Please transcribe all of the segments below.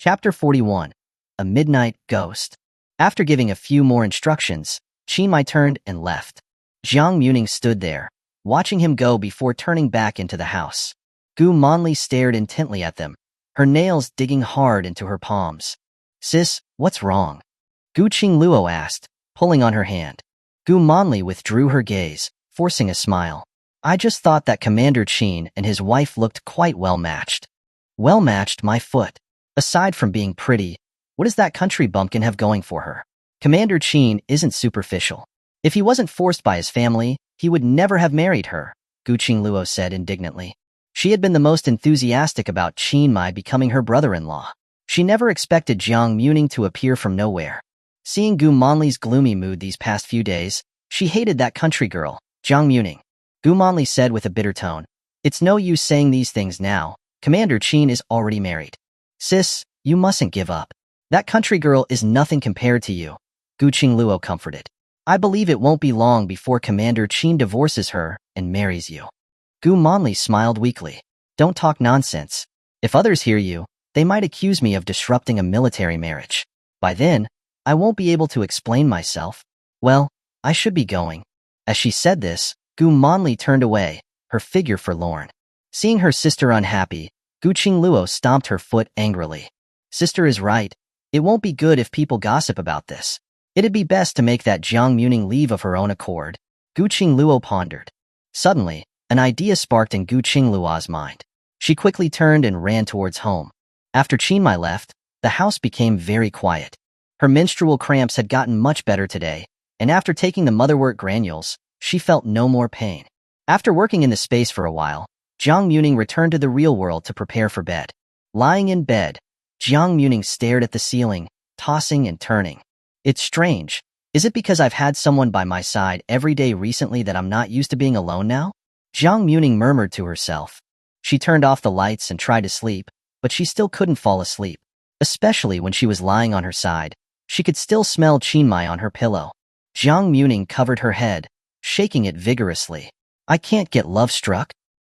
Chapter 41. A Midnight Ghost. After giving a few more instructions, Qin Muye turned and left. Jiang Muming stood there, watching him go before turning back into the house. Gu Manli stared intently at them, her nails digging hard into her palms. "Sis, what's wrong?" Gu Qingluo asked, pulling on her hand. Gu Manli withdrew her gaze, forcing a smile. "I just thought that Commander Qin and his wife looked quite well-matched." "Well-matched, my foot. Aside from being pretty, what does that country bumpkin have going for her? Commander Qin isn't superficial. If he wasn't forced by his family, he would never have married her," Gu Qingluo said indignantly. She had been the most enthusiastic about Qin Muye becoming her brother-in-law. She never expected Jiang Muming to appear from nowhere. Seeing Gu Manli's gloomy mood these past few days, she hated that country girl, Jiang Muming. Gu Manli said with a bitter tone, "It's no use saying these things now. Commander Qin is already married. Sis, you mustn't give up. That country girl is nothing compared to you," Gu Qingluo comforted. "I believe it won't be long before Commander Qin divorces her and marries you." Gu Manli smiled weakly. "Don't talk nonsense. If others hear you, they might accuse me of disrupting a military marriage. By then, I won't be able to explain myself. Well, I should be going." As she said this, Gu Manli turned away, her figure forlorn. Seeing her sister unhappy, Gu Qingluo stomped her foot angrily. "Sister is right. It won't be good if people gossip about this. It'd be best to make that Jiang Muming leave of her own accord," Gu Qingluo pondered. Suddenly, an idea sparked in Gu Qingluo's mind. She quickly turned and ran towards home. After Qin Muye left, the house became very quiet. Her menstrual cramps had gotten much better today, and after taking the motherwort granules, she felt no more pain. After working in the space for a while, Jiang Muming returned to the real world to prepare for bed. Lying in bed, Jiang Muming stared at the ceiling, tossing and turning. "It's strange. Is it because I've had someone by my side every day recently that I'm not used to being alone now?" Jiang Muming murmured to herself. She turned off the lights and tried to sleep, but she still couldn't fall asleep. Especially when she was lying on her side, she could still smell Qin Muye on her pillow. Jiang Muming covered her head, shaking it vigorously. "I can't get love-struck."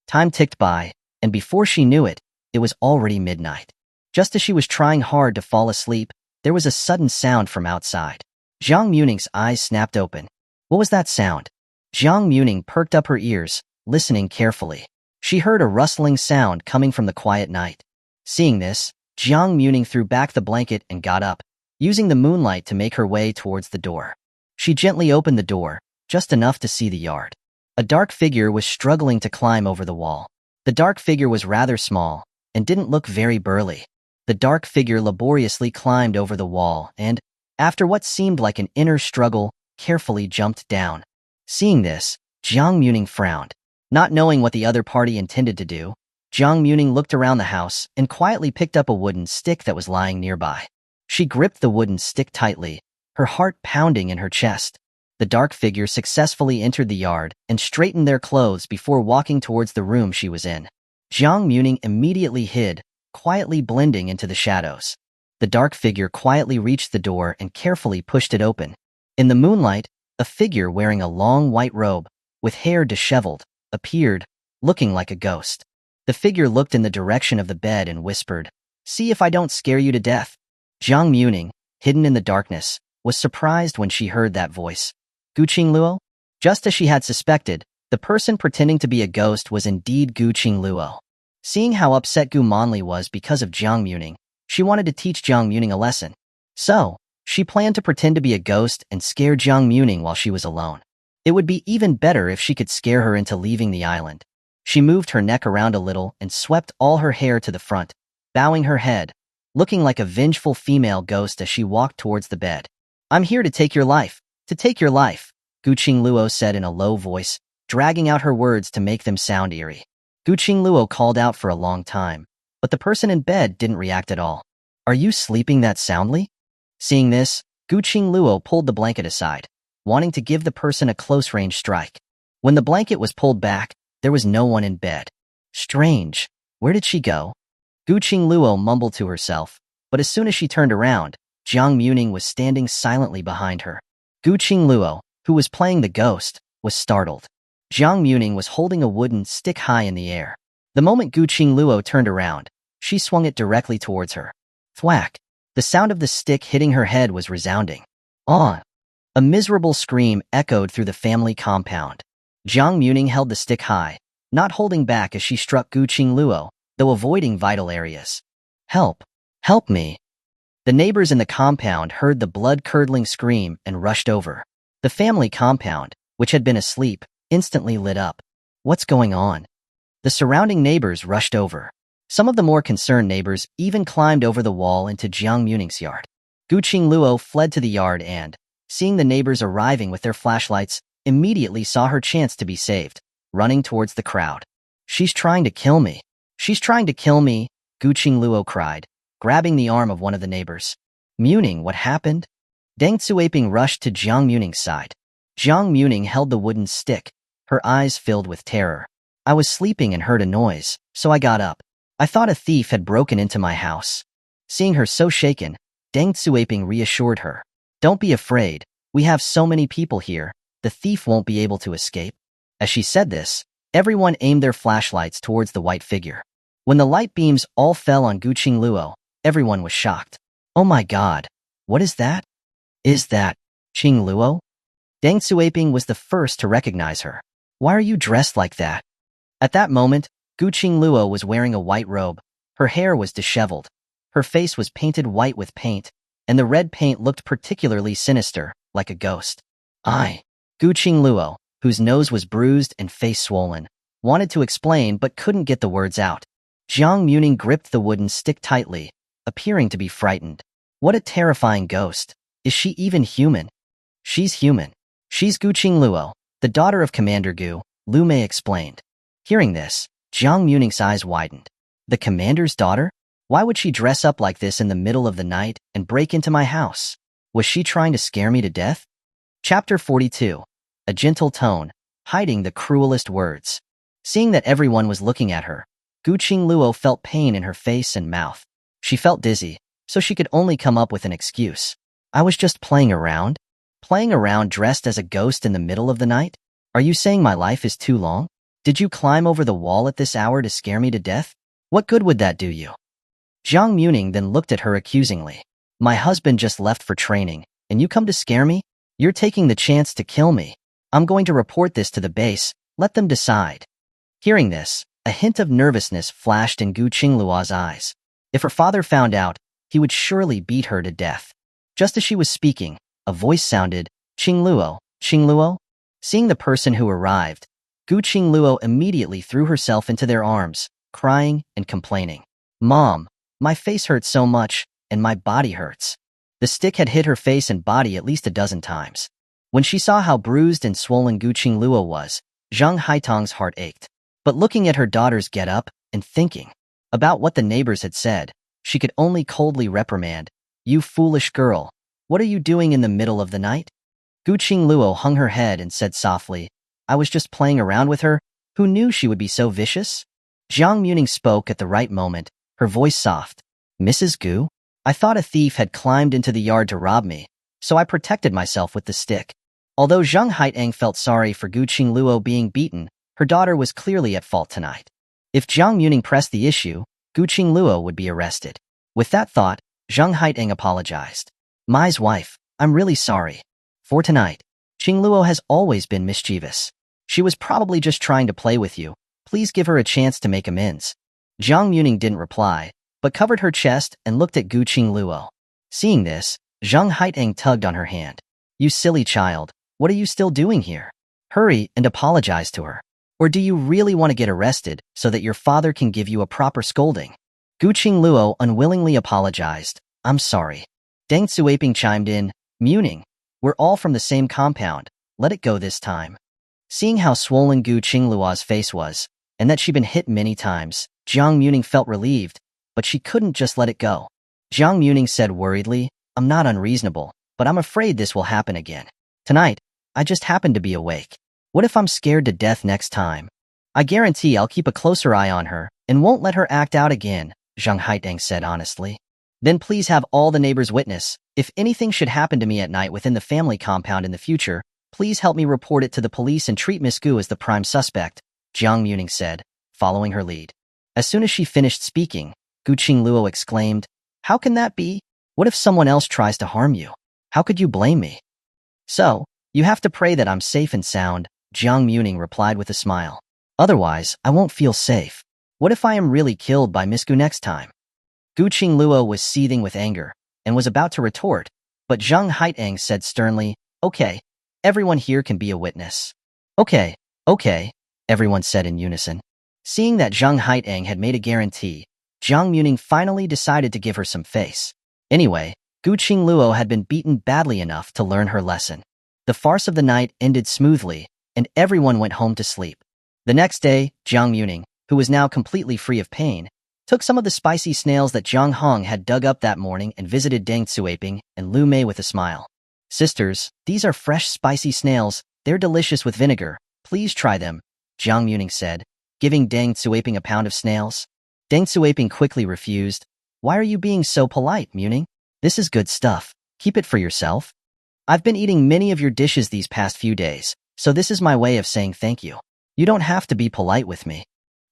Time ticked by, and before she knew it, it was already midnight. Just as she was trying hard to fall asleep, there was a sudden sound from outside. Jiang Muming's eyes snapped open. What was that sound? Jiang Muming perked up her ears, listening carefully. She heard a rustling sound coming from the quiet night. Seeing this, Jiang Muming threw back the blanket and got up, using the moonlight to make her way towards the door. She gently opened the door, just enough to see the yard. A dark figure was struggling to climb over the wall. The dark figure was rather small, and didn't look very burly. The dark figure laboriously climbed over the wall and, after what seemed like an inner struggle, carefully jumped down. Seeing this, Jiang Muming frowned. Not knowing what the other party intended to do, Jiang Muming looked around the house and quietly picked up a wooden stick that was lying nearby. She gripped the wooden stick tightly, her heart pounding in her chest. The dark figure successfully entered the yard and straightened their clothes before walking towards the room she was in. Jiang Muming immediately hid, quietly blending into the shadows. The dark figure quietly reached the door and carefully pushed it open. In the moonlight, a figure wearing a long white robe, with hair disheveled, appeared, looking like a ghost. The figure looked in the direction of the bed and whispered, "See if I don't scare you to death." Jiang Muming, hidden in the darkness, was surprised when she heard that voice. Gu Qingluo? Just as she had suspected, the person pretending to be a ghost was indeed Gu Qingluo. Seeing how upset Gu Manli was because of Jiang Muming, she wanted to teach Jiang Muming a lesson. So, she planned to pretend to be a ghost and scare Jiang Muming while she was alone. It would be even better if she could scare her into leaving the island. She moved her neck around a little and swept all her hair to the front, bowing her head, looking like a vengeful female ghost as she walked towards the bed. "I'm here to take your life. To take your life," Gu Qingluo said in a low voice, dragging out her words to make them sound eerie. Gu Qingluo called out for a long time, but the person in bed didn't react at all. "Are you sleeping that soundly?" Seeing this, Gu Qingluo pulled the blanket aside, wanting to give the person a close-range strike. When the blanket was pulled back, there was no one in bed. Strange. Where did she go? Gu Qingluo mumbled to herself, but as soon as she turned around, Jiang Muming was standing silently behind her. Gu Qingluo, who was playing the ghost, was startled. Jiang Muming was holding a wooden stick high in the air. The moment Gu Qingluo turned around, she swung it directly towards her. Thwack! The sound of the stick hitting her head was resounding. Ah! A miserable scream echoed through the family compound. Jiang Muming held the stick high, not holding back as she struck Gu Qingluo, though avoiding vital areas. Help! Help me! The neighbors in the compound heard the blood-curdling scream and rushed over. The family compound, which had been asleep, instantly lit up. What's going on? The surrounding neighbors rushed over. Some of the more concerned neighbors even climbed over the wall into Jiang Muming's yard. Gu Qingluo fled to the yard and, seeing the neighbors arriving with their flashlights, immediately saw her chance to be saved, running towards the crowd. She's trying to kill me. She's trying to kill me, Gu Qingluo cried, grabbing the arm of one of the neighbors. Muming, what happened? Deng Tsuaping rushed to Jiang Muming's side. Jiang Muming held the wooden stick, her eyes filled with terror. I was sleeping and heard a noise, so I got up. I thought a thief had broken into my house. Seeing her so shaken, Deng Tsuaping reassured her. Don't be afraid. We have so many people here, the thief won't be able to escape. As she said this, everyone aimed their flashlights towards the white figure. When the light beams all fell on Gu Qingluo, everyone was shocked. Oh my god, what is that? Is that Qingluo? Deng Tsuaping was the first to recognize her. Why are you dressed like that? At that moment, Gu Qingluo was wearing a white robe. Her hair was disheveled. Her face was painted white with paint, and the red paint looked particularly sinister, like a ghost. Gu Qingluo, whose nose was bruised and face swollen, wanted to explain but couldn't get the words out. Jiang Muming gripped the wooden stick tightly, appearing to be frightened. What a terrifying ghost. Is she even human? She's human. She's Gu Qingluo, the daughter of Commander Gu, Lu Mei explained. Hearing this, Jiang Muming's eyes widened. The commander's daughter? Why would she dress up like this in the middle of the night and break into my house? Was she trying to scare me to death? Chapter 42. A gentle tone, hiding the cruelest words. Seeing that everyone was looking at her, Gu Qingluo felt pain in her face and mouth. She felt dizzy, so she could only come up with an excuse. I was just playing around? Playing around dressed as a ghost in the middle of the night? Are you saying my life is too long? Did you climb over the wall at this hour to scare me to death? What good would that do you? Jiang Muming then looked at her accusingly. My husband just left for training, and you come to scare me? You're taking the chance to kill me. I'm going to report this to the base, let them decide. Hearing this, a hint of nervousness flashed in Gu Qingluo's eyes. If her father found out, he would surely beat her to death. Just as she was speaking, a voice sounded, Qingluo, Qingluo? Seeing the person who arrived, Gu Qingluo immediately threw herself into their arms, crying and complaining. Mom, my face hurts so much, and my body hurts. The stick had hit her face and body at least a dozen times. When she saw how bruised and swollen Gu Qingluo was, Zhang Haitong's heart ached. But looking at her daughter's get-up and thinking about what the neighbors had said, she could only coldly reprimand, You foolish girl, what are you doing in the middle of the night? Gu Qingluo hung her head and said softly, I was just playing around with her. Who knew she would be so vicious? Jiang Muming spoke at the right moment, her voice soft. Mrs. Gu? I thought a thief had climbed into the yard to rob me, so I protected myself with the stick. Although Zhang Haitong felt sorry for Gu Qingluo being beaten, her daughter was clearly at fault tonight. If Jiang Muming pressed the issue, Gu Qingluo would be arrested. With that thought, Zhang Haitong apologized. Mai's wife, I'm really sorry. For tonight, Qingluo has always been mischievous. She was probably just trying to play with you. Please give her a chance to make amends. Jiang Muming didn't reply, but covered her chest and looked at Gu Qingluo. Seeing this, Zhang Haitong tugged on her hand. You silly child, what are you still doing here? Hurry and apologize to her. Or do you really want to get arrested so that your father can give you a proper scolding? Gu Qingluo unwillingly apologized. I'm sorry. Deng Tsuaping chimed in, Muming, we're all from the same compound. Let it go this time. Seeing how swollen Gu Qingluo's face was, and that she'd been hit many times, Jiang Muming felt relieved, but she couldn't just let it go. Jiang Muming said worriedly, I'm not unreasonable, but I'm afraid this will happen again. Tonight, I just happened to be awake. What if I'm scared to death next time? I guarantee I'll keep a closer eye on her and won't let her act out again, Zhang Haitong said honestly. Then please have all the neighbors witness. If anything should happen to me at night within the family compound in the future, please help me report it to the police and treat Miss Gu as the prime suspect, Jiang Muming said, following her lead. As soon as she finished speaking, Gu Qingluo exclaimed, How can that be? What if someone else tries to harm you? How could you blame me? So, you have to pray that I'm safe and sound, Jiang Muming replied with a smile. Otherwise, I won't feel safe. What if I am really killed by Miss Gu next time? Gu Qingluo was seething with anger and was about to retort, but Zhang Haitang said sternly, "Okay, everyone here can be a witness." Okay, everyone said in unison. Seeing that Zhang Haitang had made a guarantee, Jiang Muming finally decided to give her some face. Anyway, Gu Qingluo had been beaten badly enough to learn her lesson. The farce of the night ended smoothly, and everyone went home to sleep. The next day, Jiang Muming, who was now completely free of pain, took some of the spicy snails that Zhang Hong had dug up that morning and visited Deng Cuiping and Lu Mei with a smile. "Sisters, these are fresh spicy snails. They're delicious with vinegar. Please try them," Jiang Muming said, giving Deng Cuiping a pound of snails. Deng Cuiping quickly refused. "Why are you being so polite, Muming? This is good stuff. Keep it for yourself. I've been eating many of your dishes these past few days, so this is my way of saying thank you. You don't have to be polite with me.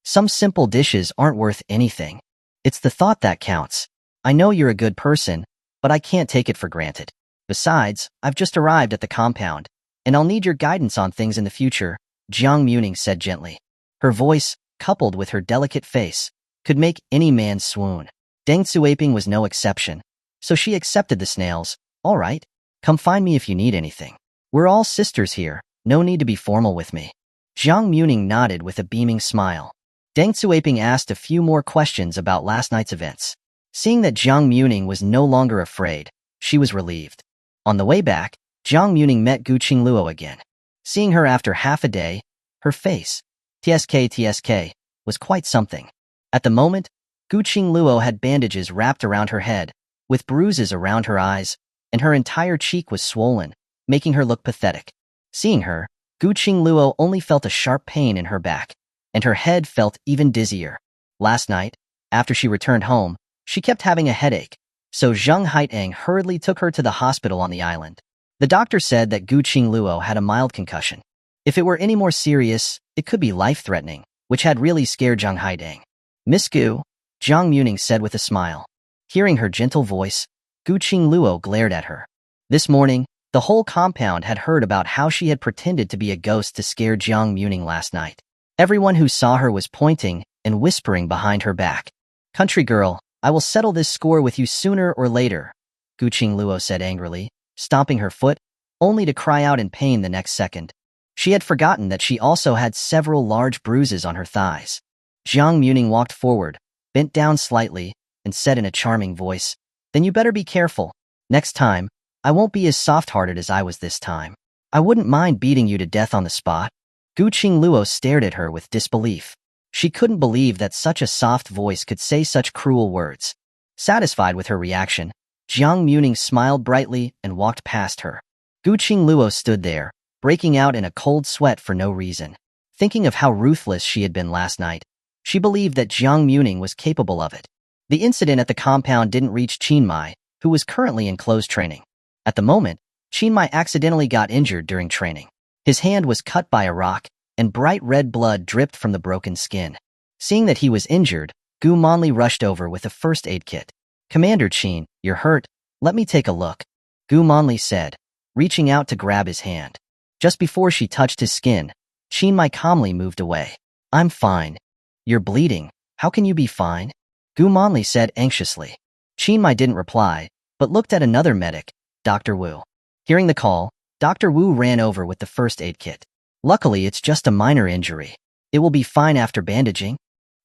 Some simple dishes aren't worth anything. It's the thought that counts. I know you're a good person, but I can't take it for granted. Besides, I've just arrived at the compound, and I'll need your guidance on things in the future," Jiang Muming said gently. Her voice, coupled with her delicate face, could make any man swoon. Deng Cuiping was no exception, so she accepted the snails. "All right, come find me if you need anything. We're all sisters here, no need to be formal with me." Jiang Muming nodded with a beaming smile. Deng Cuiping asked a few more questions about last night's events. Seeing that Jiang Muming was no longer afraid, she was relieved. On the way back, Jiang Muming met Gu Qingluo again. Seeing her after half a day, her face, TSK, was quite something. At the moment, Gu Qingluo had bandages wrapped around her head, with bruises around her eyes, and her entire cheek was swollen, making her look pathetic. Seeing her, Gu Qingluo only felt a sharp pain in her back, and her head felt even dizzier. Last night, after she returned home, she kept having a headache, so Zhang Haitang hurriedly took her to the hospital on the island. The doctor said that Gu Qingluo had a mild concussion. If it were any more serious, it could be life-threatening, which had really scared Zhang Haitang. "Miss Gu," Jiang Muming said with a smile. Hearing her gentle voice, Gu Qingluo glared at her. This morning, the whole compound had heard about how she had pretended to be a ghost to scare Jiang Muming last night. Everyone who saw her was pointing and whispering behind her back. "Country girl, I will settle this score with you sooner or later," Gu Qingluo said angrily, stomping her foot, only to cry out in pain the next second. She had forgotten that she also had several large bruises on her thighs. Jiang Muming walked forward, bent down slightly, and said in a charming voice, "Then you better be careful. Next time, I won't be as soft-hearted as I was this time. I wouldn't mind beating you to death on the spot." Gu Qingluo stared at her with disbelief. She couldn't believe that such a soft voice could say such cruel words. Satisfied with her reaction, Jiang Muming smiled brightly and walked past her. Gu Qingluo stood there, breaking out in a cold sweat for no reason. Thinking of how ruthless she had been last night, she believed that Jiang Muming was capable of it. The incident at the compound didn't reach Qin Muye, who was currently in close training. At the moment, Qin Muye accidentally got injured during training. His hand was cut by a rock, and bright red blood dripped from the broken skin. Seeing that he was injured, Gu Manli rushed over with a first aid kit. "Commander Qin, you're hurt. Let me take a look," Gu Manli said, reaching out to grab his hand. Just before she touched his skin, Qin Muye calmly moved away. "I'm fine." "You're bleeding. How can you be fine?" Gu Manli said anxiously. Qin Muye didn't reply, but looked at another medic, Dr. Wu. Hearing the call, Dr. Wu ran over with the first aid kit. "Luckily, it's just a minor injury. It will be fine after bandaging."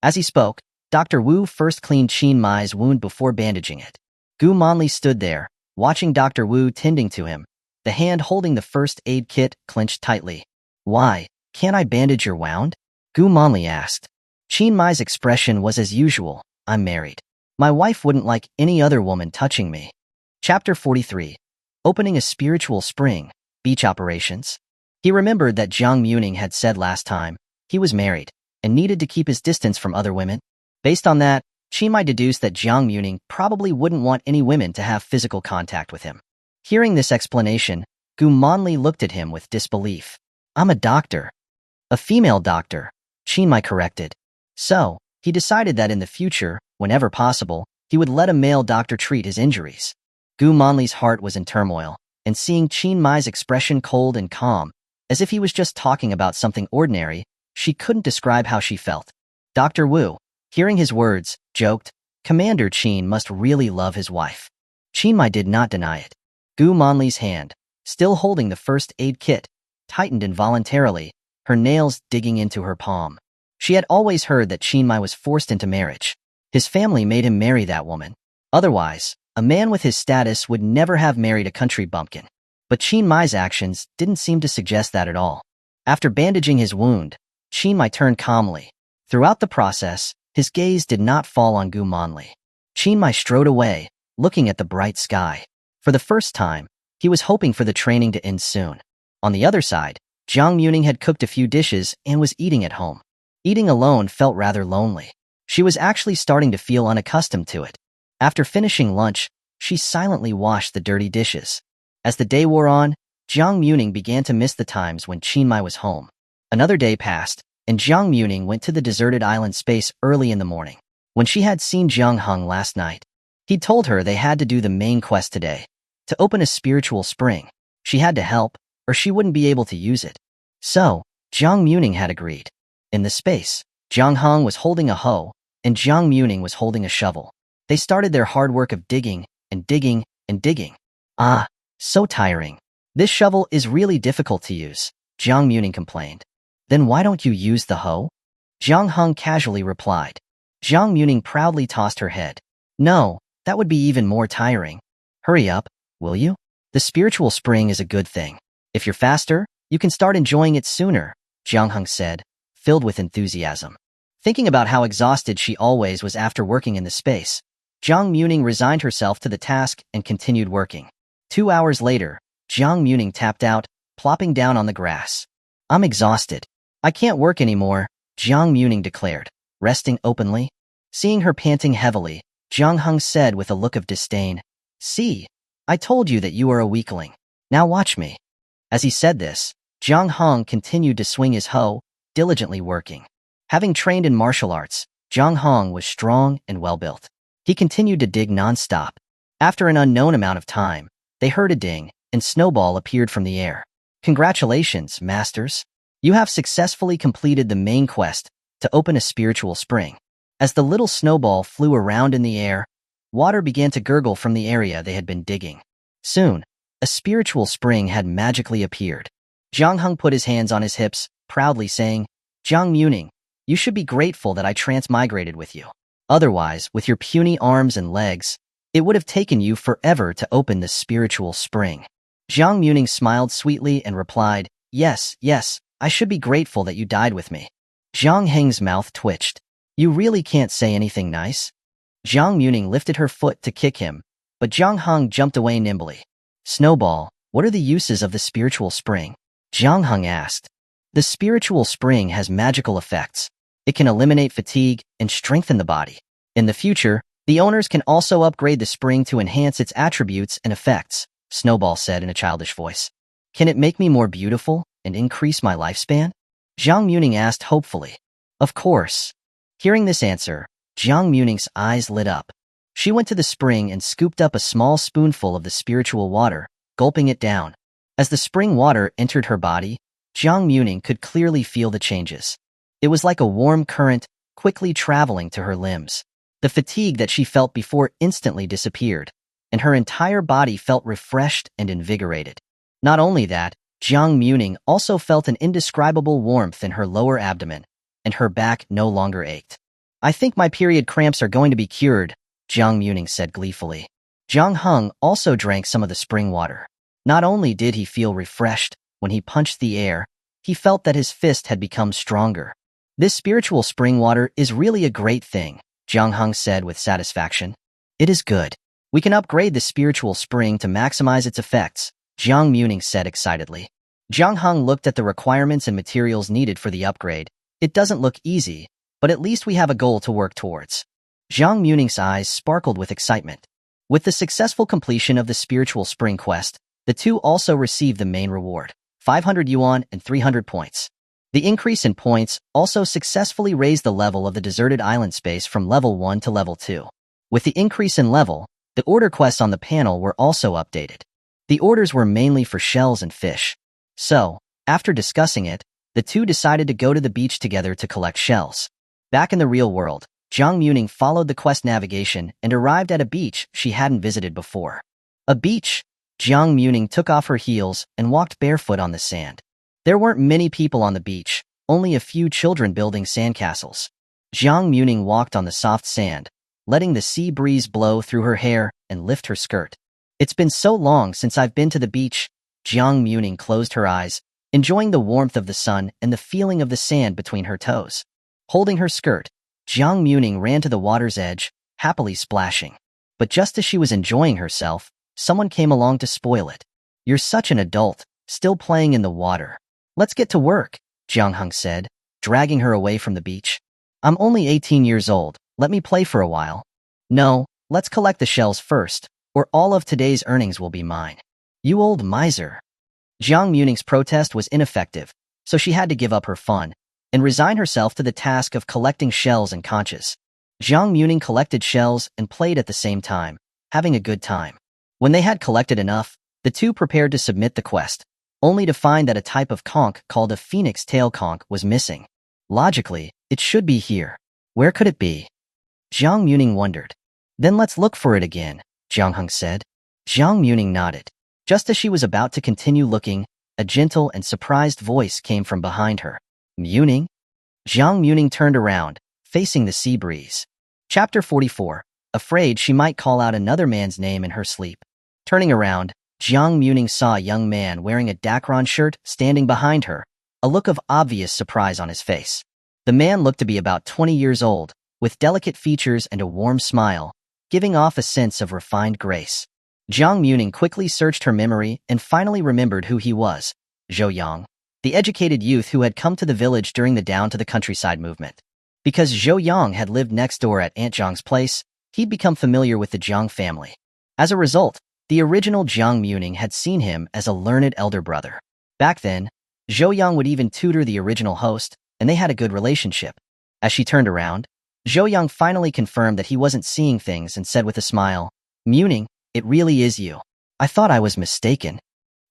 As he spoke, Dr. Wu first cleaned Qin Muye's wound before bandaging it. Gu Manli stood there, watching Dr. Wu tending to him, the hand holding the first aid kit clenched tightly. "Why, can't I bandage your wound?" Gu Manli asked. Qin Muye's expression was as usual. "I'm married. My wife wouldn't like any other woman touching me." Chapter 43. Opening a Spiritual Spring, Beach Operations. He remembered that Jiang Muming had said last time he was married and needed to keep his distance from other women. Based on that, Qin Muye deduced that Jiang Muming probably wouldn't want any women to have physical contact with him. Hearing this explanation, Gu Manli looked at him with disbelief. "I'm a doctor." "A female doctor," Qin Muye corrected. So, he decided that in the future, whenever possible, he would let a male doctor treat his injuries. Gu Manli's heart was in turmoil, and seeing Qin Muye's expression cold and calm, as if he was just talking about something ordinary, she couldn't describe how she felt. Dr. Wu, hearing his words, joked, "Commander Qin must really love his wife." Qin Muye did not deny it. Gu Manli's hand, still holding the first aid kit, tightened involuntarily, her nails digging into her palm. She had always heard that Qin Muye was forced into marriage. His family made him marry that woman. Otherwise, a man with his status would never have married a country bumpkin. But Qin Muye's actions didn't seem to suggest that at all. After bandaging his wound, Qin Muye turned calmly. Throughout the process, his gaze did not fall on Gu Manli. Qin Muye strode away, looking at the bright sky. For the first time, he was hoping for the training to end soon. On the other side, Jiang Muming had cooked a few dishes and was eating at home. Eating alone felt rather lonely. She was actually starting to feel unaccustomed to it. After finishing lunch, she silently washed the dirty dishes. As the day wore on, Jiang Muming began to miss the times when Qin Muye was home. Another day passed, and Jiang Muming went to the deserted island space early in the morning. When she had seen Jiang Hung last night, he told her they had to do the main quest today. To open a spiritual spring, she had to help, or she wouldn't be able to use it. So, Jiang Muming had agreed. In the space, Jiang Hung was holding a hoe, and Jiang Muming was holding a shovel. They started their hard work of digging, and digging, and digging. Ah, so tiring. This shovel is really difficult to use, Jiang Muming complained. Then why don't you use the hoe? Jiang Hung casually replied. Jiang Muming proudly tossed her head. No, that would be even more tiring. Hurry up, will you? The spiritual spring is a good thing. If you're faster, you can start enjoying it sooner, Jiang Hung said, filled with enthusiasm. Thinking about how exhausted she always was after working in the space, Jiang Muming resigned herself to the task and continued working. 2 hours later, Jiang Muming tapped out, plopping down on the grass. I'm exhausted. I can't work anymore, Jiang Muming declared, resting openly. Seeing her panting heavily, Jiang Hung said with a look of disdain, See, I told you that you are a weakling. Now watch me. As he said this, Jiang Hung continued to swing his hoe, diligently working. Having trained in martial arts, Jiang Hung was strong and well-built. He continued to dig non-stop. After an unknown amount of time, they heard a ding, and Snowball appeared from the air. Congratulations, masters. You have successfully completed the main quest to open a spiritual spring. As the little snowball flew around in the air, water began to gurgle from the area they had been digging. Soon, a spiritual spring had magically appeared. Jiang Hung put his hands on his hips, proudly saying, Jiang Muming, you should be grateful that I transmigrated with you. Otherwise, with your puny arms and legs, it would have taken you forever to open the spiritual spring. Jiang Muming smiled sweetly and replied, Yes, I should be grateful that you died with me. Jiang Heng's mouth twitched. You really can't say anything nice? Jiang Muming lifted her foot to kick him, but Jiang Hung jumped away nimbly. Snowball, what are the uses of the spiritual spring? Jiang Hung asked. The spiritual spring has magical effects. It can eliminate fatigue and strengthen the body. In the future, the owners can also upgrade the spring to enhance its attributes and effects, Snowball said in a childish voice. Can it make me more beautiful and increase my lifespan? Jiang Muming asked hopefully. Of course. Hearing this answer, Jiang Muming's eyes lit up. She went to the spring and scooped up a small spoonful of the spiritual water, gulping it down. As the spring water entered her body, Jiang Muming could clearly feel the changes. It was like a warm current, quickly traveling to her limbs. The fatigue that she felt before instantly disappeared, and her entire body felt refreshed and invigorated. Not only that, Jiang Muming also felt an indescribable warmth in her lower abdomen, and her back no longer ached. I think my period cramps are going to be cured, Jiang Muming said gleefully. Jiang Hung also drank some of the spring water. Not only did he feel refreshed when he punched the air, he felt that his fist had become stronger. This spiritual spring water is really a great thing, Jiang Hung said with satisfaction. It is good. We can upgrade the spiritual spring to maximize its effects, Jiang Muming said excitedly. Jiang Hung looked at the requirements and materials needed for the upgrade. It doesn't look easy, but at least we have a goal to work towards. Jiang Muming's eyes sparkled with excitement. With the successful completion of the spiritual spring quest, the two also received the main reward, 500 yuan and 300 points. The increase in points also successfully raised the level of the deserted island space from level 1 to level 2. With the increase in level, the order quests on the panel were also updated. The orders were mainly for shells and fish. So, after discussing it, the two decided to go to the beach together to collect shells. Back in the real world, Jiang Muming followed the quest navigation and arrived at a beach she hadn't visited before. A beach. Jiang Muming took off her heels and walked barefoot on the sand. There weren't many people on the beach, only a few children building sandcastles. Jiang Muming walked on the soft sand, letting the sea breeze blow through her hair and lift her skirt. It's been so long since I've been to the beach. Jiang Muming closed her eyes, enjoying the warmth of the sun and the feeling of the sand between her toes. Holding her skirt, Jiang Muming ran to the water's edge, happily splashing. But just as she was enjoying herself, someone came along to spoil it. "You're such an adult, still playing in the water. Let's get to work," Jiang Hung said, dragging her away from the beach. "I'm only 18 years old, let me play for a while." "No, let's collect the shells first, or all of today's earnings will be mine." "You old miser." Jiang Muming's protest was ineffective, so she had to give up her fun and resign herself to the task of collecting shells and conches. Jiang Muming collected shells and played at the same time, having a good time. When they had collected enough, the two prepared to submit the quest, only to find that a type of conch called a phoenix tail conch was missing. Logically, it should be here. Where could it be? Jiang Muming wondered. "Then let's look for it again," Jiang Hung said. Jiang Muming nodded. Just as she was about to continue looking, a gentle and surprised voice came from behind her. "Muming?" Jiang Muming turned around, facing the sea breeze. Chapter 44. Afraid she might call out another man's name in her sleep. Turning around, Jiang Muming saw a young man wearing a Dacron shirt standing behind her, a look of obvious surprise on his face. The man looked to be about 20 years old, with delicate features and a warm smile, giving off a sense of refined grace. Jiang Muming quickly searched her memory and finally remembered who he was: Zhou Yang, the educated youth who had come to the village during the Down to the Countryside movement. Because Zhou Yang had lived next door at Aunt Jiang's place, he'd become familiar with the Jiang family. As a result, the original Jiang Muming had seen him as a learned elder brother. Back then, Zhou Yang would even tutor the original host, and they had a good relationship. As she turned around, Zhou Yang finally confirmed that he wasn't seeing things and said with a smile, "Muming, it really is you. I thought I was mistaken."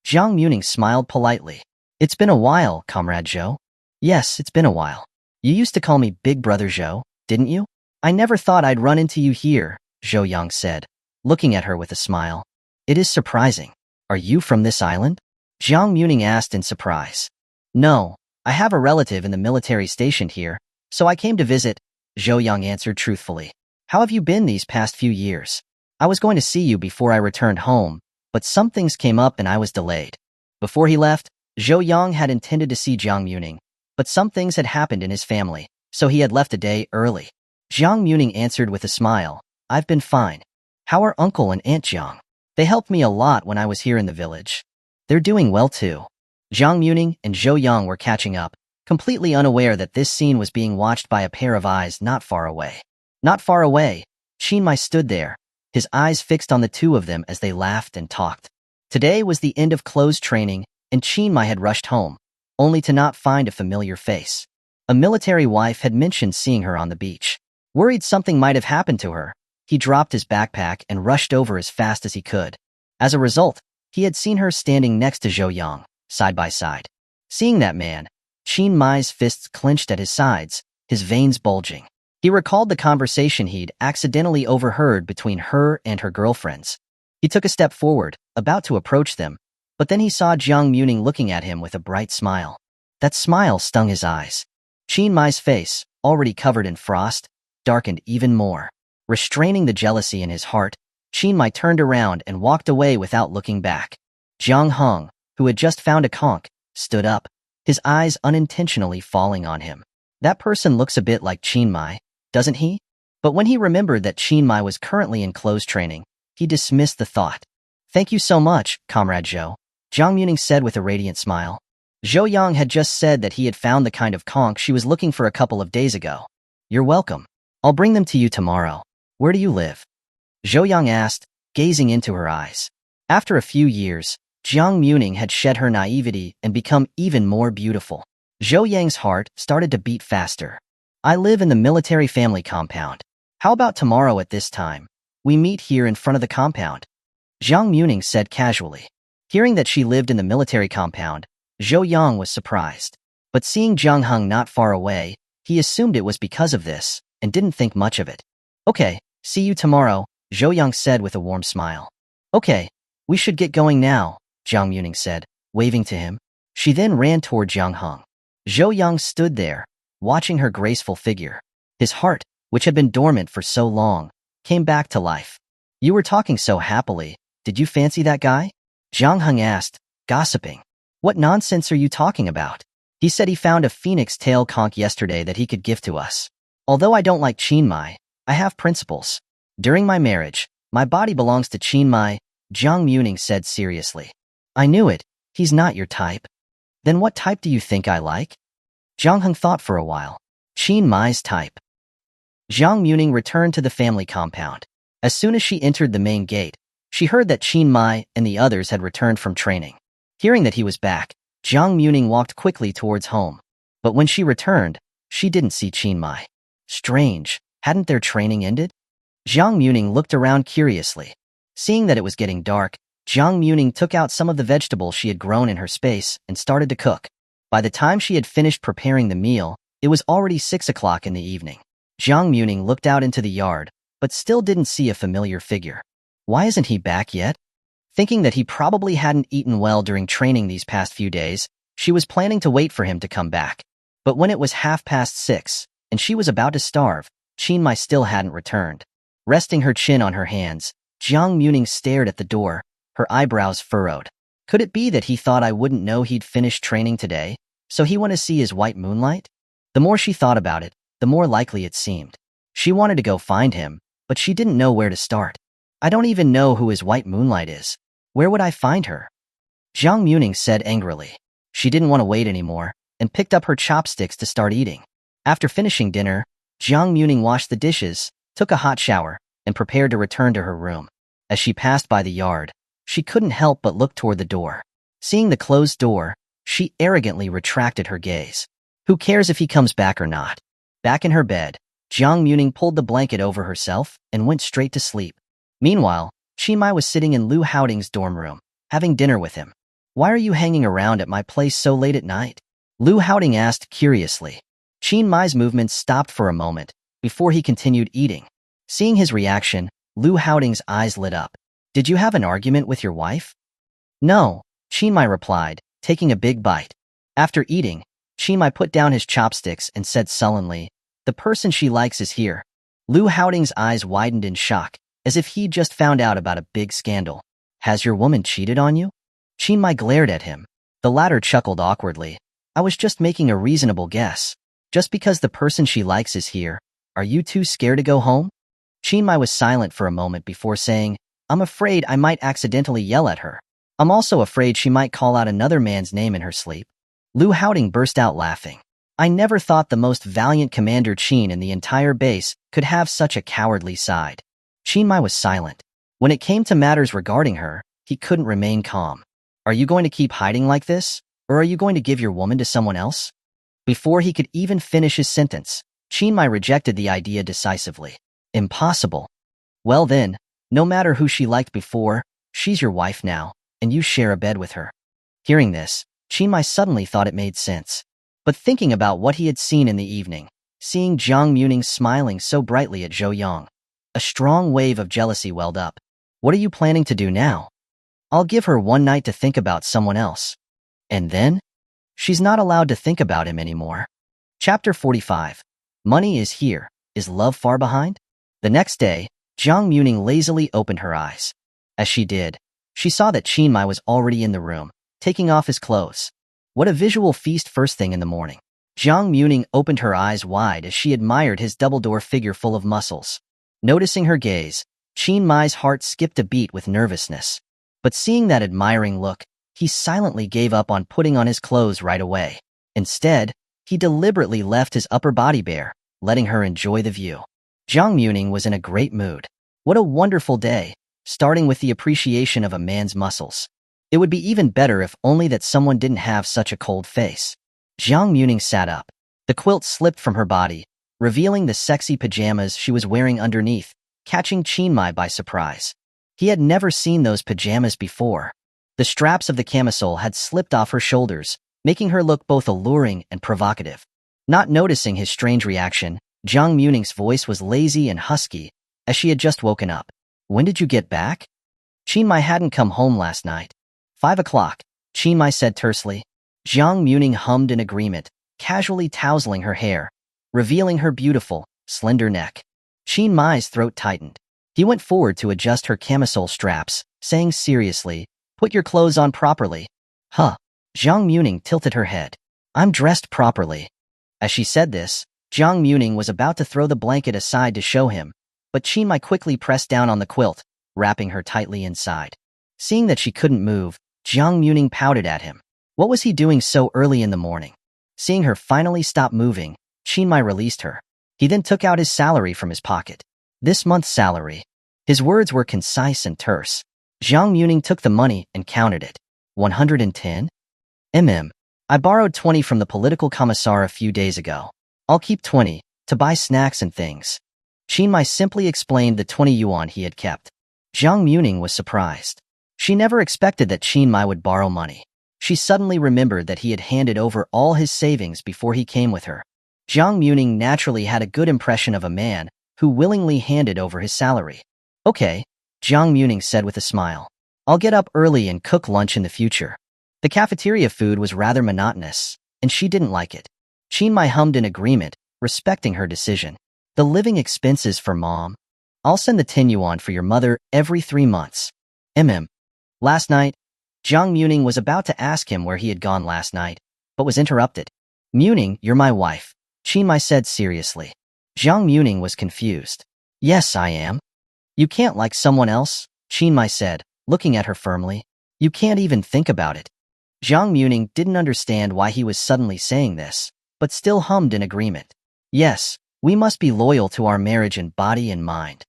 Jiang Muming smiled politely. "It's been a while, Comrade Zhou." "Yes, it's been a while. You used to call me Big Brother Zhou, didn't you?" "I never thought I'd run into you here," Zhou Yang said, looking at her with a smile. "It is surprising. Are you from this island?" Jiang Muming asked in surprise. "No, I have a relative in the military stationed here, so I came to visit," Zhou Yang answered truthfully. "How have you been these past few years? I was going to see you before I returned home, but some things came up and I was delayed." Before he left, Zhou Yang had intended to see Jiang Muming, but some things had happened in his family, so he had left a day early. Jiang Muming answered with a smile, "I've been fine. How are Uncle and Aunt Jiang? They helped me a lot when I was here in the village." "They're doing well too." Jiang Muming and Zhou Yang were catching up, completely unaware that this scene was being watched by a pair of eyes not far away. Not far away, Qin Muye stood there, his eyes fixed on the two of them as they laughed and talked. Today was the end of closed training, and Qin Muye had rushed home, only to not find a familiar face. A military wife had mentioned seeing her on the beach. Worried something might have happened to her, he dropped his backpack and rushed over as fast as he could. As a result, he had seen her standing next to Zhou Yang, side by side. Seeing that man, Qin Muye's fists clenched at his sides, his veins bulging. He recalled the conversation he'd accidentally overheard between her and her girlfriends. He took a step forward, about to approach them, but then he saw Jiang Muming looking at him with a bright smile. That smile stung his eyes. Qin Muye's face, already covered in frost, darkened even more. Restraining the jealousy in his heart, Qin Muye turned around and walked away without looking back. Jiang Hung, who had just found a conch, stood up, his eyes unintentionally falling on him. That person looks a bit like Qin Muye, doesn't he? But when he remembered that Qin Muye was currently in closed training, he dismissed the thought. "Thank you so much, Comrade Zhou," Jiang Muming said with a radiant smile. Zhou Yang had just said that he had found the kind of conch she was looking for a couple of days ago. "You're welcome. I'll bring them to you tomorrow. Where do you live?" Zhou Yang asked, gazing into her eyes. After a few years, Jiang Muming had shed her naivety and become even more beautiful. Zhou Yang's heart started to beat faster. "I live in the military family compound. How about tomorrow at this time? We meet here in front of the compound. Jiang Muming said casually. Hearing that she lived in the military compound, Zhou Yang was surprised. But seeing Jiang Heng not far away, he assumed it was because of this, and didn't think much of it. Okay, see you tomorrow, Zhou Yang said with a warm smile. Okay, we should get going now, Jiang Muming said, waving to him. She then ran toward Jiang Heng. Zhou Yang stood there, watching her graceful figure. His heart, which had been dormant for so long, came back to life. You were talking so happily. Did you fancy that guy? Jiang Heng asked, gossiping. What nonsense are you talking about? He said he found a phoenix tail conch yesterday that he could give to us. Although I don't like Qin Muye, I have principles. During my marriage, my body belongs to Qin Muye, Jiang Muming said seriously. I knew it. He's not your type. Then what type do you think I like? Jiang Heng thought for a while. Qin Muye's type. Jiang Muming returned to the family compound. As soon as she entered the main gate, she heard that Qin Muye and the others had returned from training. Hearing that he was back, Jiang Muming walked quickly towards home. But when she returned, she didn't see Qin Muye. Strange, hadn't their training ended? Jiang Muming looked around curiously. Seeing that it was getting dark, Jiang Muming took out some of the vegetables she had grown in her space and started to cook. By the time she had finished preparing the meal, it was already 6 o'clock in the evening. Jiang Muming looked out into the yard, but still didn't see a familiar figure. Why isn't he back yet? Thinking that he probably hadn't eaten well during training these past few days, she was planning to wait for him to come back. But when it was 6:30, and she was about to starve, Qin Muye still hadn't returned. Resting her chin on her hands, Jiang Muming stared at the door, her eyebrows furrowed. Could it be that he thought I wouldn't know he'd finished training today, so he wanted to see his white moonlight? The more she thought about it, the more likely it seemed. She wanted to go find him, but she didn't know where to start. I don't even know who his white moonlight is. Where would I find her? Jiang Muming said angrily. She didn't want to wait anymore, and picked up her chopsticks to start eating. After finishing dinner, Jiang Muming washed the dishes, took a hot shower, and prepared to return to her room. As she passed by the yard, she couldn't help but look toward the door. Seeing the closed door, she arrogantly retracted her gaze. Who cares if he comes back or not? Back in her bed, Jiang Muming pulled the blanket over herself and went straight to sleep. Meanwhile, Qin Muye was sitting in Liu Haoding's dorm room, having dinner with him. Why are you hanging around at my place so late at night? Liu Haoding asked curiously. Qin Muye's movements stopped for a moment, before he continued eating. Seeing his reaction, Liu Haoding's eyes lit up. Did you have an argument with your wife? No, Qin Muye replied, taking a big bite. After eating, Qin Muye put down his chopsticks and said sullenly, the person she likes is here. Liu Haoding's eyes widened in shock, as if he'd just found out about a big scandal. Has your woman cheated on you? Qin Muye glared at him. The latter chuckled awkwardly. I was just making a reasonable guess. Just because the person she likes is here, are you too scared to go home? Qin Muye was silent for a moment before saying, I'm afraid I might accidentally yell at her. I'm also afraid she might call out another man's name in her sleep. Liu Haoding burst out laughing. I never thought the most valiant Commander Qin in the entire base could have such a cowardly side. Qin Muye was silent. When it came to matters regarding her, he couldn't remain calm. Are you going to keep hiding like this, or are you going to give your woman to someone else? Before he could even finish his sentence, Qin Muye rejected the idea decisively. Impossible. Well then, no matter who she liked before, she's your wife now, and you share a bed with her. Hearing this, Qin Muye suddenly thought it made sense. But thinking about what he had seen in the evening, seeing Jiang Muming smiling so brightly at Zhou Yang, a strong wave of jealousy welled up. What are you planning to do now? I'll give her one night to think about someone else. And then? She's not allowed to think about him anymore. Chapter 45. Money is here. Is love far behind? The next day, Jiang Muming lazily opened her eyes. As she did, she saw that Qin Muye was already in the room, taking off his clothes. What a visual feast first thing in the morning. Jiang Muming opened her eyes wide as she admired his double-door figure full of muscles. Noticing her gaze, Qin Muye's heart skipped a beat with nervousness. But seeing that admiring look, he silently gave up on putting on his clothes right away. Instead, he deliberately left his upper body bare, letting her enjoy the view. Jiang Muming was in a great mood. What a wonderful day, starting with the appreciation of a man's muscles. It would be even better if only that someone didn't have such a cold face. Jiang Muming sat up. The quilt slipped from her body, revealing the sexy pajamas she was wearing underneath, catching Qin Muye by surprise. He had never seen those pajamas before. The straps of the camisole had slipped off her shoulders, making her look both alluring and provocative. Not noticing his strange reaction, Jiang Muming's voice was lazy and husky, as she had just woken up. "When did you get back?" "Qin Muye hadn't come home last night." 5 o'clock, Qin Muye said tersely. Jiang Muming hummed in agreement, casually tousling her hair, revealing her beautiful, slender neck. Qin Muye's throat tightened. He went forward to adjust her camisole straps, saying seriously, "Put your clothes on properly." "Huh." Jiang Muming tilted her head. "I'm dressed properly." As she said this, Jiang Muming was about to throw the blanket aside to show him, but Qin Muye quickly pressed down on the quilt, wrapping her tightly inside. Seeing that she couldn't move, Jiang Muming pouted at him. What was he doing so early in the morning? Seeing her finally stop moving, Qin Muye released her. He then took out his salary from his pocket. "This month's salary." His words were concise and terse. Jiang Muming took the money and counted it. 110? I borrowed 20 from the political commissar a few days ago. I'll keep 20, to buy snacks and things. Qin Muye simply explained the 20 yuan he had kept. Jiang Muming was surprised. She never expected that Qin Muye would borrow money. She suddenly remembered that he had handed over all his savings before he came with her. Jiang Muming naturally had a good impression of a man who willingly handed over his salary. "Okay," Jiang Muming said with a smile. "I'll get up early and cook lunch in the future." The cafeteria food was rather monotonous, and she didn't like it. Qin Muye hummed in agreement, respecting her decision. "The living expenses for mom. I'll send the 10 yuan for your mother every 3 months. Last night, Jiang Muming was about to ask him where he had gone last night, but was interrupted. "Muming, you're my wife," Qin Muye said seriously. Jiang Muming was confused. "Yes, I am." "You can't like someone else," Qin Muye said, looking at her firmly. "You can't even think about it." Jiang Muming didn't understand why he was suddenly saying this, but still hummed in agreement. "Yes, we must be loyal to our marriage in body and mind."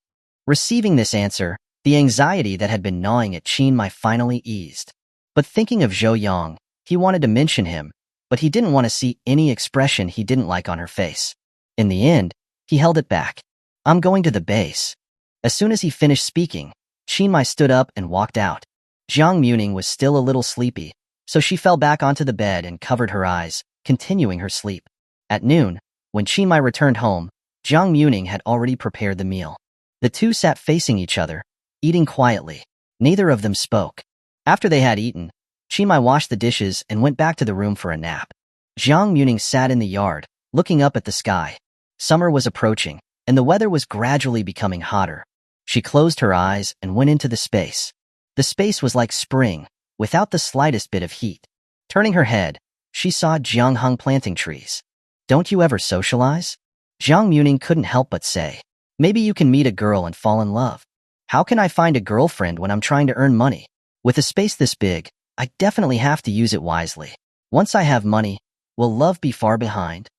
Receiving this answer, the anxiety that had been gnawing at Qin Muye finally eased. But thinking of Zhou Yang, he wanted to mention him, but he didn't want to see any expression he didn't like on her face. In the end, he held it back. "I'm going to the base." As soon as he finished speaking, Qin Muye stood up and walked out. Jiang Muming was still a little sleepy, so she fell back onto the bed and covered her eyes, continuing her sleep. At noon, when Qin Muye returned home, Jiang Muming had already prepared the meal. The two sat facing each other, eating quietly. Neither of them spoke. After they had eaten, Qin Muye washed the dishes and went back to the room for a nap. Jiang Muming sat in the yard, looking up at the sky. Summer was approaching, and the weather was gradually becoming hotter. She closed her eyes and went into the space. The space was like spring, without the slightest bit of heat. Turning her head, she saw Jiang planting trees. "Don't you ever socialize?" Jiang Muming couldn't help but say. "Maybe you can meet a girl and fall in love." "How can I find a girlfriend when I'm trying to earn money? With a space this big, I definitely have to use it wisely. Once I have money, will love be far behind?"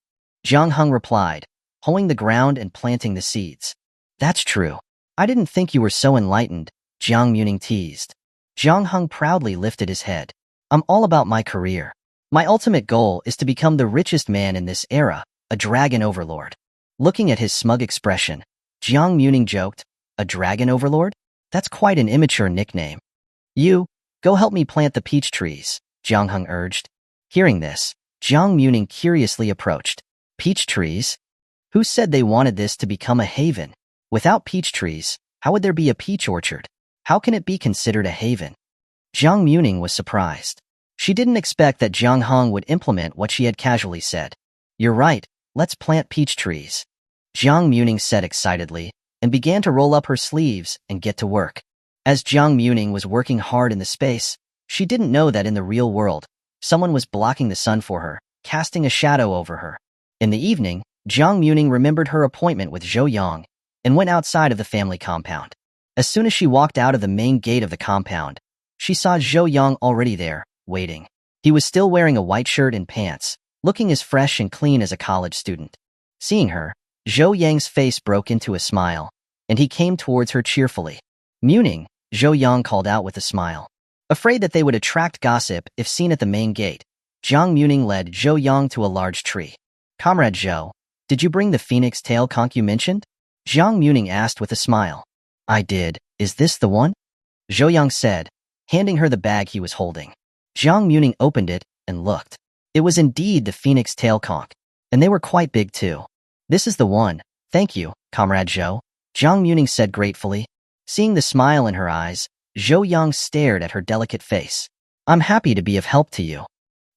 Jiang replied, hoeing the ground and planting the seeds. "That's true. I didn't think you were so enlightened," Jiang Muming teased. Jiang proudly lifted his head. "I'm all about my career. My ultimate goal is to become the richest man in this era, a dragon overlord." Looking at his smug expression, Jiang Muming joked, "A dragon overlord? That's quite an immature nickname." "You, go help me plant the peach trees," Jiang urged. Hearing this, Jiang Muming curiously approached. "Peach trees? Who said they wanted this to become a haven? Without peach trees, how would there be a peach orchard? How can it be considered a haven?" Jiang Muming was surprised. She didn't expect that Jiang would implement what she had casually said. "You're right, let's plant peach trees," Jiang Muming said excitedly, and began to roll up her sleeves and get to work. As Jiang Muming was working hard in the space, she didn't know that in the real world, someone was blocking the sun for her, casting a shadow over her. In the evening, Jiang Muming remembered her appointment with Zhou Yang and went outside of the family compound. As soon as she walked out of the main gate of the compound, she saw Zhou Yang already there, waiting. He was still wearing a white shirt and pants, looking as fresh and clean as a college student. Seeing her, Zhou Yang's face broke into a smile, and he came towards her cheerfully. "Muming," Zhou Yang called out with a smile. Afraid that they would attract gossip if seen at the main gate, Jiang Muming led Zhou Yang to a large tree. "Comrade Zhou, Did you bring the phoenix tail conch you mentioned? Jiang Muming asked with a smile. I did. Is this the one? Zhou Yang said, handing her the bag he was holding. Jiang Muming opened it and looked. It was indeed the phoenix tail conch, and they were quite big too. This is the one. Thank you, Comrade Zhou, Jiang Muming said gratefully. Seeing the smile in her eyes, Zhou Yang stared at her delicate face. I'm happy to be of help to you.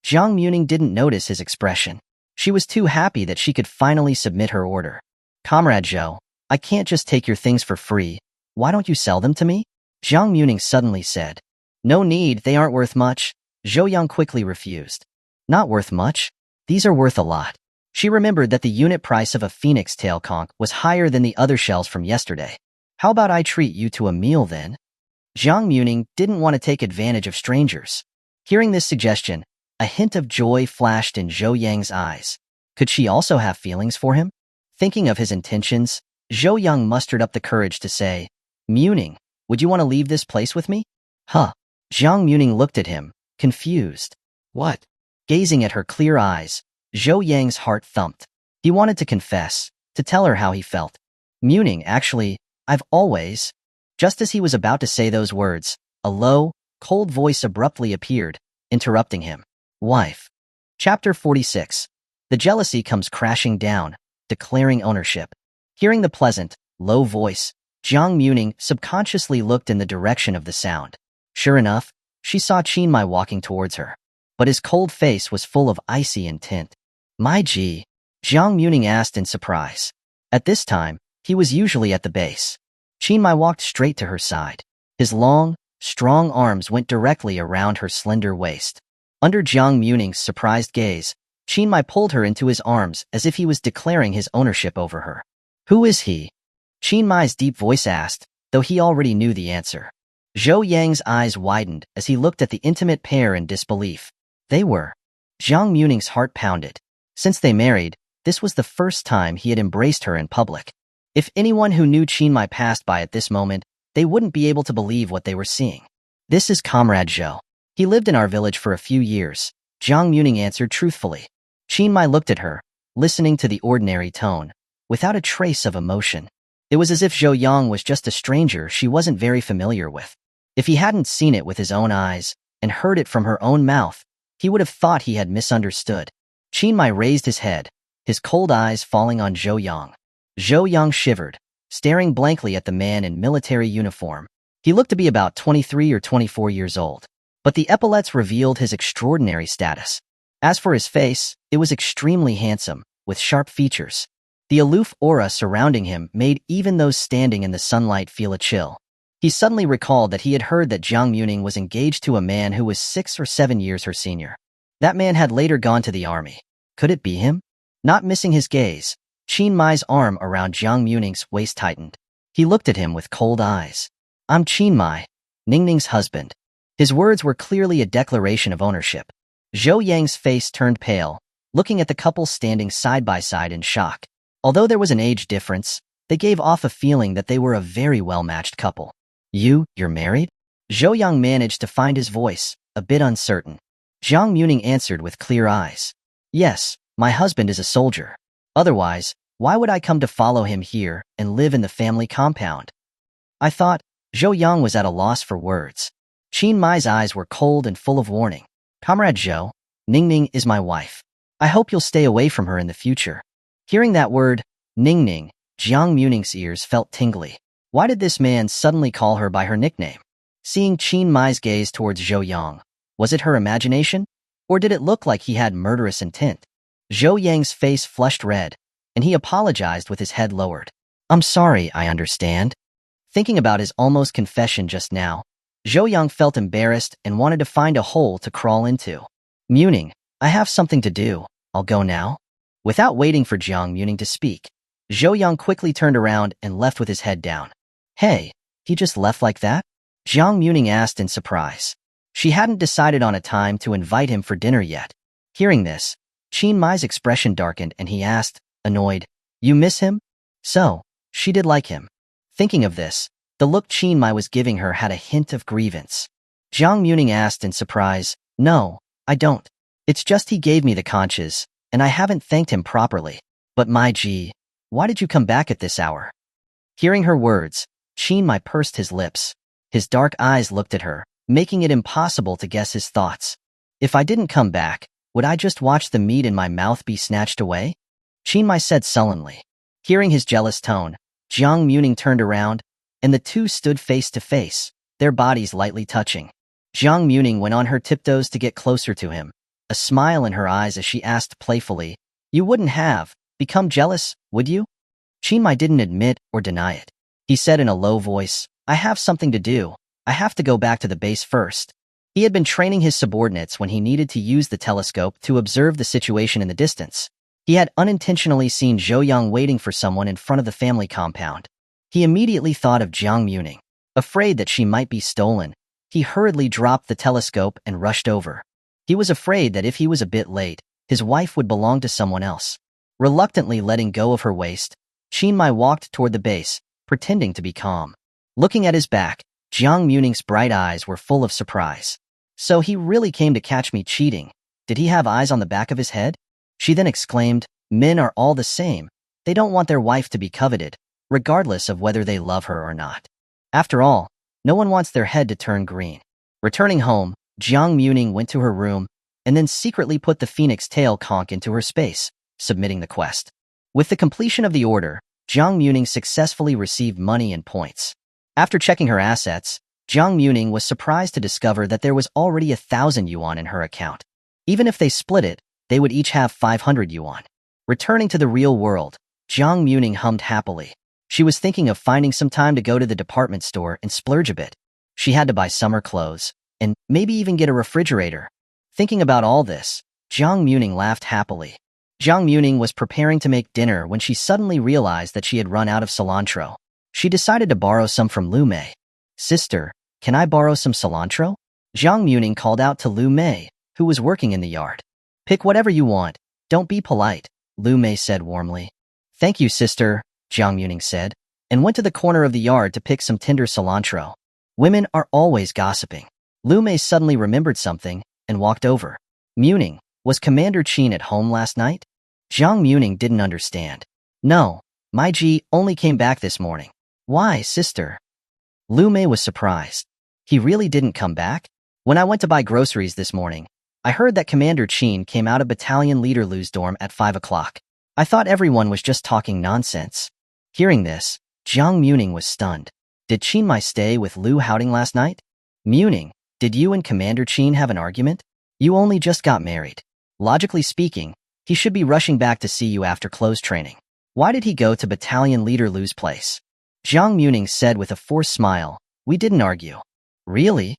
Jiang Muming didn't notice his expression. She was too happy that she could finally submit her order. Comrade Zhou, I can't just take your things for free. Why don't you sell them to me? Jiang Muming suddenly said. No need, they aren't worth much. Zhou Yang quickly refused. Not worth much? These are worth a lot. She remembered that the unit price of a phoenix tail conch was higher than the other shells from yesterday. How about I treat you to a meal then? Jiang Muming didn't want to take advantage of strangers. Hearing this suggestion, a hint of joy flashed in Zhou Yang's eyes. Could she also have feelings for him? Thinking of his intentions, Zhou Yang mustered up the courage to say, Muming, would you want to leave this place with me? Huh. Jiang Muming looked at him, confused. What? Gazing at her clear eyes, Zhou Yang's heart thumped. He wanted to confess, to tell her how he felt. Muming, actually, I've always... Just as he was about to say those words, a low, cold voice abruptly appeared, interrupting him. Wife. Chapter 46. The jealousy comes crashing down, declaring ownership. Hearing the pleasant, low voice, Jiang Muming subconsciously looked in the direction of the sound. Sure enough, she saw Qin Muye walking towards her. But his cold face was full of icy intent. My gee, Jiang Muming asked in surprise. At this time, he was usually at the base. Qin Muye walked straight to her side. His long, strong arms went directly around her slender waist. Under Jiang Muming's surprised gaze, Qin Muye pulled her into his arms as if he was declaring his ownership over her. Who is he? Qin Muye's deep voice asked, though he already knew the answer. Zhou Yang's eyes widened as he looked at the intimate pair in disbelief. They were. Jiang Muming's heart pounded. Since they married, this was the first time he had embraced her in public. If anyone who knew Qin Muye passed by at this moment, they wouldn't be able to believe what they were seeing. This is Comrade Zhou. He lived in our village for a few years, Jiang Muming answered truthfully. Qin Muye looked at her, listening to the ordinary tone, without a trace of emotion. It was as if Zhou Yang was just a stranger she wasn't very familiar with. If he hadn't seen it with his own eyes and heard it from her own mouth, he would have thought he had misunderstood. Qin Muye raised his head, his cold eyes falling on Zhou Yang. Zhou Yang shivered, staring blankly at the man in military uniform. He looked to be about 23 or 24 years old, but the epaulets revealed his extraordinary status. As for his face, it was extremely handsome, with sharp features. The aloof aura surrounding him made even those standing in the sunlight feel a chill. He suddenly recalled that he had heard that Jiang Muming was engaged to a man who was 6 or 7 years her senior. That man had later gone to the army. Could it be him? Not missing his gaze, Qin Muye's arm around Jiang Muming's waist tightened. He looked at him with cold eyes. I'm Qin Muye, Ningning's husband. His words were clearly a declaration of ownership. Zhou Yang's face turned pale, looking at the couple standing side by side in shock. Although there was an age difference, they gave off a feeling that they were a very well-matched couple. You're married? Zhou Yang managed to find his voice, a bit uncertain. Jiang Muming answered with clear eyes. Yes, my husband is a soldier. Otherwise, why would I come to follow him here and live in the family compound? I thought. Zhou Yang was at a loss for words. Qin Muye's eyes were cold and full of warning. Comrade Zhou, Ningning is my wife. I hope you'll stay away from her in the future. Hearing that word, Ningning, Jiang Muming's ears felt tingly. Why did this man suddenly call her by her nickname? Seeing Qin Muye's gaze towards Zhou Yang, was it her imagination? Or did it look like he had murderous intent? Zhou Yang's face flushed red, and he apologized with his head lowered. I'm sorry, I understand. Thinking about his almost confession just now, Zhou Yang felt embarrassed and wanted to find a hole to crawl into. Muming, I have something to do. I'll go now. Without waiting for Jiang Muming to speak, Zhou Yang quickly turned around and left with his head down. Hey, he just left like that? Jiang Muming asked in surprise. She hadn't decided on a time to invite him for dinner yet. Hearing this, Qin Muye's expression darkened and he asked, annoyed, You miss him? So, she did like him. Thinking of this, the look Qin Muye was giving her had a hint of grievance. Jiang Muming asked in surprise, No, I don't. It's just he gave me the conches, and I haven't thanked him properly. But my gee, why did you come back at this hour? Hearing her words, Qin Muye pursed his lips. His dark eyes looked at her, making it impossible to guess his thoughts. If I didn't come back, would I just watch the meat in my mouth be snatched away? Qin Muye said sullenly. Hearing his jealous tone, Jiang Muming turned around, and the two stood face to face, their bodies lightly touching. Jiang Muming went on her tiptoes to get closer to him, a smile in her eyes as she asked playfully, "You wouldn't have become jealous, would you?" Qin Muye didn't admit or deny it. He said in a low voice, "I have something to do. I have to go back to the base first." He had been training his subordinates when he needed to use the telescope to observe the situation in the distance. He had unintentionally seen Zhou Yang waiting for someone in front of the family compound. He immediately thought of Jiang Muming. Afraid that she might be stolen, he hurriedly dropped the telescope and rushed over. He was afraid that if he was a bit late, his wife would belong to someone else. Reluctantly letting go of her waist, Qin Muye walked toward the base, pretending to be calm. Looking at his back, Jiang Muming's bright eyes were full of surprise. "So he really came to catch me cheating. Did he have eyes on the back of his head?" She then exclaimed, "Men are all the same. They don't want their wife to be coveted, regardless of whether they love her or not. After all, no one wants their head to turn green." Returning home, Jiang Muming went to her room and then secretly put the phoenix tail conch into her space, submitting the quest. With the completion of the order, Jiang Muming successfully received money and points. After checking her assets, Jiang Muming was surprised to discover that there was already 1,000 yuan in her account. Even if they split it, they would each have 500 yuan. Returning to the real world, Jiang Muming hummed happily. She was thinking of finding some time to go to the department store and splurge a bit. She had to buy summer clothes, and maybe even get a refrigerator. Thinking about all this, Jiang Muming laughed happily. Jiang Muming was preparing to make dinner when she suddenly realized that she had run out of cilantro. She decided to borrow some from Lu Mei. "Sister, can I borrow some cilantro?" Jiang Muming called out to Lu Mei, who was working in the yard. "Pick whatever you want. Don't be polite," Lu Mei said warmly. "Thank you, sister," Jiang Muming said, and went to the corner of the yard to pick some tender cilantro. Women are always gossiping. Lu Mei suddenly remembered something and walked over. "Muming, was Commander Qin at home last night?" Jiang Muming didn't understand. "No, my Ji only came back this morning." "Why, sister?" Lu Mei was surprised. "He really didn't come back? When I went to buy groceries this morning, I heard that Commander Qin came out of Battalion Leader Lu's dorm at 5 o'clock. I thought everyone was just talking nonsense." Hearing this, Jiang Muming was stunned. "Did Qin Muye stay with Lu Haoding last night?" "Muming, did you and Commander Qin have an argument? You only just got married. Logically speaking, he should be rushing back to see you after clothes training. Why did he go to Battalion Leader Lu's place?" Jiang Muming said with a forced smile, "We didn't argue." "Really?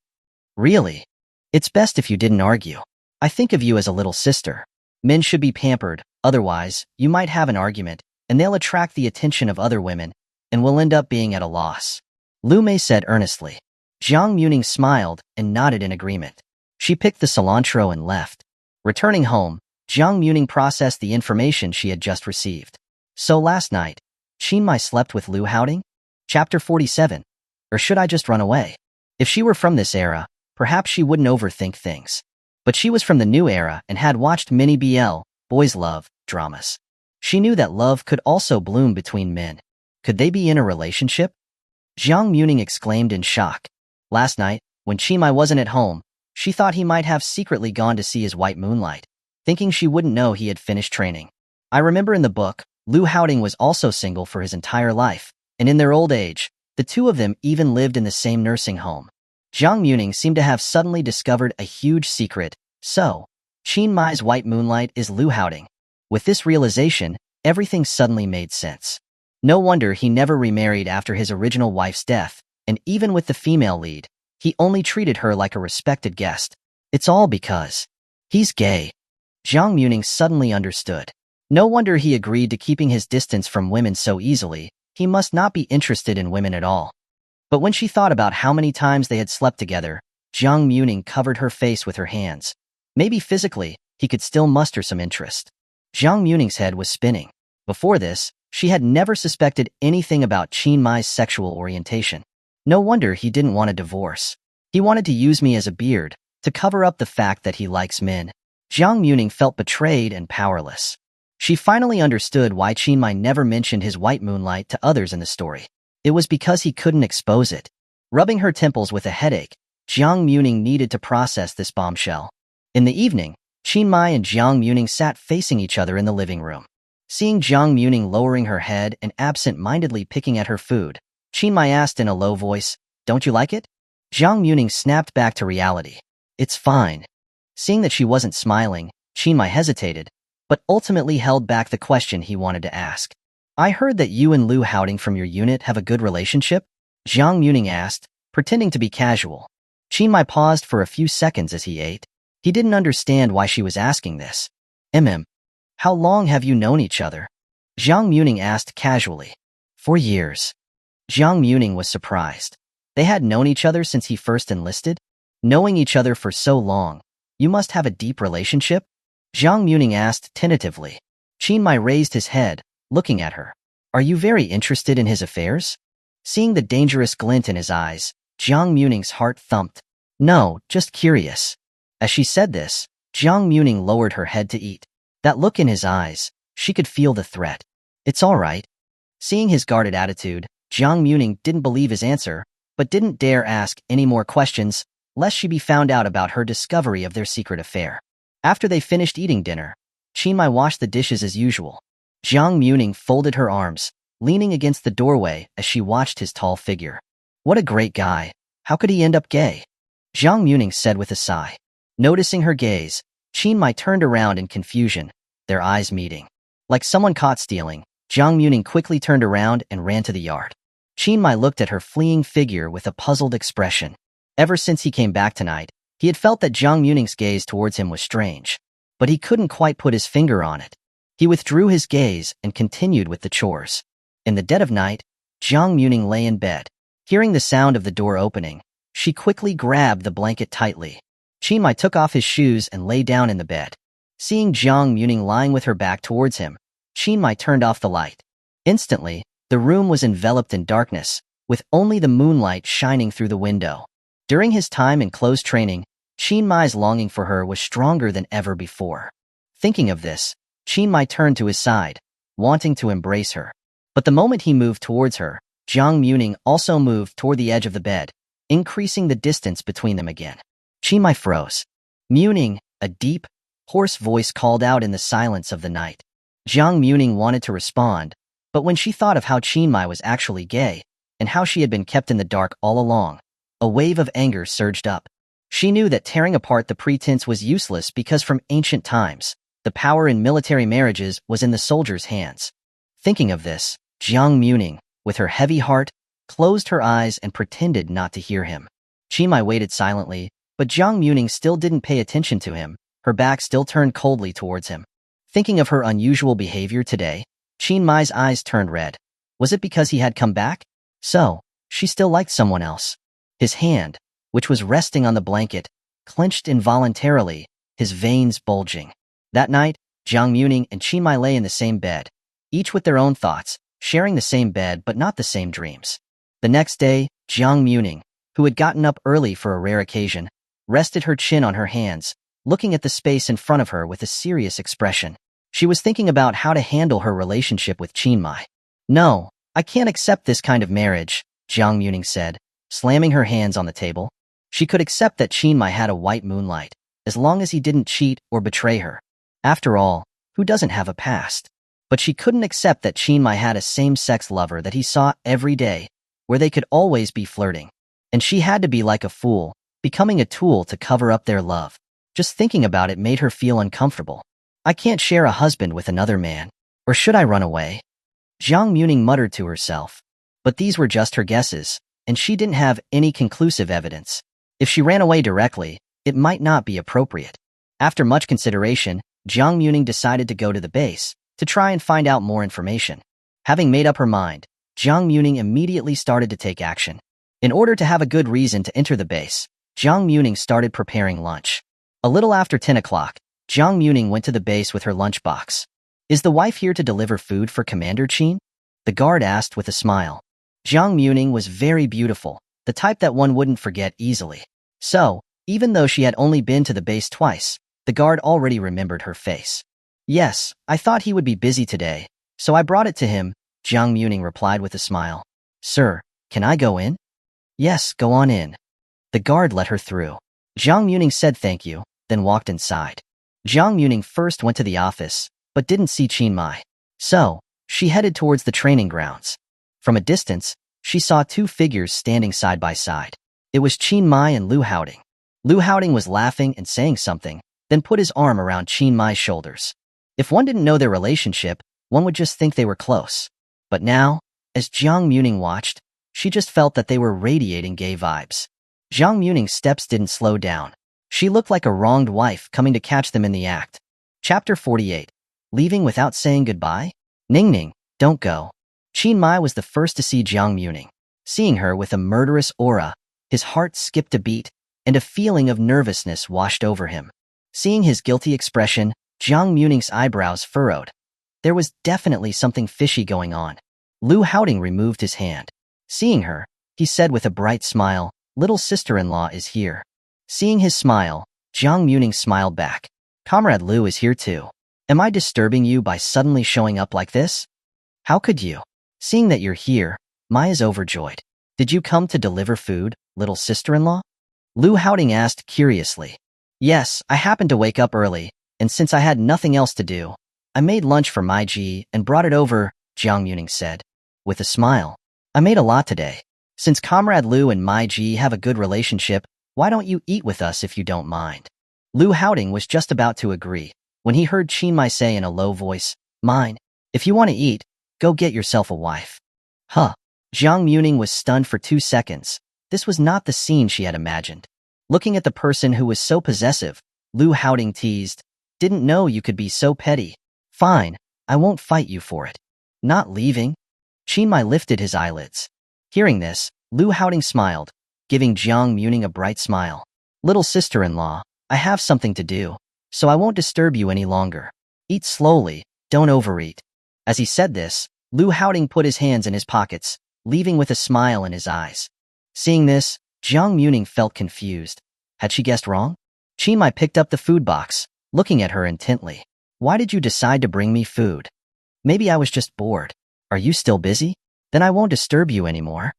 Really? It's best if you didn't argue. I think of you as a little sister. Men should be pampered, otherwise, you might have an argument, and they'll attract the attention of other women, and will end up being at a loss," Lu Mei said earnestly. Jiang Muming smiled and nodded in agreement. She picked the cilantro and left. Returning home, Jiang Muming processed the information she had just received. "So last night, Qin Muye slept with Lu Haoding?" Chapter 47. Or should I just run away? If she were from this era, perhaps she wouldn't overthink things. But she was from the new era and had watched many BL, boys love, dramas. She knew that love could also bloom between men. Could they be in a relationship? Jiang Muming exclaimed in shock. Last night, when Qin Muye wasn't at home, she thought he might have secretly gone to see his white moonlight, thinking she wouldn't know he had finished training. I remember in the book, Lu Haoding was also single for his entire life, and in their old age, the two of them even lived in the same nursing home. Jiang Muming seemed to have suddenly discovered a huge secret. So, Qin Muye's white moonlight is Lu Haoding. With this realization, everything suddenly made sense. No wonder he never remarried after his original wife's death, and even with the female lead, he only treated her like a respected guest. It's all because he's gay. Jiang Muming suddenly understood. No wonder he agreed to keeping his distance from women so easily. He must not be interested in women at all. But when she thought about how many times they had slept together, Jiang Muming covered her face with her hands. Maybe physically, he could still muster some interest. Jiang Muming's head was spinning. Before this, she had never suspected anything about Qin Muye's sexual orientation. No wonder he didn't want a divorce. He wanted to use me as a beard, to cover up the fact that he likes men. Jiang Muming felt betrayed and powerless. She finally understood why Qin Muye never mentioned his white moonlight to others in the story. It was because he couldn't expose it. Rubbing her temples with a headache, Jiang Muming needed to process this bombshell. In the evening, Qin Muye and Jiang Muming sat facing each other in the living room. Seeing Jiang Muming lowering her head and absent-mindedly picking at her food, Qin Muye asked in a low voice, "Don't you like it?" Jiang Muming snapped back to reality. "It's fine." Seeing that she wasn't smiling, Qin Muye hesitated, but ultimately held back the question he wanted to ask. "I heard that you and Liu Haoding from your unit have a good relationship?" Jiang Muming asked, pretending to be casual. Qin Muye paused for a few seconds as he ate. He didn't understand why she was asking this. How long have you known each other?" Jiang Muming asked casually. "4 years." Jiang Muming was surprised. They had known each other since he first enlisted? Knowing each other for so long, you must have a deep relationship? Jiang Muming asked tentatively. Qin Muye raised his head, looking at her. "Are you very interested in his affairs?" Seeing the dangerous glint in his eyes, Jiang Muming's heart thumped. "No, just curious." As she said this, Jiang Muming lowered her head to eat. That look in his eyes, she could feel the threat. "It's all right." Seeing his guarded attitude, Jiang Muming didn't believe his answer, but didn't dare ask any more questions, lest she be found out about her discovery of their secret affair. After they finished eating dinner, Qin Muye washed the dishes as usual. Jiang Muming folded her arms, leaning against the doorway as she watched his tall figure. "What a great guy. How could he end up gay?" Jiang Muming said with a sigh. Noticing her gaze, Qin Muye turned around in confusion, their eyes meeting. Like someone caught stealing, Jiang Muming quickly turned around and ran to the yard. Qin Muye looked at her fleeing figure with a puzzled expression. Ever since he came back tonight, he had felt that Jiang Muming's gaze towards him was strange, but he couldn't quite put his finger on it. He withdrew his gaze and continued with the chores. In the dead of night, Jiang Muming lay in bed. Hearing the sound of the door opening, she quickly grabbed the blanket tightly. Qin Muye took off his shoes and lay down in the bed. Seeing Jiang Muming lying with her back towards him, Qin Muye turned off the light. Instantly, the room was enveloped in darkness, with only the moonlight shining through the window. During his time in close training, Qin Muye's longing for her was stronger than ever before. Thinking of this, Qin Muye turned to his side, wanting to embrace her. But the moment he moved towards her, Jiang Muming also moved toward the edge of the bed, increasing the distance between them again. Qin Muye froze. "Muming," a deep, hoarse voice called out in the silence of the night. Jiang Muming wanted to respond, but when she thought of how Qin Muye was actually gay, and how she had been kept in the dark all along, a wave of anger surged up. She knew that tearing apart the pretense was useless because from ancient times, the power in military marriages was in the soldiers' hands. Thinking of this, Jiang Muming, with her heavy heart, closed her eyes and pretended not to hear him. Qin Muye waited silently, but Jiang Muming still didn't pay attention to him, her back still turned coldly towards him. Thinking of her unusual behavior today, Qin Muye's eyes turned red. Was it because he had come back? So, she still liked someone else. His hand, which was resting on the blanket, clenched involuntarily, his veins bulging. That night, Jiang Muming and Qin Muye lay in the same bed, each with their own thoughts, sharing the same bed but not the same dreams. The next day, Jiang Muming, who had gotten up early for a rare occasion, rested her chin on her hands, looking at the space in front of her with a serious expression. She was thinking about how to handle her relationship with Qin Muye. "No, I can't accept this kind of marriage," Jiang Muming said, slamming her hands on the table. She could accept that Qin Muye had a white moonlight, as long as he didn't cheat or betray her. After all, who doesn't have a past? But she couldn't accept that Qin Muye had a same-sex lover that he saw every day, where they could always be flirting. And she had to be like a fool, becoming a tool to cover up their love. Just thinking about it made her feel uncomfortable. "I can't share a husband with another man. Or should I run away?" Jiang Muming muttered to herself. But these were just her guesses, and she didn't have any conclusive evidence. If she ran away directly, it might not be appropriate. After much consideration, Jiang Muming decided to go to the base, to try and find out more information. Having made up her mind, Jiang Muming immediately started to take action. In order to have a good reason to enter the base, Jiang Muming started preparing lunch. A little after 10 o'clock, Jiang Muming went to the base with her lunchbox. "Is the wife here to deliver food for Commander Qin?" the guard asked with a smile. Jiang Muming was very beautiful, the type that one wouldn't forget easily. So, even though she had only been to the base twice, the guard already remembered her face. Yes, I thought he would be busy today, so I brought it to him, Jiang Muming replied with a smile. Sir, can I go in? Yes, go on in. The guard let her through. Jiang Muming said thank you, then walked inside. Jiang Muming first went to the office, but didn't see Qin Muye. So, she headed towards the training grounds. From a distance, she saw two figures standing side by side. It was Qin Muye and Lu Haoding. Lu Haoding was laughing and saying something, then put his arm around Qin Muye's shoulders. If one didn't know their relationship, one would just think they were close. But now, as Jiang Muming watched, she just felt that they were radiating gay vibes. Jiang Muming's steps didn't slow down. She looked like a wronged wife coming to catch them in the act. Chapter 48. Leaving without saying goodbye? Ning Ning, don't go. Qin Muye was the first to see Jiang Muming. Seeing her with a murderous aura, his heart skipped a beat, and a feeling of nervousness washed over him. Seeing his guilty expression, Jiang Muming's eyebrows furrowed. There was definitely something fishy going on. Lu Haoding removed his hand. Seeing her, he said with a bright smile, "Little sister-in-law is here." Seeing his smile, Jiang Muming smiled back. "Comrade Lu is here too. Am I disturbing you by suddenly showing up like this?" "How could you?" "Seeing that you're here, Mai is overjoyed." "Did you come to deliver food, little sister-in-law?" Lu Haoding asked curiously. "Yes, I happened to wake up early, and since I had nothing else to do, I made lunch for Mai Ji and brought it over," Jiang Muming said. With a smile. "I made a lot today. Since Comrade Lu and Mai Ji have a good relationship, why don't you eat with us if you don't mind?" Lu Haoding was just about to agree, when he heard Qin Muye say in a low voice, "Mine. If you want to eat, go get yourself a wife." Huh. Jiang Muming was stunned for 2 seconds. This was not the scene she had imagined. Looking at the person who was so possessive, Lu Haoding teased, "Didn't know you could be so petty. Fine, I won't fight you for it." "Not leaving?" Qin Muye lifted his eyelids. Hearing this, Lu Haoding smiled, giving Jiang Muming a bright smile. "Little sister-in-law, I have something to do, so I won't disturb you any longer. Eat slowly, don't overeat." As he said this, Lu Haoding put his hands in his pockets, leaving with a smile in his eyes. Seeing this, Jiang Muming felt confused. Had she guessed wrong? Qin Muye picked up the food box, looking at her intently. "Why did you decide to bring me food?" "Maybe I was just bored." "Are you still busy? Then I won't disturb you anymore."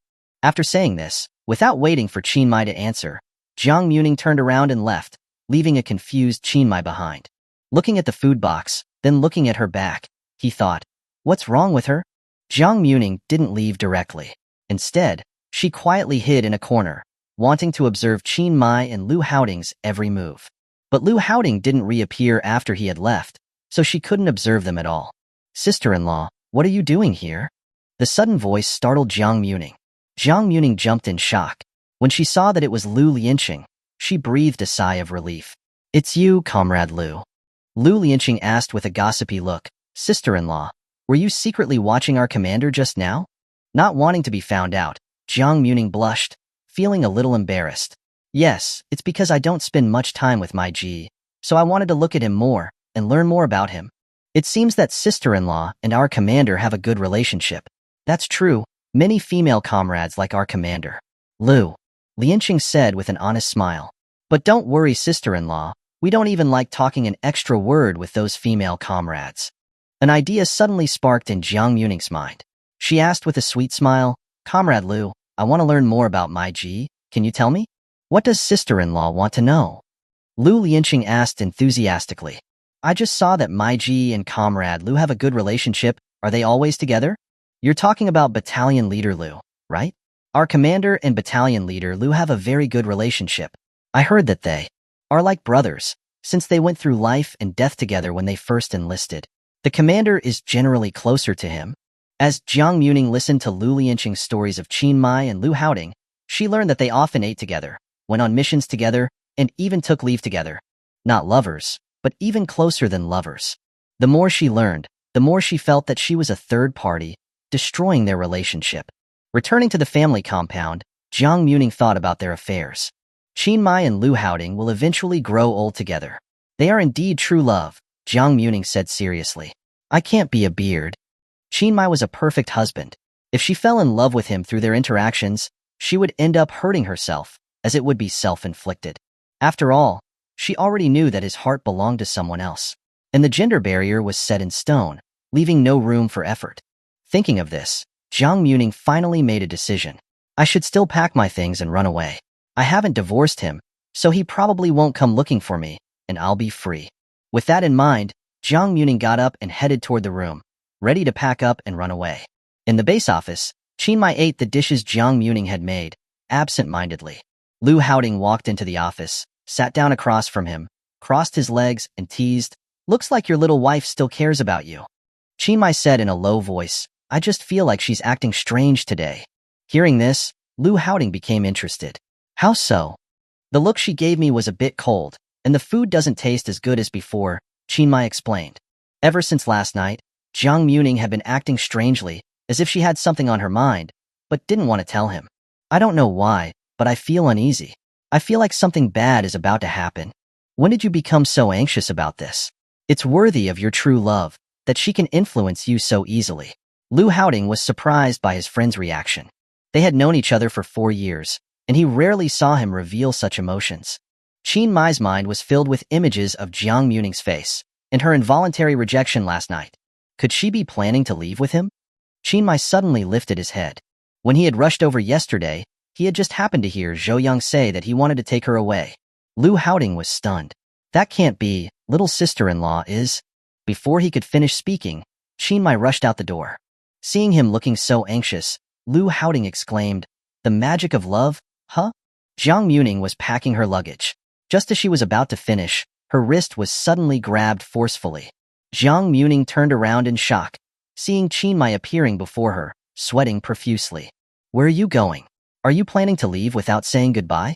After saying this, without waiting for Qin Muye to answer, Jiang Muming turned around and left, leaving a confused Qin Muye behind. Looking at the food box, then looking at her back, he thought, what's wrong with her? Jiang Muming didn't leave directly. Instead, she quietly hid in a corner, wanting to observe Qin Muye and Lu Haoding's every move. But Lu Haoding didn't reappear after he had left, so she couldn't observe them at all. "Sister-in-law, what are you doing here?" The sudden voice startled Jiang Muming. Jiang Muming jumped in shock. When she saw that it was Lu Lianqing, she breathed a sigh of relief. "It's you, Comrade Lu." Lu Lianqing asked with a gossipy look, "Sister-in-law, were you secretly watching our commander just now?" Not wanting to be found out, Jiang Muming blushed, feeling a little embarrassed. "Yes, it's because I don't spend much time with Mai Ji, so I wanted to look at him more and learn more about him. It seems that sister-in-law and our commander have a good relationship." "That's true. Many female comrades like our commander." Lu Lianqing said with an honest smile. "But don't worry, sister-in-law. We don't even like talking an extra word with those female comrades." An idea suddenly sparked in Jiang Muming's mind. She asked with a sweet smile, "Comrade Lu, I want to learn more about Mai Ji. Can you tell me? What does sister-in-law want to know?" Lu Lianqing asked enthusiastically. "I just saw that Mai Ji and Comrade Lu have a good relationship. Are they always together?" "You're talking about Battalion Leader Lu, right? Our commander and Battalion Leader Lu have a very good relationship. I heard that they are like brothers, since they went through life and death together when they first enlisted. The commander is generally closer to him." As Jiang Muming listened to Lu Lianqing's stories of Qin Muye and Lu Haoding, she learned that they often ate together, went on missions together, and even took leave together. Not lovers, but even closer than lovers. The more she learned, the more she felt that she was a third party, destroying their relationship. Returning to the family compound, Jiang Muming thought about their affairs. Qin Muye and Lu Haoding will eventually grow old together. They are indeed true love, Jiang Muming said seriously. "I can't be a beard." Qin Muye was a perfect husband. If she fell in love with him through their interactions, she would end up hurting herself, as it would be self-inflicted. After all, she already knew that his heart belonged to someone else. and the gender barrier was set in stone, leaving no room for effort. Thinking of this, Jiang Muming finally made a decision. I should still pack my things and run away. I haven't divorced him, so he probably won't come looking for me, and I'll be free. With that in mind, Jiang Muming got up and headed toward the room, ready to pack up and run away. In the base office, Qin Muye ate the dishes Jiang Muming had made, absent-mindedly. Lu Haoding walked into the office, sat down across from him, crossed his legs, and teased, "Looks like your little wife still cares about you." Qin Muye said in a low voice, "I just feel like she's acting strange today." Hearing this, Lu Haoding became interested. "How so?" "The look she gave me was a bit cold, and the food doesn't taste as good as before," Qin Muye explained. Ever since last night, Jiang Muming had been acting strangely, as if she had something on her mind, but didn't want to tell him. "I don't know why, but I feel uneasy. I feel like something bad is about to happen." "When did you become so anxious about this?" "It's worthy of your true love, that she can influence you so easily." Lu Haoding was surprised by his friend's reaction. They had known each other for 4 years, and he rarely saw him reveal such emotions. Qin Muye's mind was filled with images of Jiang Muming's face, and her involuntary rejection last night. Could she be planning to leave with him? Qin Muye suddenly lifted his head. When he had rushed over yesterday, he had just happened to hear Zhou Yang say that he wanted to take her away. Lu Haoding was stunned. "That can't be, little sister-in-law is..." Before he could finish speaking, Qin Muye rushed out the door. Seeing him looking so anxious, Lu Haoding exclaimed, "The magic of love, huh?" Jiang Muming was packing her luggage. Just as she was about to finish, her wrist was suddenly grabbed forcefully. Jiang Muming turned around in shock, seeing Qin Muye appearing before her, sweating profusely. "Where are you going? Are you planning to leave without saying goodbye?"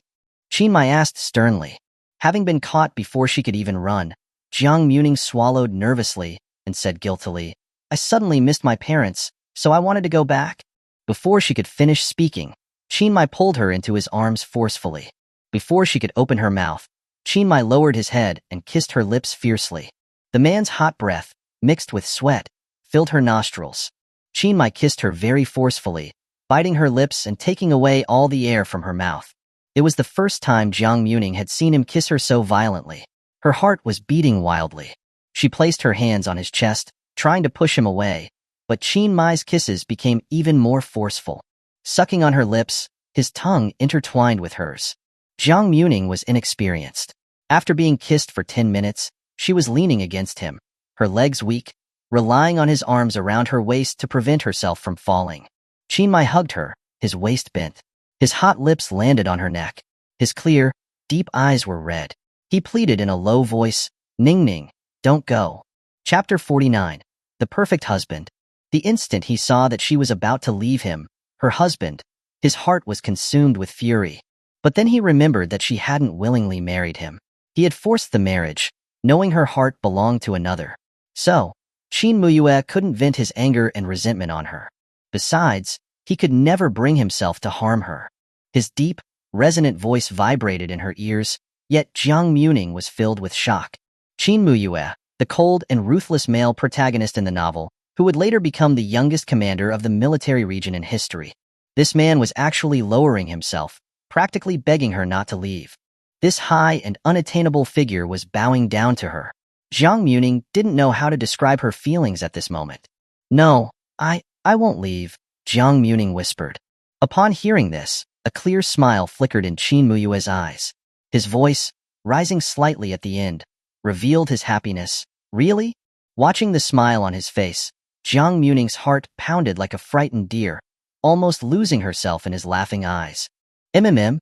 Qin Muye asked sternly. Having been caught before she could even run, Jiang Muming swallowed nervously and said guiltily, "I suddenly missed my parents, so I wanted to go back." Before she could finish speaking, Qin Muye pulled her into his arms forcefully. Before she could open her mouth, Qin Muye lowered his head and kissed her lips fiercely. The man's hot breath, mixed with sweat, filled her nostrils. Qin Muye kissed her very forcefully, biting her lips and taking away all the air from her mouth. It was the first time Jiang Muming had seen him kiss her so violently. Her heart was beating wildly. She placed her hands on his chest, trying to push him away, but Qin Muye's kisses became even more forceful. Sucking on her lips, his tongue intertwined with hers. Jiang Muming was inexperienced. After being kissed for 10 minutes, she was leaning against him, her legs weak, relying on his arms around her waist to prevent herself from falling. Qin Muye hugged her, his waist bent. His hot lips landed on her neck. His clear, deep eyes were red. He pleaded in a low voice, "Ning Ning, don't go." Chapter 49. The Perfect Husband. The instant he saw that she was about to leave him, her husband, his heart was consumed with fury. But then he remembered that she hadn't willingly married him. He had forced the marriage, knowing her heart belonged to another. So, Qin Muye couldn't vent his anger and resentment on her. Besides, he could never bring himself to harm her. His deep, resonant voice vibrated in her ears, yet Jiang Muming was filled with shock. Qin Muye, the cold and ruthless male protagonist in the novel, who would later become the youngest commander of the military region in history. This man was actually lowering himself, practically begging her not to leave. This high and unattainable figure was bowing down to her. Jiang Muming didn't know how to describe her feelings at this moment. "No, I won't leave," Jiang Muming whispered. Upon hearing this, a clear smile flickered in Qin Muye's eyes. His voice, rising slightly at the end, revealed his happiness. "Really?" Watching the smile on his face, Jiang Muming's heart pounded like a frightened deer, almost losing herself in his laughing eyes. Jiang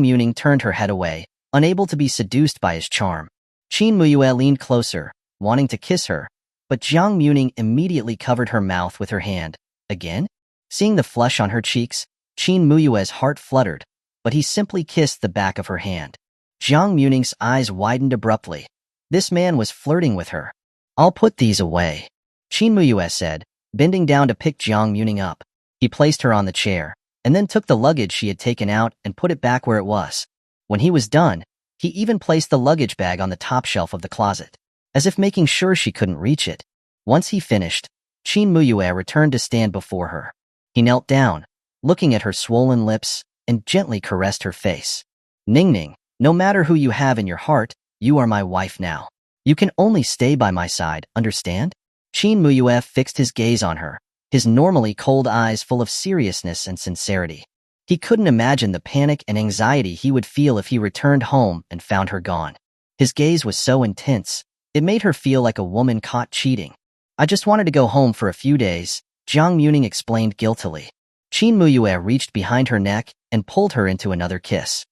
Muming turned her head away, unable to be seduced by his charm. Qin Muye leaned closer, wanting to kiss her, but Jiang Muming immediately covered her mouth with her hand. Again? Seeing the flush on her cheeks, Qin Muye's heart fluttered, but he simply kissed the back of her hand. Jiang Muming's eyes widened abruptly. This man was flirting with her. "I'll put these away," Qin Muye said, bending down to pick Jiang Muming up. He placed her on the chair, and then took the luggage she had taken out and put it back where it was. When he was done, he even placed the luggage bag on the top shelf of the closet, as if making sure she couldn't reach it. Once he finished, Qin Muye returned to stand before her. He knelt down, looking at her swollen lips, and gently caressed her face. "Ning Ning, no matter who you have in your heart, you are my wife now." You can only stay by my side, understand? Qin Muye fixed his gaze on her, his normally cold eyes full of seriousness and sincerity. He couldn't imagine the panic and anxiety he would feel if he returned home and found her gone. His gaze was so intense, it made her feel like a woman caught cheating. I just wanted to go home for a few days, Jiang Muming explained guiltily. Qin Muye reached behind her neck and pulled her into another kiss.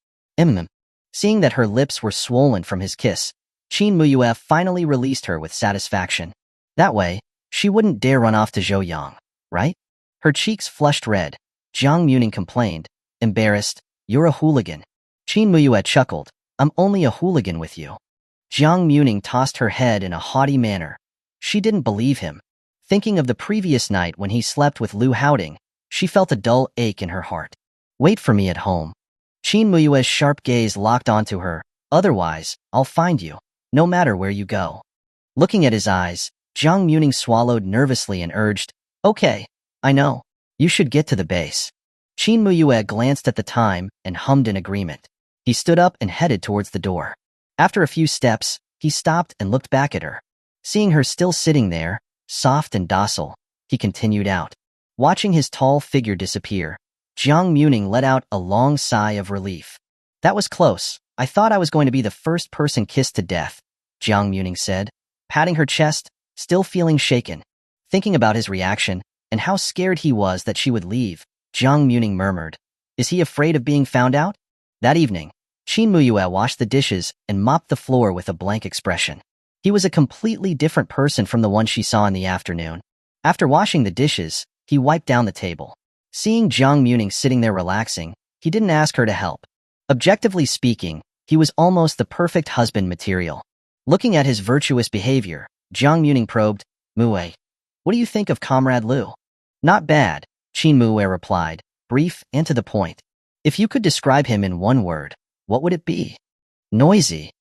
Seeing that her lips were swollen from his kiss, Qin Muye finally released her with satisfaction. That way, she wouldn't dare run off to Zhouyang, right? Her cheeks flushed red. Jiang Muming complained, embarrassed, "You're a hooligan." Qin Muye chuckled, "I'm only a hooligan with you." Jiang Muming tossed her head in a haughty manner. She didn't believe him. Thinking of the previous night when he slept with Lu Haoding, she felt a dull ache in her heart. "Wait for me at home." Qin Muye's sharp gaze locked onto her. "Otherwise, I'll find you, no matter where you go." Looking at his eyes, Jiang Muming swallowed nervously and urged, "Okay, I know. You should get to the base." Qin Muye glanced at the time and hummed in agreement. He stood up and headed towards the door. After a few steps, he stopped and looked back at her. Seeing her still sitting there, soft and docile, he continued out. Watching his tall figure disappear, Jiang Muming let out a long sigh of relief. "That was close. I thought I was going to be the first person kissed to death," Jiang Muming said, patting her chest, still feeling shaken. Thinking about his reaction and how scared he was that she would leave, Jiang Muming murmured, "Is he afraid of being found out?" That evening, Qin Muye washed the dishes and mopped the floor with a blank expression. He was a completely different person from the one she saw in the afternoon. After washing the dishes, he wiped down the table. Seeing Jiang Muming sitting there relaxing, he didn't ask her to help. Objectively speaking, he was almost the perfect husband material. Looking at his virtuous behavior, Jiang Muming probed, "Muye, what do you think of Comrade Lu?" "Not bad," Qin Muye replied, brief and to the point. "If you could describe him in one word, what would it be?" "Noisy."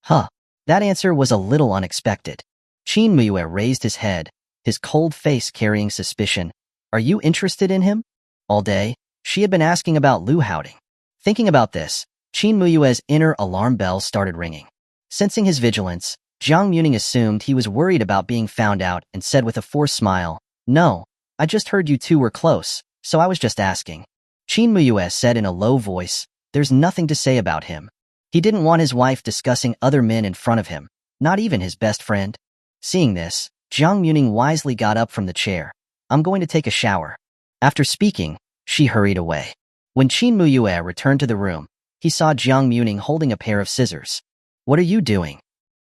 "Huh." That answer was a little unexpected. Qin Muye raised his head, his cold face carrying suspicion. "Are you interested in him?" All day, she had been asking about Lu Haoding. Thinking about this, Qin Muye's inner alarm bells started ringing. Sensing his vigilance, Jiang Muming assumed he was worried about being found out and said with a forced smile, "No, I just heard you two were close, so I was just asking." Qin Muye said in a low voice, "There's nothing to say about him." He didn't want his wife discussing other men in front of him, not even his best friend. Seeing this, Jiang Muming wisely got up from the chair. "I'm going to take a shower." After speaking, she hurried away. When Qin Muye returned to the room, he saw Jiang Muming holding a pair of scissors. "What are you doing?"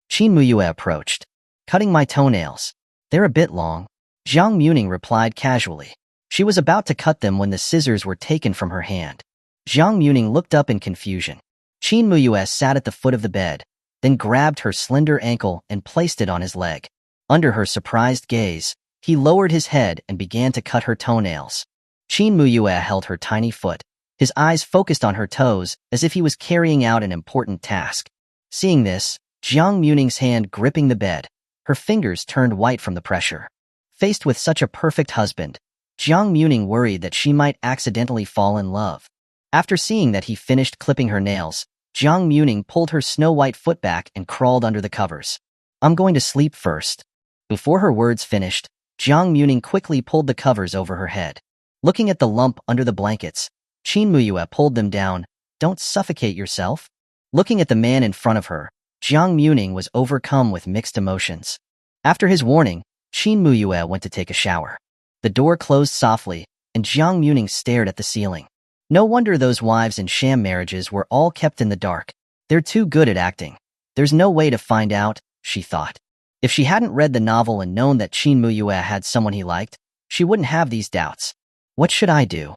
Qin Muye approached. "Cutting my toenails. They're a bit long." Jiang Muming replied casually. She was about to cut them when the scissors were taken from her hand. Jiang Muming looked up in confusion. Qin Muye sat at the foot of the bed, then grabbed her slender ankle and placed it on his leg. Under her surprised gaze, he lowered his head and began to cut her toenails. Qin Muye held her tiny foot, his eyes focused on her toes as if he was carrying out an important task. Seeing this, Jiang Muming's hand gripping the bed, her fingers turned white from the pressure. Faced with such a perfect husband, Jiang Muming worried that she might accidentally fall in love. After seeing that he finished clipping her nails, Jiang Muming pulled her snow-white foot back and crawled under the covers. "I'm going to sleep first." Before her words finished, Jiang Muming quickly pulled the covers over her head. Looking at the lump under the blankets, Qin Muye pulled them down. "Don't suffocate yourself." Looking at the man in front of her, Jiang Muming was overcome with mixed emotions. After his warning, Qin Muye went to take a shower. The door closed softly, and Jiang Muming stared at the ceiling. No wonder those wives in sham marriages were all kept in the dark. They're too good at acting. There's no way to find out, she thought. If she hadn't read the novel and known that Qin Muye had someone he liked, she wouldn't have these doubts. What should I do?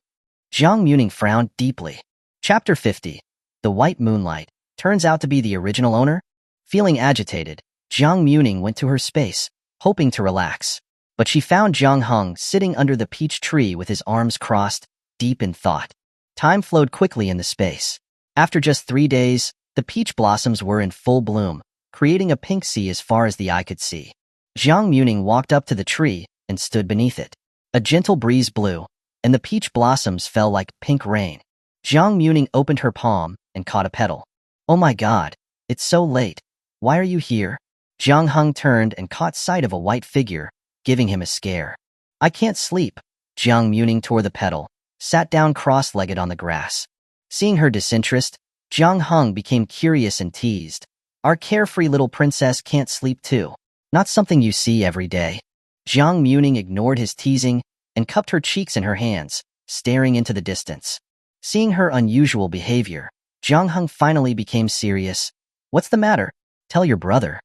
Jiang Muming frowned deeply. Chapter 50. The White Moonlight turns out to be the original owner? Feeling agitated, Jiang Muming went to her space, hoping to relax. But she found Jiang Heng sitting under the peach tree with his arms crossed, deep in thought. Time flowed quickly in the space. After just 3 days, the peach blossoms were in full bloom, creating a pink sea as far as the eye could see. Jiang Muming walked up to the tree and stood beneath it. A gentle breeze blew, and the peach blossoms fell like pink rain. Jiang Muming opened her palm and caught a petal. "Oh my god, it's so late. Why are you here?" Jiang Hung turned and caught sight of a white figure, giving him a scare. I can't sleep. Jiang Muming tore the petal, sat down cross-legged on the grass. Seeing her disinterest, Jiang Hung became curious and teased. Our carefree little princess can't sleep too. Not something you see every day. Jiang Muming ignored his teasing and cupped her cheeks in her hands, staring into the distance. Seeing her unusual behavior, Jiang Hung finally became serious. What's the matter? Tell your brother.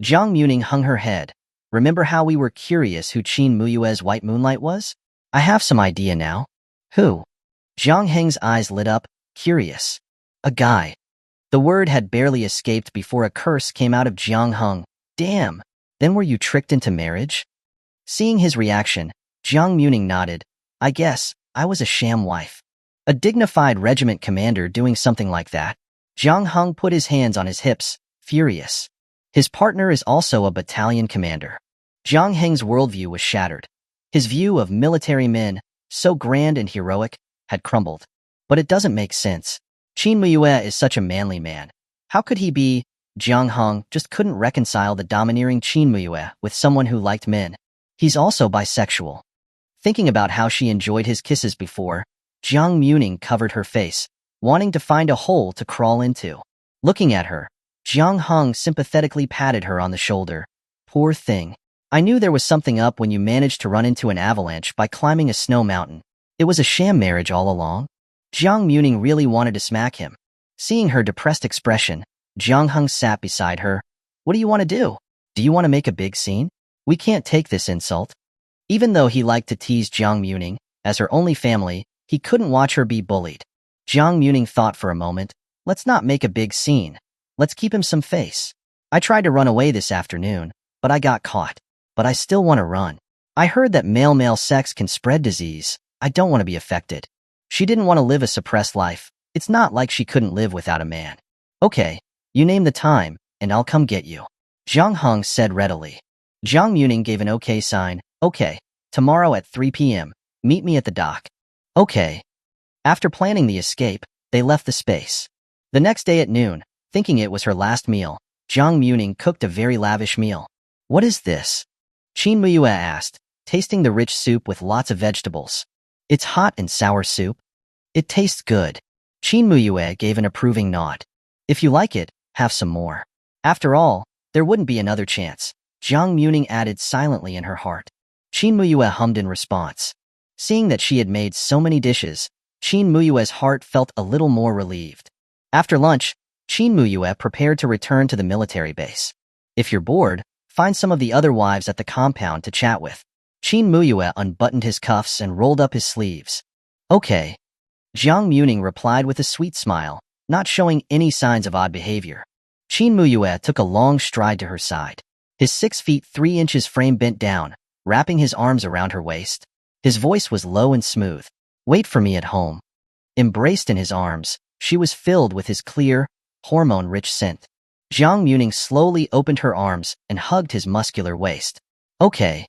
Jiang Muming hung her head. Remember how we were curious who Qin Muye's white moonlight was? I have some idea now. Who? Jiang Heng's eyes lit up, curious. A guy. The word had barely escaped before a curse came out of Jiang Hung. Damn. Then were you tricked into marriage? Seeing his reaction, Jiang Muming nodded. I guess I was a sham wife. A dignified regiment commander doing something like that. Jiang Hung put his hands on his hips, furious. His partner is also a battalion commander. Jiang Heng's worldview was shattered. His view of military men, so grand and heroic, had crumbled. But it doesn't make sense. Qin Muye is such a manly man. How could he be? Jiang Hung just couldn't reconcile the domineering Qin Muye with someone who liked men. He's also bisexual. Thinking about how she enjoyed his kisses before, Jiang Muming covered her face, wanting to find a hole to crawl into. Looking at her, Jiang Hung sympathetically patted her on the shoulder. Poor thing. I knew there was something up when you managed to run into an avalanche by climbing a snow mountain. It was a sham marriage all along. Jiang Muming really wanted to smack him. Seeing her depressed expression, Jiang Hung sat beside her. What do you want to do? Do you want to make a big scene? We can't take this insult. Even though he liked to tease Jiang Muming, as her only family, he couldn't watch her be bullied. Jiang Muming thought for a moment. Let's not make a big scene. Let's keep him some face. I tried to run away this afternoon, but I got caught. But I still want to run. I heard that male-male sex can spread disease. I don't want to be affected. She didn't want to live a suppressed life. It's not like she couldn't live without a man. Okay, you name the time, and I'll come get you. Jiang Hung said readily. Jiang Muming gave an okay sign. Okay, tomorrow at 3 p.m., meet me at the dock. Okay. After planning the escape, they left the space. The next day at noon, thinking it was her last meal, Jiang Muming cooked a very lavish meal. What is this? Qin Muye asked, tasting the rich soup with lots of vegetables. It's hot and sour soup. It tastes good. Qin Muye gave an approving nod. If you like it, have some more. After all, there wouldn't be another chance, Jiang Muming added silently in her heart. Qin Muye hummed in response. Seeing that she had made so many dishes, Qin Muye's heart felt a little more relieved. After lunch, Qin Muye prepared to return to the military base. If you're bored, find some of the other wives at the compound to chat with. Qin Muye unbuttoned his cuffs and rolled up his sleeves. Okay. Jiang Muming replied with a sweet smile, not showing any signs of odd behavior. Qin Muye took a long stride to her side. His 6 feet 3 inches frame bent down, wrapping his arms around her waist. His voice was low and smooth. Wait for me at home. Embraced in his arms, she was filled with his clear, hormone-rich scent. Jiang Muming slowly opened her arms and hugged his muscular waist. Okay.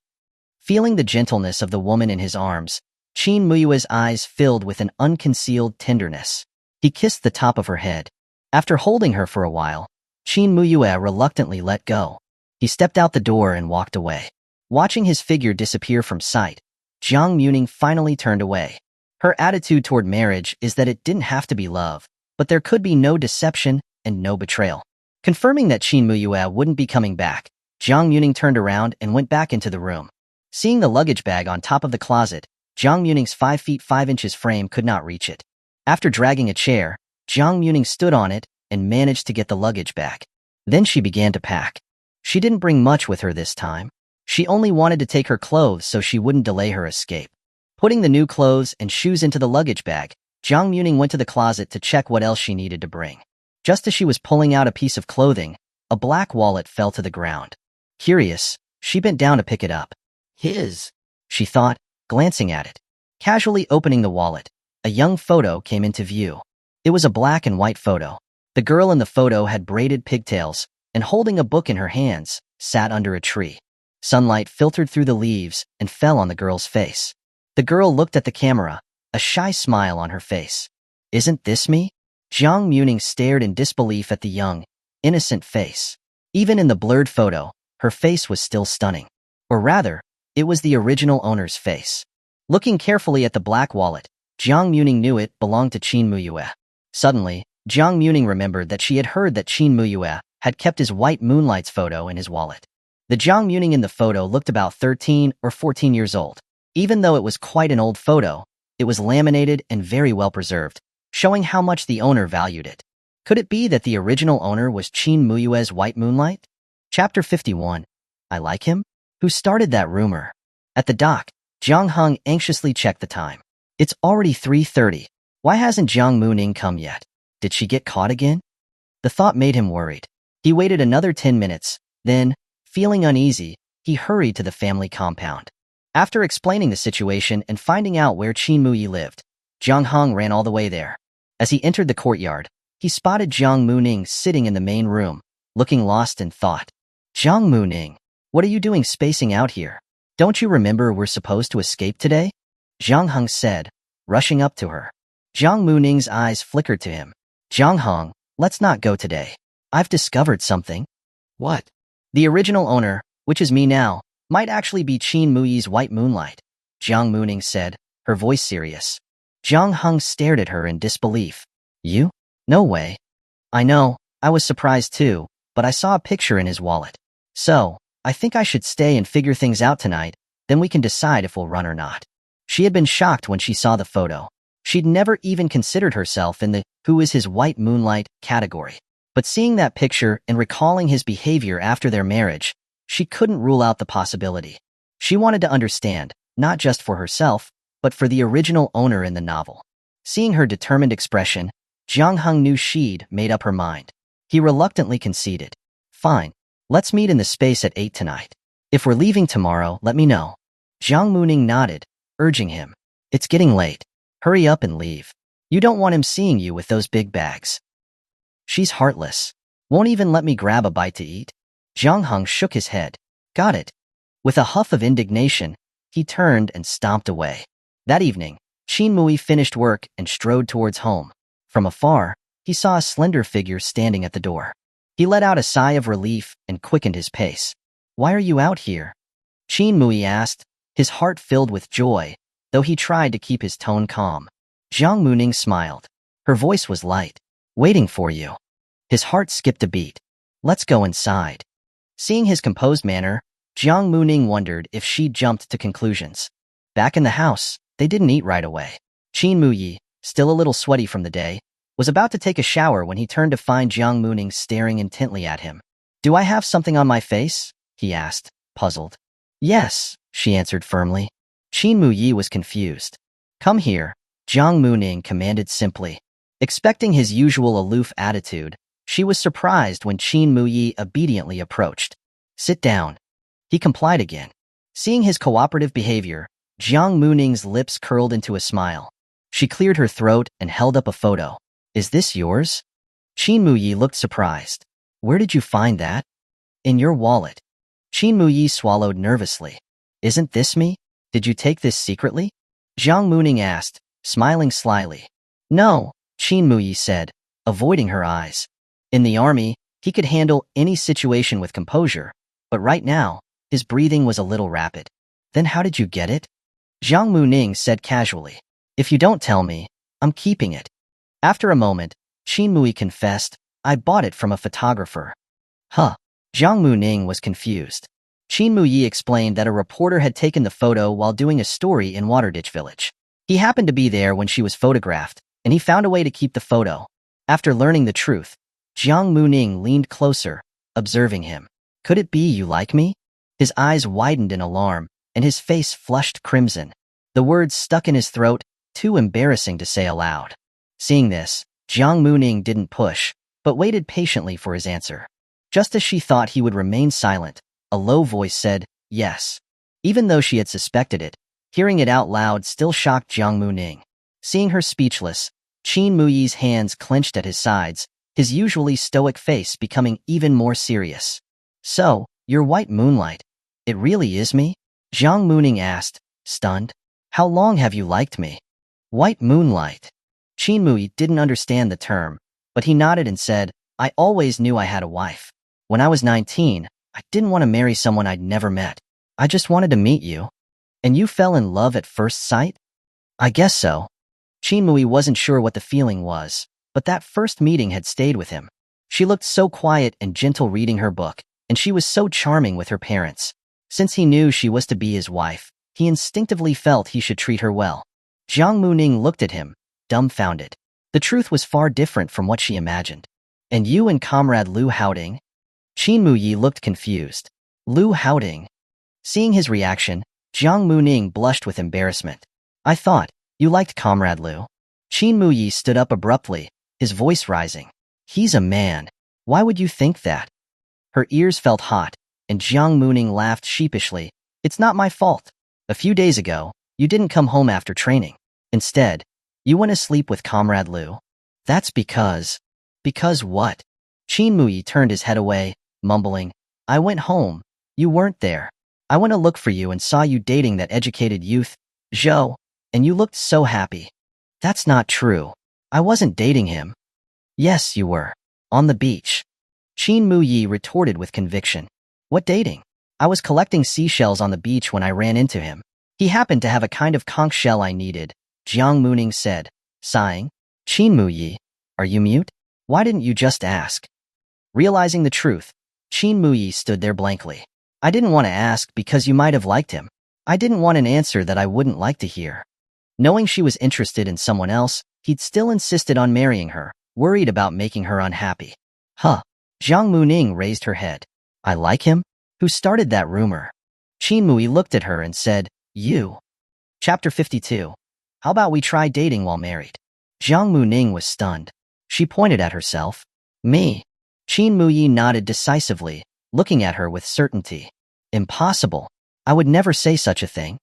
Feeling the gentleness of the woman in his arms, Qin Muye's eyes filled with an unconcealed tenderness. He kissed the top of her head. After holding her for a while, Qin Muye reluctantly let go. He stepped out the door and walked away. Watching his figure disappear from sight, Jiang Muming finally turned away. Her attitude toward marriage is that it didn't have to be love, but there could be no deception and no betrayal. Confirming that Qin Muye wouldn't be coming back, Jiang Muming turned around and went back into the room. Seeing the luggage bag on top of the closet, Jiang Muming's 5 feet 5 inches frame could not reach it. After dragging a chair, Jiang Muming stood on it and managed to get the luggage back. Then she began to pack. She didn't bring much with her this time. She only wanted to take her clothes so she wouldn't delay her escape. Putting the new clothes and shoes into the luggage bag, Jiang Muming went to the closet to check what else she needed to bring. Just as she was pulling out a piece of clothing, a black wallet fell to the ground. Curious, she bent down to pick it up. His, she thought, glancing at it. Casually opening the wallet, a young photo came into view. It was a black and white photo. The girl in the photo had braided pigtails and, holding a book in her hands, sat under a tree. Sunlight filtered through the leaves and fell on the girl's face. The girl looked at the camera, a shy smile on her face. Isn't this me? Jiang Muming stared in disbelief at the young, innocent face. Even in the blurred photo, her face was still stunning. Or rather, it was the original owner's face. Looking carefully at the black wallet, Jiang Muming knew it belonged to Qin Muye. Suddenly, Jiang Muming remembered that she had heard that Qin Muye had kept his white moonlight's photo in his wallet. The Jiang Muming in the photo looked about 13 or 14 years old. Even though it was quite an old photo, it was laminated and very well preserved, showing how much the owner valued it. Could it be that the original owner was Qin Muye's white moonlight? Chapter 51. I like him? Who started that rumor? At the dock, Jiang Hung anxiously checked the time. It's already 3:30. Why hasn't Jiang Muming come yet? Did she get caught again? The thought made him worried. He waited another 10 minutes, then, feeling uneasy, he hurried to the family compound. After explaining the situation and finding out where Qin Muye lived, Jiang Hung ran all the way there. As he entered the courtyard, he spotted Jiang Muming sitting in the main room, looking lost in thought. Jiang Muming, what are you doing spacing out here? Don't you remember we're supposed to escape today? Jiang Hung said, rushing up to her. Jiang Muming's eyes flickered to him. Jiang Hung, let's not go today. I've discovered something. What? The original owner, which is me now, might actually be Qin Muye's white moonlight, Jiang Muming said, her voice serious. Jiang Hung stared at her in disbelief. You? No way. I know, I was surprised too, but I saw a picture in his wallet. So, I think I should stay and figure things out tonight, then we can decide if we'll run or not. She had been shocked when she saw the photo. She'd never even considered herself in the "who is his white moonlight" category. But seeing that picture and recalling his behavior after their marriage, she couldn't rule out the possibility. She wanted to understand, not just for herself, but for the original owner in the novel. Seeing her determined expression, Jiang Hung knew she'd made up her mind. He reluctantly conceded. Fine, let's meet in the space at 8 tonight. If we're leaving tomorrow, let me know. Jiang Muming nodded, urging him. It's getting late. Hurry up and leave. You don't want him seeing you with those big bags. She's heartless. Won't even let me grab a bite to eat. Jiang Hung shook his head. Got it. With a huff of indignation, he turned and stomped away. That evening, Qin Muye finished work and strode towards home. From afar, he saw a slender figure standing at the door. He let out a sigh of relief and quickened his pace. Why are you out here? Qin Muye asked, his heart filled with joy, though he tried to keep his tone calm. Jiang Muming smiled. Her voice was light. Waiting for you. His heart skipped a beat. Let's go inside. Seeing his composed manner, Jiang Muming wondered if she'd jumped to conclusions. Back in the house, they didn't eat right away. Qin Muye, still a little sweaty from the day, was about to take a shower when he turned to find Jiang Muming staring intently at him. Do I have something on my face? He asked, puzzled. Yes, she answered firmly. Qin Muye was confused. Come here, Jiang Muming commanded simply. Expecting his usual aloof attitude, she was surprised when Qin Muye obediently approached. Sit down. He complied again. Seeing his cooperative behavior, Jiang Muming's lips curled into a smile. She cleared her throat and held up a photo. Is this yours? Qin Muye looked surprised. Where did you find that? In your wallet. Qin Muye swallowed nervously. Isn't this me? Did you take this secretly? Jiang Muming asked, smiling slyly. No, Qin Muye said, avoiding her eyes. In the army, he could handle any situation with composure, but right now, his breathing was a little rapid. Then how did you get it? Jiang Muming said casually. If you don't tell me, I'm keeping it. After a moment, Qin Muye confessed, I bought it from a photographer. Huh. Jiang Muming was confused. Qin Muye explained that a reporter had taken the photo while doing a story in Waterditch Village. He happened to be there when she was photographed, and he found a way to keep the photo. After learning the truth, Jiang Muming leaned closer, observing him. Could it be you like me? His eyes widened in alarm, and his face flushed crimson. The words stuck in his throat, too embarrassing to say aloud. Seeing this, Jiang Muming didn't push, but waited patiently for his answer. Just as she thought he would remain silent, a low voice said, yes. Even though she had suspected it, hearing it out loud still shocked Jiang Muming. Seeing her speechless, Qin Muye's hands clenched at his sides, his usually stoic face becoming even more serious. So, your white moonlight. It really is me? Jiang Muming asked, stunned. How long have you liked me? White moonlight. Qin Muye didn't understand the term, but he nodded and said, I always knew I had a wife. When I was 19, I didn't want to marry someone I'd never met. I just wanted to meet you. And you fell in love at first sight? I guess so. Qin Muye wasn't sure what the feeling was, but that first meeting had stayed with him. She looked so quiet and gentle reading her book, and she was so charming with her parents. Since he knew she was to be his wife, he instinctively felt he should treat her well. Jiang Muming looked at him, dumbfounded. The truth was far different from what she imagined. And you and Comrade Liu Haoding? Qin Muye looked confused. Liu Haoding? Seeing his reaction, Jiang Muming blushed with embarrassment. I thought you liked Comrade Liu. Qin Muye stood up abruptly, his voice rising. He's a man. Why would you think that? Her ears felt hot, and Jiang Muming laughed sheepishly. It's not my fault. A few days ago, you didn't come home after training. Instead, you went to sleep with Comrade Liu. That's because... Because what? Qin Muye turned his head away, mumbling, I went home. You weren't there. I went to look for you and saw you dating that educated youth, Zhou, and you looked so happy. That's not true. I wasn't dating him. Yes, you were. On the beach. Qin Muye retorted with conviction. What dating? I was collecting seashells on the beach when I ran into him. He happened to have a kind of conch shell I needed, Jiang Muming said, sighing. Qin Muye, are you mute? Why didn't you just ask? Realizing the truth, Qin Muye stood there blankly. I didn't want to ask because you might have liked him. I didn't want an answer that I wouldn't like to hear. Knowing she was interested in someone else, he'd still insisted on marrying her, worried about making her unhappy. Huh. Jiang Muming raised her head. I like him? Who started that rumor? Qin Muye looked at her and said, You. Chapter 52. How about we try dating while married? Jiang Muming was stunned. She pointed at herself. Me. Qin Muye nodded decisively, looking at her with certainty. Impossible. I would never say such a thing.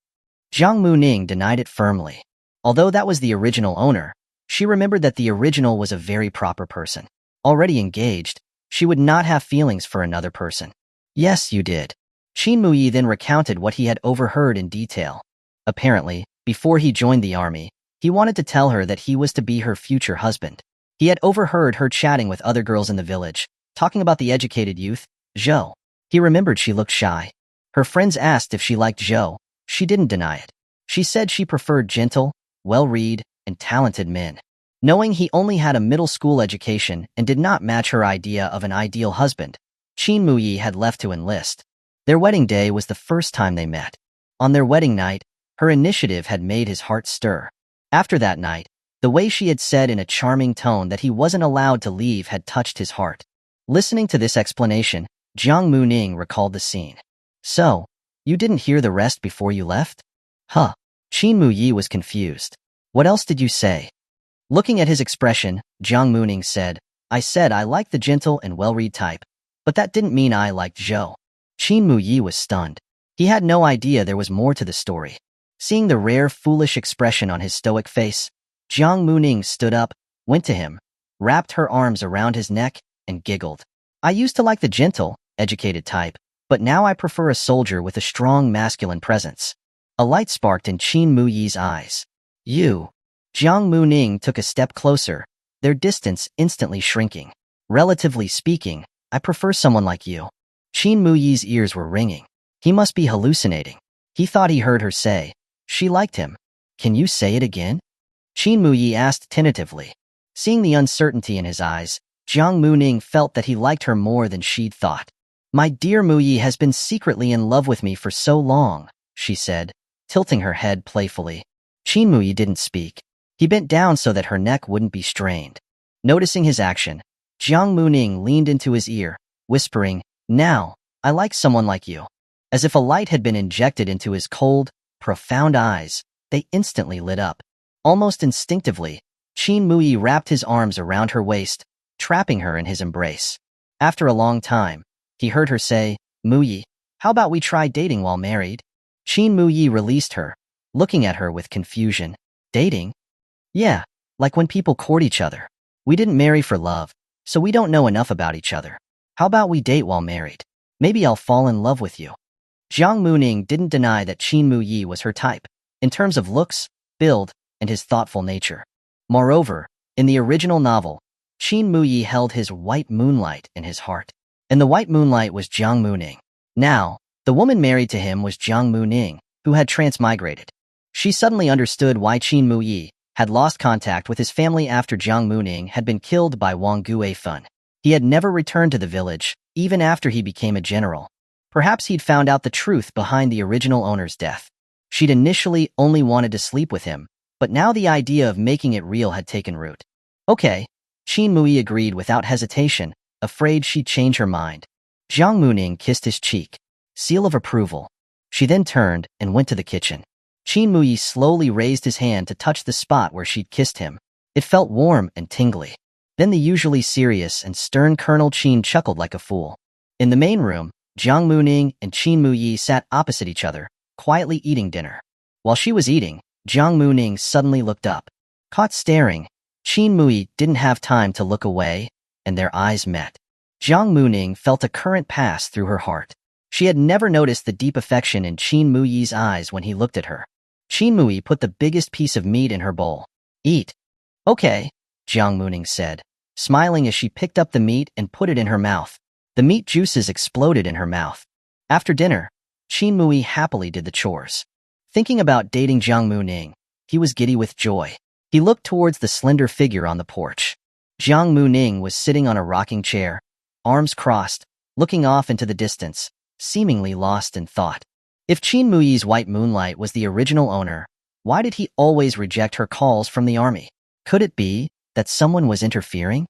Jiang Muming denied it firmly. Although that was the original owner, she remembered that the original was a very proper person. Already engaged, she would not have feelings for another person. Yes, you did. Qin Muye then recounted what he had overheard in detail. Apparently, before he joined the army, he wanted to tell her that he was to be her future husband. He had overheard her chatting with other girls in the village, talking about the educated youth, Zhou. He remembered she looked shy. Her friends asked if she liked Zhou. She didn't deny it. She said she preferred gentle, well-read, and talented men. Knowing he only had a middle school education and did not match her idea of an ideal husband, Qin Muye had left to enlist. Their wedding day was the first time they met. On their wedding night, her initiative had made his heart stir. After that night, the way she had said in a charming tone that he wasn't allowed to leave had touched his heart. Listening to this explanation, Jiang Muming recalled the scene. So, you didn't hear the rest before you left? Huh. Qin Muye was confused. What else did you say? Looking at his expression, Jiang Muming said, I said I liked the gentle and well-read type, but that didn't mean I liked Zhou. Qin Muye was stunned. He had no idea there was more to the story. Seeing the rare, foolish expression on his stoic face, Jiang Muming stood up, went to him, wrapped her arms around his neck, and giggled. I used to like the gentle, educated type, but now I prefer a soldier with a strong masculine presence. A light sparked in Qin Muye's eyes. You. Jiang Muming took a step closer, their distance instantly shrinking. Relatively speaking, I prefer someone like you. Qin Muye's ears were ringing. He must be hallucinating. He thought he heard her say, she liked him. Can you say it again? Qin Muye asked tentatively. Seeing the uncertainty in his eyes, Jiang Muming felt that he liked her more than she'd thought. My dear Muye has been secretly in love with me for so long, she said, tilting her head playfully. Qin Muye didn't speak. He bent down so that her neck wouldn't be strained. Noticing his action, Jiang Muming leaned into his ear, whispering, Now, I like someone like you. As if a light had been injected into his cold, profound eyes, they instantly lit up. Almost instinctively, Qin Muye wrapped his arms around her waist, trapping her in his embrace. After a long time, he heard her say, Muye, how about we try dating while married? Qin Muye released her, looking at her with confusion. Dating? Yeah, like when people court each other. We didn't marry for love, so we don't know enough about each other. How about we date while married? Maybe I'll fall in love with you. Jiang Muming didn't deny that Qin Muye was her type, in terms of looks, build, and his thoughtful nature. Moreover, in the original novel, Qin Muye held his white moonlight in his heart. And the white moonlight was Jiang Muming. Now, the woman married to him was Jiang Muming, who had transmigrated. She suddenly understood why Qin Muye had lost contact with his family after Jiang Muming had been killed by Wang Guifun. He had never returned to the village, even after he became a general. Perhaps he'd found out the truth behind the original owner's death. She'd initially only wanted to sleep with him, but now the idea of making it real had taken root. Okay, Qin Muye agreed without hesitation, afraid she'd change her mind. Jiang Muming kissed his cheek, seal of approval. She then turned and went to the kitchen. Qin Muye slowly raised his hand to touch the spot where she'd kissed him. It felt warm and tingly. Then the usually serious and stern Colonel Qin chuckled like a fool. In the main room, Jiang Muming and Qin Muye sat opposite each other, quietly eating dinner. While she was eating, Jiang Muming suddenly looked up. Caught staring, Qin Muye didn't have time to look away, and their eyes met. Jiang Muming felt a current pass through her heart. She had never noticed the deep affection in Qin Muye's eyes when he looked at her. Qin Muye put the biggest piece of meat in her bowl. Eat. Okay, Jiang Muming said, smiling as she picked up the meat and put it in her mouth. The meat juices exploded in her mouth. After dinner, Qin Muye happily did the chores. Thinking about dating Jiang Muming, he was giddy with joy. He looked towards the slender figure on the porch. Jiang Muming was sitting on a rocking chair, arms crossed, looking off into the distance, seemingly lost in thought. If Qin Muye's white moonlight was the original owner, why did he always reject her calls from the army? Could it be that someone was interfering?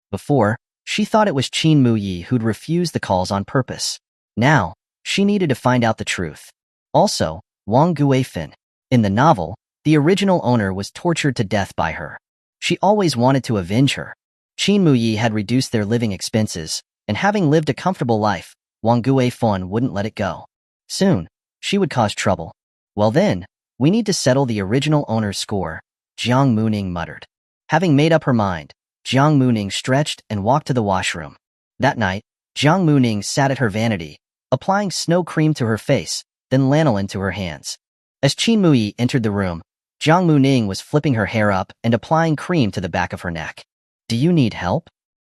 Before, she thought it was Qin Muye who'd refused the calls on purpose. Now, she needed to find out the truth. Also, Wang Guifun. In the novel, the original owner was tortured to death by her. She always wanted to avenge her. Qin Muye had reduced their living expenses, and having lived a comfortable life, Wang Guifun wouldn't let it go. Soon, she would cause trouble. Well then, we need to settle the original owner's score, Jiang Muming muttered. Having made up her mind, Jiang Muming stretched and walked to the washroom. That night, Jiang Muming sat at her vanity, applying snow cream to her face, then lanolin to her hands. As Qin Muye entered the room, Jiang Muming was flipping her hair up and applying cream to the back of her neck. Do you need help?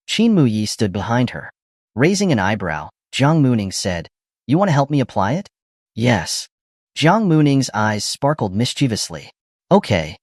Qin Muye stood behind her. Raising an eyebrow, Jiang Muming said, You want to help me apply it? Yes. Jiang Muming's eyes sparkled mischievously. Okay.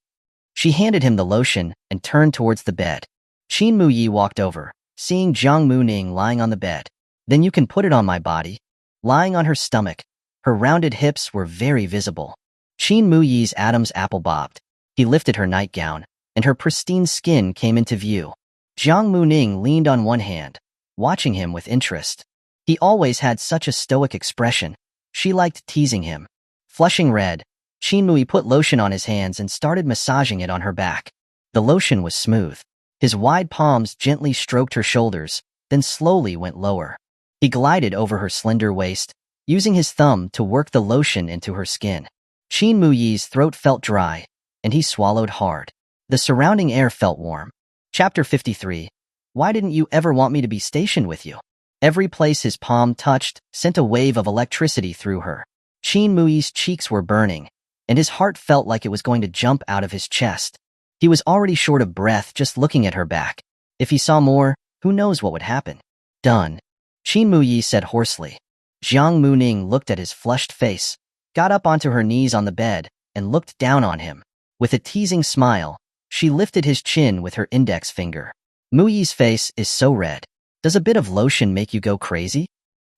She handed him the lotion and turned towards the bed. Qin Muye walked over, seeing Jiang Muming lying on the bed. Then you can put it on my body. Lying on her stomach, her rounded hips were very visible. Qin Muye's Adam's apple bobbed. He lifted her nightgown, and her pristine skin came into view. Jiang Muming leaned on one hand, watching him with interest. He always had such a stoic expression. She liked teasing him. Flushing red, Qin Muye put lotion on his hands and started massaging it on her back. The lotion was smooth. His wide palms gently stroked her shoulders, then slowly went lower. He glided over her slender waist, using his thumb to work the lotion into her skin. Qin Muye's throat felt dry, and he swallowed hard. The surrounding air felt warm. Chapter 53. Why didn't you ever want me to be stationed with you? Every place his palm touched sent a wave of electricity through her. Qin Muye's cheeks were burning, and his heart felt like it was going to jump out of his chest. He was already short of breath just looking at her back. If he saw more, who knows what would happen? Done. Qin Muye said hoarsely. Jiang Muming looked at his flushed face, got up onto her knees on the bed, and looked down on him. With a teasing smile, she lifted his chin with her index finger. Muye's face is so red. Does a bit of lotion make you go crazy?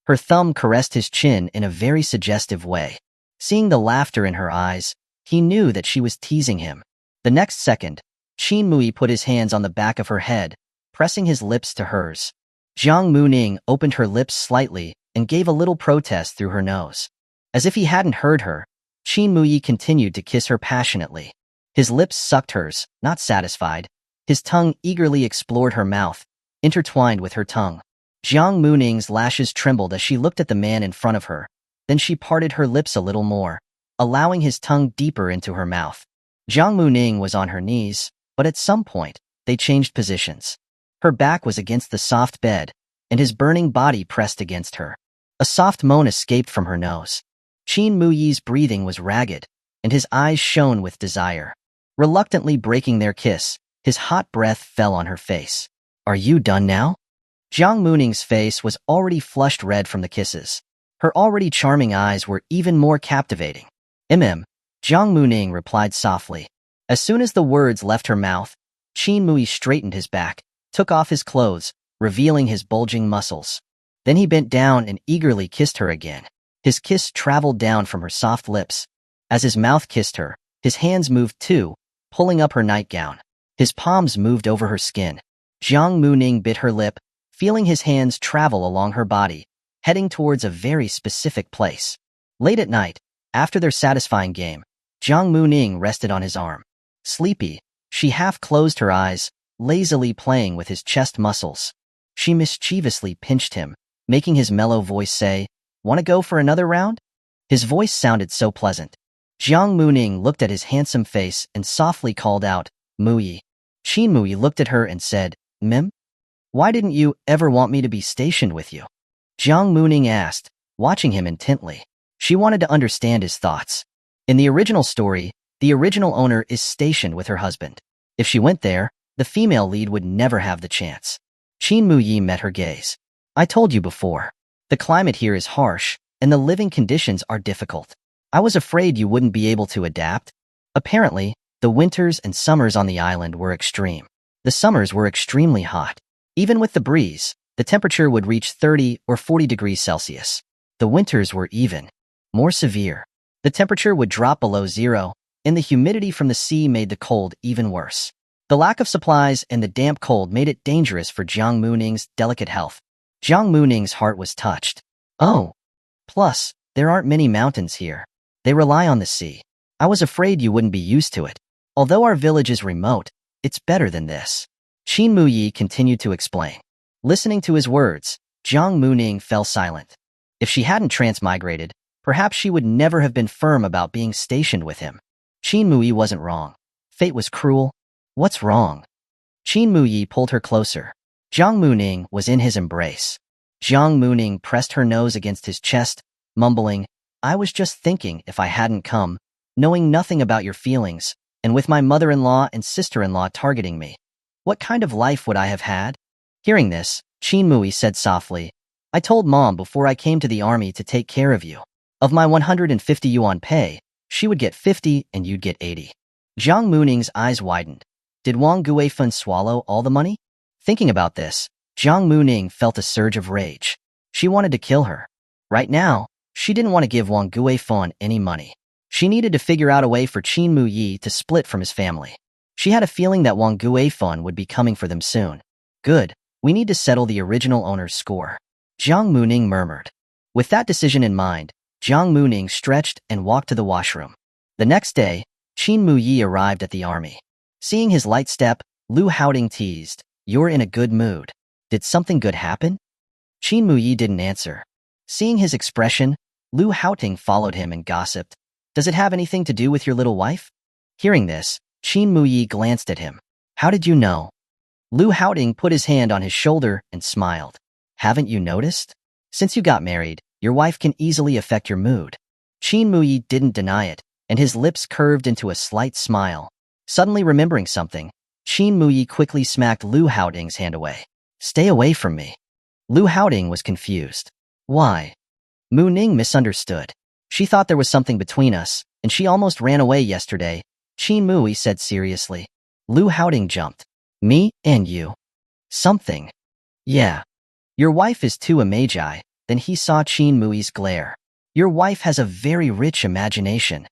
Her thumb caressed his chin in a very suggestive way. Seeing the laughter in her eyes, he knew that she was teasing him. The next second, Qin Muye put his hands on the back of her head, pressing his lips to hers. Jiang Muming opened her lips slightly and gave a little protest through her nose. As if he hadn't heard her, Qin Muye continued to kiss her passionately. His lips sucked hers, not satisfied. His tongue eagerly explored her mouth, intertwined with her tongue. Jiang Muming's lashes trembled as she looked at the man in front of her. Then she parted her lips a little more, allowing his tongue deeper into her mouth. Jiang Muming was on her knees, but at some point, they changed positions. Her back was against the soft bed, and his burning body pressed against her. A soft moan escaped from her nose. Qin Muye's breathing was ragged, and his eyes shone with desire. Reluctantly breaking their kiss, his hot breath fell on her face. Are you done now? Jiang Muming's face was already flushed red from the kisses. Her already charming eyes were even more captivating. Jiang Muming replied softly. As soon as the words left her mouth, Qin Muye straightened his back, took off his clothes, revealing his bulging muscles. Then he bent down and eagerly kissed her again. His kiss traveled down from her soft lips. As his mouth kissed her, his hands moved too, pulling up her nightgown. His palms moved over her skin. Jiang Muming bit her lip, feeling his hands travel along her body, heading towards a very specific place. Late at night, after their satisfying game, Jiang Muming rested on his arm. Sleepy, she half closed her eyes, lazily playing with his chest muscles. She mischievously pinched him, making his mellow voice say, "Want to go for another round?" His voice sounded so pleasant. Jiang Muming looked at his handsome face and softly called out, "Muye." Qin Muye looked at her and said, "Mim? Why didn't you ever want me to be stationed with you?" Jiang Muming asked, watching him intently. She wanted to understand his thoughts. In the original story, the original owner is stationed with her husband. If she went there, the female lead would never have the chance. Qin Muye met her gaze. "I told you before. The climate here is harsh, and the living conditions are difficult. I was afraid you wouldn't be able to adapt." Apparently, the winters and summers on the island were extreme. The summers were extremely hot. Even with the breeze, the temperature would reach 30 or 40 degrees Celsius. The winters were even more severe. The temperature would drop below zero, and the humidity from the sea made the cold even worse. The lack of supplies and the damp cold made it dangerous for Jiang Muming's delicate health. Jiang Muming's heart was touched. "Oh. Plus, there aren't many mountains here. They rely on the sea. I was afraid you wouldn't be used to it. Although our village is remote, it's better than this." Qin Muye continued to explain. Listening to his words, Jiang Muming fell silent. If she hadn't transmigrated, perhaps she would never have been firm about being stationed with him. Qin Muye wasn't wrong. Fate was cruel. What's wrong? Qin Muye pulled her closer. Jiang Muming was in his embrace. Jiang Muming pressed her nose against his chest, mumbling, "I was just thinking if I hadn't come, knowing nothing about your feelings, and with my mother-in-law and sister-in-law targeting me. What kind of life would I have had?" Hearing this, Qin Muye said softly, "I told Mom before I came to the army to take care of you. Of my 150 yuan pay, she would get 50 and you'd get 80. Jiang Muming's eyes widened. Did Wang Guifeng swallow all the money? Thinking about this, Jiang Muming felt a surge of rage. She wanted to kill her. Right now, she didn't want to give Wang Guifeng any money. She needed to figure out a way for Qin Muye to split from his family. She had a feeling that Wang Guifeng would be coming for them soon. "Good, we need to settle the original owner's score," Jiang Muming murmured. With that decision in mind, Jiang Muming stretched and walked to the washroom. The next day, Qin Muye arrived at the army. Seeing his light step, Lu Haoting teased, "You're in a good mood. Did something good happen?" Qin Muye didn't answer. Seeing his expression, Lu Haoting followed him and gossiped, "Does it have anything to do with your little wife?" Hearing this, Qin Muye glanced at him. "How did you know?" Lu Haoting put his hand on his shoulder and smiled. "Haven't you noticed? Since you got married, your wife can easily affect your mood." Qin Muye didn't deny it, and his lips curved into a slight smile. Suddenly remembering something, Qin Muye quickly smacked Lu Haoting's hand away. "Stay away from me." Lu Haoting was confused. "Why?" Muming misunderstood. "She thought there was something between us, and she almost ran away yesterday," Qin Muye said seriously. Lu Haoting jumped. "Me and you? Something?" "Yeah. Your wife is too a magi." Then he saw Qin Muye's glare. "Your wife has a very rich imagination."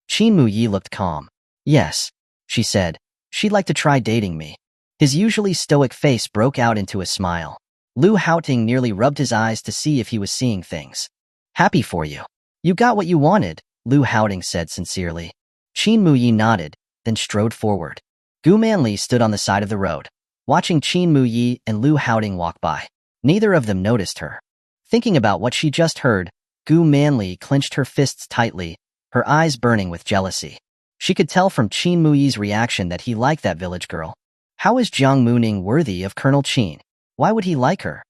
Qin Muye looked calm. "Yes," she said. "She'd like to try dating me." His usually stoic face broke out into a smile. Lu Haoting nearly rubbed his eyes to see if he was seeing things. "Happy for you. You got what you wanted," Lu Haoting said sincerely. Qin Muye nodded, then strode forward. Gu Manli stood on the side of the road, watching Qin Muye and Lu Haoting walk by. Neither of them noticed her. Thinking about what she just heard, Gu Manli clenched her fists tightly, her eyes burning with jealousy. She could tell from Qin Muye's reaction that he liked that village girl. How is Jiang Muming worthy of Colonel Qin? Why would he like her?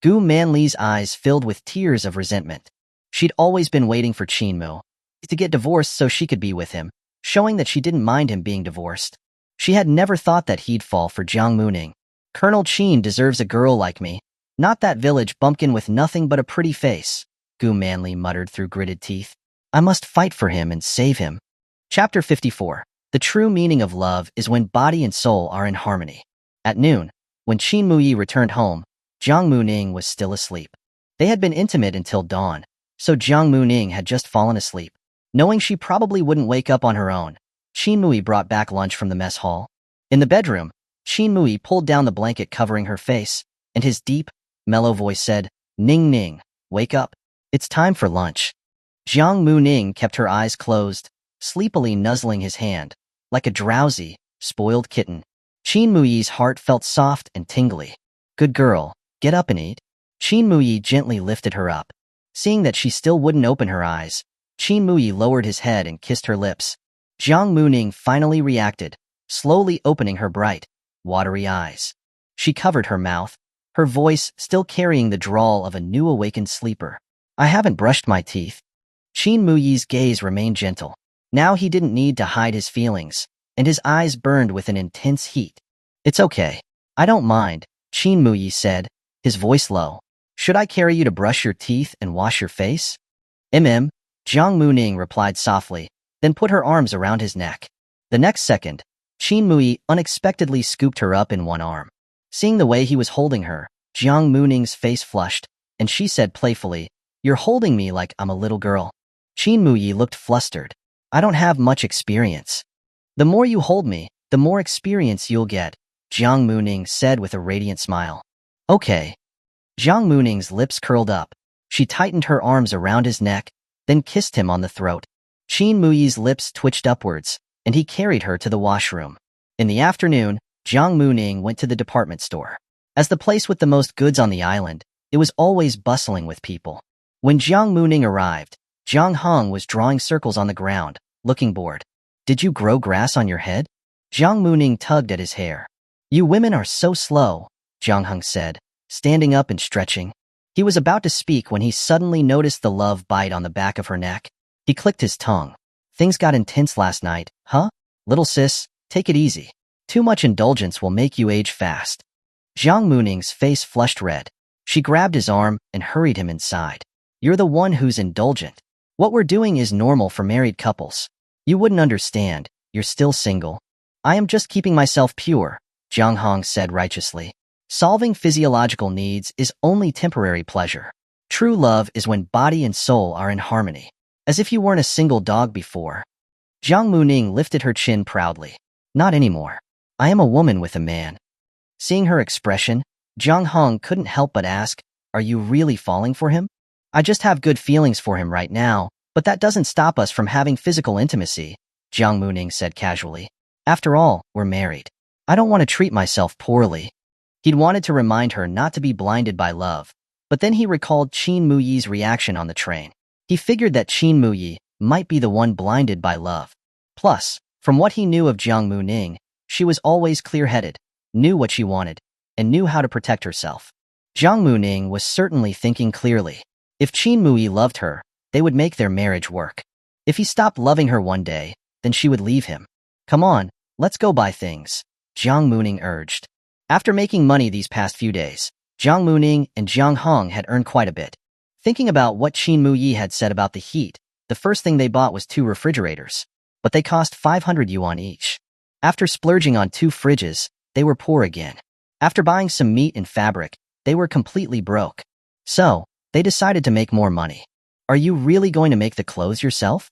Gu Manli's eyes filled with tears of resentment. She'd always been waiting for Qin Muye to get divorced so she could be with him, showing that she didn't mind him being divorced. She had never thought that he'd fall for Jiang Muming. "Colonel Qin deserves a girl like me, not that village bumpkin with nothing but a pretty face." Gu Manly muttered through gritted teeth. I must fight for him and save him. Chapter 54. The true meaning of love is when body and soul are in harmony. At noon, when Qin Muye returned home, Jiang Muming was still asleep. They had been intimate until dawn, so Jiang Muming had just fallen asleep. Knowing she probably wouldn't wake up on her own, Qin Muye brought back lunch from the mess hall. In the bedroom, Qin Muye pulled down the blanket covering her face, and his deep, mellow voice said, Ning Ning, wake up. It's time for lunch. Jiang Muming kept her eyes closed, sleepily nuzzling his hand, like a drowsy, spoiled kitten. Qin Muye's heart felt soft and tingly. Good girl, get up and eat. Qin Muye gently lifted her up. Seeing that she still wouldn't open her eyes, Qin Muye lowered his head and kissed her lips. Jiang Muming finally reacted, slowly opening her bright, watery eyes. She covered her mouth, her voice still carrying the drawl of a new awakened sleeper. I haven't brushed my teeth. Qin Muye's gaze remained gentle. Now he didn't need to hide his feelings, and his eyes burned with an intense heat. It's okay. I don't mind, Qin Muye said, his voice low. Should I carry you to brush your teeth and wash your face? Jiang Muming replied softly, then put her arms around his neck. The next second, Qin Muye unexpectedly scooped her up in one arm. Seeing the way he was holding her, Jiang Muming's face flushed, and she said playfully, You're holding me like I'm a little girl. Qin Muye looked flustered. I don't have much experience. The more you hold me, the more experience you'll get, Jiang Muming said with a radiant smile. Okay. Jiang Muming's lips curled up. She tightened her arms around his neck, then kissed him on the throat. Qin Muye's lips twitched upwards, and he carried her to the washroom. In the afternoon, Jiang Muming went to the department store. As the place with the most goods on the island, it was always bustling with people. When Jiang Muming arrived, Jiang Hong was drawing circles on the ground, looking bored. Did you grow grass on your head? Jiang Muming tugged at his hair. You women are so slow, Jiang Hong said, standing up and stretching. He was about to speak when he suddenly noticed the love bite on the back of her neck. He clicked his tongue. Things got intense last night, huh? Little sis, take it easy. Too much indulgence will make you age fast. Jiang Muming's face flushed red. She grabbed his arm and hurried him inside. You're the one who's indulgent. What we're doing is normal for married couples. You wouldn't understand. You're still single. I am just keeping myself pure, Jiang Hong said righteously. Solving physiological needs is only temporary pleasure. True love is when body and soul are in harmony. As if you weren't a single dog before. Jiang Muming lifted her chin proudly. Not anymore. I am a woman with a man. Seeing her expression, Jiang Hong couldn't help but ask, Are you really falling for him? I just have good feelings for him right now, but that doesn't stop us from having physical intimacy, Jiang Muming said casually. After all, we're married. I don't want to treat myself poorly. He'd wanted to remind her not to be blinded by love, but then he recalled Qin Muye's reaction on the train. He figured that Qin Muye might be the one blinded by love. Plus, from what he knew of Jiang Muming, she was always clear-headed, knew what she wanted, and knew how to protect herself. Jiang Muming was certainly thinking clearly. If Qin Muye loved her, they would make their marriage work. If he stopped loving her one day, then she would leave him. Come on, let's go buy things, Jiang Muming urged. After making money these past few days, Jiang Muming and Jiang Hong had earned quite a bit. Thinking about what Qin Muye had said about the heat, the first thing they bought was 2 refrigerators, but they cost 500 yuan each. After splurging on 2 fridges, they were poor again. After buying some meat and fabric, they were completely broke. So, they decided to make more money. Are you really going to make the clothes yourself?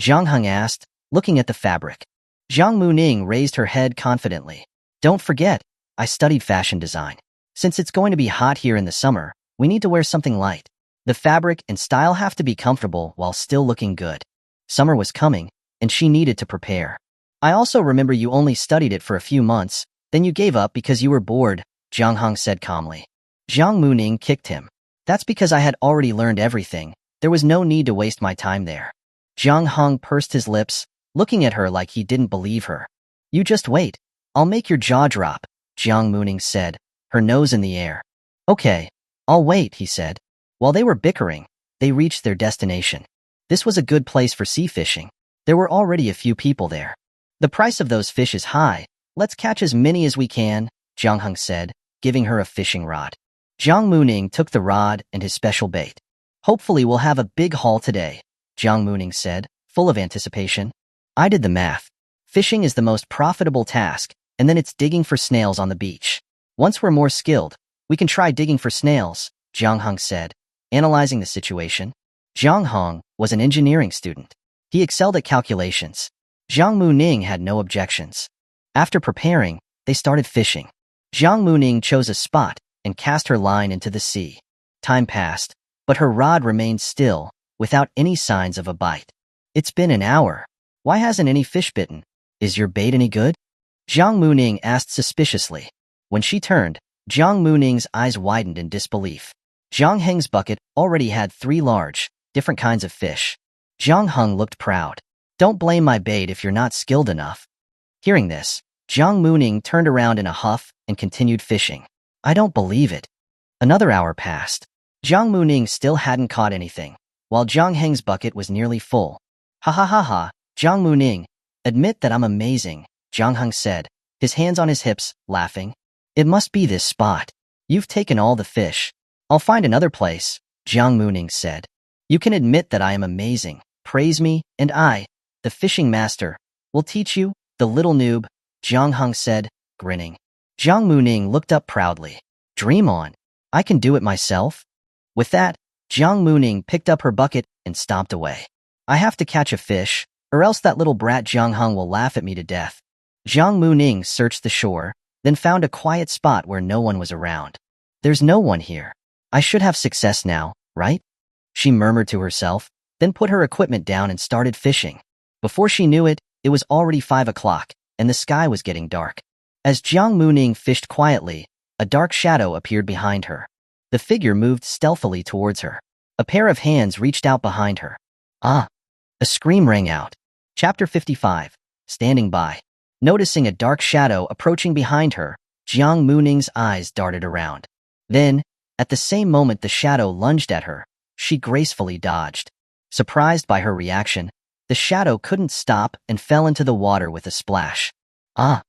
Jiang Hong asked, looking at the fabric. Jiang Muming raised her head confidently. Don't forget, I studied fashion design. Since it's going to be hot here in the summer, we need to wear something light. The fabric and style have to be comfortable while still looking good. Summer was coming, and she needed to prepare. I also remember you only studied it for a few months, then you gave up because you were bored, Jiang Hong said calmly. Jiang Muming kicked him. That's because I had already learned everything. There was no need to waste my time there. Jiang Hong pursed his lips, looking at her like he didn't believe her. You just wait. I'll make your jaw drop, Jiang Muming said, her nose in the air. Okay, I'll wait, he said. While they were bickering, they reached their destination. This was a good place for sea fishing. There were already a few people there. The price of those fish is high. Let's catch as many as we can, Jiang Hong said, giving her a fishing rod. Jiang Muming took the rod and his special bait. Hopefully we'll have a big haul today, Jiang Muming said, full of anticipation. I did the math. Fishing is the most profitable task, and then it's digging for snails on the beach. Once we're more skilled, we can try digging for snails, Jiang Hong said, analyzing the situation. Jiang Hong was an engineering student. He excelled at calculations. Jiang Muming had no objections. After preparing, they started fishing. Jiang Muming chose a spot and cast her line into the sea. Time passed, but her rod remained still, without any signs of a bite. It's been an hour. Why hasn't any fish bitten? Is your bait any good? Jiang Muming asked suspiciously. When she turned, Jiang Muming's eyes widened in disbelief. Jiang Heng's bucket already had 3 large, different kinds of fish. Jiang Heng looked proud. Don't blame my bait if you're not skilled enough. Hearing this, Jiang Muming turned around in a huff and continued fishing. I don't believe it. Another hour passed. Jiang Muming still hadn't caught anything, while Jiang Heng's bucket was nearly full. Ha ha ha ha, Jiang Muming, admit that I'm amazing, Jiang Heng said, his hands on his hips, laughing. It must be this spot. You've taken all the fish. I'll find another place, Jiang Muming said. You can admit that I am amazing, praise me, and I, the fishing master, will teach you, the little noob, Jiang Heng said, grinning. Jiang Muming looked up proudly. Dream on. I can do it myself. With that, Jiang Muming picked up her bucket and stomped away. I have to catch a fish, or else that little brat Jiang Heng will laugh at me to death. Jiang Muming searched the shore, then found a quiet spot where no one was around. There's no one here. I should have success now, right? She murmured to herself, then put her equipment down and started fishing. Before she knew it, it was already 5 o'clock, and the sky was getting dark. As Jiang Muming fished quietly, a dark shadow appeared behind her. The figure moved stealthily towards her. A pair of hands reached out behind her. Ah! A scream rang out. Chapter 55. Standing by. Noticing a dark shadow approaching behind her, Jiang Muming's eyes darted around. Then, at the same moment the shadow lunged at her, she gracefully dodged. Surprised by her reaction, the shadow couldn't stop and fell into the water with a splash. Ah!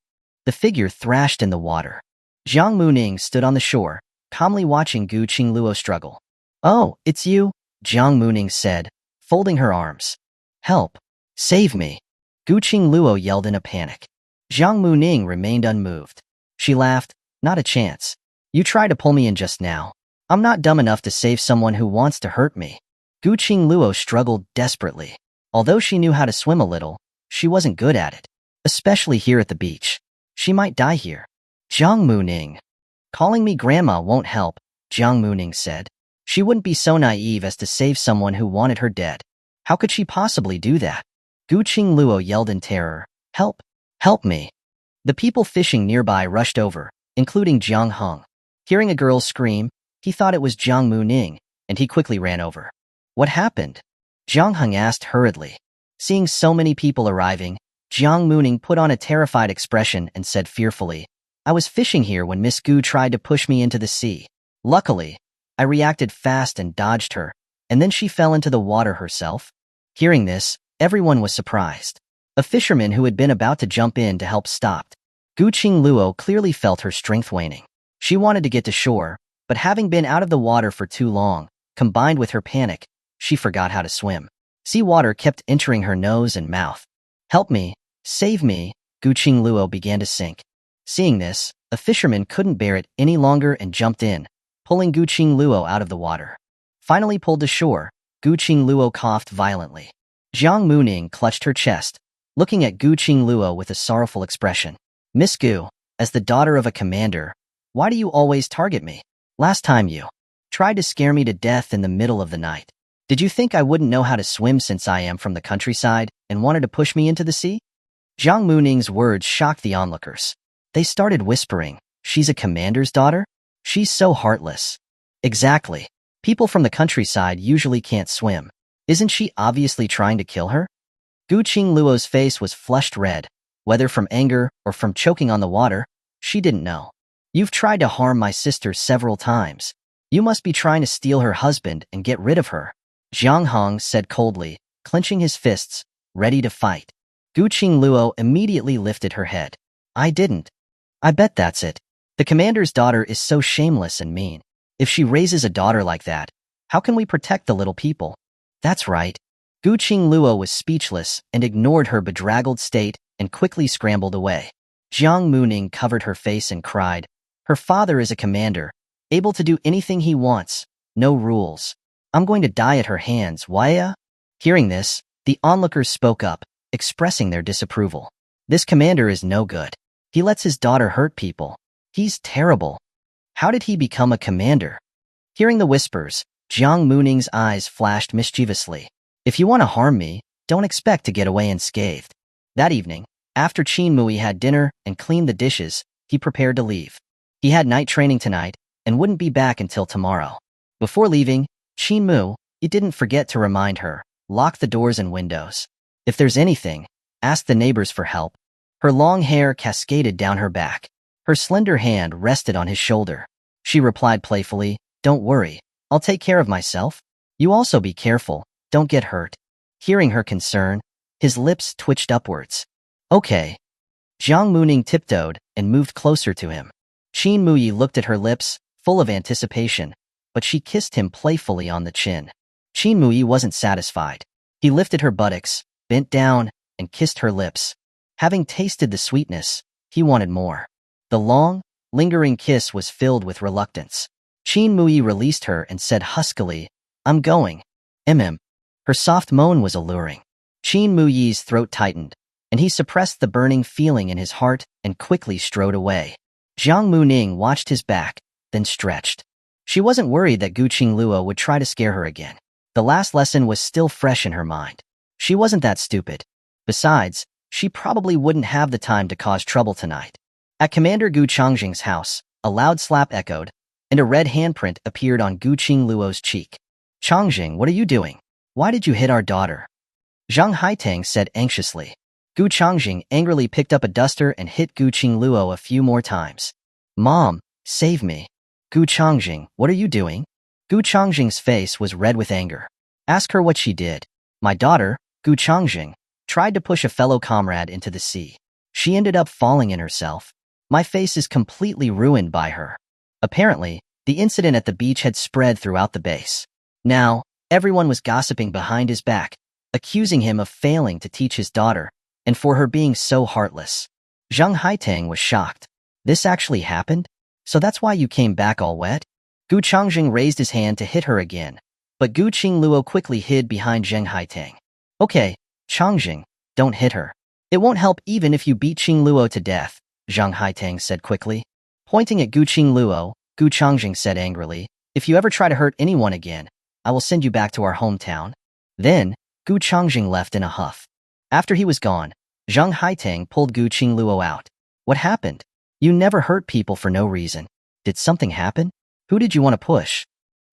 The figure thrashed in the water. Jiang Muming stood on the shore, calmly watching Gu Qingluo struggle. Oh, it's you, Jiang Muming said, folding her arms. Help! Save me! Gu Qingluo yelled in a panic. Jiang Muming remained unmoved. She laughed. Not a chance. You tried to pull me in just now. I'm not dumb enough to save someone who wants to hurt me. Gu Qingluo struggled desperately. Although she knew how to swim a little, she wasn't good at it. Especially here at the beach. She might die here. Jiang Muming. Calling me grandma won't help, Jiang Muming said. She wouldn't be so naive as to save someone who wanted her dead. How could she possibly do that? Gu Qingluo yelled in terror. Help! Help me! The people fishing nearby rushed over, including Jiang Heng. Hearing a girl scream, he thought it was Jiang Muming, and he quickly ran over. What happened? Jiang Heng asked hurriedly. Seeing so many people arriving, Jiang Muming put on a terrified expression and said fearfully, I was fishing here when Miss Gu tried to push me into the sea. Luckily, I reacted fast and dodged her, and then she fell into the water herself. Hearing this, everyone was surprised. A fisherman who had been about to jump in to help stopped. Gu Qingluo clearly felt her strength waning. She wanted to get to shore, but having been out of the water for too long, combined with her panic, she forgot how to swim. Sea water kept entering her nose and mouth. Help me! Save me! Gu Qingluo began to sink. Seeing this, a fisherman couldn't bear it any longer and jumped in, pulling Gu Qingluo out of the water. Finally pulled to shore, Gu Qingluo coughed violently. Jiang Muming clutched her chest, looking at Gu Qingluo with a sorrowful expression. Miss Gu, as the daughter of a commander, why do you always target me? Last time you tried to scare me to death in the middle of the night. Did you think I wouldn't know how to swim since I am from the countryside and wanted to push me into the sea? Jiang Muming's words shocked the onlookers. They started whispering, she's a commander's daughter? She's so heartless. Exactly. People from the countryside usually can't swim. Isn't she obviously trying to kill her? Gu Qingluo's face was flushed red. Whether from anger or from choking on the water, she didn't know. You've tried to harm my sister several times. You must be trying to steal her husband and get rid of her. Jiang Heng said coldly, clenching his fists, ready to fight. Gu Qingluo immediately lifted her head. I didn't. I bet that's it. The commander's daughter is so shameless and mean. If she raises a daughter like that, How can we protect the little people? That's right. Gu Qingluo was speechless and ignored her bedraggled state and quickly scrambled away. Jiang Muming covered her face and cried. Her father is a commander, able to do anything he wants, no rules. I'm going to die at her hands, why? Hearing this, the onlookers spoke up, expressing their disapproval. This commander is no good. He lets his daughter hurt people. He's terrible. How did he become a commander? Hearing the whispers, Jiang Muming's eyes flashed mischievously. If you want to harm me, don't expect to get away unscathed. That evening, after Qin Muye had dinner and cleaned the dishes, he prepared to leave. He had night training tonight and wouldn't be back until tomorrow. Before leaving, Qin Muye didn't forget to remind her, lock the doors and windows. If there's anything, ask the neighbors for help. Her long hair cascaded down her back. Her slender hand rested on his shoulder. She replied playfully, don't worry, I'll take care of myself. You also be careful, don't get hurt. Hearing her concern, his lips twitched upwards. Okay. Jiang Muming tiptoed and moved closer to him. Qin Muye looked at her lips, full of anticipation, but she kissed him playfully on the chin. Qin Muye wasn't satisfied. He lifted her buttocks, bent down, and kissed her lips. Having tasted the sweetness, he wanted more. The long, lingering kiss was filled with reluctance. Qin Muye released her and said huskily, I'm going. Her soft moan was alluring. Qin Muye's throat tightened, and he suppressed the burning feeling in his heart and quickly strode away. Jiang Muming watched his back, then stretched. She wasn't worried that Gu Qingluo would try to scare her again. The last lesson was still fresh in her mind. She wasn't that stupid. Besides, she probably wouldn't have the time to cause trouble tonight. At Commander Gu Changjing's house, a loud slap echoed, and a red handprint appeared on Gu Qingluo's cheek. Changjing, what are you doing? Why did you hit our daughter? Zhang Haitang said anxiously. Gu Changjing angrily picked up a duster and hit Gu Qingluo a few more times. Mom, save me. Gu Changjing, what are you doing? Gu Changjing's face was red with anger. Ask her what she did. My daughter, Gu Changjing, tried to push a fellow comrade into the sea. She ended up falling in herself. My face is completely ruined by her. Apparently, the incident at the beach had spread throughout the base. Now, everyone was gossiping behind his back, accusing him of failing to teach his daughter, and for her being so heartless. Zhang Haitang was shocked. This actually happened? So that's why you came back all wet? Gu Changjing raised his hand to hit her again, but Gu Qingluo quickly hid behind Zhang Haitang. Okay, Changjing, don't hit her. It won't help even if you beat Qingluo to death, Zhang Haitang said quickly. Pointing at Gu Qingluo, Gu Changjing said angrily, if you ever try to hurt anyone again, I will send you back to our hometown. Then, Gu Changjing left in a huff. After he was gone, Zhang Haitang pulled Gu Qingluo out. What happened? You never hurt people for no reason. Did something happen? Who did you want to push?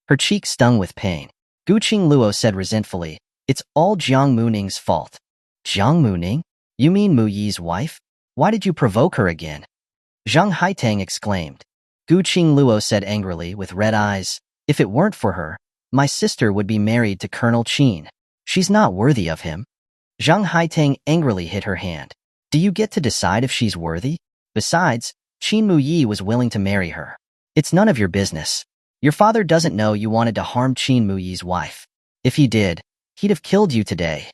Her cheek stung with pain. Gu Qingluo said resentfully, it's all Jiang Muming's fault. Jiang Muming? You mean Muye's wife? Why did you provoke her again? Zhang Haitang exclaimed. Gu Qingluo said angrily with red eyes, if it weren't for her, my sister would be married to Colonel Qin. She's not worthy of him. Zhang Haitang angrily hit her hand. Do you get to decide if she's worthy? Besides, Qin Muye was willing to marry her. It's none of your business. Your father doesn't know you wanted to harm Qin Muye's wife. If he did, he'd have killed you today.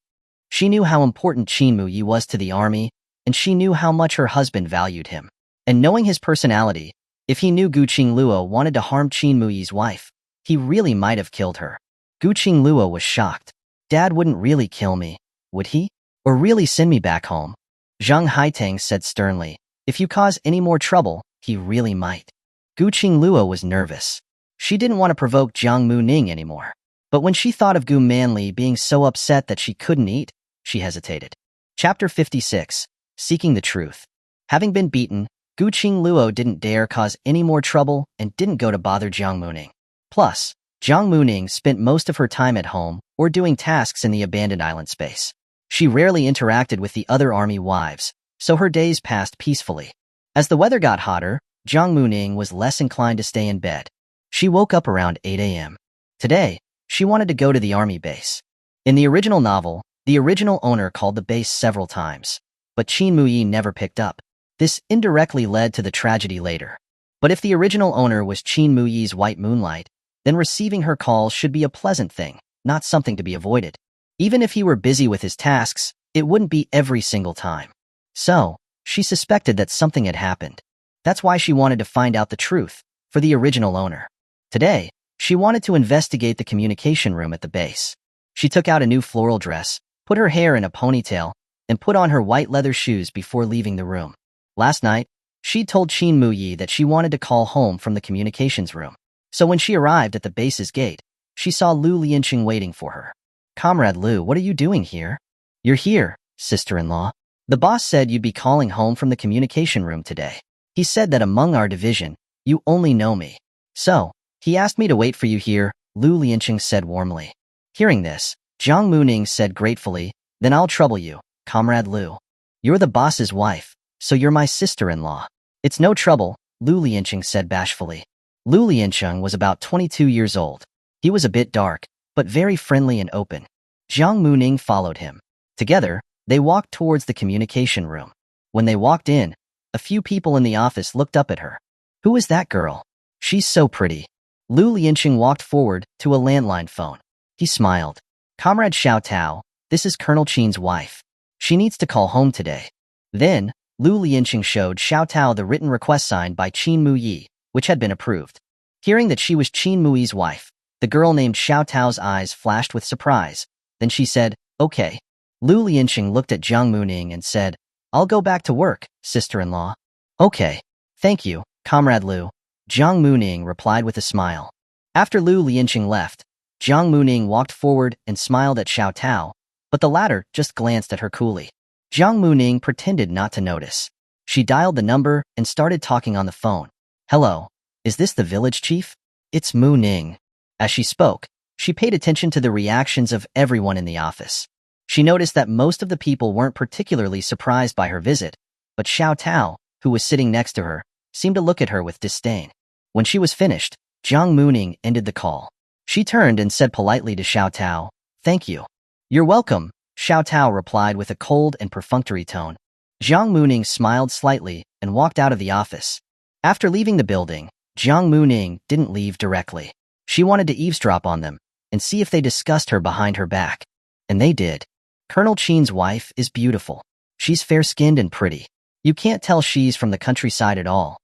She knew how important Qin Muye was to the army, and she knew how much her husband valued him. And knowing his personality, if he knew Gu Qingluo wanted to harm Qin Muye's wife, he really might have killed her. Gu Qingluo was shocked. Dad wouldn't really kill me, would he? Or really send me back home? Zhang Haitang said sternly, if you cause any more trouble, he really might. Gu Qingluo was nervous. She didn't want to provoke Jiang Muming anymore. But when she thought of Gu Manli being so upset that she couldn't eat, she hesitated. Chapter 56. Seeking the Truth. Having been beaten, Gu Qingluo didn't dare cause any more trouble and didn't go to bother Jiang Muming. Plus, Jiang Muming spent most of her time at home or doing tasks in the abandoned island space. She rarely interacted with the other army wives, so her days passed peacefully. As the weather got hotter, Jiang Muming was less inclined to stay in bed. She woke up around 8 a.m. Today, she wanted to go to the army base. In the original novel, the original owner called the base several times, but Qin Muye never picked up. This indirectly led to the tragedy later. But if the original owner was Qin Muye's white moonlight, then receiving her calls should be a pleasant thing, not something to be avoided. Even if he were busy with his tasks, it wouldn't be every single time. So, she suspected that something had happened. That's why she wanted to find out the truth, for the original owner. Today, she wanted to investigate the communication room at the base. She took out a new floral dress, put her hair in a ponytail, and put on her white leather shoes before leaving the room. Last night, she told Qin Muye that she wanted to call home from the communications room. So when she arrived at the base's gate, she saw Lu Lianqing waiting for her. "Comrade Lu, what are you doing here?" "You're here, sister-in-law. The boss said you'd be calling home from the communication room today. He said that among our division, you only know me. So, he asked me to wait for you here," Lu Lianqing said warmly. Hearing this, Jiang Muming said gratefully, "Then I'll trouble you, Comrade Lu. You're the boss's wife, so you're my sister-in-law." "It's no trouble," Lu Lianqing said bashfully. Lu Lianqing was about 22 years old. He was a bit dark, but very friendly and open. Jiang Muming followed him. Together, they walked towards the communication room. When they walked in, a few people in the office looked up at her. "Who is that girl? She's so pretty." Lu Lianqing walked forward to a landline phone. He smiled. "Comrade Xiao Tao, this is Colonel Qin's wife. She needs to call home today." Then, Lu Lianqing showed Xiao Tao the written request signed by Qin Muye, which had been approved. Hearing that she was Qin Muye's wife, the girl named Xiao Tao's eyes flashed with surprise. Then she said, "Okay." Lu Lianqing looked at Jiang Muming and said, "I'll go back to work, sister-in-law." "Okay. Thank you, Comrade Lu," Jiang Muming replied with a smile. After Lu Lianqing left, Jiang Muming walked forward and smiled at Xiao Tao, but the latter just glanced at her coolly. Jiang Muming pretended not to notice. She dialed the number and started talking on the phone. "Hello, is this the village chief? It's Mu Ning." As she spoke, she paid attention to the reactions of everyone in the office. She noticed that most of the people weren't particularly surprised by her visit, but Xiao Tao, who was sitting next to her, seemed to look at her with disdain. When she was finished, Jiang Muming ended the call. She turned and said politely to Xiao Tao, "Thank you." "You're welcome," Xiao Tao replied with a cold and perfunctory tone. Jiang Muming smiled slightly and walked out of the office. After leaving the building, Jiang Muming didn't leave directly. She wanted to eavesdrop on them and see if they discussed her behind her back. And they did. Colonel Qin's wife is beautiful. She's fair-skinned and pretty. You can't tell she's from the countryside at all.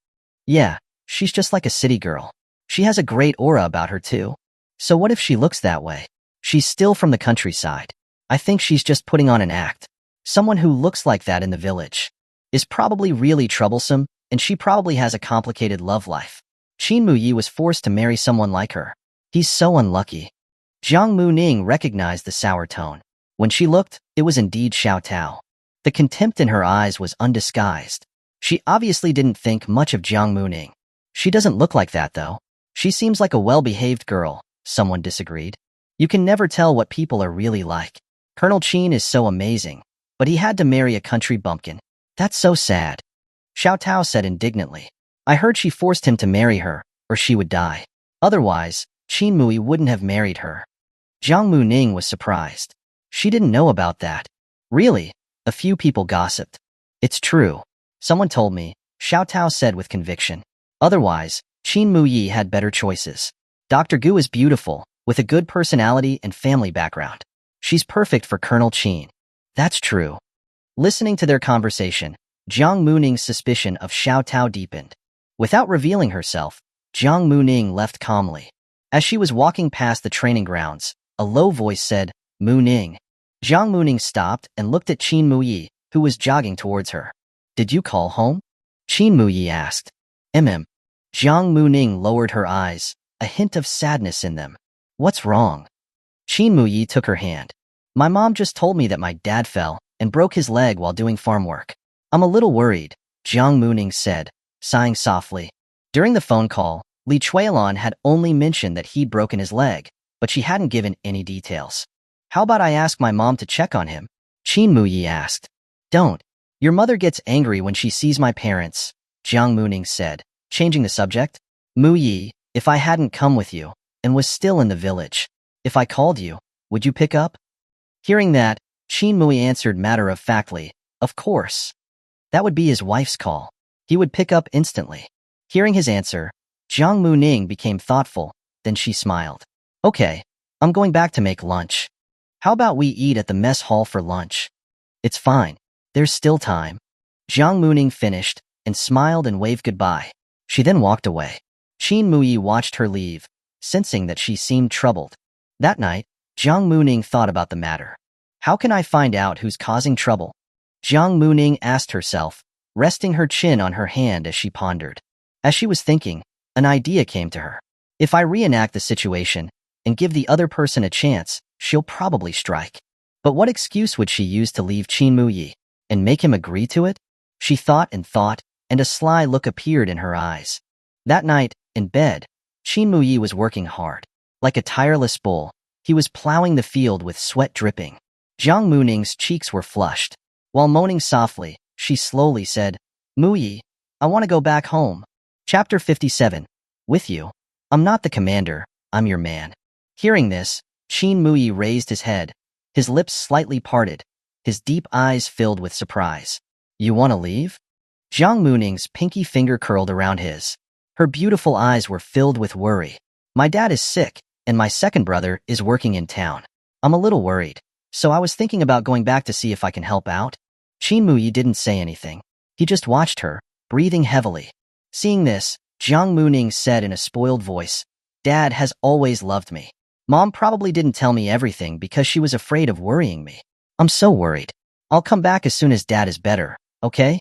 Yeah, she's just like a city girl. She has a great aura about her too. So what if she looks that way? She's still from the countryside. I think she's just putting on an act. Someone who looks like that in the village is probably really troublesome, and she probably has a complicated love life. Qin Muye was forced to marry someone like her. He's so unlucky. Jiang Muming recognized the sour tone. When she looked, it was indeed Xiao Tao. The contempt in her eyes was undisguised. She obviously didn't think much of Jiang Muming. "She doesn't look like that, though. She seems like a well-behaved girl," someone disagreed. "You can never tell what people are really like. Colonel Qin is so amazing, but he had to marry a country bumpkin. That's so sad." Xiao Tao said indignantly. "I heard she forced him to marry her, or she would die. Otherwise, Qin Muye wouldn't have married her." Jiang Muming was surprised. She didn't know about that. "Really?" A few people gossiped. "It's true. Someone told me," Xiao Tao said with conviction. Otherwise, Qin Muye had better choices. Dr. Gu is beautiful, with a good personality and family background. She's perfect for Colonel Qin. That's true. Listening to their conversation, Jiang Muming's suspicion of Xiao Tao deepened. Without revealing herself, Jiang Muming left calmly. As she was walking past the training grounds, a low voice said, "Mu Ning." Jiang Muming stopped and looked at Qin Muye, who was jogging towards her. "Did you call home?" Qin Muye asked. Jiang Muming lowered her eyes, a hint of sadness in them. "What's wrong?" Qin Muye took her hand. "My mom just told me that my dad fell and broke his leg while doing farm work. I'm a little worried," Jiang Muming said, sighing softly. During the phone call, Li Chuilan had only mentioned that he'd broken his leg, but she hadn't given any details. "How about I ask my mom to check on him?" Qin Muye asked. "Don't. Your mother gets angry when she sees my parents," Jiang Muming said, changing the subject. "Muye, if I hadn't come with you and was still in the village, if I called you, would you pick up?" Hearing that, Qin Muye answered matter-of-factly, "Of course. That would be his wife's call. He would pick up instantly." Hearing his answer, Jiang Muming became thoughtful, then she smiled. Okay, I'm going back to make lunch. How about we eat at the mess hall for lunch? It's fine. There's still time. Jiang Muming finished and smiled and waved goodbye. She then walked away. Qin Muye watched her leave, sensing that she seemed troubled. That night, Jiang Muming thought about the matter. How can I find out who's causing trouble? Jiang Muming asked herself, resting her chin on her hand as she pondered. As she was thinking, an idea came to her. If I reenact the situation and give the other person a chance, she'll probably strike. But what excuse would she use to leave Qin Muye and make him agree to it? She thought, and a sly look appeared in her eyes. That night, in bed, Qin Muye was working hard. Like a tireless bull, he was plowing the field with sweat dripping. Jiang Muming's cheeks were flushed. While moaning softly, she slowly said, Muye, I want to go back home. Chapter 57. With you. I'm not the commander, I'm your man. Hearing this, Qin Muye raised his head, his lips slightly parted, his deep eyes filled with surprise. You want to leave? Jiang Muming's pinky finger curled around his. Her beautiful eyes were filled with worry. My dad is sick, and my second brother is working in town. I'm a little worried, so I was thinking about going back to see if I can help out. Qin Muye didn't say anything. He just watched her, breathing heavily. Seeing this, Jiang Muming said in a spoiled voice, Dad has always loved me. Mom probably didn't tell me everything because she was afraid of worrying me. I'm so worried. I'll come back as soon as Dad is better, okay?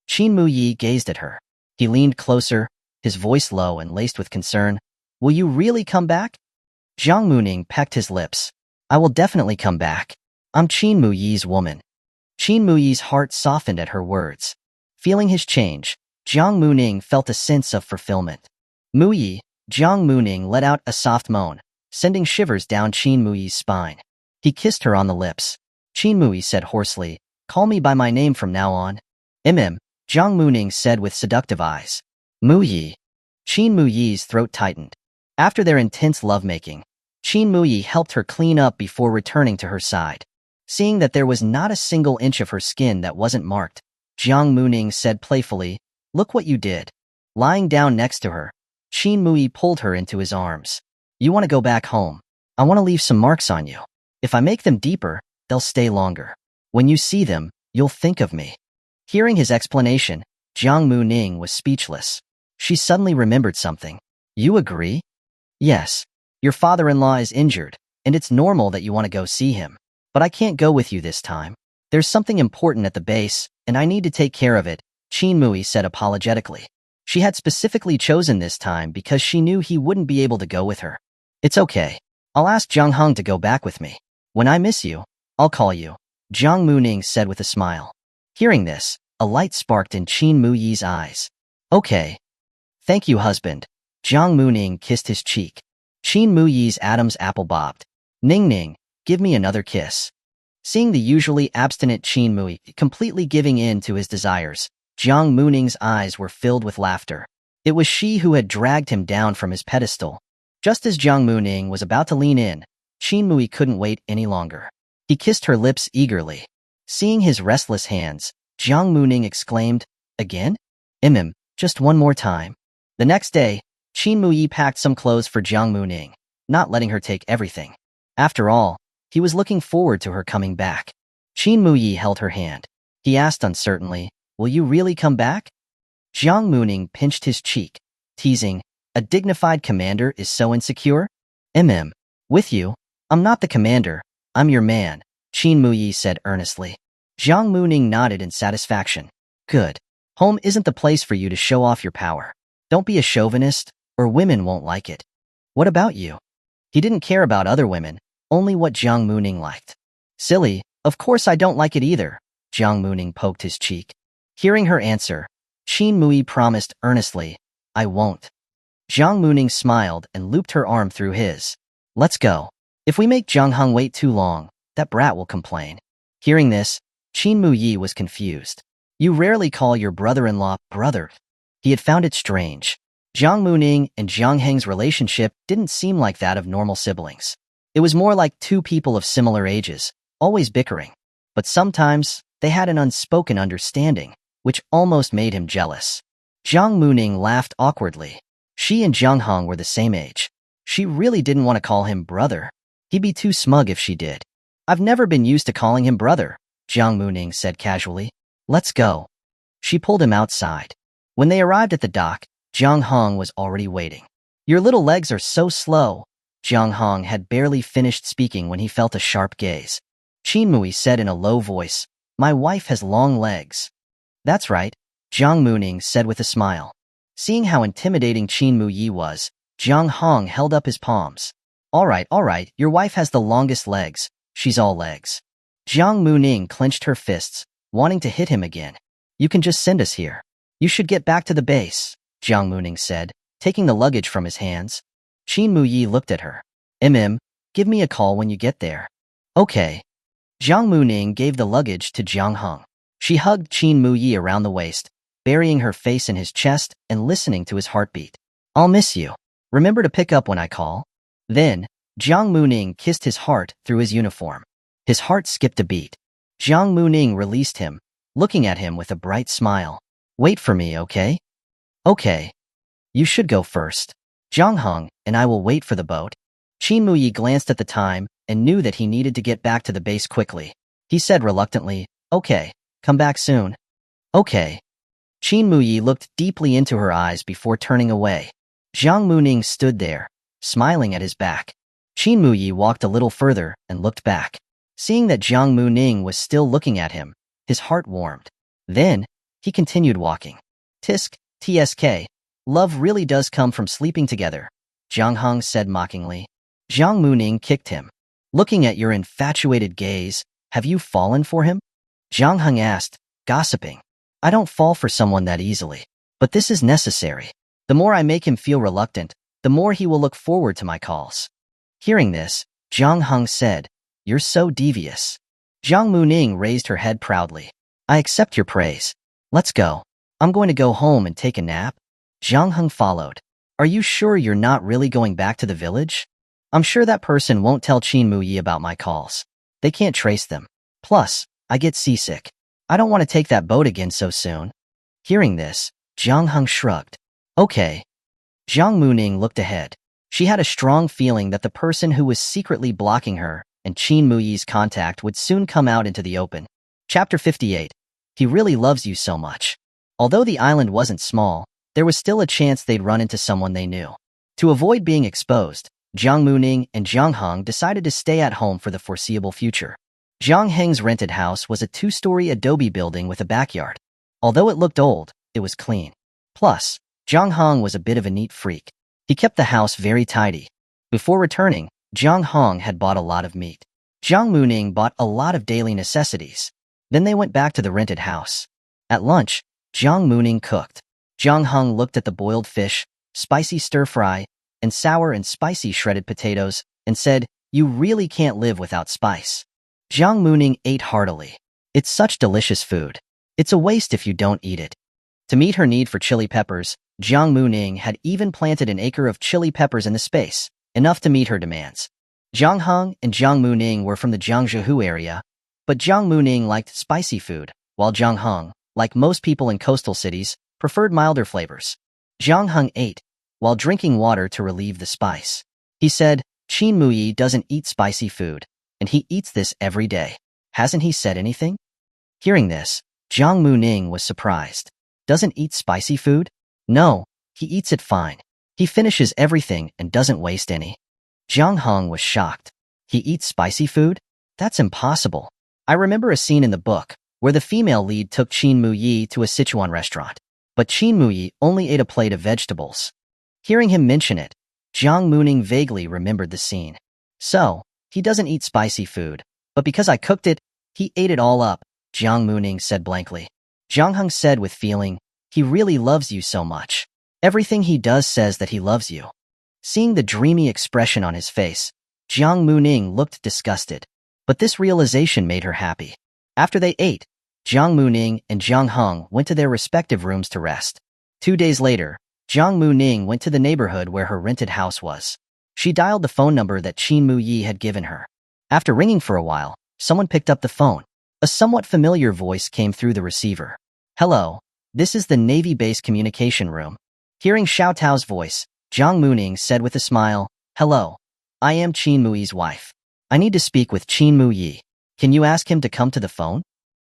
Qin Muye gazed at her. He leaned closer, his voice low and laced with concern. Will you really come back? Jiang Muming pecked his lips. I will definitely come back. I'm Qin Muye's woman. Qin Muye's heart softened at her words. Feeling his change, Jiang Muming felt a sense of fulfillment. Muye, Jiang Muming let out a soft moan, sending shivers down Qin Muye's spine. He kissed her on the lips. Qin Muye said hoarsely, Call me by my name from now on. Jiang Muming said with seductive eyes. Muye. Qin Muye's throat tightened. After their intense lovemaking, Qin Muye helped her clean up before returning to her side. Seeing that there was not a single inch of her skin that wasn't marked, Jiang Muming said playfully, Look what you did. Lying down next to her, Qin Muye pulled her into his arms. You want to go back home. I want to leave some marks on you. If I make them deeper, they'll stay longer. When you see them, you'll think of me. Hearing his explanation, Jiang Muming was speechless. She suddenly remembered something. You agree? Yes. Your father-in-law is injured, and it's normal that you want to go see him. But I can't go with you this time. There's something important at the base, and I need to take care of it, Qin Muye said apologetically. She had specifically chosen this time because she knew he wouldn't be able to go with her. It's okay. I'll ask Jiang Heng to go back with me. When I miss you, I'll call you, Jiang Muming said with a smile. Hearing this, a light sparked in Qin Muye's eyes. Okay. Thank you, husband. Jiang Muming kissed his cheek. Qin Muye's Adam's apple bobbed. Ning Ning, give me another kiss. Seeing the usually abstinent Qin Muye completely giving in to his desires, Jiang Muming's eyes were filled with laughter. It was she who had dragged him down from his pedestal. Just as Jiang Muming was about to lean in, Qin Muye couldn't wait any longer. He kissed her lips eagerly. Seeing his restless hands, Jiang Muming exclaimed, Again? Just one more time. The next day, Qin Muye packed some clothes for Jiang Muming, not letting her take everything. After all, he was looking forward to her coming back. Qin Muye held her hand. He asked uncertainly, Will you really come back? Jiang Muming pinched his cheek, teasing, A dignified commander is so insecure? With you? I'm not the commander, I'm your man, Qin Muye said earnestly. Jiang Muming nodded in satisfaction. Good. Home isn't the place for you to show off your power. Don't be a chauvinist, or women won't like it. What about you? He didn't care about other women, only what Jiang Muming liked. Silly, of course I don't like it either, Jiang Muming poked his cheek. Hearing her answer, Qin Muye promised earnestly, I won't. Jiang Muming smiled and looped her arm through his. Let's go. If we make Jiang Heng wait too long, that brat will complain. Hearing this, Qin Muye was confused. You rarely call your brother-in-law brother. He had found it strange. Jiang Muming and Jiang Heng's relationship didn't seem like that of normal siblings. It was more like two people of similar ages, always bickering. But sometimes, they had an unspoken understanding, which almost made him jealous. Jiang Muming laughed awkwardly. She and Jiang Heng were the same age. She really didn't want to call him brother. He'd be too smug if she did. I've never been used to calling him brother, Jiang Muming said casually. Let's go. She pulled him outside. When they arrived at the dock, Jiang Hong was already waiting. Your little legs are so slow. Jiang Hong had barely finished speaking when he felt a sharp gaze. Qin Muye said in a low voice, my wife has long legs. That's right, Jiang Muming said with a smile. Seeing how intimidating Qin Muye was, Jiang Hong held up his palms. All right, your wife has the longest legs. She's all legs. Jiang Muming clenched her fists, wanting to hit him again. You can just send us here. You should get back to the base, Jiang Muming said, taking the luggage from his hands. Qin Muye looked at her. Give me a call when you get there. Okay. Jiang Muming gave the luggage to Jiang Hong. She hugged Qin Muye around the waist, burying her face in his chest and listening to his heartbeat. I'll miss you. Remember to pick up when I call. Then, Jiang Muming kissed his heart through his uniform. His heart skipped a beat. Jiang Muming released him, looking at him with a bright smile. Wait for me, okay? Okay. You should go first. Jiang Hong and I will wait for the boat. Qin Muye glanced at the time and knew that he needed to get back to the base quickly. He said reluctantly, okay, come back soon. Okay. Qin Muye looked deeply into her eyes before turning away. Jiang Muming stood there, smiling at his back. Qin Muye walked a little further and looked back. Seeing that Jiang Muming was still looking at him, his heart warmed. Then, he continued walking. TSK, love really does come from sleeping together, Jiang Hong said mockingly. Jiang Muming kicked him. Looking at your infatuated gaze, have you fallen for him? Jiang Hong asked, gossiping. I don't fall for someone that easily. But this is necessary. The more I make him feel reluctant, the more he will look forward to my calls. Hearing this, Jiang Hong said, you're so devious. Jiang Muming raised her head proudly. I accept your praise. Let's go. I'm going to go home and take a nap. Jiang Hong followed. Are you sure you're not really going back to the village? I'm sure that person won't tell Qin Muye about my calls. They can't trace them. Plus, I get seasick. I don't want to take that boat again so soon. Hearing this, Jiang Hong shrugged. Okay. Jiang Muming looked ahead. She had a strong feeling that the person who was secretly blocking her and Qin Muye's contact would soon come out into the open. Chapter 58. He really loves you so much. Although the island wasn't small, there was still a chance they'd run into someone they knew. To avoid being exposed, Jiang Muming and Jiang Hong decided to stay at home for the foreseeable future. Jiang Heng's rented house was a 2-story adobe building with a backyard. Although it looked old, it was clean. Plus, Jiang Hong was a bit of a neat freak. He kept the house very tidy. Before returning, Jiang Hong had bought a lot of meat. Jiang Muming bought a lot of daily necessities. Then they went back to the rented house. At lunch, Jiang Muming cooked. Jiang Hong looked at the boiled fish, spicy stir-fry, and sour and spicy shredded potatoes, and said, you really can't live without spice. Jiang Muming ate heartily. It's such delicious food. It's a waste if you don't eat it. To meet her need for chili peppers, Jiang Muming had even planted an acre of chili peppers in the space, enough to meet her demands. Jiang Hong and Jiang Muming were from the Jiangsu area, but Jiang Muming liked spicy food, while Jiang Hong, like most people in coastal cities, preferred milder flavors. Jiang Hong ate, while drinking water to relieve the spice. He said, Qin Muye doesn't eat spicy food, and he eats this every day. Hasn't he said anything? Hearing this, Jiang Muming was surprised. Doesn't eat spicy food? No, he eats it fine. He finishes everything and doesn't waste any. Jiang Hong was shocked. He eats spicy food? That's impossible. I remember a scene in the book where the female lead took Qin Muye to a Sichuan restaurant, but Qin Muye only ate a plate of vegetables. Hearing him mention it, Jiang Muming vaguely remembered the scene. So, he doesn't eat spicy food, but because I cooked it, he ate it all up, Jiang Muming said blankly. Jiang Hong said with feeling, he really loves you so much. Everything he does says that he loves you. Seeing the dreamy expression on his face, Jiang Muming looked disgusted. But this realization made her happy. After they ate, Jiang Muming and Jiang Hong went to their respective rooms to rest. 2 days later, Jiang Muming went to the neighborhood where her rented house was. She dialed the phone number that Qin Muye had given her. After ringing for a while, someone picked up the phone. A somewhat familiar voice came through the receiver. Hello, this is the Navy Base communication room. Hearing Xiao Tao's voice, Jiang Muming said with a smile, Hello. I am Qin Muye's wife. I need to speak with Qin Muye. Can you ask him to come to the phone?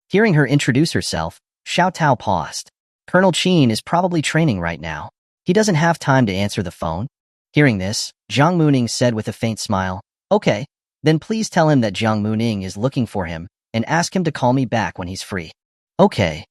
Hearing her introduce herself, Xiao Tao paused. Colonel Qin is probably training right now. He doesn't have time to answer the phone. Hearing this, Jiang Muming said with a faint smile, Okay, then please tell him that Jiang Muming is looking for him and ask him to call me back when he's free. Okay.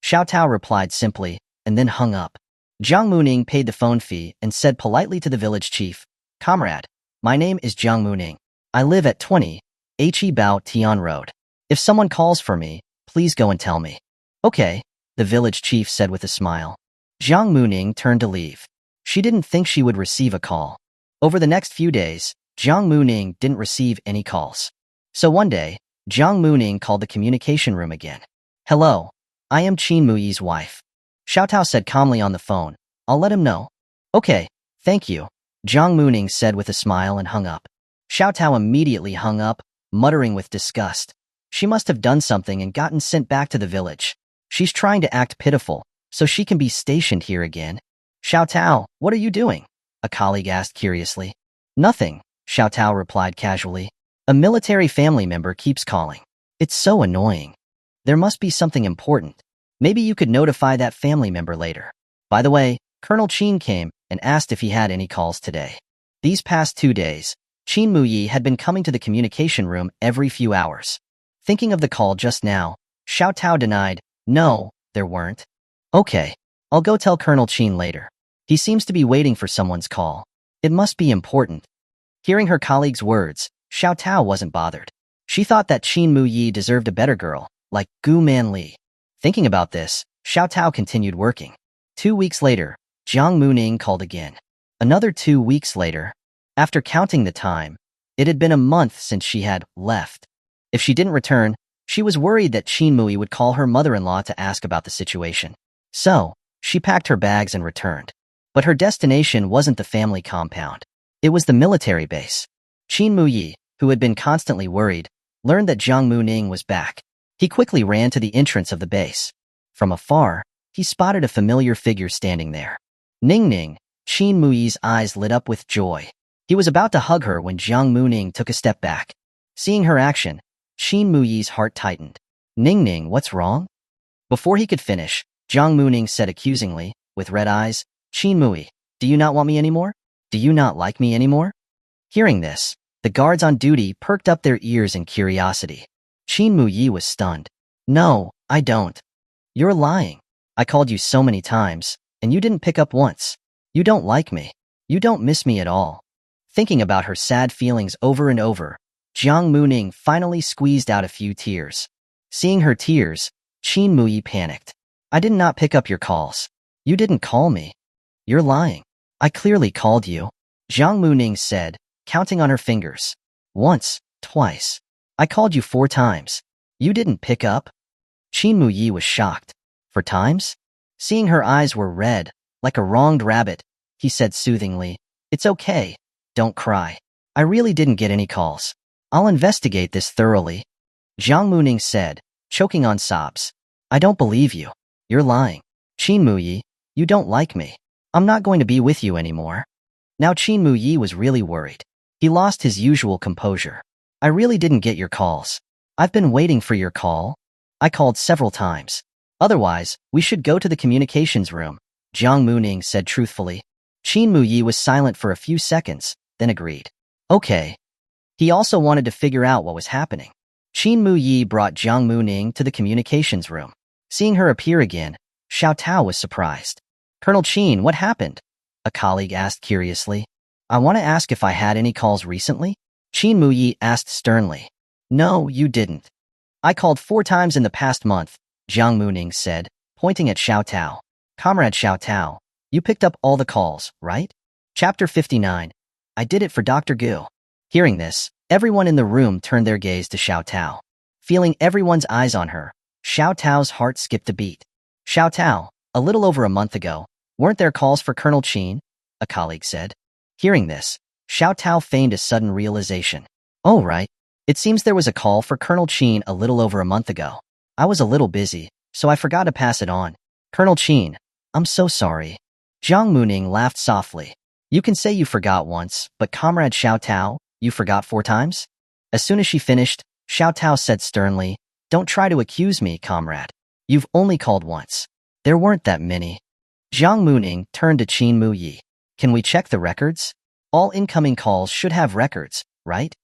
Xiao Tao replied simply, and then hung up. Jiang Muming paid the phone fee and said politely to the village chief, Comrade, my name is Jiang Muming. I live at 20 Bao Tian Road. If someone calls for me, please go and tell me. Okay, the village chief said with a smile. Jiang Muming turned to leave. She didn't think she would receive a call. Over the next few days, Jiang Muming didn't receive any calls. So one day, Jiang Muming called the communication room again. Hello, I am Qin Muye's wife. Xiao Tao said calmly on the phone. I'll let him know. Okay, thank you, Jiang Muming said with a smile and hung up. Xiao Tao immediately hung up, muttering with disgust. She must have done something and gotten sent back to the village. She's trying to act pitiful, so she can be stationed here again. Xiao Tao, what are you doing? A colleague asked curiously. Nothing, Xiao Tao replied casually. A military family member keeps calling. It's so annoying. There must be something important. Maybe you could notify that family member later. By the way, Colonel Qin came and asked if he had any calls today. These past 2 days, Qin Muye had been coming to the communication room every few hours. Thinking of the call just now, Xiao Tao denied, No, there weren't. Okay, I'll go tell Colonel Qin later. He seems to be waiting for someone's call. It must be important. Hearing her colleague's words, Xiao Tao wasn't bothered. She thought that Qin Muye deserved a better girl, like Gu Manli. Thinking about this, Xiao Tao continued working. 2 weeks later, Jiang Muming called again. Another 2 weeks later. After counting the time, it had been a month since she had left. If she didn't return, she was worried that Qin Muye would call her mother-in-law to ask about the situation. So, she packed her bags and returned. But her destination wasn't the family compound. It was the military base. Qin Muye, who had been constantly worried, learned that Jiang Muming was back. He quickly ran to the entrance of the base. From afar, he spotted a familiar figure standing there. Ning, Qin Muye's eyes lit up with joy. He was about to hug her when Jiang Muming took a step back. Seeing her action, Qin Muye's heart tightened. Ning, what's wrong? Before he could finish, Jiang Muming said accusingly, with red eyes, Qin Muye, do you not want me anymore? Do you not like me anymore? Hearing this, the guards on duty perked up their ears in curiosity. Qin Muye was stunned. No, I don't. You're lying. I called you so many times, and you didn't pick up once. You don't like me. You don't miss me at all. Thinking about her sad feelings over and over, Jiang Muming finally squeezed out a few tears. Seeing her tears, Qin Muye panicked. I did not pick up your calls. You didn't call me. You're lying. I clearly called you. Jiang Muming said, counting on her fingers. Once, twice. I called you 4 times. You didn't pick up? Qin Muye was shocked. 4 times? Seeing her eyes were red, like a wronged rabbit, he said soothingly, It's okay. Don't cry. I really didn't get any calls. I'll investigate this thoroughly. Jiang Muming said, choking on sobs. I don't believe you. You're lying. Qin Muye, you don't like me. I'm not going to be with you anymore. Now Qin Muye was really worried. He lost his usual composure. I really didn't get your calls. I've been waiting for your call. I called several times. Otherwise, we should go to the communications room, Jiang Muming said truthfully. Qin Muye was silent for a few seconds, then agreed. Okay. He also wanted to figure out what was happening. Qin Muye brought Jiang Muming to the communications room. Seeing her appear again, Xiao Tao was surprised. Colonel Qin, what happened? A colleague asked curiously. I want to ask if I had any calls recently? Qin Muye asked sternly. No, you didn't. I called 4 times in the past month, Jiang Muming said, pointing at Xiao Tao. Comrade Xiao Tao, you picked up all the calls, right? Chapter 59. I did it for Dr. Gu. Hearing this, everyone in the room turned their gaze to Xiao Tao. Feeling everyone's eyes on her, Xiao Tao's heart skipped a beat. Xiao Tao, a little over a month ago, weren't there calls for Colonel Qin? A colleague said. Hearing this, Xiao Tao feigned a sudden realization. Oh, right. It seems there was a call for Colonel Qin a little over a month ago. I was a little busy, so I forgot to pass it on. Colonel Qin, I'm so sorry. Jiang Muming laughed softly. You can say you forgot once, but Comrade Xiao Tao, you forgot 4 times? As soon as she finished, Xiao Tao said sternly, "Don't try to accuse me, comrade. You've only called once. There weren't that many." Jiang Muming turned to Qin Muye. "Can we check the records? All incoming calls should have records, right?"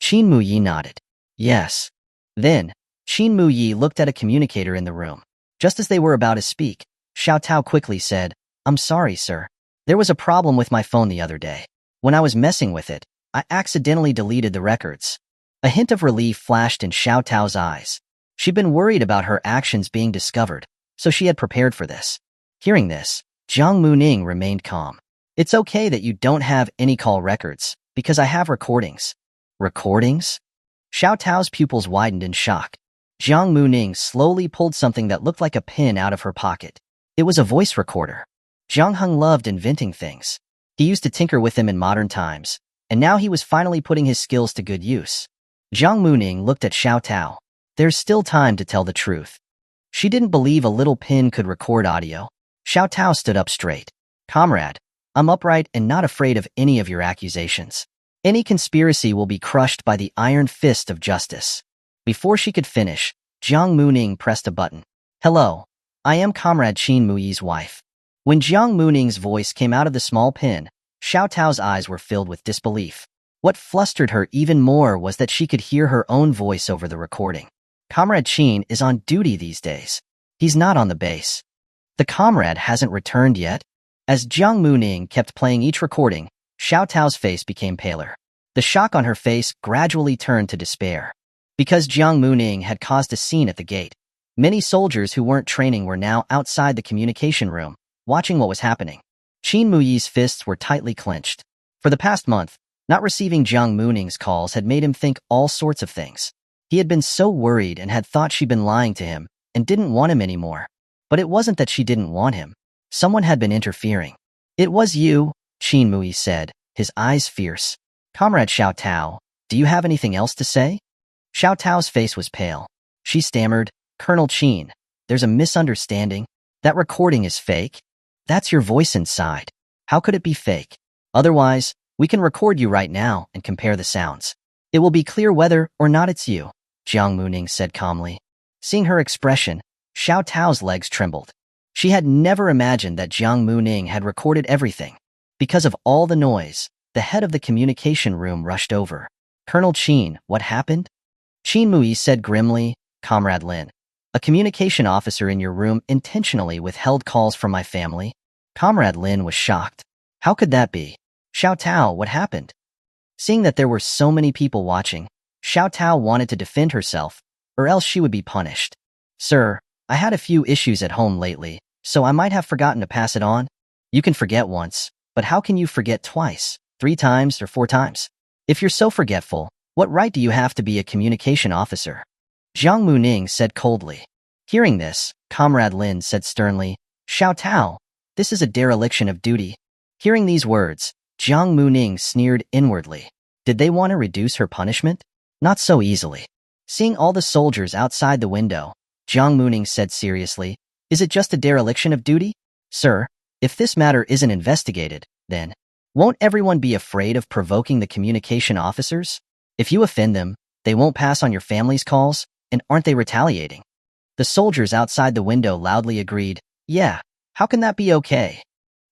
Qin Muye nodded. "Yes." Then, Qin Muye looked at a communicator in the room. Just as they were about to speak, Xiao Tao quickly said, "I'm sorry, sir. There was a problem with my phone the other day. When I was messing with it, I accidentally deleted the records." A hint of relief flashed in Xiao Tao's eyes. She'd been worried about her actions being discovered, so she had prepared for this. Hearing this, Jiang Muming remained calm. "It's okay that you don't have any call records, because I have recordings." Recordings? Xiao Tao's pupils widened in shock. Jiang Muming slowly pulled something that looked like a pin out of her pocket. It was a voice recorder. Jiang Heng loved inventing things. He used to tinker with them in modern times, and now he was finally putting his skills to good use. Jiang Muming looked at Xiao Tao. There's still time to tell the truth. She didn't believe a little pin could record audio. Xiao Tao stood up straight. "Comrade, I'm upright and not afraid of any of your accusations. Any conspiracy will be crushed by the iron fist of justice." Before she could finish, Jiang Muming pressed a button. "Hello, I am Comrade Qin Muye's wife." When Jiang Muming's voice came out of the small pin, Xiao Tao's eyes were filled with disbelief. What flustered her even more was that she could hear her own voice over the recording. "Comrade Qin is on duty these days. He's not on the base. The comrade hasn't returned yet?" As Jiang Muming kept playing each recording, Xiao Tao's face became paler. The shock on her face gradually turned to despair. Because Jiang Muming had caused a scene at the gate, many soldiers who weren't training were now outside the communication room, watching what was happening. Qin Muye's fists were tightly clenched. For the past month, not receiving Jiang Muming's calls had made him think all sorts of things. He had been so worried and had thought she'd been lying to him and didn't want him anymore. But it wasn't that she didn't want him. Someone had been interfering. "It was you," Qin Muye said, his eyes fierce. "Comrade Xiao Tao, do you have anything else to say?" Xiao Tao's face was pale. She stammered, "Colonel Qin, there's a misunderstanding. That recording is fake. That's your voice inside. How could it be fake? Otherwise, we can record you right now and compare the sounds. It will be clear whether or not it's you," Jiang Muming said calmly. Seeing her expression, Xiao Tao's legs trembled. She had never imagined that Jiang Muming had recorded everything. Because of all the noise, the head of the communication room rushed over. "Colonel Qin, what happened?" Qin Muye said grimly, "Comrade Lin, a communication officer in your room intentionally withheld calls from my family." Comrade Lin was shocked. "How could that be? Xiao Tao, what happened?" Seeing that there were so many people watching, Xiao Tao wanted to defend herself, or else she would be punished. "Sir, I had a few issues at home lately, so I might have forgotten to pass it on." "You can forget once, but how can you forget twice, 3 times, or 4 times? If you're so forgetful, what right do you have to be a communication officer?" Jiang Muming said coldly. Hearing this, Comrade Lin said sternly, "Xiao Tao, this is a dereliction of duty." Hearing these words, Jiang Muming sneered inwardly. Did they want to reduce her punishment? Not so easily. Seeing all the soldiers outside the window, Jiang Muming said seriously, "Is it just a dereliction of duty? Sir, if this matter isn't investigated, then won't everyone be afraid of provoking the communication officers? If you offend them, they won't pass on your family's calls, and aren't they retaliating?" The soldiers outside the window loudly agreed, "Yeah, how can that be okay?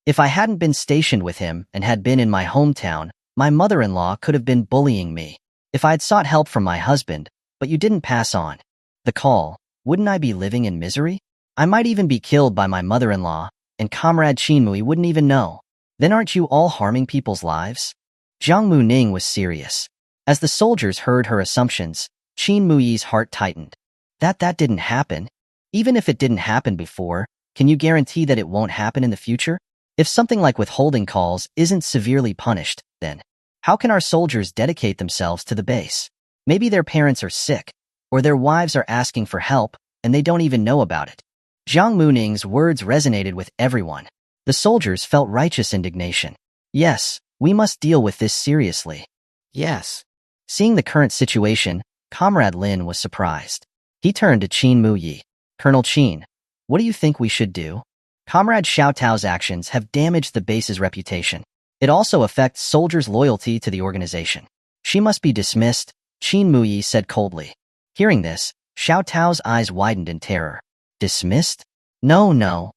If I hadn't been stationed with him and had been in my hometown, my mother-in-law could have been bullying me. If I had sought help from my husband, but you didn't pass on the call, wouldn't I be living in misery? I might even be killed by my mother-in-law, and Comrade Qin Muye wouldn't even know. Then aren't you all harming people's lives?" Jiang Muming was serious. As the soldiers heard her assumptions, Qin Muye's heart tightened. That didn't happen. Even if it didn't happen before, can you guarantee that it won't happen in the future? If something like withholding calls isn't severely punished, then how can our soldiers dedicate themselves to the base? Maybe their parents are sick, or their wives are asking for help, and they don't even know about it. Jiang Muming's words resonated with everyone. The soldiers felt righteous indignation. "Yes, we must deal with this seriously." "Yes." Seeing the current situation, Comrade Lin was surprised. He turned to Qin Muye. "Colonel Qin, what do you think we should do? Comrade Xiao Tao's actions have damaged the base's reputation. It also affects soldiers' loyalty to the organization. She must be dismissed, Qin Muye said coldly. Hearing this, Xiao Tao's eyes widened in terror. Dismissed? No, no.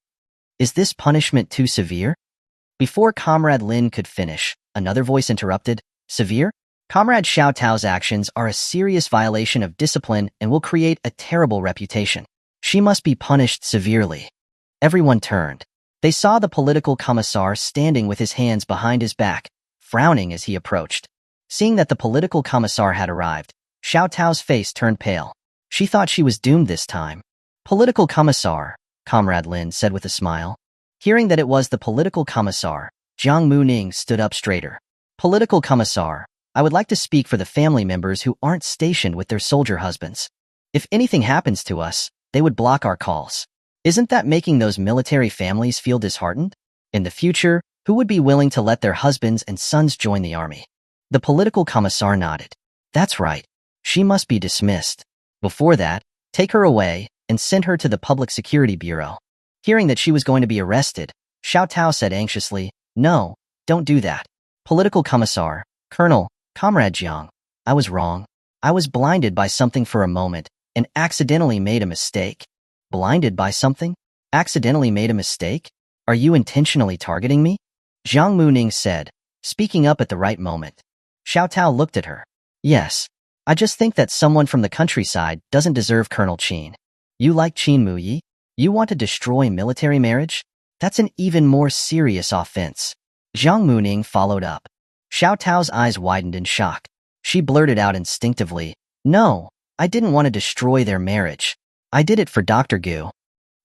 Is this punishment too severe? Before Comrade Lin could finish, another voice interrupted. Severe? Comrade Xiao Tao's actions are a serious violation of discipline and will create a terrible reputation. She must be punished severely. Everyone turned. They saw the political commissar standing with his hands behind his back, frowning as he approached. Seeing that the political commissar had arrived, Xiao Tao's face turned pale. She thought she was doomed this time. Political commissar, Comrade Lin said with a smile. Hearing that it was the political commissar, Jiang Muming stood up straighter. Political commissar, I would like to speak for the family members who aren't stationed with their soldier husbands. If anything happens to us, they would block our calls. Isn't that making those military families feel disheartened? In the future, who would be willing to let their husbands and sons join the army? The political commissar nodded. That's right. She must be dismissed. Before that, take her away and send her to the Public Security Bureau. Hearing that she was going to be arrested, Xiao Tao said anxiously, No, don't do that. Political commissar, Colonel, Comrade Jiang, I was wrong. I was blinded by something for a moment and accidentally made a mistake. Blinded by something? Accidentally made a mistake? Are you intentionally targeting me? Jiang Muming said, speaking up at the right moment. Xiao Tao looked at her. Yes. I just think that someone from the countryside doesn't deserve Colonel Qin. You like Qin Muye? You want to destroy military marriage? That's an even more serious offense. Jiang Muming followed up. Xiao Tao's eyes widened in shock. She blurted out instinctively, No, I didn't want to destroy their marriage. I did it for Dr. Gu.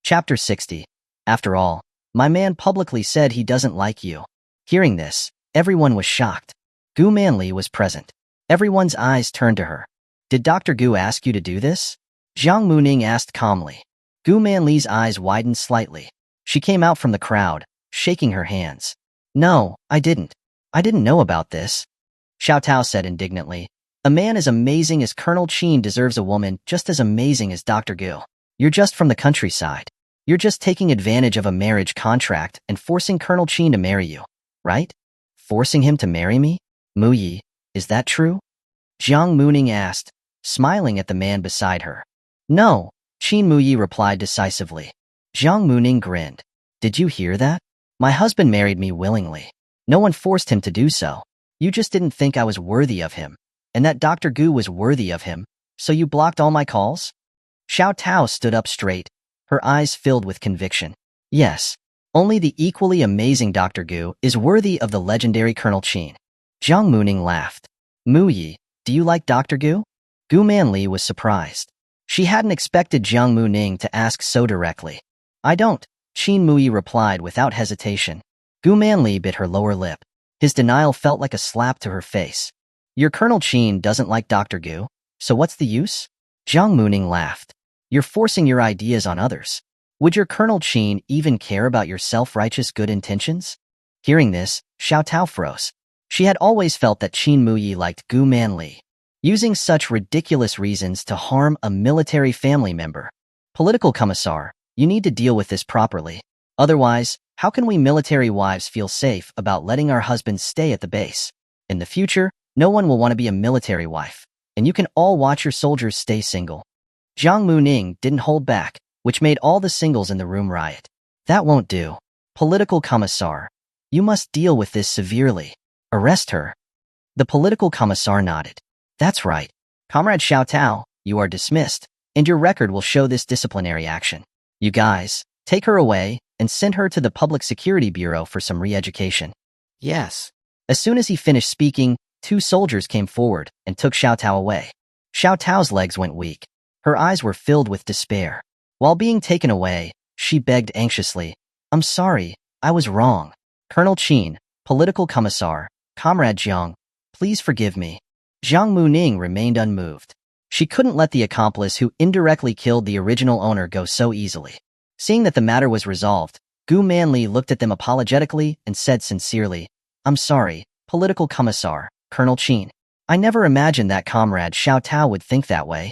Chapter 60. After all, my man publicly said he doesn't like you. Hearing this, everyone was shocked. Gu Manli was present. Everyone's eyes turned to her. Did Dr. Gu ask you to do this? Jiang Muming asked calmly. Gu Manli's eyes widened slightly. She came out from the crowd, shaking her hands. No, I didn't. I didn't know about this. Xiao Tao said indignantly. A man as amazing as Colonel Qin deserves a woman just as amazing as Dr. Gu. You're just from the countryside. You're just taking advantage of a marriage contract and forcing Colonel Qin to marry you, right? Forcing him to marry me? Muye, is that true? Jiang Muming asked, smiling at the man beside her. No, Qin Muye replied decisively. Jiang Muming grinned. Did you hear that? My husband married me willingly. No one forced him to do so. You just didn't think I was worthy of him, and that Dr. Gu was worthy of him, so you blocked all my calls? Xiao Tao stood up straight, her eyes filled with conviction. Yes, only the equally amazing Dr. Gu is worthy of the legendary Colonel Qin. Jiang Muming laughed. Muye, do you like Dr. Gu? Gu Manli was surprised. She hadn't expected Jiang Muming to ask so directly. I don't, Qin Muye replied without hesitation. Gu Manli bit her lower lip. His denial felt like a slap to her face. Your Colonel Qin doesn't like Dr. Gu, so what's the use? Jiang Muming laughed. You're forcing your ideas on others. Would your Colonel Qin even care about your self-righteous good intentions? Hearing this, Xiao Tao froze. She had always felt that Qin Muye liked Gu Manli, using such ridiculous reasons to harm a military family member. Political commissar, you need to deal with this properly. Otherwise, how can we military wives feel safe about letting our husbands stay at the base? In the future, no one will want to be a military wife, and you can all watch your soldiers stay single. Jiang Muming didn't hold back, which made all the singles in the room riot. That won't do. Political commissar, you must deal with this severely. Arrest her. The political commissar nodded. That's right. Comrade Xiao Tao, you are dismissed, and your record will show this disciplinary action. You guys, take her away and send her to the Public Security Bureau for some re-education. Yes. As soon as he finished speaking, 2 soldiers came forward and took Xiao Tao away. Xiao Tao's legs went weak. Her eyes were filled with despair. While being taken away, she begged anxiously, I'm sorry, I was wrong. Colonel Qin, political commissar, Comrade Jiang, please forgive me. Jiang Muming remained unmoved. She couldn't let the accomplice who indirectly killed the original owner go so easily. Seeing that the matter was resolved, Gu Manli looked at them apologetically and said sincerely, I'm sorry, political commissar, Colonel Qin. I never imagined that Comrade Xiao Tao would think that way.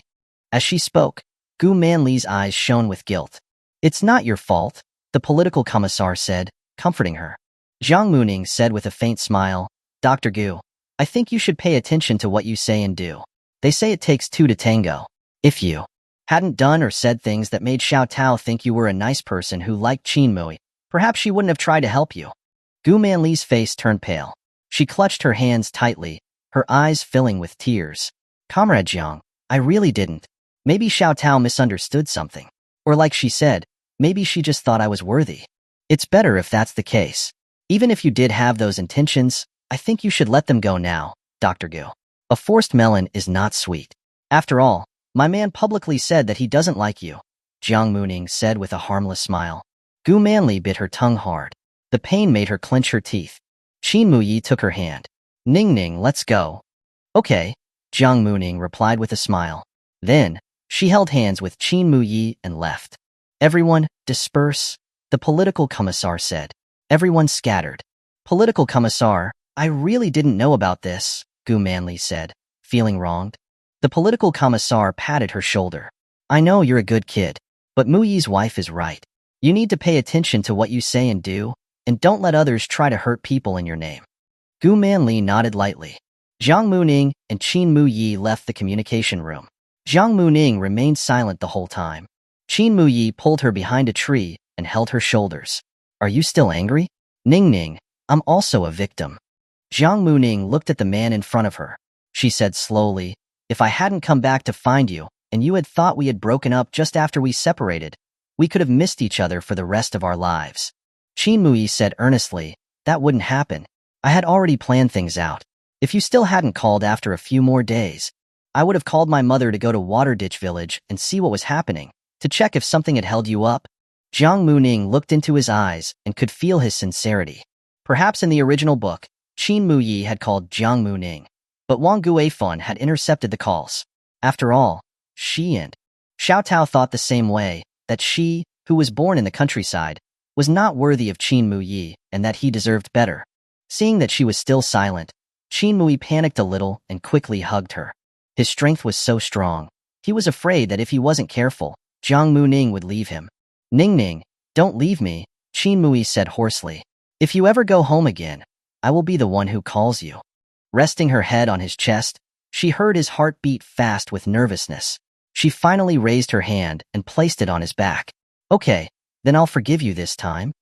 As she spoke, Gu Manli's eyes shone with guilt. It's not your fault, the political commissar said, comforting her. Jiang Muming said with a faint smile. Dr. Gu, I think you should pay attention to what you say and do. They say it takes two to tango. If you hadn't done or said things that made Xiao Tao think you were a nice person who liked Qin Muye, perhaps she wouldn't have tried to help you. Gu Manli's face turned pale. She clutched her hands tightly, her eyes filling with tears. Comrade Jiang, I really didn't. Maybe Xiao Tao misunderstood something. Or like she said, maybe she just thought I was worthy. It's better if that's the case. Even if you did have those intentions, I think you should let them go now, Dr. Gu. A forced melon is not sweet. After all, my man publicly said that he doesn't like you, Jiang Muming said with a harmless smile. Gu Manli bit her tongue hard. The pain made her clench her teeth. Qin Muye took her hand. Ning Ning, let's go. Okay, Jiang Muming replied with a smile. Then, she held hands with Qin Muye and left. Everyone, disperse, the political commissar said. Everyone scattered. Political commissar, I really didn't know about this, Gu Manli said, feeling wronged. The political commissar patted her shoulder. I know you're a good kid, but Muye's wife is right. You need to pay attention to what you say and do, and don't let others try to hurt people in your name. Gu Manli nodded lightly. Jiang Muming and Qin Muye left the communication room. Jiang Muming remained silent the whole time. Qin Muye pulled her behind a tree and held her shoulders. Are you still angry? Ning Ning, I'm also a victim. Jiang Muming looked at the man in front of her. She said slowly, if I hadn't come back to find you, and you had thought we had broken up just after we separated, we could have missed each other for the rest of our lives. Qin Muye said earnestly, that wouldn't happen. I had already planned things out. If you still hadn't called after a few more days, I would have called my mother to go to Waterditch Village and see what was happening, to check if something had held you up. Jiang Muming looked into his eyes and could feel his sincerity. Perhaps in the original book, Qin Muye had called Jiang Muming, but Wang Guifan had intercepted the calls. After all, she and Xiao Tao thought the same way, that she, who was born in the countryside, was not worthy of Qin Muye and that he deserved better. Seeing that she was still silent, Qin Muye panicked a little and quickly hugged her. His strength was so strong. He was afraid that if he wasn't careful, Jiang Muming would leave him. Ning Ning, don't leave me, Qin Muye said hoarsely. If you ever go home again, I will be the one who calls you. Resting her head on his chest, she heard his heart beat fast with nervousness. She finally raised her hand and placed it on his back. Okay, then I'll forgive you this time.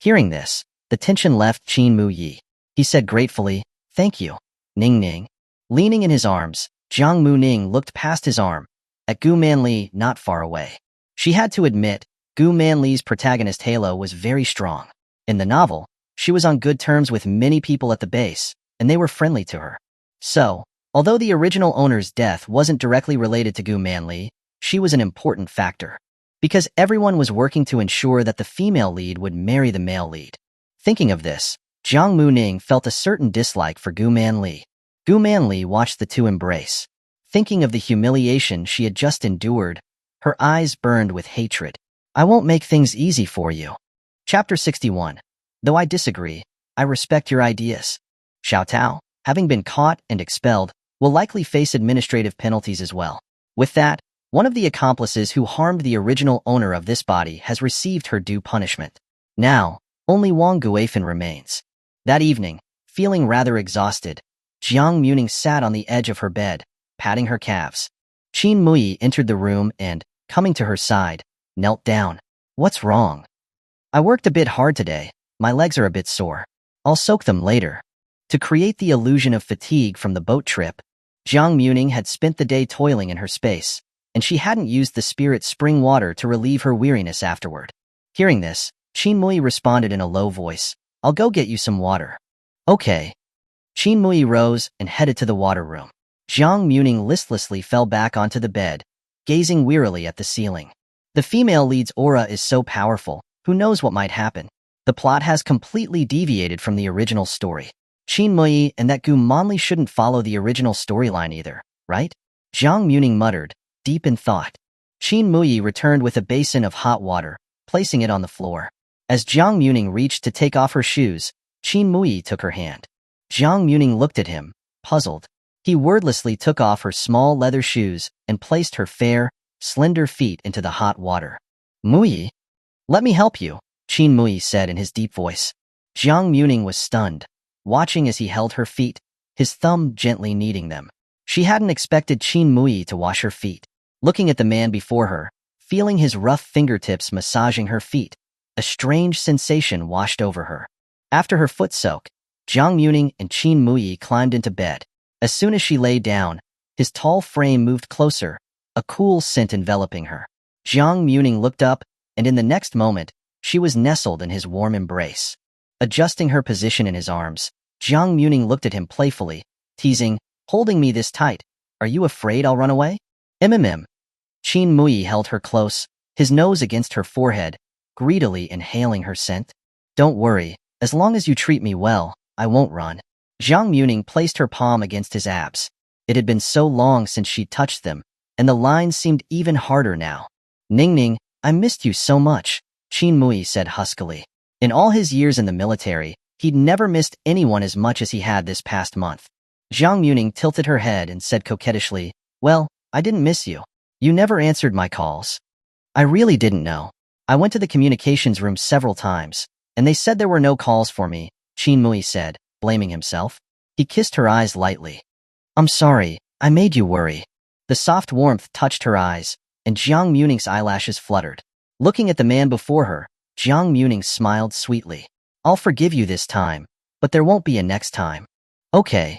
Hearing this, the tension left Qin Muye. He said gratefully, thank you, Ning Ning. Leaning in his arms, Jiang Muming looked past his arm, at Gu Manli not far away. She had to admit, Gu Manli's protagonist halo was very strong. In the novel, she was on good terms with many people at the base, and they were friendly to her. So, although the original owner's death wasn't directly related to Gu Manli, she was an important factor. Because everyone was working to ensure that the female lead would marry the male lead. Thinking of this, Jiang Muming felt a certain dislike for Gu Manli. Gu Manli watched the two embrace. Thinking of the humiliation she had just endured, her eyes burned with hatred. I won't make things easy for you. Chapter 61. Though I disagree, I respect your ideas. Xiao Tao, having been caught and expelled, will likely face administrative penalties as well. With that, one of the accomplices who harmed the original owner of this body has received her due punishment. Now, only Wang Guifan remains. That evening, feeling rather exhausted, Jiang Muming sat on the edge of her bed, patting her calves. Qin Muye entered the room and, coming to her side, knelt down. What's wrong? I worked a bit hard today. My legs are a bit sore. I'll soak them later. To create the illusion of fatigue from the boat trip, Jiang Muming had spent the day toiling in her space, and she hadn't used the spirit spring water to relieve her weariness afterward. Hearing this, Qin Muye responded in a low voice, I'll go get you some water. Okay. Qin Muye rose and headed to the water room. Jiang Muming listlessly fell back onto the bed, gazing wearily at the ceiling. The female lead's aura is so powerful, who knows what might happen. The plot has completely deviated from the original story. Qin Muye and that Gu Manli shouldn't follow the original storyline either, right? Jiang Muming muttered, deep in thought. Qin Muye returned with a basin of hot water, placing it on the floor. As Jiang Muming reached to take off her shoes, Qin Muye took her hand. Jiang Muming looked at him, puzzled. He wordlessly took off her small leather shoes and placed her fair, slender feet into the hot water. Muye? Let me help you, Qin Muye said in his deep voice. Jiang Muming was stunned, watching as he held her feet, his thumb gently kneading them. She hadn't expected Qin Muye to wash her feet. Looking at the man before her, feeling his rough fingertips massaging her feet, a strange sensation washed over her. After her foot soak, Jiang Muming and Qin Muye climbed into bed. As soon as she lay down, his tall frame moved closer, a cool scent enveloping her. Jiang Muming looked up, and in the next moment, she was nestled in his warm embrace. Adjusting her position in his arms, Jiang Muming looked at him playfully, teasing, "Holding me this tight, are you afraid I'll run away?" "Mm." Qin Muye held her close, his nose against her forehead, greedily inhaling her scent. "Don't worry, as long as you treat me well, I won't run." Jiang Muming placed her palm against his abs. It had been so long since she touched them, and the lines seemed even harder now. "Ning Ning, I missed you so much," Qin Muye said huskily. In all his years in the military, he'd never missed anyone as much as he had this past month. Jiang Muming tilted her head and said coquettishly, "Well, I didn't miss you. You never answered my calls." "I really didn't know. I went to the communications room several times, and they said there were no calls for me," Qin Muye said, blaming himself. He kissed her eyes lightly. "I'm sorry, I made you worry." The soft warmth touched her eyes, and Jiang Muming's eyelashes fluttered. Looking at the man before her, Jiang Muming smiled sweetly. "I'll forgive you this time, but there won't be a next time." "Okay."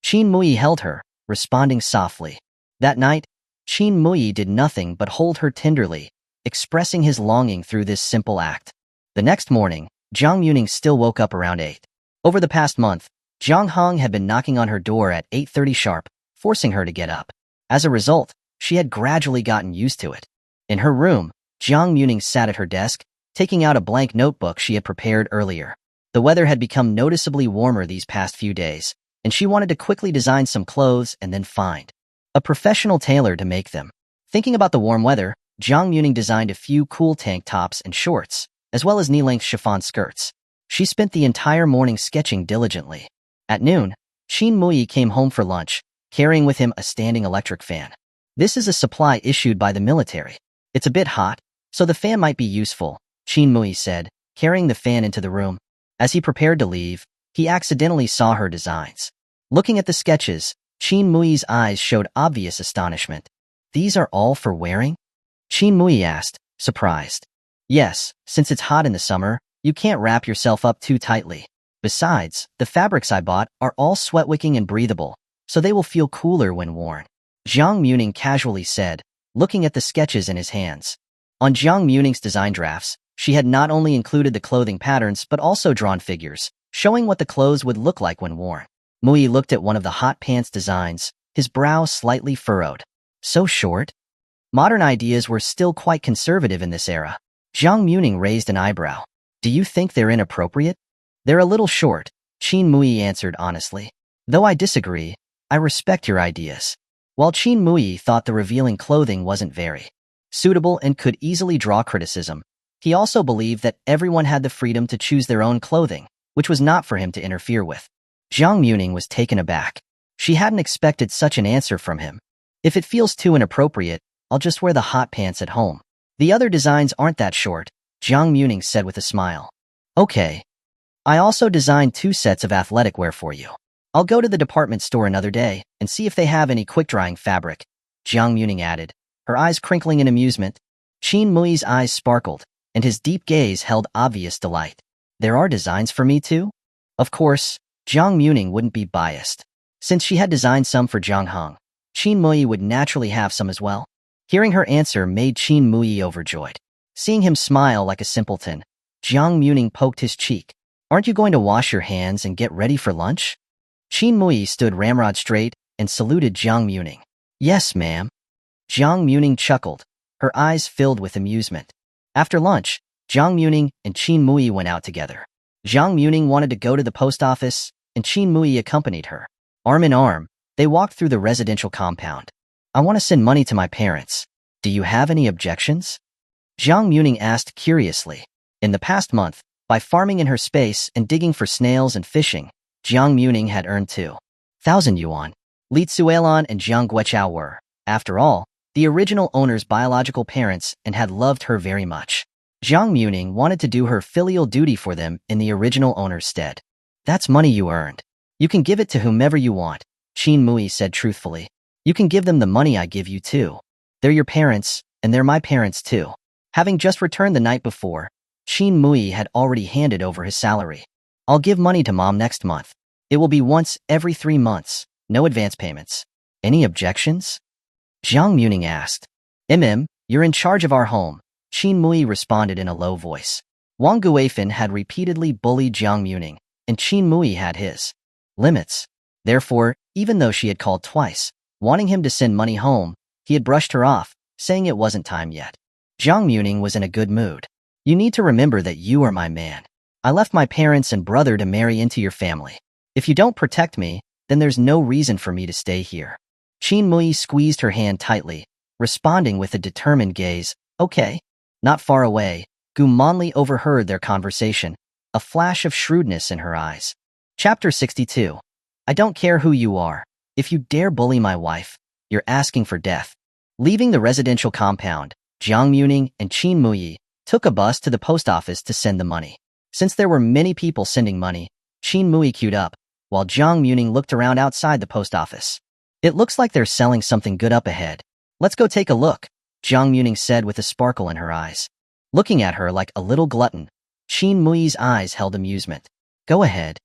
Qin Muye held her, responding softly. That night, Qin Muye did nothing but hold her tenderly, expressing his longing through this simple act. The next morning, Jiang Muming still woke up around 8. Over the past month, Jiang Hong had been knocking on her door at 8:30 sharp, forcing her to get up. As a result, she had gradually gotten used to it. In her room, Jiang Muming sat at her desk, taking out a blank notebook she had prepared earlier. The weather had become noticeably warmer these past few days, and she wanted to quickly design some clothes and then find a professional tailor to make them. Thinking about the warm weather, Jiang Muming designed a few cool tank tops and shorts, as well as knee-length chiffon skirts. She spent the entire morning sketching diligently. At noon, Qin Muye came home for lunch, carrying with him a standing electric fan. "This is a supply issued by the military. It's a bit hot, so the fan might be useful," Qin Muye said, carrying the fan into the room. As he prepared to leave, he accidentally saw her designs. Looking at the sketches, Qin Muye's eyes showed obvious astonishment. "These are all for wearing?" Qin Muye asked, surprised. "Yes, since it's hot in the summer, you can't wrap yourself up too tightly. Besides, the fabrics I bought are all sweat-wicking and breathable, so they will feel cooler when worn," Jiang Muming casually said, looking at the sketches in his hands. On Jiang Muming's design drafts, she had not only included the clothing patterns but also drawn figures, showing what the clothes would look like when worn. Muye looked at one of the hot pants designs, his brow slightly furrowed. "So short?" Modern ideas were still quite conservative in this era. Jiang Muming raised an eyebrow. "Do you think they're inappropriate?" "They're a little short," Qin Muye answered honestly. "Though I disagree, I respect your ideas." While Qin Muye thought the revealing clothing wasn't very suitable and could easily draw criticism, he also believed that everyone had the freedom to choose their own clothing, which was not for him to interfere with. Jiang Muming was taken aback. She hadn't expected such an answer from him. "If it feels too inappropriate, I'll just wear the hot pants at home. The other designs aren't that short," Jiang Muming said with a smile. "Okay. I also designed 2 sets of athletic wear for you. I'll go to the department store another day and see if they have any quick-drying fabric," Jiang Muming added, her eyes crinkling in amusement. Qin Muye's eyes sparkled, and his deep gaze held obvious delight. "There are designs for me too?" Of course, Jiang Muming wouldn't be biased. Since she had designed some for Jiang Hong, Qin Muye would naturally have some as well. Hearing her answer made Qin Muye overjoyed. Seeing him smile like a simpleton, Jiang Muming poked his cheek. "Aren't you going to wash your hands and get ready for lunch?" Qin Muye stood ramrod straight and saluted Jiang Muming. "Yes, ma'am." Jiang Muming chuckled, her eyes filled with amusement. After lunch, Jiang Muming and Qin Muye went out together. Jiang Muming wanted to go to the post office, and Qin Muye accompanied her. Arm in arm, they walked through the residential compound. "I want to send money to my parents. Do you have any objections?" Jiang Muming asked curiously. In the past month, by farming in her space and digging for snails and fishing, Jiang Muming had earned 2,000 yuan. Li Tsuelan and Jiang Guoqiao were, after all, the original owner's biological parents and had loved her very much. Jiang Muming wanted to do her filial duty for them in the original owner's stead. That's money you earned. You can give it to whomever you want, Qin Muye said truthfully. You can give them the money I give you too. They're your parents, and they're my parents too. Having just returned the night before, Qin Muye had already handed over his salary. I'll give money to Mom next month. It will be once every 3 months, no advance payments. Any objections? Jiang Muming asked. You're in charge of our home, Qin Muye responded in a low voice. Wang Guifan had repeatedly bullied Jiang Muming, and Qin Muye had his limits. Therefore, even though she had called twice, wanting him to send money home, he had brushed her off, saying it wasn't time yet. Jiang Muming was in a good mood. You need to remember that you are my man. I left my parents and brother to marry into your family. If you don't protect me, then there's no reason for me to stay here. Qin Muye squeezed her hand tightly, responding with a determined gaze. Okay. Not far away, Gu Monli overheard their conversation, a flash of shrewdness in her eyes. Chapter 62. I don't care who you are. If you dare bully my wife, you're asking for death. Leaving the residential compound, Jiang Muming and Qin Muye took a bus to the post office to send the money. Since there were many people sending money, Qin Muye queued up, while Jiang Muming looked around outside the post office. It looks like they're selling something good up ahead. Let's go take a look, Jiang Muming said with a sparkle in her eyes. Looking at her like a little glutton, Qin Muye's eyes held amusement. Go ahead.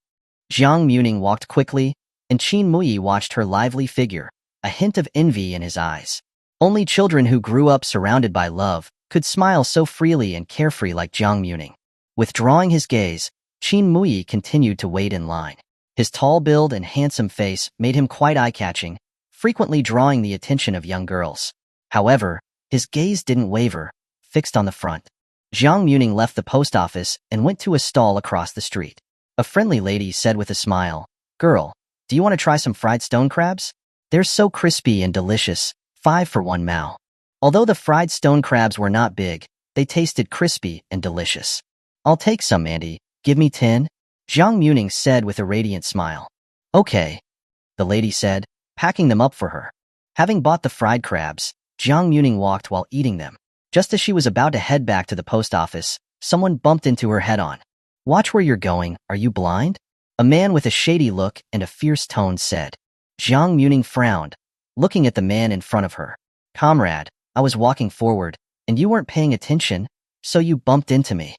Jiang Muming walked quickly, and Qin Muye watched her lively figure, a hint of envy in his eyes. Only children who grew up surrounded by love could smile so freely and carefree like Jiang Muming. Withdrawing his gaze, Qin Muye continued to wait in line. His tall build and handsome face made him quite eye-catching, frequently drawing the attention of young girls. However, his gaze didn't waver, fixed on the front. Jiang Muming left the post office and went to a stall across the street. A friendly lady said with a smile, Girl, do you want to try some fried stone crabs? They're so crispy and delicious, 5 for 1 mao. Although the fried stone crabs were not big, they tasted crispy and delicious. I'll take some, Andy. Give me 10? Jiang Muming said with a radiant smile. Okay, the lady said, packing them up for her. Having bought the fried crabs, Jiang Muming walked while eating them. Just as she was about to head back to the post office, someone bumped into her head-on. Watch where you're going, are you blind? A man with a shady look and a fierce tone said. Jiang Muming frowned, looking at the man in front of her. Comrade, I was walking forward, and you weren't paying attention, so you bumped into me.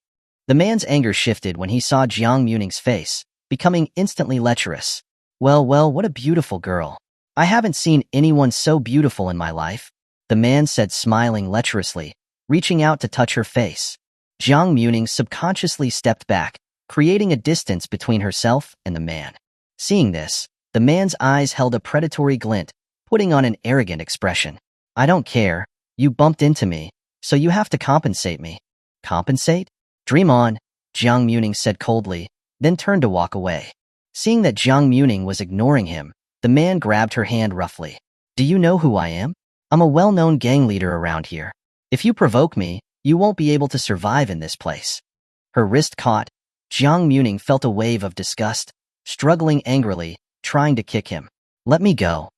The man's anger shifted when he saw Jiang Muming's face, becoming instantly lecherous. Well, what a beautiful girl. I haven't seen anyone so beautiful in my life, the man said, smiling lecherously, reaching out to touch her face. Jiang Muming subconsciously stepped back, creating a distance between herself and the man. Seeing this, the man's eyes held a predatory glint, putting on an arrogant expression. I don't care, you bumped into me, so you have to compensate me. Compensate? Dream on, Jiang Muming said coldly, then turned to walk away. Seeing that Jiang Muming was ignoring him, the man grabbed her hand roughly. Do you know who I am? I'm a well-known gang leader around here. If you provoke me, you won't be able to survive in this place. Her wrist caught. Jiang Muming felt a wave of disgust, struggling angrily, trying to kick him. Let me go.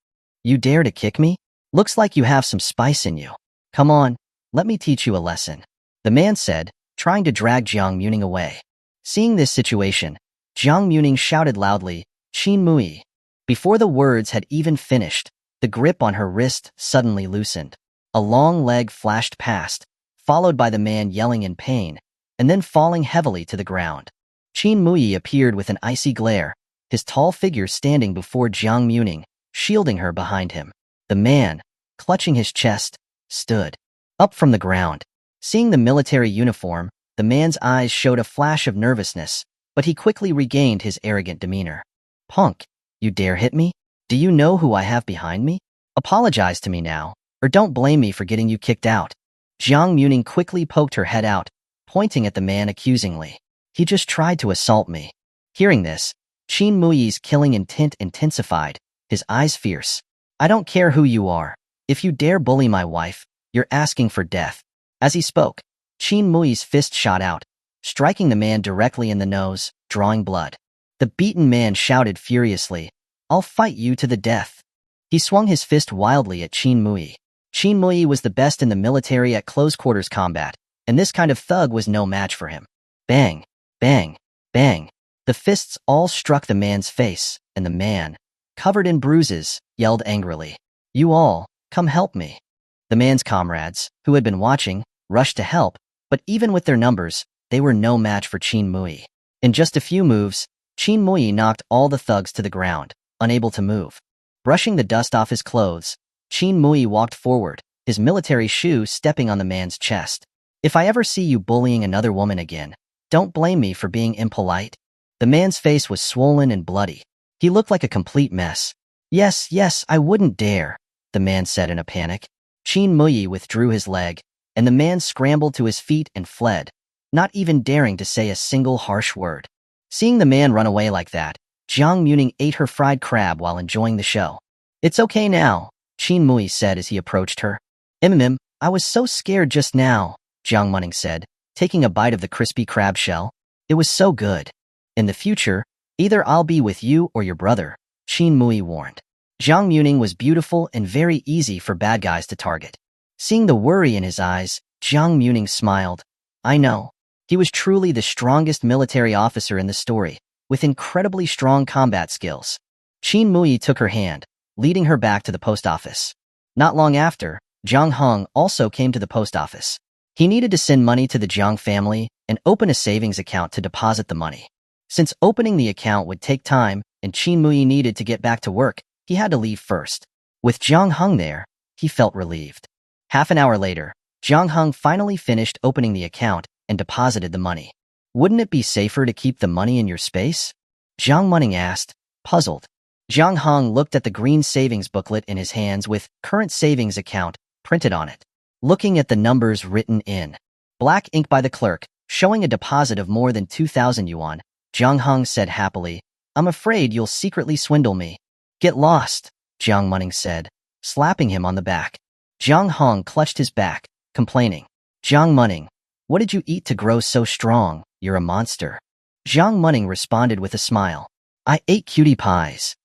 You dare to kick me? Looks like you have some spice in you. Come on, let me teach you a lesson, the man said, trying to drag Jiang Muming away. Seeing this situation, Jiang Muming shouted loudly, Qin Muye. Before the words had even finished, the grip on her wrist suddenly loosened. A long leg flashed past, followed by the man yelling in pain, and then falling heavily to the ground. Qin Muye appeared with an icy glare, his tall figure standing before Jiang Muming, shielding her behind him. The man, clutching his chest, stood up from the ground. Seeing the military uniform, the man's eyes showed a flash of nervousness, but he quickly regained his arrogant demeanor. Punk, you dare hit me? Do you know who I have behind me? Apologize to me now, or don't blame me for getting you kicked out. Jiang Muming quickly poked her head out, pointing at the man accusingly. He just tried to assault me. Hearing this, Qin Muye's killing intent intensified, his eyes fierce. I don't care who you are. If you dare bully my wife, you're asking for death. As he spoke, Qin Muye's fist shot out, striking the man directly in the nose, drawing blood. The beaten man shouted furiously, I'll fight you to the death. He swung his fist wildly at Qin Muye. Qin Muye was the best in the military at close-quarters combat, and this kind of thug was no match for him. Bang, bang, bang. The fists all struck the man's face, and the man, covered in bruises, yelled angrily, "You all, come help me." The man's comrades, who had been watching, rushed to help, but even with their numbers, they were no match for Qin Muye. In just a few moves, Qin Muye knocked all the thugs to the ground, unable to move. Brushing the dust off his clothes, Qin Muye walked forward, his military shoe stepping on the man's chest. "If I ever see you bullying another woman again, don't blame me for being impolite." The man's face was swollen and bloody. He looked like a complete mess. Yes, I wouldn't dare," the man said in a panic. Qin Muye withdrew his leg, and the man scrambled to his feet and fled, not even daring to say a single harsh word. Seeing the man run away like that, Jiang Muming ate her fried crab while enjoying the show. "It's okay now," Qin Muye said as he approached her. I was so scared just now," Jiang Muming said, taking a bite of the crispy crab shell. "It was so good." "In the future, either I'll be with you or your brother," Qin Muye warned. Jiang Muming was beautiful and very easy for bad guys to target. Seeing the worry in his eyes, Jiang Muming smiled. I know. He was truly the strongest military officer in the story, with incredibly strong combat skills. Qin Muye took her hand, leading her back to the post office. Not long after, Jiang Hong also came to the post office. He needed to send money to the Jiang family and open a savings account to deposit the money. Since opening the account would take time and Qin Muye needed to get back to work, he had to leave first. With Jiang Hong there, he felt relieved. Half an hour later, Jiang Hong finally finished opening the account and deposited the money. "Wouldn't it be safer to keep the money in your space?" Jiang Muming asked, puzzled. Jiang Hong looked at the green savings booklet in his hands with current savings account printed on it. Looking at the numbers written in black ink by the clerk, showing a deposit of more than 2,000 yuan, Jiang Hong said happily, "I'm afraid you'll secretly swindle me." "Get lost," Jiang Muming said, slapping him on the back. Jiang Hong clutched his back, complaining, "Jiang Muming, what did you eat to grow so strong? You're a monster." Jiang Muming responded with a smile. "I ate cutie pies."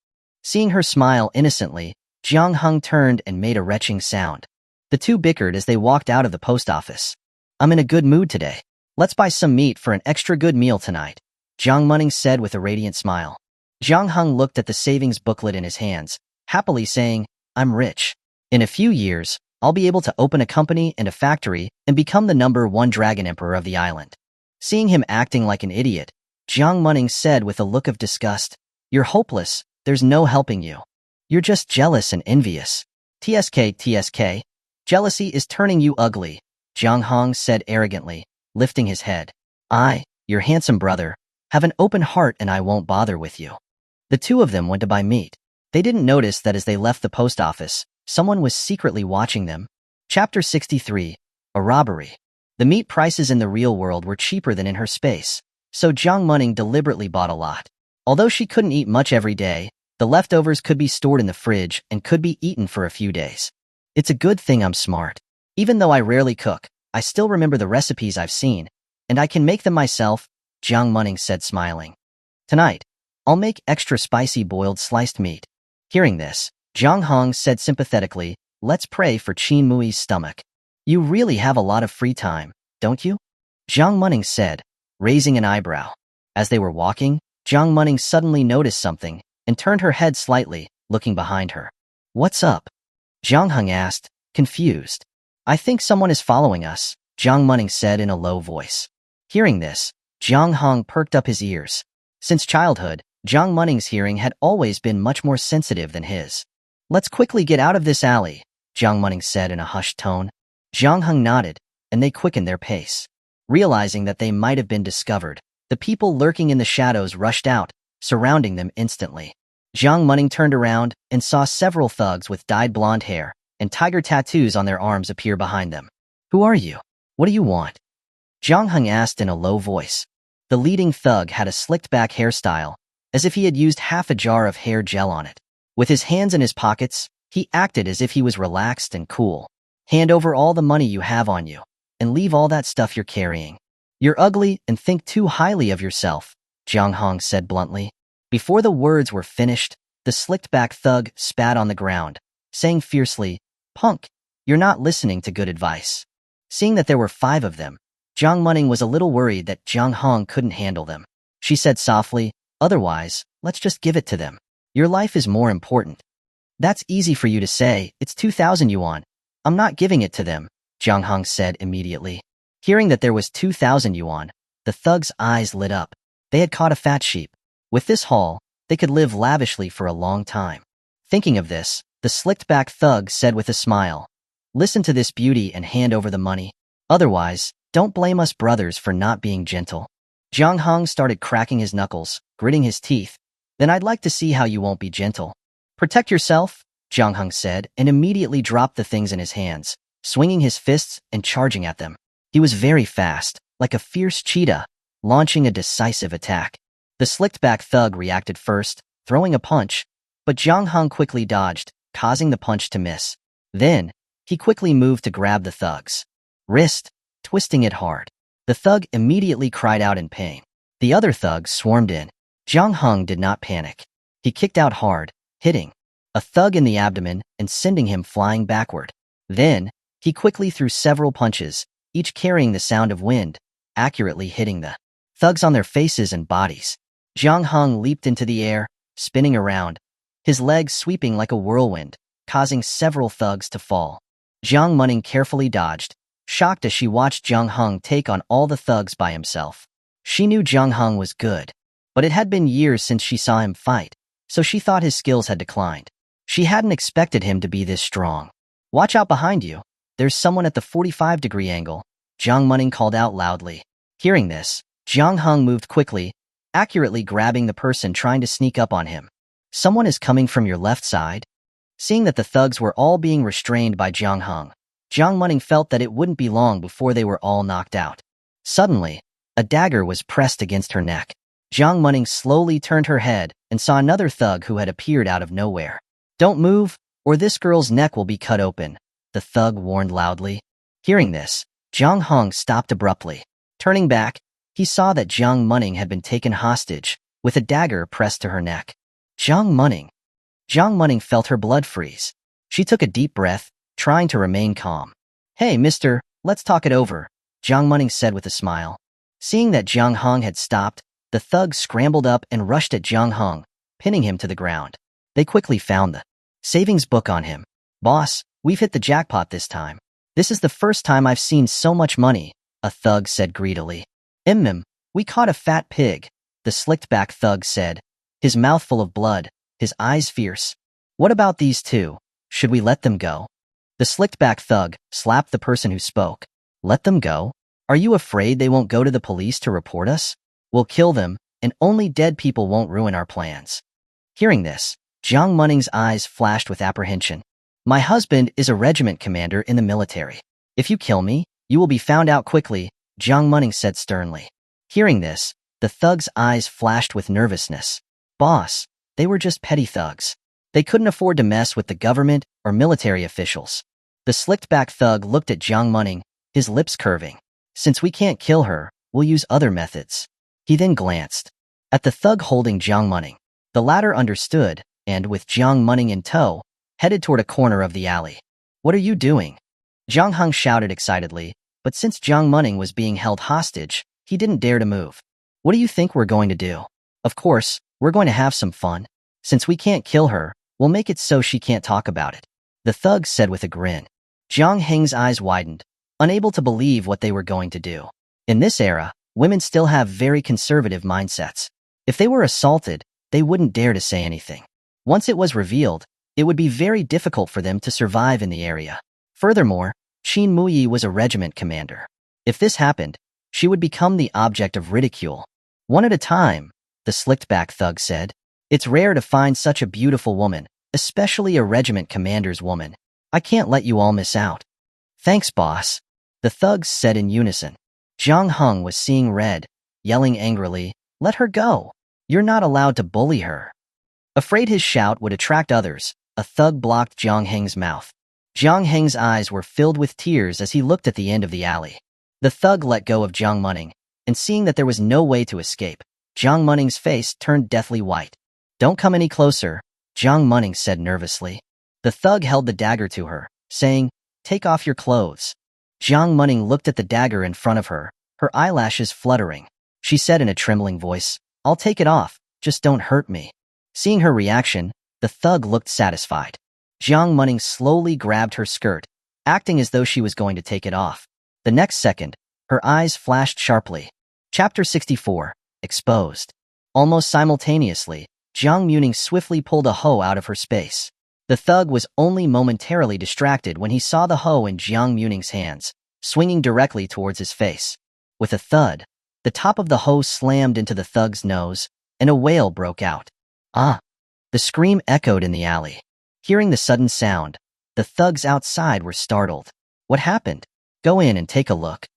Seeing her smile innocently, Jiang Hong turned and made a retching sound. The two bickered as they walked out of the post office. "I'm in a good mood today. Let's buy some meat for an extra good meal tonight," Jiang Muming said with a radiant smile. Jiang Hong looked at the savings booklet in his hands, happily saying, "I'm rich. In a few years, I'll be able to open a company and a factory and become the #1 dragon emperor of the island." Seeing him acting like an idiot, Jiang Muming said with a look of disgust, "You're hopeless. There's no helping you. You're just jealous and envious. TSK. Jealousy is turning you ugly," Jiang Hong said arrogantly, lifting his head. "I, your handsome brother, have an open heart and I won't bother with you." The two of them went to buy meat. They didn't notice that as they left the post office, someone was secretly watching them. Chapter 63, A Robbery. The meat prices in the real world were cheaper than in her space, so Jiang Muming deliberately bought a lot. Although she couldn't eat much every day, the leftovers could be stored in the fridge and could be eaten for a few days. "It's a good thing I'm smart. Even though I rarely cook, I still remember the recipes I've seen, and I can make them myself," Jiang Muming said smiling. "Tonight, I'll make extra spicy boiled sliced meat." Hearing this, Jiang Hong said sympathetically, "Let's pray for Qin Muye's stomach." "You really have a lot of free time, don't you?" Jiang Muming said, raising an eyebrow. As they were walking, Jiang Muming suddenly noticed something and turned her head slightly, looking behind her. "What's up?" Jiang Hong asked, confused. "I think someone is following us," Jiang Muming said in a low voice. Hearing this, Jiang Hong perked up his ears. Since childhood, Jiang Muming's hearing had always been much more sensitive than his. "Let's quickly get out of this alley," Jiang Muming said in a hushed tone. Jiang Hong nodded, and they quickened their pace. Realizing that they might have been discovered, the people lurking in the shadows rushed out, surrounding them instantly. Jiang Muming turned around and saw several thugs with dyed blonde hair and tiger tattoos on their arms appear behind them. "Who are you? What do you want?" Jiang Hong asked in a low voice. The leading thug had a slicked-back hairstyle, as if he had used half a jar of hair gel on it. With his hands in his pockets, he acted as if he was relaxed and cool. "Hand over all the money you have on you, and leave all that stuff you're carrying. You're ugly and think too highly of yourself," Jiang Hong said bluntly. Before the words were finished, the slicked-back thug spat on the ground, saying fiercely, "Punk, you're not listening to good advice." Seeing that there were 5 of them, Jiang Muming was a little worried that Jiang Hong couldn't handle them. She said softly, "Otherwise, let's just give it to them. Your life is more important." "That's easy for you to say, it's 2,000 yuan. I'm not giving it to them," Jiang Hong said immediately. Hearing that there was 2,000 yuan, the thug's eyes lit up. They had caught a fat sheep. With this haul, they could live lavishly for a long time. Thinking of this, the slicked-back thug said with a smile, "Listen to this beauty and hand over the money. Otherwise, don't blame us brothers for not being gentle." Jiang Hong started cracking his knuckles, gritting his teeth. "Then I'd like to see how you won't be gentle." "Protect yourself," Jiang Hong said, and immediately dropped the things in his hands, swinging his fists and charging at them. He was very fast, like a fierce cheetah, launching a decisive attack. The slicked-back thug reacted first, throwing a punch, but Jiang Hong quickly dodged, causing the punch to miss. Then, he quickly moved to grab the thug's wrist, twisting it hard. The thug immediately cried out in pain. The other thugs swarmed in. Jiang Hong did not panic. He kicked out hard, hitting a thug in the abdomen and sending him flying backward. Then, he quickly threw several punches, each carrying the sound of wind, accurately hitting the thugs on their faces and bodies. Jiang Hong leaped into the air, spinning around, his legs sweeping like a whirlwind, causing several thugs to fall. Jiang Muming carefully dodged, shocked as she watched Jiang Hong take on all the thugs by himself. She knew Jiang Hong was good, but it had been years since she saw him fight, so she thought his skills had declined. She hadn't expected him to be this strong. "Watch out behind you. There's someone at the 45-degree angle," Jiang Muming called out loudly. Hearing this, Jiang Hong moved quickly, accurately grabbing the person trying to sneak up on him. "Someone is coming from your left side?" Seeing that the thugs were all being restrained by Jiang Hong, Jiang Muming felt that it wouldn't be long before they were all knocked out. Suddenly, a dagger was pressed against her neck. Jiang Muming slowly turned her head and saw another thug who had appeared out of nowhere. "Don't move, or this girl's neck will be cut open," the thug warned loudly. Hearing this, Jiang Hong stopped abruptly. Turning back, he saw that Jiang Muming had been taken hostage, with a dagger pressed to her neck. Jiang Muming. Jiang Muming felt her blood freeze. She took a deep breath, trying to remain calm. "Hey, mister, let's talk it over," Jiang Muming said with a smile. Seeing that Jiang Hong had stopped, the thugs scrambled up and rushed at Jiang Hong, pinning him to the ground. They quickly found the savings book on him. "Boss, we've hit the jackpot this time. This is the first time I've seen so much money," a thug said greedily. We caught a fat pig," the slicked-back thug said, his mouth full of blood, his eyes fierce. "What about these two? Should we let them go?" The slicked-back thug slapped the person who spoke. "Let them go? Are you afraid they won't go to the police to report us? We'll kill them, and only dead people won't ruin our plans." Hearing this, Jiang Muming's eyes flashed with apprehension. "My husband is a regiment commander in the military. If you kill me, you will be found out quickly," Jiang Muming said sternly. Hearing this, the thug's eyes flashed with nervousness. "Boss, they were just petty thugs. They couldn't afford to mess with the government or military officials." The slicked-back thug looked at Jiang Muming, his lips curving. "Since we can't kill her, we'll use other methods." He then glanced at the thug holding Jiang Muming. The latter understood, and with Jiang Muming in tow, headed toward a corner of the alley. "What are you doing?" Jiang Hong shouted excitedly, but since Jiang Muming was being held hostage, he didn't dare to move. "What do you think we're going to do?" "Of course, we're going to have some fun. Since we can't kill her, we'll make it so she can't talk about it," the thug said with a grin. Jiang Heng's eyes widened, unable to believe what they were going to do. In this era, women still have very conservative mindsets. If they were assaulted, they wouldn't dare to say anything. Once it was revealed, it would be very difficult for them to survive in the area. Furthermore, Qin Muye was a regiment commander. If this happened, she would become the object of ridicule. "One at a time," the slicked-back thug said. "It's rare to find such a beautiful woman, especially a regiment commander's woman. I can't let you all miss out." "Thanks, boss," the thugs said in unison. Jiang Hong was seeing red, yelling angrily, "Let her go. You're not allowed to bully her." Afraid his shout would attract others, a thug blocked Jiang Heng's mouth. Jiang Heng's eyes were filled with tears as he looked at the end of the alley. The thug let go of Jiang Muming, and seeing that there was no way to escape, Jiang Muming's face turned deathly white. "Don't come any closer," Jiang Muming said nervously. The thug held the dagger to her, saying, "Take off your clothes." Jiang Muming looked at the dagger in front of her, her eyelashes fluttering. She said in a trembling voice, "I'll take it off, just don't hurt me." Seeing her reaction, the thug looked satisfied. Jiang Muming slowly grabbed her skirt, acting as though she was going to take it off. The next second, her eyes flashed sharply. Chapter 64, Exposed. Almost simultaneously, Jiang Muming swiftly pulled a hoe out of her space. The thug was only momentarily distracted when he saw the hoe in Jiang Muming's hands, swinging directly towards his face. With a thud, the top of the hoe slammed into the thug's nose, and a wail broke out. "Ah!" The scream echoed in the alley. Hearing the sudden sound, the thugs outside were startled. "What happened? Go in and take a look."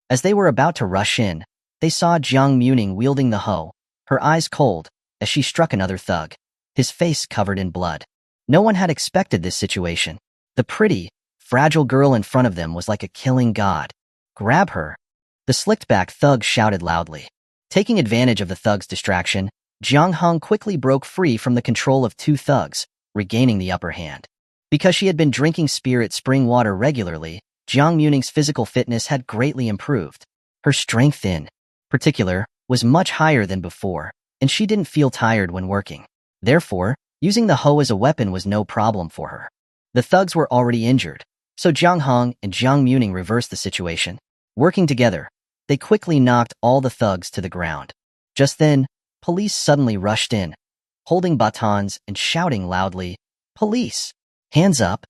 As they were about to rush in, they saw Jiang Muming wielding the hoe, her eyes cold, as she struck another thug, his face covered in blood. No one had expected this situation. The pretty, fragile girl in front of them was like a killing god. "Grab her!" The slicked-back thug shouted loudly. Taking advantage of the thug's distraction, Jiang Hong quickly broke free from the control of two thugs, regaining the upper hand. Because she had been drinking spirit spring water regularly, Jiang Muming's physical fitness had greatly improved. Her strength in particular was much higher than before, and she didn't feel tired when working. Therefore, using the hoe as a weapon was no problem for her. The thugs were already injured, so Jiang Hong and Jiang Muming reversed the situation. Working together, they quickly knocked all the thugs to the ground. Just then, police suddenly rushed in, holding batons and shouting loudly, "Police! Hands up!"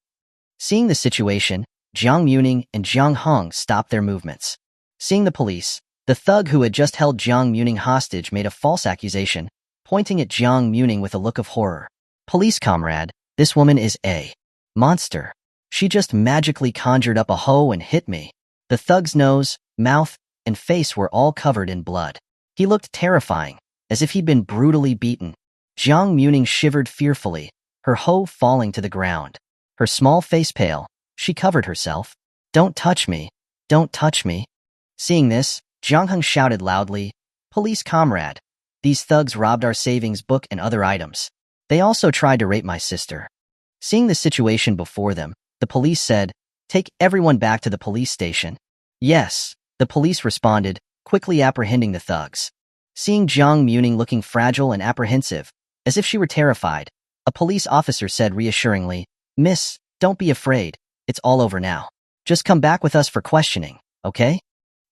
Seeing the situation, Jiang Muming and Jiang Hong stopped their movements. Seeing the police, the thug who had just held Jiang Muming hostage made a false accusation, pointing at Jiang Muming with a look of horror. "Police comrade, this woman is a monster. She just magically conjured up a hoe and hit me." The thug's nose, mouth, and face were all covered in blood. He looked terrifying, as if he'd been brutally beaten. Jiang Muming shivered fearfully, her hoe falling to the ground. Her small face pale, she covered herself. "Don't touch me! Don't touch me!" Seeing this, Jiang Hong shouted loudly, "Police comrade! These thugs robbed our savings book and other items. They also tried to rape my sister." Seeing the situation before them, the police said, "Take everyone back to the police station." "Yes," the police responded, quickly apprehending the thugs. Seeing Jiang Muming looking fragile and apprehensive, as if she were terrified, a police officer said reassuringly, "Miss, don't be afraid. It's all over now. Just come back with us for questioning, okay?"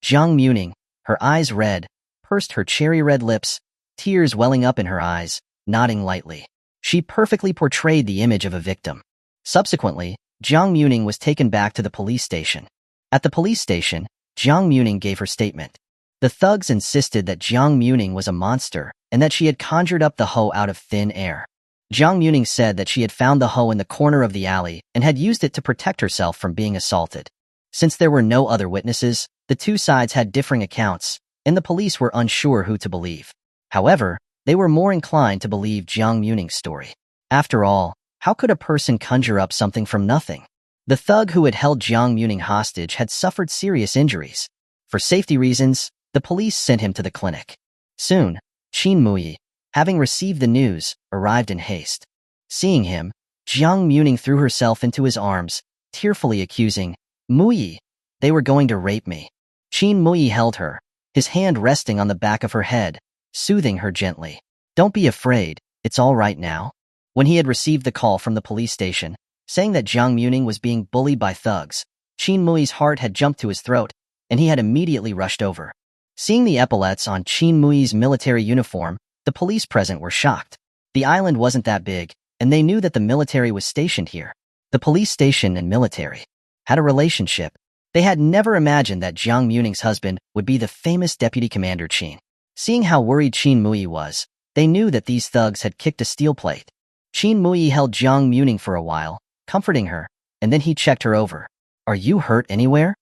Jiang Muming, her eyes red, pursed her cherry-red lips, tears welling up in her eyes, nodding lightly. She perfectly portrayed the image of a victim. Subsequently, Jiang Muming was taken back to the police station. At the police station, Jiang Muming gave her statement. The thugs insisted that Jiang Muming was a monster and that she had conjured up the hoe out of thin air. Jiang Muming said that she had found the hoe in the corner of the alley and had used it to protect herself from being assaulted. Since there were no other witnesses, the two sides had differing accounts, and the police were unsure who to believe. However, they were more inclined to believe Jiang Muming's story. After all, how could a person conjure up something from nothing? The thug who had held Jiang Muming hostage had suffered serious injuries. For safety reasons, the police sent him to the clinic. Soon, Qin Muye, having received the news, arrived in haste. Seeing him, Jiang Muming threw herself into his arms, tearfully accusing, "Muye, they were going to rape me." Qin Muye held her, his hand resting on the back of her head, soothing her gently. "Don't be afraid, it's all right now." When he had received the call from the police station, saying that Jiang Muming was being bullied by thugs, Qin Muye's heart had jumped to his throat, and he had immediately rushed over. Seeing the epaulets on Qin Muye's military uniform, the police present were shocked. The island wasn't that big, and they knew that the military was stationed here. The police station and military had a relationship. They had never imagined that Jiang Muming's husband would be the famous Deputy Commander Qin. Seeing how worried Qin Muye was, they knew that these thugs had kicked a steel plate. Qin Muye held Jiang Muming for a while, comforting her, and then he checked her over. "Are you hurt anywhere?"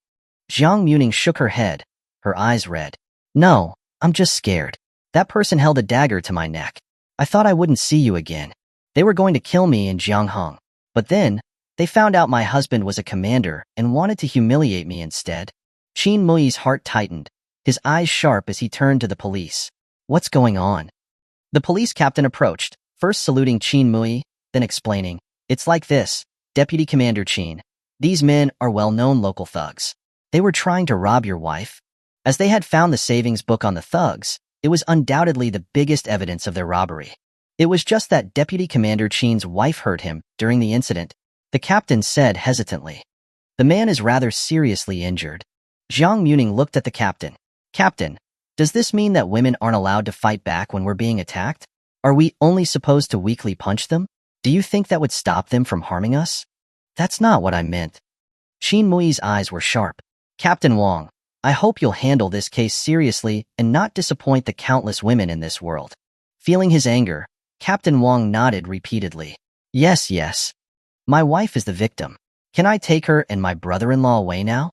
Jiang Muming shook her head, her eyes red. "No, I'm just scared. That person held a dagger to my neck. I thought I wouldn't see you again. They were going to kill me and Jiang Hong. But then, they found out my husband was a commander and wanted to humiliate me instead." Qin Muye's heart tightened, his eyes sharp as he turned to the police. "What's going on?" The police captain approached, first saluting Qin Muye, then explaining, "It's like this, Deputy Commander Qin. These men are well-known local thugs. They were trying to rob your wife." As they had found the savings book on the thugs, it was undoubtedly the biggest evidence of their robbery. It was just that Deputy Commander Qin's wife hurt him during the incident, the captain said hesitantly. The man is rather seriously injured. Jiang Muming looked at the captain. Captain, does this mean that women aren't allowed to fight back when we're being attacked? Are we only supposed to weakly punch them? Do you think that would stop them from harming us? That's not what I meant. Qin Muye's eyes were sharp. Captain Wang, I hope you'll handle this case seriously and not disappoint the countless women in this world. Feeling his anger, Captain Wang nodded repeatedly. Yes, yes. My wife is the victim. Can I take her and my brother-in-law away now?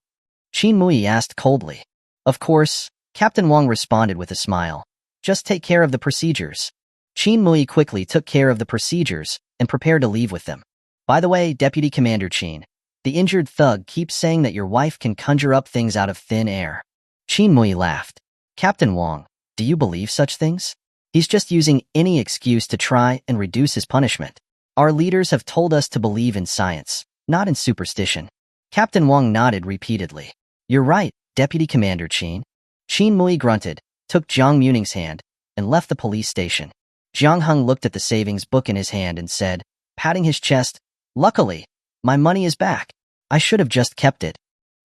Qin Muye asked coldly. Of course, Captain Wang responded with a smile. Just take care of the procedures. Qin Muye quickly took care of the procedures and prepared to leave with them. By the way, Deputy Commander Qin, the injured thug keeps saying that your wife can conjure up things out of thin air. Qin Muye laughed. Captain Wang, do you believe such things? He's just using any excuse to try and reduce his punishment. Our leaders have told us to believe in science, not in superstition. Captain Wang nodded repeatedly. You're right, Deputy Commander Qin. Qin Muye grunted, took Jiang Muming's hand, and left the police station. Jiang Heng looked at the savings book in his hand and said, patting his chest, Luckily, my money is back. I should have just kept it.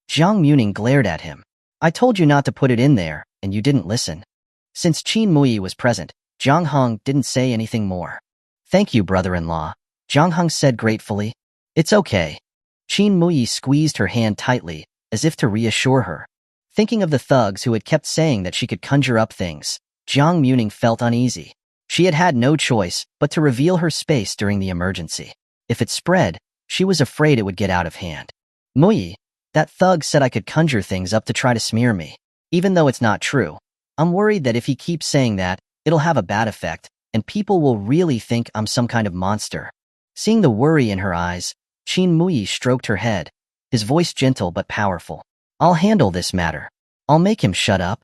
Jiang Muming glared at him. I told you not to put it in there, and you didn't listen. Since Qin Muye was present, Jiang Heng didn't say anything more. Thank you, brother-in-law, Jiang Heng said gratefully. It's okay. Qin Muye squeezed her hand tightly, as if to reassure her. Thinking of the thugs who had kept saying that she could conjure up things, Jiang Muming felt uneasy. She had had no choice but to reveal her space during the emergency. If it spread, she was afraid it would get out of hand. Muye, that thug said I could conjure things up to try to smear me. Even though it's not true, I'm worried that if he keeps saying that, it'll have a bad effect, and people will really think I'm some kind of monster. Seeing the worry in her eyes, Qin Muye stroked her head, his voice gentle but powerful. I'll handle this matter. I'll make him shut up.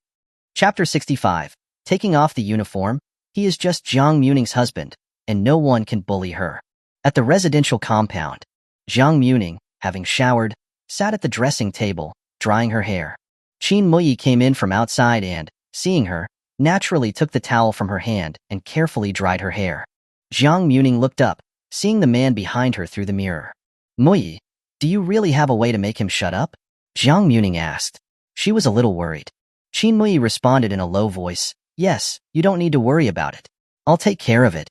Chapter 65. Taking off the uniform, he is just Jiang Muming's husband, and no one can bully her. At the residential compound, Jiang Muming, having showered, sat at the dressing table, drying her hair. Qin Muye came in from outside and, seeing her, naturally took the towel from her hand and carefully dried her hair. Jiang Muming looked up, seeing the man behind her through the mirror. Muye, do you really have a way to make him shut up? Jiang Muming asked. She was a little worried. Qin Muye responded in a low voice, Yes, you don't need to worry about it. I'll take care of it.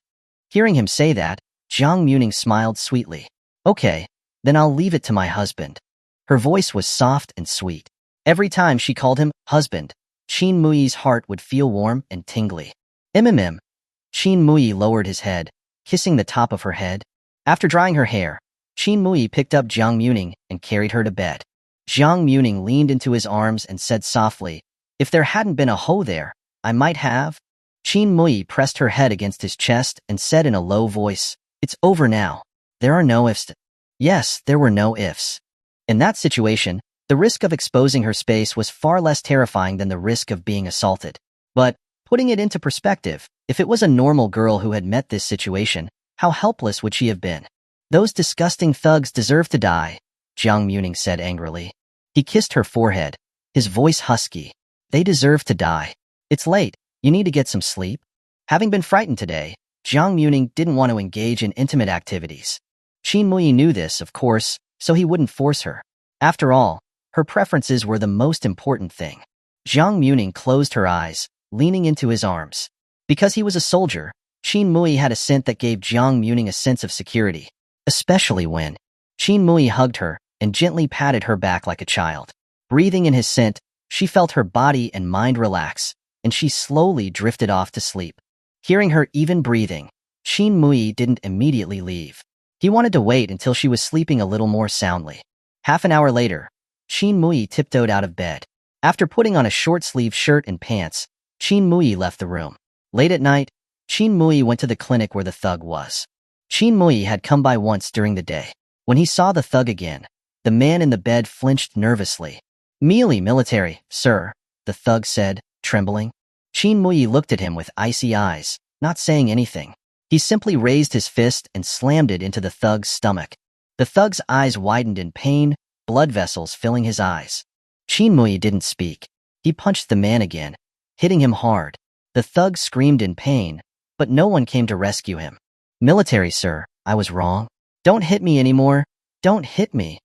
Hearing him say that, Jiang Muming smiled sweetly. Okay, then I'll leave it to my husband. Her voice was soft and sweet. Every time she called him husband, Qin Muye's heart would feel warm and tingly. Qin Muye lowered his head, kissing the top of her head. After drying her hair, Qin Muye picked up Jiang Muming and carried her to bed. Jiang Muming leaned into his arms and said softly, If there hadn't been a hole there, I might have. Qin Muye pressed her head against his chest and said in a low voice, It's over now. There are no ifs. Yes, there were no ifs. In that situation, the risk of exposing her space was far less terrifying than the risk of being assaulted. But, putting it into perspective, if it was a normal girl who had met this situation, how helpless would she have been? Those disgusting thugs deserve to die, Jiang Muming said angrily. He kissed her forehead, his voice husky. They deserve to die. It's late. You need to get some sleep. Having been frightened today, Jiang Muming didn't want to engage in intimate activities. Qin Muye knew this, of course, so he wouldn't force her. After all, her preferences were the most important thing. Jiang Muming closed her eyes, leaning into his arms. Because he was a soldier, Qin Muye had a scent that gave Jiang Muming a sense of security, especially when Qin Muye hugged her and gently patted her back like a child. Breathing in his scent, she felt her body and mind relax, and she slowly drifted off to sleep. Hearing her even breathing, Qin Muye didn't immediately leave. He wanted to wait until she was sleeping a little more soundly. Half an hour later, Qin Muye tiptoed out of bed. After putting on a short-sleeved shirt and pants, Qin Muye left the room. Late at night, Qin Muye went to the clinic where the thug was. Qin Muye had come by once during the day. When he saw the thug again, the man in the bed flinched nervously. Merely military, sir, the thug said, trembling. Qin Muye looked at him with icy eyes, not saying anything. He simply raised his fist and slammed it into the thug's stomach. The thug's eyes widened in pain, blood vessels filling his eyes. Qin Muye didn't speak. He punched the man again, hitting him hard. The thug screamed in pain, but no one came to rescue him. "Military, sir, I was wrong. Don't hit me anymore. Don't hit me,"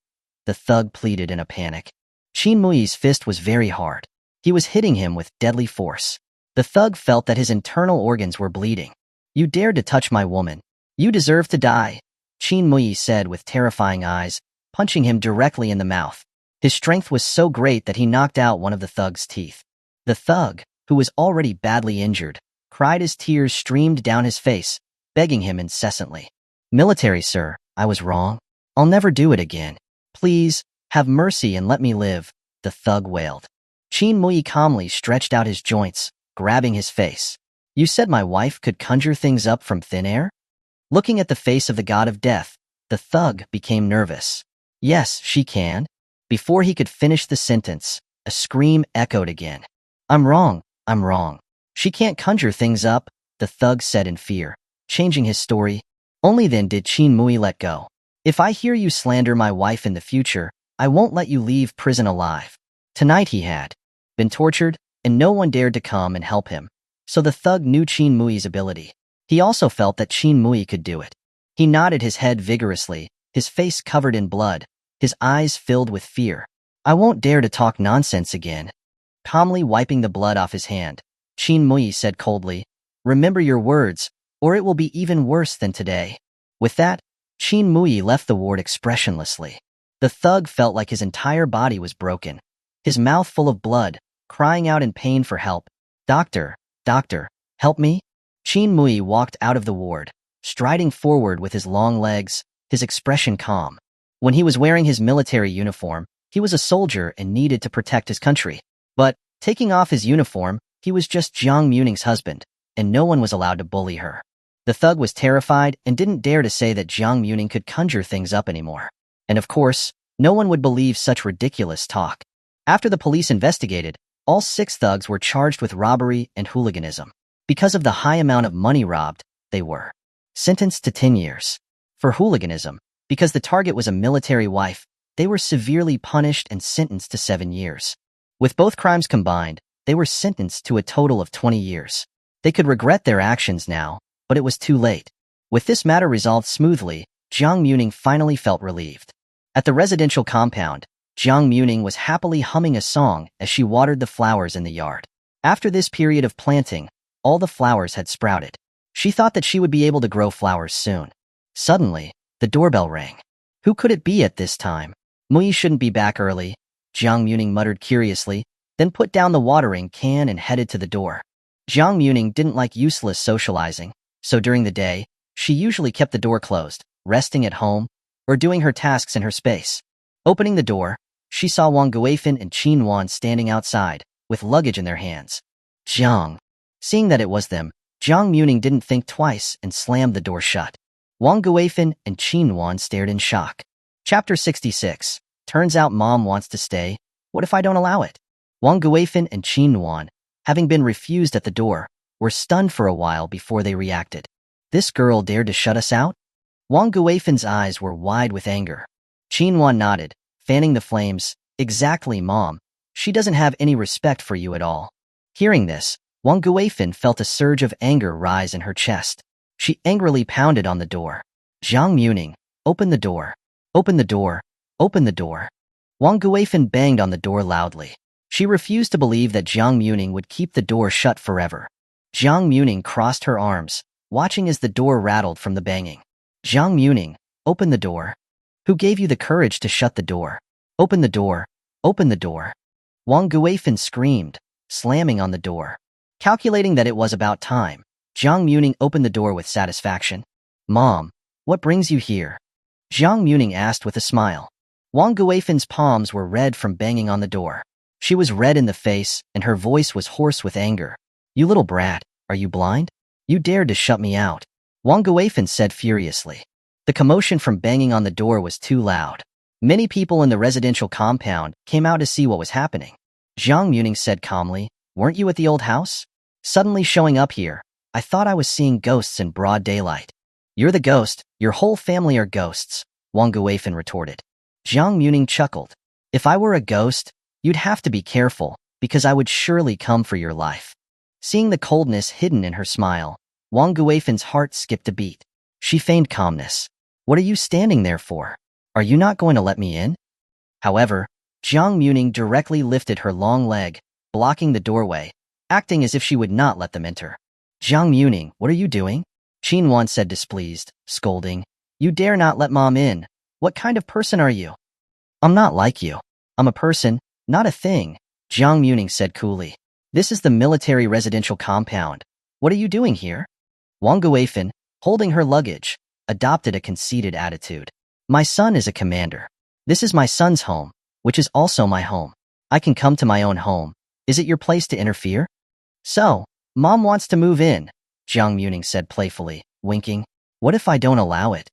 the thug pleaded in a panic. Qin Muye's fist was very hard. He was hitting him with deadly force. The thug felt that his internal organs were bleeding. "You dared to touch my woman. You deserve to die," Qin Muye said with terrifying eyes, punching him directly in the mouth. His strength was so great that he knocked out one of the thug's teeth. The thug, who was already badly injured, cried as tears streamed down his face, begging him incessantly. "Military, sir, I was wrong. I'll never do it again. Please, have mercy and let me live," the thug wailed. Qin Muye calmly stretched out his joints, grabbing his face. "You said my wife could conjure things up from thin air?" Looking at the face of the god of death, the thug became nervous. "Yes, she can." Before he could finish the sentence, a scream echoed again. I'm wrong. She can't conjure things up," the thug said in fear, changing his story. Only then did Qin Muye let go. "If I hear you slander my wife in the future, I won't let you leave prison alive." Tonight he had been tortured, and no one dared to come and help him. So the thug knew Qin Muye's ability. He also felt that Qin Muye could do it. He nodded his head vigorously, his face covered in blood, his eyes filled with fear. "I won't dare to talk nonsense again." Calmly wiping the blood off his hand, Qin Muye said coldly, "Remember your words, or it will be even worse than today." With that, Qin Muye left the ward expressionlessly. The thug felt like his entire body was broken, his mouth full of blood, crying out in pain for help. Doctor, help me?" Qin Muye walked out of the ward, striding forward with his long legs, his expression calm. When he was wearing his military uniform, he was a soldier and needed to protect his country. But, taking off his uniform, he was just Jiang Muming's husband, and no one was allowed to bully her. The thug was terrified and didn't dare to say that Jiang Muming could conjure things up anymore. And of course, no one would believe such ridiculous talk. After the police investigated, all 6 thugs were charged with robbery and hooliganism. Because of the high amount of money robbed, they were sentenced to 10 years. For hooliganism, because the target was a military wife, they were severely punished and sentenced to 7 years. With both crimes combined, they were sentenced to a total of 20 years. They could regret their actions now, but it was too late. With this matter resolved smoothly, Jiang Muming finally felt relieved. At the residential compound, Jiang Muming was happily humming a song as she watered the flowers in the yard. After this period of planting, all the flowers had sprouted. She thought that she would be able to grow flowers soon. Suddenly, the doorbell rang. Who could it be at this time? "Muye shouldn't be back early," Jiang Muming muttered curiously, then put down the watering can and headed to the door. Jiang Muming didn't like useless socializing, so during the day, she usually kept the door closed, resting at home, or doing her tasks in her space. Opening the door, she saw Wang Guifan and Qin Wan standing outside, with luggage in their hands. Jiang. Seeing that it was them, Jiang Muming didn't think twice and slammed the door shut. Wang Guifan and Qin Wan stared in shock. Chapter 66. Turns out Mom wants to stay. What if I don't allow it? Wang Guifan and Qin Wan, having been refused at the door, were stunned for a while before they reacted. This girl dared to shut us out? Wang Guifan's eyes were wide with anger. Qin Wan nodded, fanning the flames. Exactly, Mom. She doesn't have any respect for you at all. Hearing this, Wang Guifan felt a surge of anger rise in her chest. She angrily pounded on the door. Jiang Muming, open the door. Open the door. Open the door. Wang Guifan banged on the door loudly. She refused to believe that Jiang Muming would keep the door shut forever. Jiang Muming crossed her arms, watching as the door rattled from the banging. Jiang Muming, open the door. Who gave you the courage to shut the door? Open the door. Open the door. Wang Guifan screamed, slamming on the door. Calculating that it was about time, Jiang Muming opened the door with satisfaction. Mom, what brings you here? Jiang Muming asked with a smile. Wang Guifan's palms were red from banging on the door. She was red in the face, and her voice was hoarse with anger. You little brat, are you blind? You dared to shut me out. Wang Guifan said furiously. The commotion from banging on the door was too loud. Many people in the residential compound came out to see what was happening. Jiang Muming said calmly, weren't you at the old house? Suddenly showing up here, I thought I was seeing ghosts in broad daylight. You're the ghost, your whole family are ghosts, Wang Guifan retorted. Jiang Muming chuckled. If I were a ghost, you'd have to be careful, because I would surely come for your life. Seeing the coldness hidden in her smile, Wang Guifen's heart skipped a beat. She feigned calmness. What are you standing there for? Are you not going to let me in? However, Jiang Muming directly lifted her long leg, blocking the doorway, acting as if she would not let them enter. Jiang Muming, what are you doing? Qin Muye said displeased, scolding. You dare not let mom in. What kind of person are you? I'm not like you. I'm a person, not a thing, Jiang Muming said coolly. This is the military residential compound. What are you doing here? Wang Guifen, holding her luggage, adopted a conceited attitude. My son is a commander. This is my son's home, which is also my home. I can come to my own home. Is it your place to interfere? So, mom wants to move in, Jiang Muming said playfully, winking. What if I don't allow it?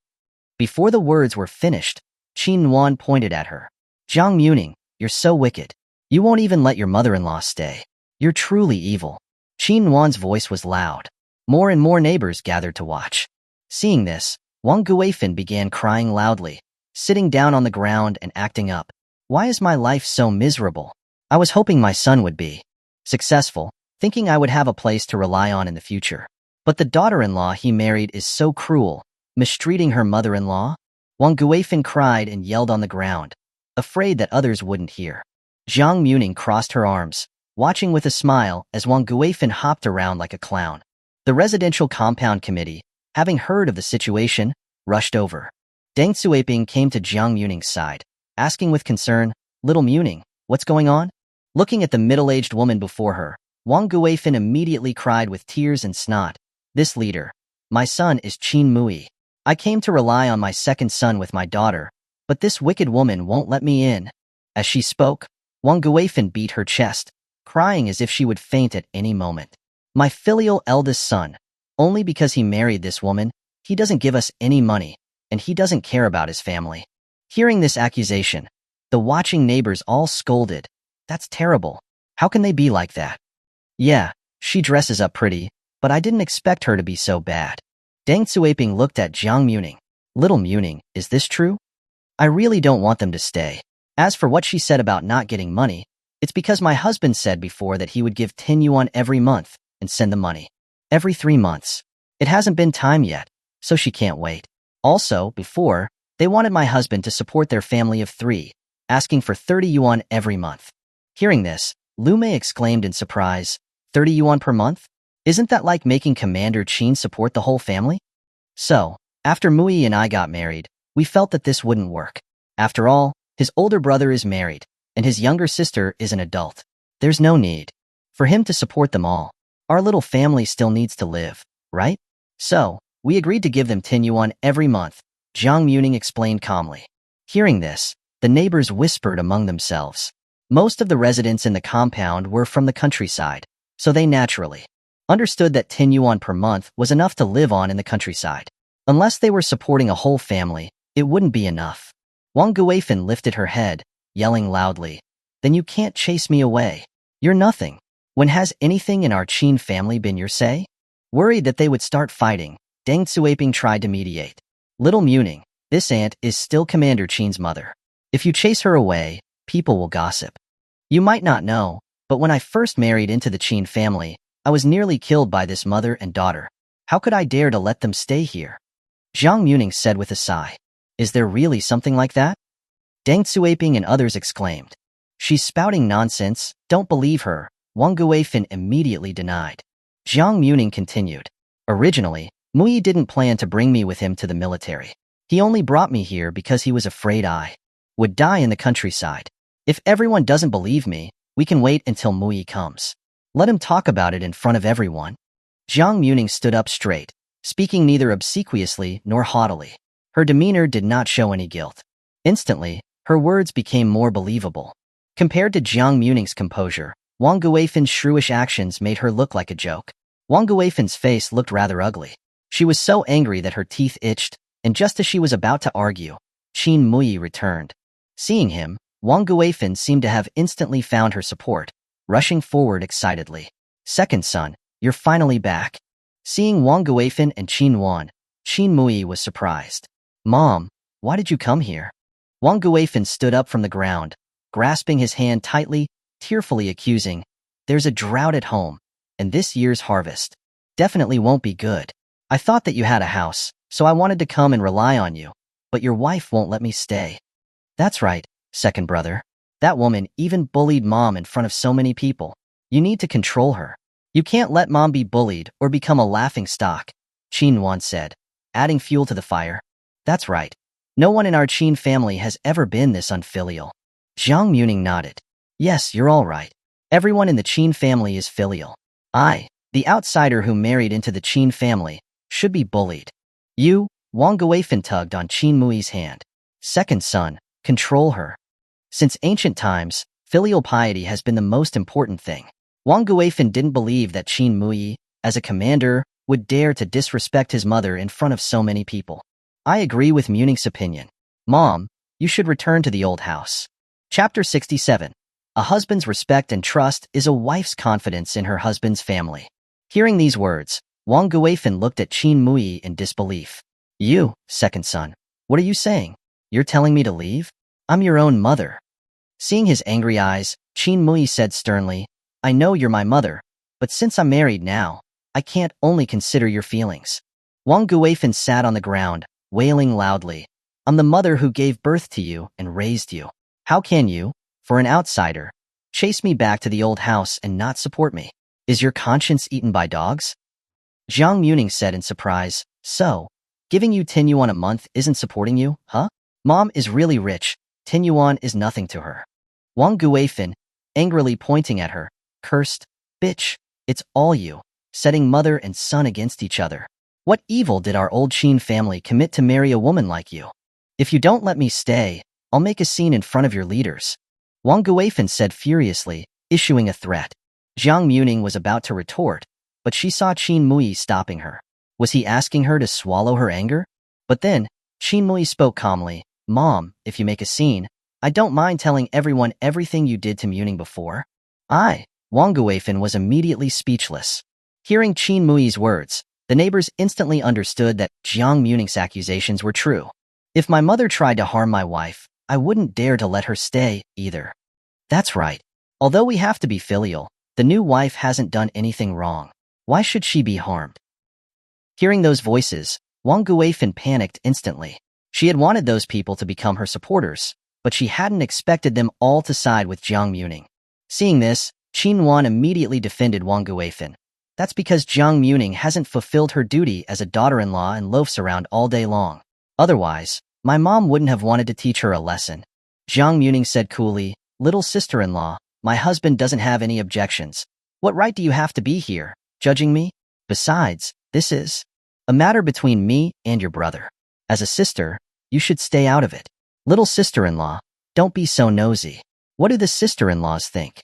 Before the words were finished, Qin Muye pointed at her. Jiang Muming, you're so wicked. You won't even let your mother-in-law stay. You're truly evil. Qin Muye's voice was loud. More and more neighbors gathered to watch. Seeing this, Wang Guifan began crying loudly, sitting down on the ground and acting up. Why is my life so miserable? I was hoping my son would be successful, thinking I would have a place to rely on in the future. But the daughter-in-law he married is so cruel, mistreating her mother-in-law. Wang Guifan cried and yelled on the ground, afraid that others wouldn't hear. Jiang Muming crossed her arms, watching with a smile as Wang Guifan hopped around like a clown. The residential compound committee, having heard of the situation, rushed over. Deng Suiping came to Jiang Muming's side, asking with concern, Little Muming, what's going on? Looking at the middle-aged woman before her, Wang Guifan immediately cried with tears and snot. This leader, my son is Qin Muye. I came to rely on my second son with my daughter, but this wicked woman won't let me in. As she spoke, Wang Guifan beat her chest, crying as if she would faint at any moment. My filial eldest son, only because he married this woman, he doesn't give us any money, and he doesn't care about his family. Hearing this accusation, the watching neighbors all scolded. That's terrible. How can they be like that? Yeah, she dresses up pretty, but I didn't expect her to be so bad. Deng Suiping looked at Jiang Muming. Little Muming, is this true? I really don't want them to stay. As for what she said about not getting money, it's because my husband said before that he would give 10 yuan every month and send the money every 3 months. It hasn't been time yet, so she can't wait. Also, before, they wanted my husband to support their family of 3, asking for 30 yuan every month. Hearing this, Lu Mei exclaimed in surprise, 30 yuan per month? Isn't that like making Commander Qin support the whole family? So, after Muye and I got married, we felt that this wouldn't work. After all, his older brother is married, and his younger sister is an adult. There's no need for him to support them all. Our little family still needs to live, right? So, we agreed to give them 10 yuan every month, Jiang Muming explained calmly. Hearing this, the neighbors whispered among themselves. Most of the residents in the compound were from the countryside, so they naturally understood that 10 yuan per month was enough to live on in the countryside. Unless they were supporting a whole family, it wouldn't be enough. Wang Guifan lifted her head, yelling loudly, Then you can't chase me away. You're nothing. When has anything in our Qin family been your say? Worried that they would start fighting, Deng Suiping tried to mediate. Little Muming, this aunt is still Commander Qin's mother. If you chase her away, people will gossip. You might not know, but when I first married into the Qin family, I was nearly killed by this mother and daughter. How could I dare to let them stay here? Jiang Muming said with a sigh. Is there really something like that? Deng Suiping and others exclaimed. She's spouting nonsense, don't believe her, Wang Guifan immediately denied. Jiang Muming continued. Originally, Muye didn't plan to bring me with him to the military. He only brought me here because he was afraid I would die in the countryside. If everyone doesn't believe me, we can wait until Muye comes. Let him talk about it in front of everyone. Jiang Muming stood up straight, speaking neither obsequiously nor haughtily. Her demeanor did not show any guilt. Instantly, her words became more believable. Compared to Jiang Muming's composure, Wang Guifan's shrewish actions made her look like a joke. Wang Guifan's face looked rather ugly. She was so angry that her teeth itched, and just as she was about to argue, Qin Muye returned. Seeing him, Wang Guifan seemed to have instantly found her support, rushing forward excitedly. Second son, you're finally back. Seeing Wang Guifan and Qin Muye was surprised. Mom, why did you come here? Wang Guifan stood up from the ground, grasping his hand tightly, tearfully accusing, "There's a drought at home, and this year's harvest definitely won't be good. I thought that you had a house, so I wanted to come and rely on you, but your wife won't let me stay." "That's right, second brother. That woman even bullied Mom in front of so many people. You need to control her. You can't let Mom be bullied or become a laughing stock," Qin once said, adding fuel to the fire. "That's right. No one in our Qin family has ever been this unfilial." Jiang Muming nodded. "Yes, you're all right. Everyone in the Qin family is filial. I, the outsider who married into the Qin family, should be bullied." "You," Wang Guifan tugged on Qin Muye's hand. "Second son, control her." Since ancient times, filial piety has been the most important thing. Wang Guifan didn't believe that Qin Muye, as a commander, would dare to disrespect his mother in front of so many people. "I agree with Muning's opinion. Mom, you should return to the old house." Chapter 67. A husband's respect and trust is a wife's confidence in her husband's family. Hearing these words, Wang Guifan looked at Qin Muye in disbelief. "You, second son, what are you saying? You're telling me to leave? I'm your own mother." Seeing his angry eyes, Qin Muye said sternly, "I know you're my mother, but since I'm married now, I can't only consider your feelings." Wang Guifan sat on the ground, wailing loudly. "I'm the mother who gave birth to you and raised you. How can you, for an outsider, chase me back to the old house and not support me? Is your conscience eaten by dogs?" Jiang Muming said in surprise, "So, giving you 10 yuan a month isn't supporting you, huh? Mom is really rich, 10 yuan is nothing to her." Wang Guifan, angrily pointing at her, cursed, "Bitch, it's all you, setting mother and son against each other. What evil did our old Qin family commit to marry a woman like you? If you don't let me stay, I'll make a scene in front of your leaders." Wang Guifan said furiously, issuing a threat. Jiang Muming was about to retort, but she saw Qin Muye stopping her. Was he asking her to swallow her anger? But then, Qin Muye spoke calmly, "Mom, if you make a scene, I don't mind telling everyone everything you did to Muming before." Wang Guifan was immediately speechless. Hearing Qin Muye's words, the neighbors instantly understood that Jiang Muming's accusations were true. "If my mother tried to harm my wife, I wouldn't dare to let her stay, either." "That's right. Although we have to be filial, the new wife hasn't done anything wrong. Why should she be harmed?" Hearing those voices, Wang Guifan panicked instantly. She had wanted those people to become her supporters, but she hadn't expected them all to side with Jiang Muming. Seeing this, Qin Wan immediately defended Wang Guifan. "That's because Jiang Muming hasn't fulfilled her duty as a daughter-in-law and loafs around all day long. Otherwise, my mom wouldn't have wanted to teach her a lesson." Jiang Muming said coolly, "Little sister-in-law, my husband doesn't have any objections. What right do you have to be here, judging me? Besides, this is a matter between me and your brother. As a sister, you should stay out of it. Little sister-in-law, don't be so nosy. What do the sister-in-laws think?"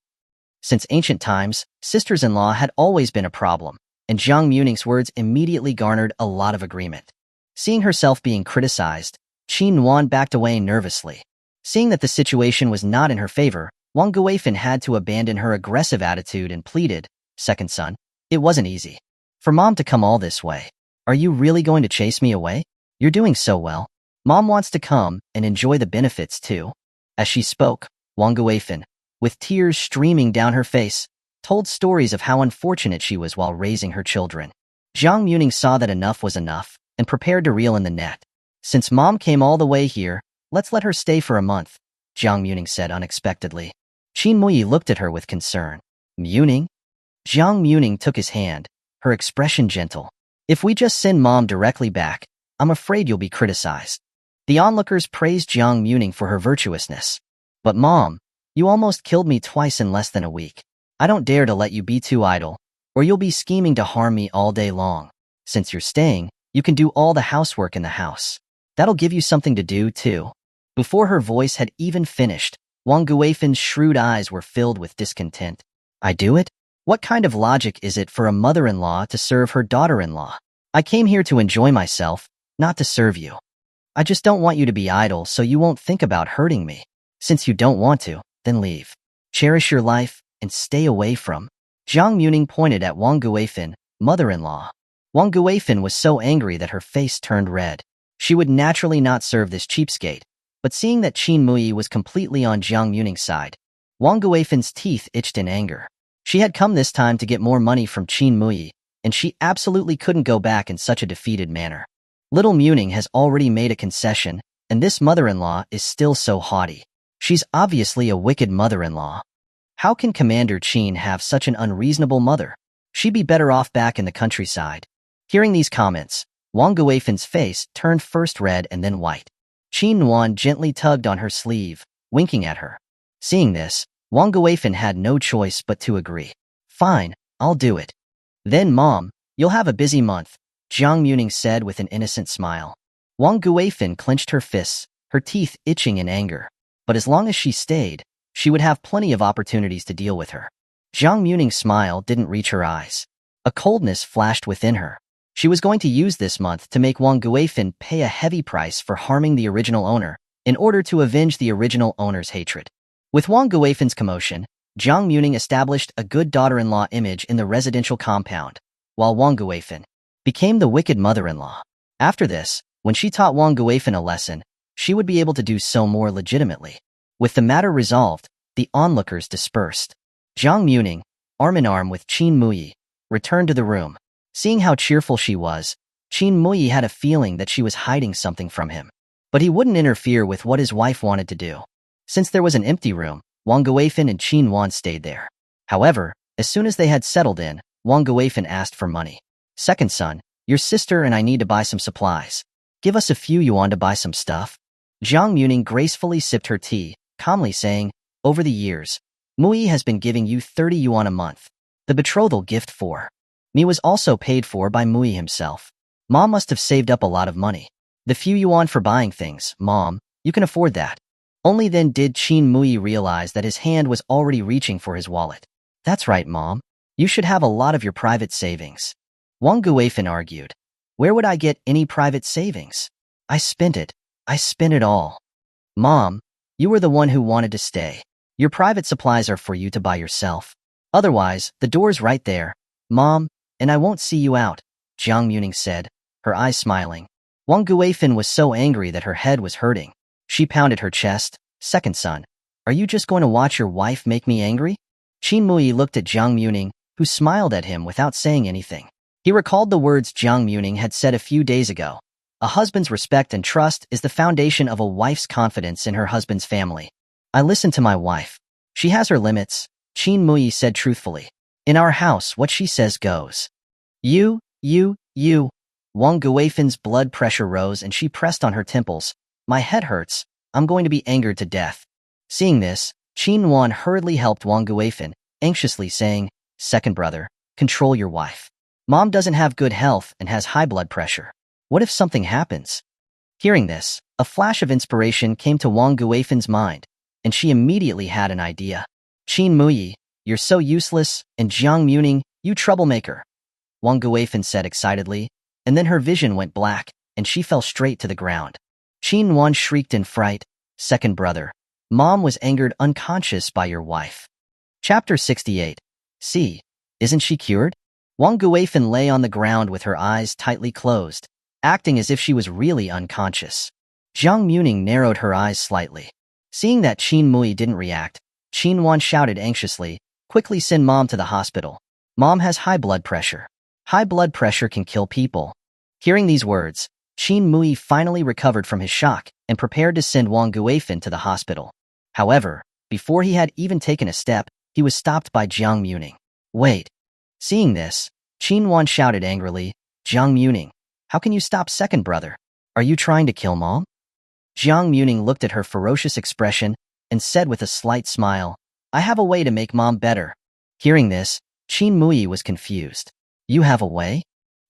Since ancient times, sisters-in-law had always been a problem, and Jiang Muming's words immediately garnered a lot of agreement. Seeing herself being criticized, Qin Wan backed away nervously. Seeing that the situation was not in her favor, Wang Guifan had to abandon her aggressive attitude and pleaded, "Second son, it wasn't easy for Mom to come all this way. Are you really going to chase me away? You're doing so well. Mom wants to come and enjoy the benefits too." As she spoke, Wang Guifan, with tears streaming down her face, told stories of how unfortunate she was while raising her children. Jiang Muming saw that enough was enough and prepared to reel in the net. "Since Mom came all the way here, let's let her stay for a month," Jiang Muming said unexpectedly. Qin Muye looked at her with concern. "Muming?" Jiang Muming took his hand, her expression gentle. "If we just send Mom directly back, I'm afraid you'll be criticized." The onlookers praised Jiang Muming for her virtuousness. "But Mom, you almost killed me twice in less than a week. I don't dare to let you be too idle, or you'll be scheming to harm me all day long. Since you're staying, you can do all the housework in the house. That'll give you something to do, too." Before her voice had even finished, Wang Guifan's shrewd eyes were filled with discontent. "I do it? What kind of logic is it for a mother-in-law to serve her daughter-in-law? I came here to enjoy myself, not to serve you. I just don't want you to be idle so you won't think about hurting me. Since you don't want to, then leave. Cherish your life and stay away from." Jiang Muming pointed at Wang Guifan, mother-in-law. Wang Guifan was so angry that her face turned red. She would naturally not serve this cheapskate, but seeing that Qin Muye was completely on Jiang Muming's side, Wang Guifen's teeth itched in anger. She had come this time to get more money from Qin Muye, and she absolutely couldn't go back in such a defeated manner. Little Muning has already made a concession, and this mother-in-law is still so haughty. She's obviously a wicked mother-in-law. How can Commander Qin have such an unreasonable mother? She'd be better off back in the countryside. Hearing these comments, Wang Guifen's face turned first red and then white. Qin Nuan gently tugged on her sleeve, winking at her. Seeing this, Wang Guifen had no choice but to agree. Fine, I'll do it. Then Mom, you'll have a busy month, Jiang Muming said with an innocent smile. Wang Guifen clenched her fists, her teeth itching in anger. But as long as she stayed, she would have plenty of opportunities to deal with her. Jiang Muming's smile didn't reach her eyes. A coldness flashed within her. She was going to use this month to make Wang Guifen pay a heavy price for harming the original owner, in order to avenge the original owner's hatred. With Wang Guifen's commotion, Jiang Muming established a good daughter-in-law image in the residential compound, while Wang Guifen became the wicked mother-in-law. After this, when she taught Wang Guifen a lesson, she would be able to do so more legitimately. With the matter resolved, the onlookers dispersed. Jiang Muming, arm-in-arm with Qin Muye, returned to the room. Seeing how cheerful she was, Qin Muye had a feeling that she was hiding something from him. But he wouldn't interfere with what his wife wanted to do. Since there was an empty room, Wang Guifen and Qin Nuan stayed there. However, as soon as they had settled in, Wang Guifen asked for money. Second son, your sister and I need to buy some supplies. Give us a few yuan to buy some stuff. Jiang Muming gracefully sipped her tea, calmly saying, over the years, Muye has been giving you 30 yuan a month. The betrothal gift for me was also paid for by Muye himself. Mom must have saved up a lot of money. The few yuan for buying things, Mom, you can afford that. Only then did Qin Muye realize that his hand was already reaching for his wallet. That's right, Mom. You should have a lot of your private savings. Wang Guifen argued. Where would I get any private savings? I spent it. I spent it all. Mom, you were the one who wanted to stay. Your private supplies are for you to buy yourself. Otherwise, the door's right there. Mom, and I won't see you out, Jiang Muming said, her eyes smiling. Wang Guifen was so angry that her head was hurting. She pounded her chest. Second son, are you just going to watch your wife make me angry? Qin Muye looked at Jiang Muming, who smiled at him without saying anything. He recalled the words Jiang Muming had said a few days ago. A husband's respect and trust is the foundation of a wife's confidence in her husband's family. I listen to my wife. She has her limits, Qin Muye said truthfully. In our house, what she says goes. You. Wang Guifen's blood pressure rose and she pressed on her temples. My head hurts. I'm going to be angered to death. Seeing this, Qin Nuan hurriedly helped Wang Guifen, anxiously saying, Second brother, control your wife. Mom doesn't have good health and has high blood pressure. What if something happens? Hearing this, a flash of inspiration came to Wang Guifen's mind, and she immediately had an idea. Qin Muye, you're so useless, and Jiang Muming, you troublemaker. Wang Guifen said excitedly, and then her vision went black, and she fell straight to the ground. Qin Nuan shrieked in fright, Second brother, Mom was angered unconscious by your wife. Chapter 68. See, isn't she cured? Wang Guifen lay on the ground with her eyes tightly closed, acting as if she was really unconscious. Jiang Muming narrowed her eyes slightly. Seeing that Qin Muye didn't react, Qin Nuan shouted anxiously, quickly send Mom to the hospital. Mom has high blood pressure. High blood pressure can kill people. Hearing these words, Qin Muye finally recovered from his shock and prepared to send Wang Guifen to the hospital. However, before he had even taken a step, he was stopped by Jiang Muming. Wait. Seeing this, Qin Nuan shouted angrily, Jiang Muming, how can you stop second brother? Are you trying to kill Mom? Jiang Muming looked at her ferocious expression and said with a slight smile, I have a way to make Mom better. Hearing this, Qin Muye was confused. You have a way?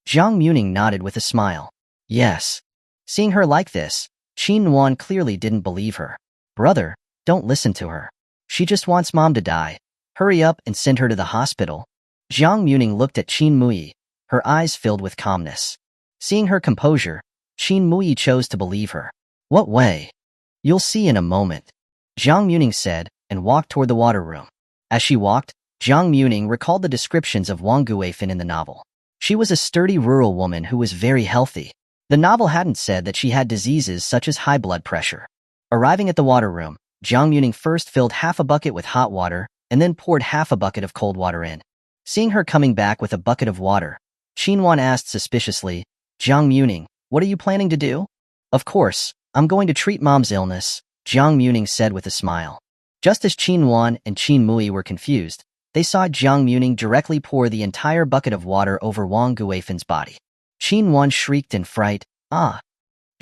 Jiang Muming nodded with a smile. Yes. Seeing her like this, Qin Nuan clearly didn't believe her. Brother, don't listen to her. She just wants Mom to die. Hurry up and send her to the hospital. Jiang Muming looked at Qin Muye, her eyes filled with calmness. Seeing her composure, Qin Muye chose to believe her. What way? You'll see in a moment, Jiang Muming said, and walked toward the water room. As she walked, Jiang Muming recalled the descriptions of Wang Guifen in the novel. She was a sturdy rural woman who was very healthy. The novel hadn't said that she had diseases such as high blood pressure. Arriving at the water room, Jiang Muming first filled half a bucket with hot water and then poured half a bucket of cold water in. Seeing her coming back with a bucket of water, Qin Wan asked suspiciously, Jiang Muming, what are you planning to do? Of course, I'm going to treat Mom's illness, Jiang Muming said with a smile. Just as Qin Wan and Qin Muye were confused, they saw Jiang Muming directly pour the entire bucket of water over Wang Guifen's body. Qin Wan shrieked in fright, ah!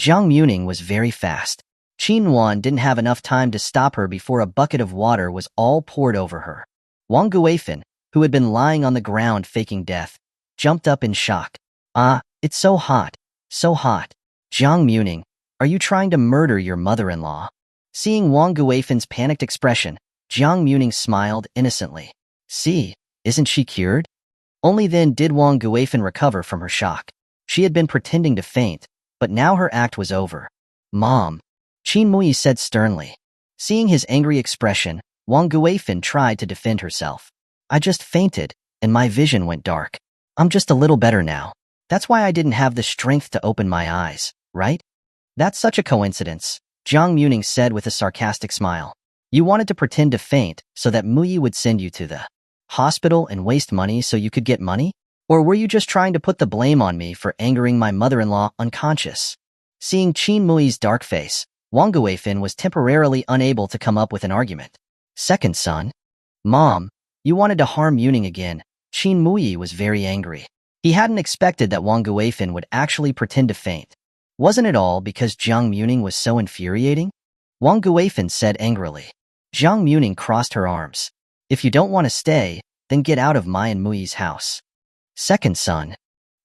Jiang Muming was very fast. Qin Wan didn't have enough time to stop her before a bucket of water was all poured over her. Wang Guifen, who had been lying on the ground faking death, jumped up in shock. Ah, it's so hot, so hot. Jiang Muming, are you trying to murder your mother-in-law? Seeing Wang Guifen's panicked expression, Jiang Muming smiled innocently. See, isn't she cured? Only then did Wang Guifen recover from her shock. She had been pretending to faint, but now her act was over. Mom, Qin Muye said sternly. Seeing his angry expression, Wang Guifan tried to defend herself. I just fainted, and my vision went dark. I'm just a little better now. That's why I didn't have the strength to open my eyes, right? That's such a coincidence, Jiang Muming said with a sarcastic smile. You wanted to pretend to faint so that Muye would send you to the hospital and waste money so you could get money? Or were you just trying to put the blame on me for angering my mother-in-law unconscious? Seeing Qin Muye's dark face, Wang Guifan was temporarily unable to come up with an argument. Second son? Mom, you wanted to harm Muming again. Qin Muye was very angry. He hadn't expected that Wang Guifan would actually pretend to faint. Wasn't it all because Jiang Muming was so infuriating? Wang Guifan said angrily. Jiang Muming crossed her arms. If you don't want to stay, then get out of my and Muye's house. Second son.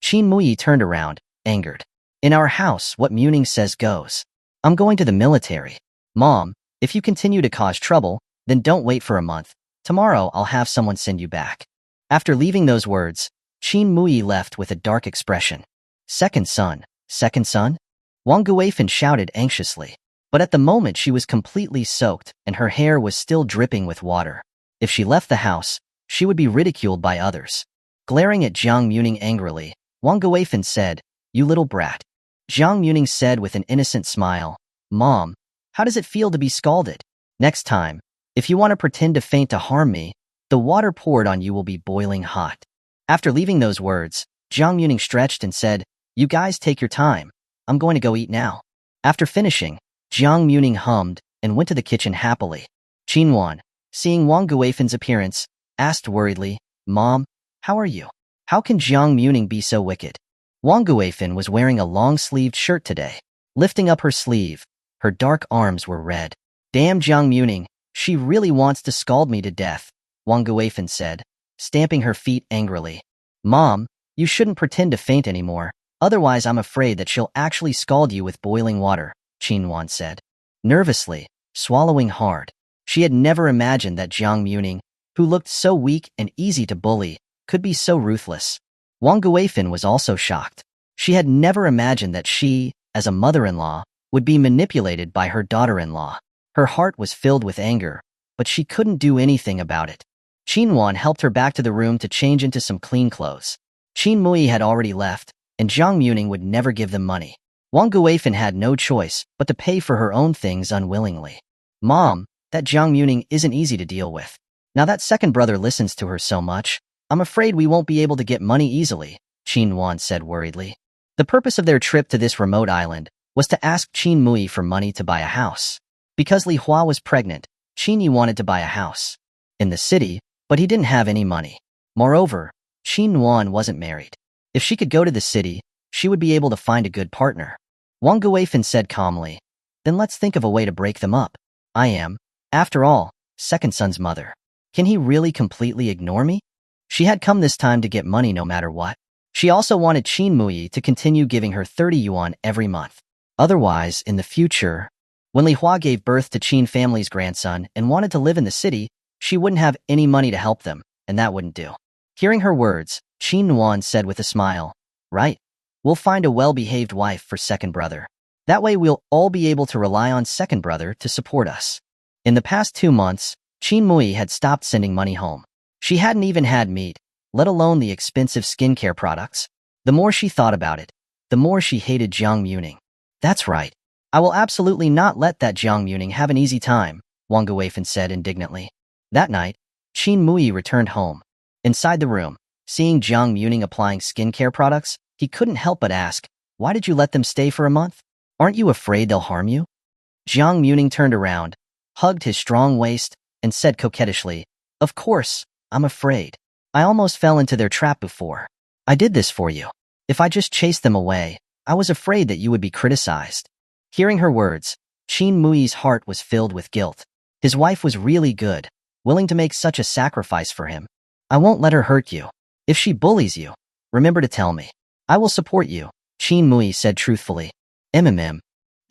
Qin Muye turned around, angered. In our house, what Muming says goes. I'm going to the military. Mom, if you continue to cause trouble, then don't wait for a month. Tomorrow I'll have someone send you back. After leaving those words, Qin Muye left with a dark expression. Second son, second son? Wang Guifan shouted anxiously. But at the moment she was completely soaked and her hair was still dripping with water. If she left the house, she would be ridiculed by others. Glaring at Jiang Muming angrily, Wang Guifan said, You little brat. Jiang Muming said with an innocent smile, Mom, how does it feel to be scalded? Next time, if you want to pretend to faint to harm me, the water poured on you will be boiling hot. After leaving those words, Jiang Muming stretched and said, You guys take your time. I'm going to go eat now. After finishing, Jiang Muming hummed and went to the kitchen happily. Qin Wan, seeing Wang Guifan's appearance, asked worriedly, Mom, how are you? How can Jiang Muming be so wicked? Wang Guifan was wearing a long-sleeved shirt today. Lifting up her sleeve, her dark arms were red. Damn Jiang Muming, she really wants to scald me to death, Wang Guifan said, stamping her feet angrily. Mom, you shouldn't pretend to faint anymore, otherwise I'm afraid that she'll actually scald you with boiling water, Qin Wan said. Nervously, swallowing hard. She had never imagined that Jiang Muming, who looked so weak and easy to bully, could be so ruthless. Wang Guifan was also shocked. She had never imagined that she, as a mother-in-law, would be manipulated by her daughter-in-law. Her heart was filled with anger, but she couldn't do anything about it. Qin Wan helped her back to the room to change into some clean clothes. Qin Muye had already left, and Jiang Muming would never give them money. Wang Guifan had no choice but to pay for her own things unwillingly. Mom, that Jiang Muming isn't easy to deal with. Now that second brother listens to her so much, I'm afraid we won't be able to get money easily, Qin Wan said worriedly. The purpose of their trip to this remote island was to ask Qin Muye for money to buy a house. Because Li Hua was pregnant, Qin Yi wanted to buy a house in the city, but he didn't have any money. Moreover, Qin Wan wasn't married. If she could go to the city, she would be able to find a good partner. Wang Guifan said calmly, Then let's think of a way to break them up. I am, after all, second son's mother. Can he really completely ignore me? She had come this time to get money no matter what. She also wanted Qin Muye to continue giving her 30 yuan every month. Otherwise, in the future, when Li Hua gave birth to Qin family's grandson and wanted to live in the city, she wouldn't have any money to help them, and that wouldn't do. Hearing her words, Qin Wan said with a smile, Right. We'll find a well-behaved wife for second brother. That way we'll all be able to rely on second brother to support us. In the past 2 months, Qin Muye had stopped sending money home. She hadn't even had meat, let alone the expensive skincare products. The more she thought about it, the more she hated Jiang Muming. That's right. I will absolutely not let that Jiang Muming have an easy time, Wang Guifan said indignantly. That night, Qin Muye returned home. Inside the room, seeing Jiang Muming applying skincare products, he couldn't help but ask, "Why did you let them stay for a month? Aren't you afraid they'll harm you?" Jiang Muming turned around, hugged his strong waist, and said coquettishly, "Of course, I'm afraid. I almost fell into their trap before. I did this for you. If I just chased them away, I was afraid that you would be criticized." Hearing her words, Qin Muye's heart was filled with guilt. His wife was really good, willing to make such a sacrifice for him. "I won't let her hurt you. If she bullies you, remember to tell me. I will support you," Qin Muye said truthfully. "MMM."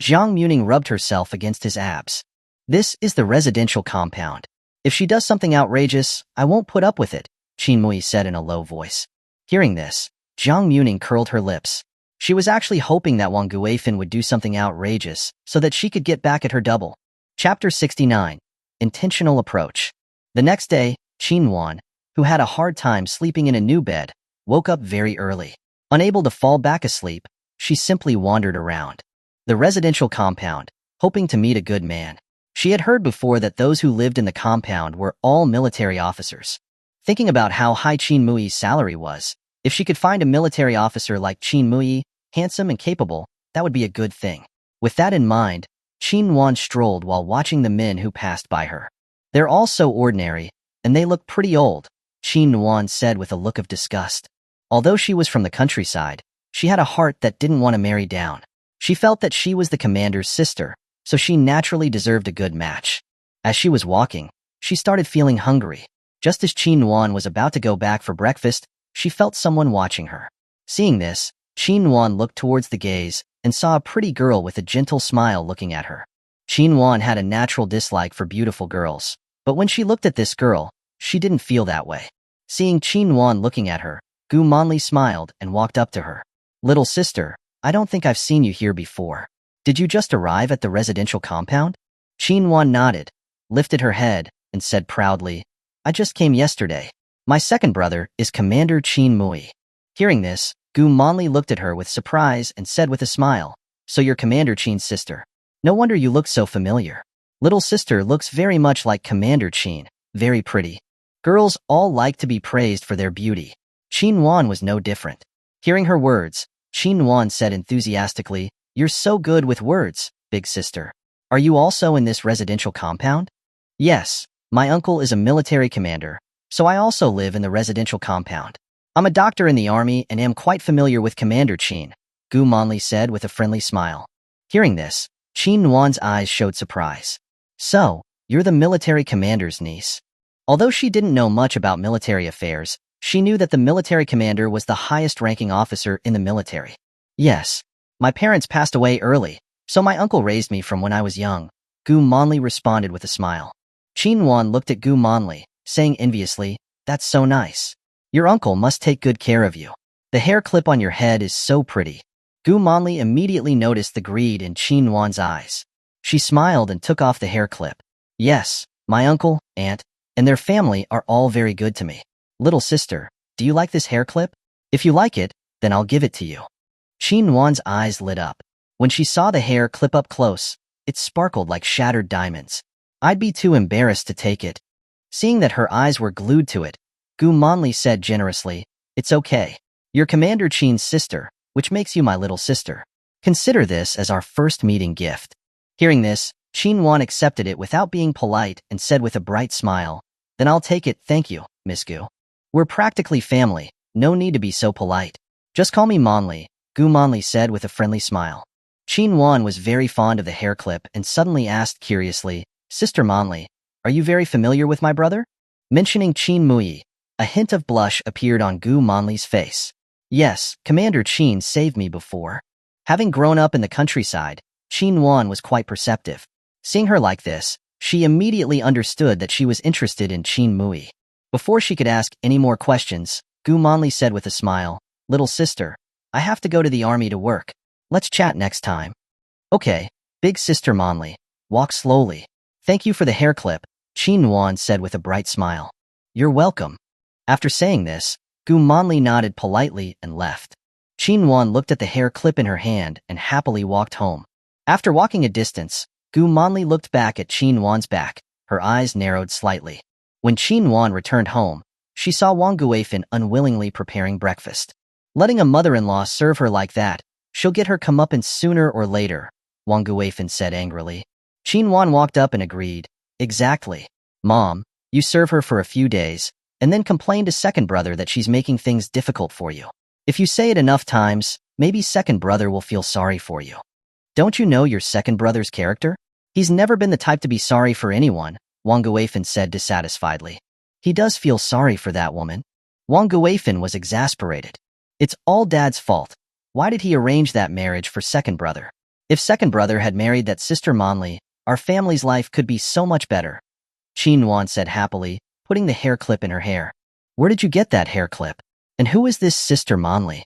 Jiang Muming rubbed herself against his abs. "This is the residential compound. If she does something outrageous, I won't put up with it," Qin Muye said in a low voice. Hearing this, Jiang Muming curled her lips. She was actually hoping that Wang Guifan would do something outrageous so that she could get back at her double. Chapter 69. Intentional Approach. The next day, Qin Wan, who had a hard time sleeping in a new bed, woke up very early. Unable to fall back asleep, she simply wandered around the residential compound, hoping to meet a good man. She had heard before that those who lived in the compound were all military officers. Thinking about how high Qin Muye's salary was, if she could find a military officer like Qin Muye, handsome and capable, that would be a good thing. With that in mind, Qin Wan strolled while watching the men who passed by her. "They're all so ordinary, and they look pretty old," Qin Wan said with a look of disgust. Although she was from the countryside, she had a heart that didn't want to marry down. She felt that she was the commander's sister, so she naturally deserved a good match. As she was walking, she started feeling hungry. Just as Qin Wan was about to go back for breakfast, she felt someone watching her. Seeing this, Qin Wan looked towards the gaze and saw a pretty girl with a gentle smile looking at her. Qin Wan had a natural dislike for beautiful girls, but when she looked at this girl, she didn't feel that way. Seeing Qin Wan looking at her, Gu Manli smiled and walked up to her. "Little sister, I don't think I've seen you here before. Did you just arrive at the residential compound?" Qin Wan nodded, lifted her head, and said proudly, "I just came yesterday. My second brother is Commander Qin Muye." Hearing this, Gu Manli looked at her with surprise and said with a smile, "So you're Commander Qin's sister. No wonder you look so familiar. Little sister looks very much like Commander Qin, very pretty." Girls all like to be praised for their beauty. Qin Wan was no different. Hearing her words, Qin Wan said enthusiastically, "You're so good with words, big sister. Are you also in this residential compound?" "Yes, my uncle is a military commander, so I also live in the residential compound. I'm a doctor in the army and am quite familiar with Commander Qin," Gu Manli said with a friendly smile. Hearing this, Qin Wan's eyes showed surprise. "So, you're the military commander's niece." Although she didn't know much about military affairs, she knew that the military commander was the highest-ranking officer in the military. "Yes, my parents passed away early, so my uncle raised me from when I was young," Gu Manli responded with a smile. Qin Wan looked at Gu Manli, saying enviously, "That's so nice. Your uncle must take good care of you. The hair clip on your head is so pretty." Gu Manli immediately noticed the greed in Qin Wan's eyes. She smiled and took off the hair clip. "Yes, my uncle, aunt, and their family are all very good to me. Little sister, do you like this hair clip? If you like it, then I'll give it to you." Qin Wan's eyes lit up. When she saw the hair clip up close, it sparkled like shattered diamonds. "I'd be too embarrassed to take it." Seeing that her eyes were glued to it, Gu Manli said generously, "It's okay. You're Commander Qin's sister, which makes you my little sister. Consider this as our first meeting gift." Hearing this, Qin Wan accepted it without being polite and said with a bright smile, "Then I'll take it, thank you, Miss Gu. We're practically family, no need to be so polite. Just call me Manli," Gu Manli said with a friendly smile. Qin Wan was very fond of the hair clip and suddenly asked curiously, "Sister Manli, are you very familiar with my brother?" Mentioning Qin Muye, a hint of blush appeared on Gu Manli's face. "Yes, Commander Qin saved me before." Having grown up in the countryside, Qin Wan was quite perceptive. Seeing her like this, she immediately understood that she was interested in Qin Muye. Before she could ask any more questions, Gu Manli said with a smile, "Little sister, I have to go to the army to work. Let's chat next time." "Okay, big sister Manli, walk slowly. Thank you for the hair clip," Qin Wan said with a bright smile. "You're welcome." After saying this, Gu Manli nodded politely and left. Qin Wan looked at the hair clip in her hand and happily walked home. After walking a distance, Gu Manli looked back at Qin Wan's back, Her eyes narrowed slightly. When Qin Wan returned home, she saw Wang Guifan unwillingly preparing breakfast. Letting a mother-in-law serve her like that, she'll get her comeuppance sooner or later, Wang Guifan said angrily. Qin Wan walked up and agreed. Exactly. Mom, you serve her for a few days, and then complain to second brother that she's making things difficult for you. If you say it enough times, maybe second brother will feel sorry for you. Don't you know your second brother's character? He's never been the type to be sorry for anyone, Wang Guifan said dissatisfiedly. He does feel sorry for that woman. Wang Guifan was exasperated. It's all Dad's fault. Why did he arrange that marriage for second brother? If second brother had married that sister Monli, our family's life could be so much better. Qin Wan said happily, putting the hair clip in her hair. Where did you get that hair clip? And who is this sister Monli?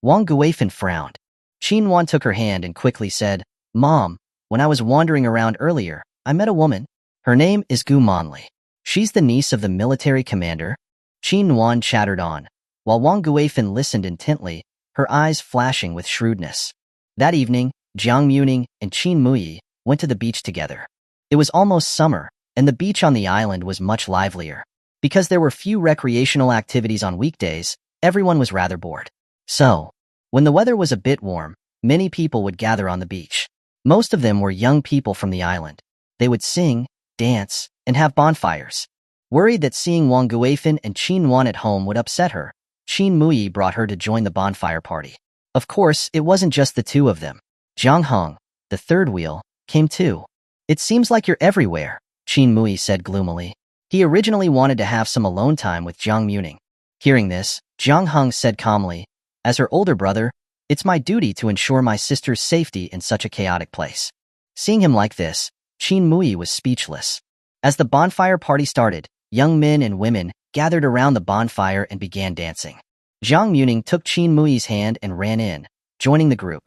Wang Guifan frowned. Qin Wan took her hand and quickly said, Mom, when I was wandering around earlier, I met a woman. Her name is Gu Monli. She's the niece of the military commander. Qin Wan chattered on, while Wang Guifan listened intently, her eyes flashing with shrewdness. That evening, Jiang Muming and Qin Muye went to the beach together. It was almost summer, and the beach on the island was much livelier. Because there were few recreational activities on weekdays, everyone was rather bored. So, when the weather was a bit warm, many people would gather on the beach. Most of them were young people from the island. They would sing, dance, and have bonfires. Worried that seeing Wang Guifan and Qin Wan at home would upset her, Qin Muye brought her to join the bonfire party. Of course, it wasn't just the two of them. Jiang Hong, the third wheel, came too. It seems like you're everywhere, Qin Muye said gloomily. He originally wanted to have some alone time with Jiang Muming. Hearing this, Jiang Hong said calmly, as her older brother, it's my duty to ensure my sister's safety in such a chaotic place. Seeing him like this, Qin Muye was speechless. As the bonfire party started, young men and women gathered around the bonfire and began dancing. Jiang Muming took Qin Muye's hand and ran in, joining the group.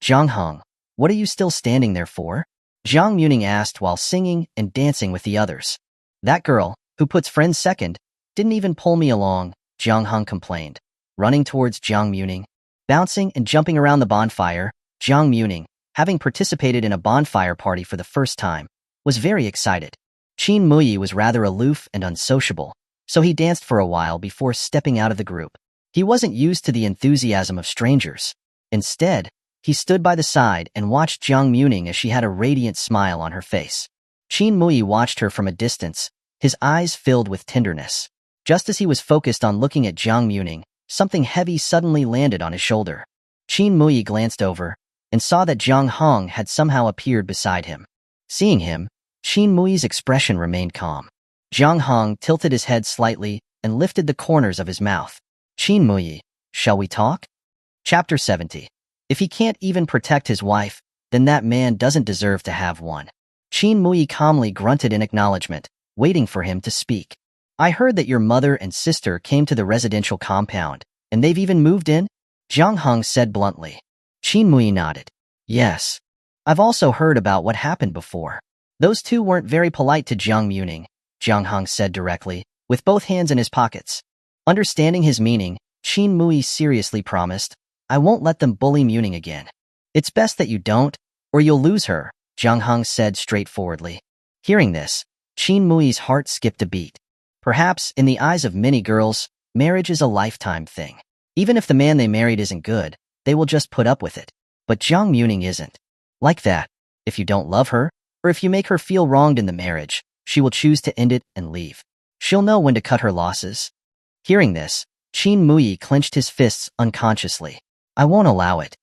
Jiang Hong, what are you still standing there for? Jiang Muming asked while singing and dancing with the others. That girl, who puts friends second, didn't even pull me along, Jiang Hong complained. Running towards Jiang Muming, bouncing and jumping around the bonfire, Jiang Muming, having participated in a bonfire party for the first time, was very excited. Qin Muye was rather aloof and unsociable, so he danced for a while before stepping out of the group. He wasn't used to the enthusiasm of strangers. Instead, he stood by the side and watched Jiang Muming as she had a radiant smile on her face. Qin Muye watched her from a distance, his eyes filled with tenderness. Just as he was focused on looking at Jiang Muming, something heavy suddenly landed on his shoulder. Qin Muye glanced over and saw that Jiang Hong had somehow appeared beside him. Seeing him, Qin Muye's expression remained calm. Jiang Hong tilted his head slightly and lifted the corners of his mouth. Qin Muye, shall we talk? Chapter 70. If he can't even protect his wife, then that man doesn't deserve to have one. Qin Muye calmly grunted in acknowledgement, waiting for him to speak. I heard that your mother and sister came to the residential compound, and they've even moved in? Jiang Hong said bluntly. Qin Muye nodded. Yes. I've also heard about what happened before. Those two weren't very polite to Jiang Muming, Jiang Hong said directly, with both hands in his pockets. Understanding his meaning, Qin Muye seriously promised, I won't let them bully Muming again. It's best that you don't, or you'll lose her, Jiang Hong said straightforwardly. Hearing this, Qin Muye's heart skipped a beat. Perhaps, in the eyes of many girls, marriage is a lifetime thing. Even if the man they married isn't good, they will just put up with it. But Jiang Muming isn't. Like that, if you don't love her, or if you make her feel wronged in the marriage, she will choose to end it and leave. She'll know when to cut her losses. Hearing this, Qin Muye clenched his fists unconsciously. I won't allow it.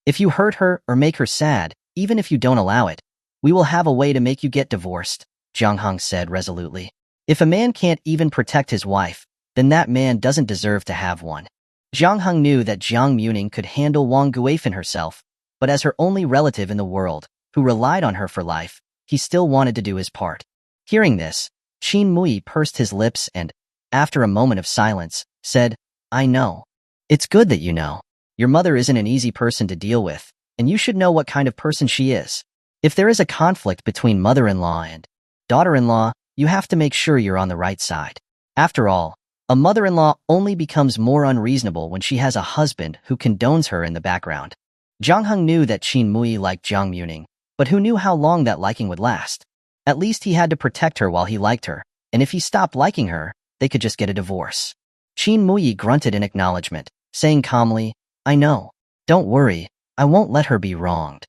If you hurt her or make her sad, even if you don't allow it, we will have a way to make you get divorced, Jiang Hong said resolutely. If a man can't even protect his wife, then that man doesn't deserve to have one. Jiang Hong knew that Jiang Muming could handle Wang Guifan herself, but as her only relative in the world, who relied on her for life, he still wanted to do his part. Hearing this, Qin Muye pursed his lips and, after a moment of silence, said, I know. It's good that you know. Your mother isn't an easy person to deal with, and you should know what kind of person she is. If there is a conflict between mother-in-law and daughter-in-law, you have to make sure you're on the right side. After all, a mother-in-law only becomes more unreasonable when she has a husband who condones her in the background. Jiang Hong knew that Qin Muye liked Jiang Muming, but who knew how long that liking would last? At least he had to protect her while he liked her, and if he stopped liking her, they could just get a divorce. Qin Muye grunted in acknowledgement, saying calmly, I know. Don't worry, I won't let her be wronged.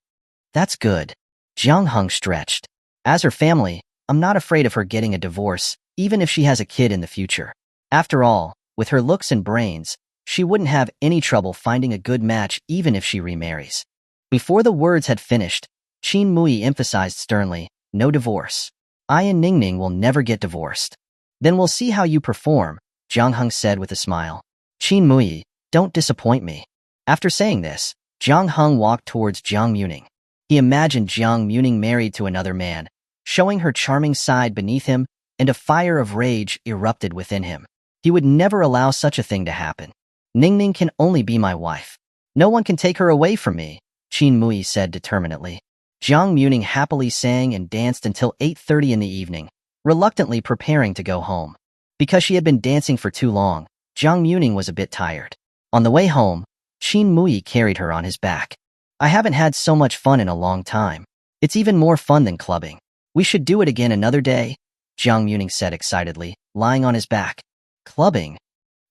That's good. Jiang Hung stretched. As her family, I'm not afraid of her getting a divorce, even if she has a kid in the future. After all, with her looks and brains, she wouldn't have any trouble finding a good match even if she remarries. Before the words had finished, Qin Muye emphasized sternly, no divorce. I and Ningning will never get divorced. Then we'll see how you perform, Jiang Hung said with a smile. Qin Muye, don't disappoint me. After saying this, Jiang Hung walked towards Jiang Muming. He imagined Jiang Muming married to another man, showing her charming side beneath him, and a fire of rage erupted within him. He would never allow such a thing to happen. Ningning can only be my wife. No one can take her away from me, Qin Muye said determinedly. Jiang Muming happily sang and danced until 8:30 in the evening, reluctantly preparing to go home. Because she had been dancing for too long, Jiang Muming was a bit tired. On the way home, Qin Muye carried her on his back. I haven't had so much fun in a long time. It's even more fun than clubbing. We should do it again another day, Jiang Muming said excitedly, lying on his back. Clubbing?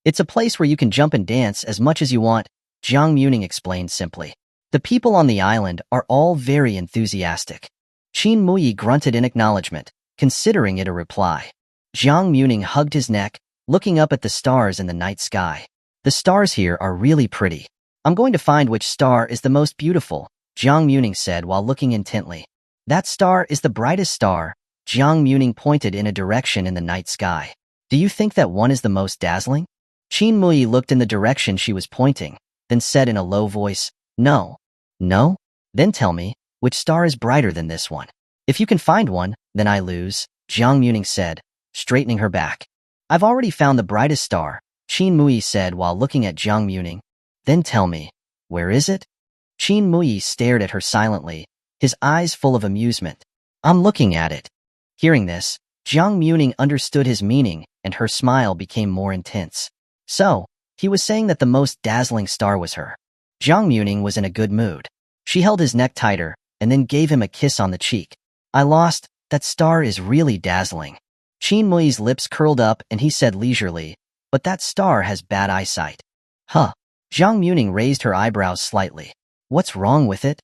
It's a place where you can jump and dance as much as you want, Jiang Muming explained simply. The people on the island are all very enthusiastic. Qin Muye grunted in acknowledgement, considering it a reply. Jiang Muming hugged his neck, looking up at the stars in the night sky. The stars here are really pretty. I'm going to find which star is the most beautiful, Jiang Muming said while looking intently. That star is the brightest star, Jiang Muming pointed in a direction in the night sky. Do you think that one is the most dazzling? Qin Muye looked in the direction she was pointing, then said in a low voice, No. No? Then tell me, which star is brighter than this one? If you can find one, then I lose, Jiang Muming said, straightening her back. I've already found the brightest star, Qin Muye said while looking at Jiang Muming. Then tell me, where is it? Qin Muye stared at her silently, his eyes full of amusement. I'm looking at it. Hearing this, Jiang Muming understood his meaning, and her smile became more intense. So, he was saying that the most dazzling star was her. Jiang Muming was in a good mood. She held his neck tighter, and then gave him a kiss on the cheek. I lost, that star is really dazzling. Qin Muye's lips curled up and he said leisurely, but that star has bad eyesight. Huh. Jiang Muming raised her eyebrows slightly. What's wrong with it?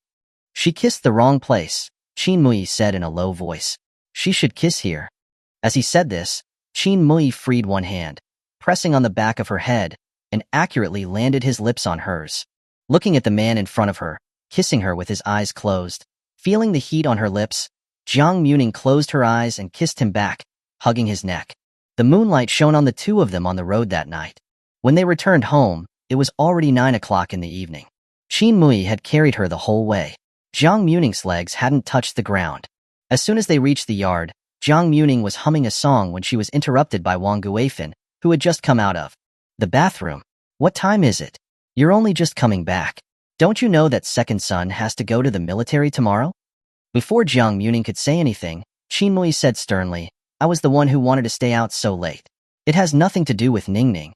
She kissed the wrong place, Qin Muye said in a low voice. She should kiss here. As he said this, Qin Muye freed one hand, pressing on the back of her head, and accurately landed his lips on hers. Looking at the man in front of her, kissing her with his eyes closed, feeling the heat on her lips, Jiang Muming closed her eyes and kissed him back, hugging his neck. The moonlight shone on the two of them on the road that night. When they returned home, it was already 9 o'clock in the evening. Qin Muye had carried her the whole way. Jiang Muming's legs hadn't touched the ground. As soon as they reached the yard, Jiang Muming was humming a song when she was interrupted by Wang Guifan, who had just come out of the bathroom. What time is it? You're only just coming back. Don't you know that second son has to go to the military tomorrow? Before Jiang Muming could say anything, Qin Muye said sternly, I was the one who wanted to stay out so late. It has nothing to do with Ningning.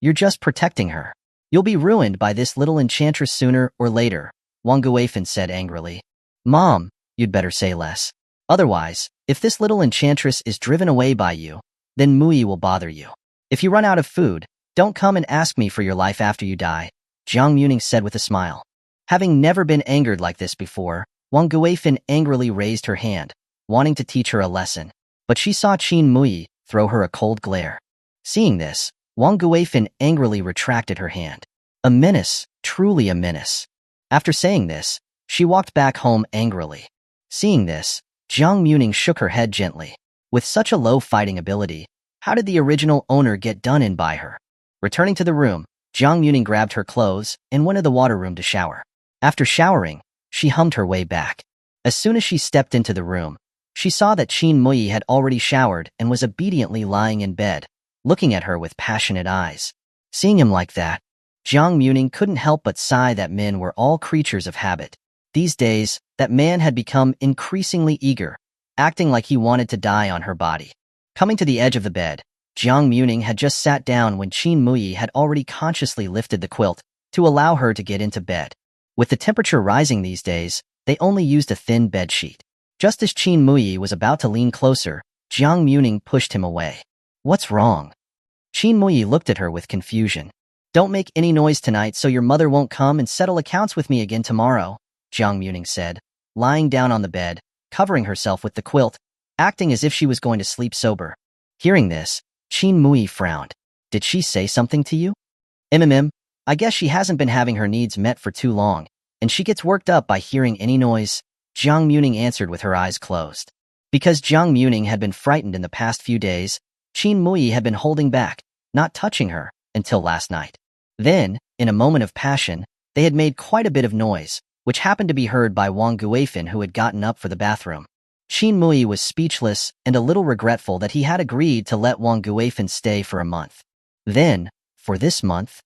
You're just protecting her. You'll be ruined by this little enchantress sooner or later, Wang Guifan said angrily. Mom, you'd better say less. Otherwise, if this little enchantress is driven away by you, then Muye will bother you. If you run out of food, don't come and ask me for your life after you die, Jiang Muming said with a smile. Having never been angered like this before, Wang Guifan angrily raised her hand, wanting to teach her a lesson. But she saw Qin Muye throw her a cold glare. Seeing this, Wang Guifan angrily retracted her hand. A menace, truly a menace. After saying this, she walked back home angrily. Seeing this, Jiang Muming shook her head gently. With such a low fighting ability, how did the original owner get done in by her? Returning to the room, Jiang Muming grabbed her clothes and went to the water room to shower. After showering, she hummed her way back. As soon as she stepped into the room, she saw that Qin Muye had already showered and was obediently lying in bed, looking at her with passionate eyes. Seeing him like that, Jiang Muming couldn't help but sigh that men were all creatures of habit. These days, that man had become increasingly eager, acting like he wanted to die on her body. Coming to the edge of the bed, Jiang Muming had just sat down when Qin Muye had already consciously lifted the quilt to allow her to get into bed. With the temperature rising these days, they only used a thin bedsheet. Just as Qin Muye was about to lean closer, Jiang Muming pushed him away. What's wrong? Qin Muye looked at her with confusion. Don't make any noise tonight so your mother won't come and settle accounts with me again tomorrow, Jiang Muming said, lying down on the bed, covering herself with the quilt, acting as if she was going to sleep sober. Hearing this, Qin Muye frowned. Did she say something to you? I guess she hasn't been having her needs met for too long, and she gets worked up by hearing any noise, Jiang Muming answered with her eyes closed. Because Jiang Muming had been frightened in the past few days, Qin Muye had been holding back, not touching her, until last night. Then, in a moment of passion, they had made quite a bit of noise, which happened to be heard by Wang Guifan, who had gotten up for the bathroom. Qin Muye was speechless and a little regretful that he had agreed to let Wang Guifan stay for a month. Then, for this month,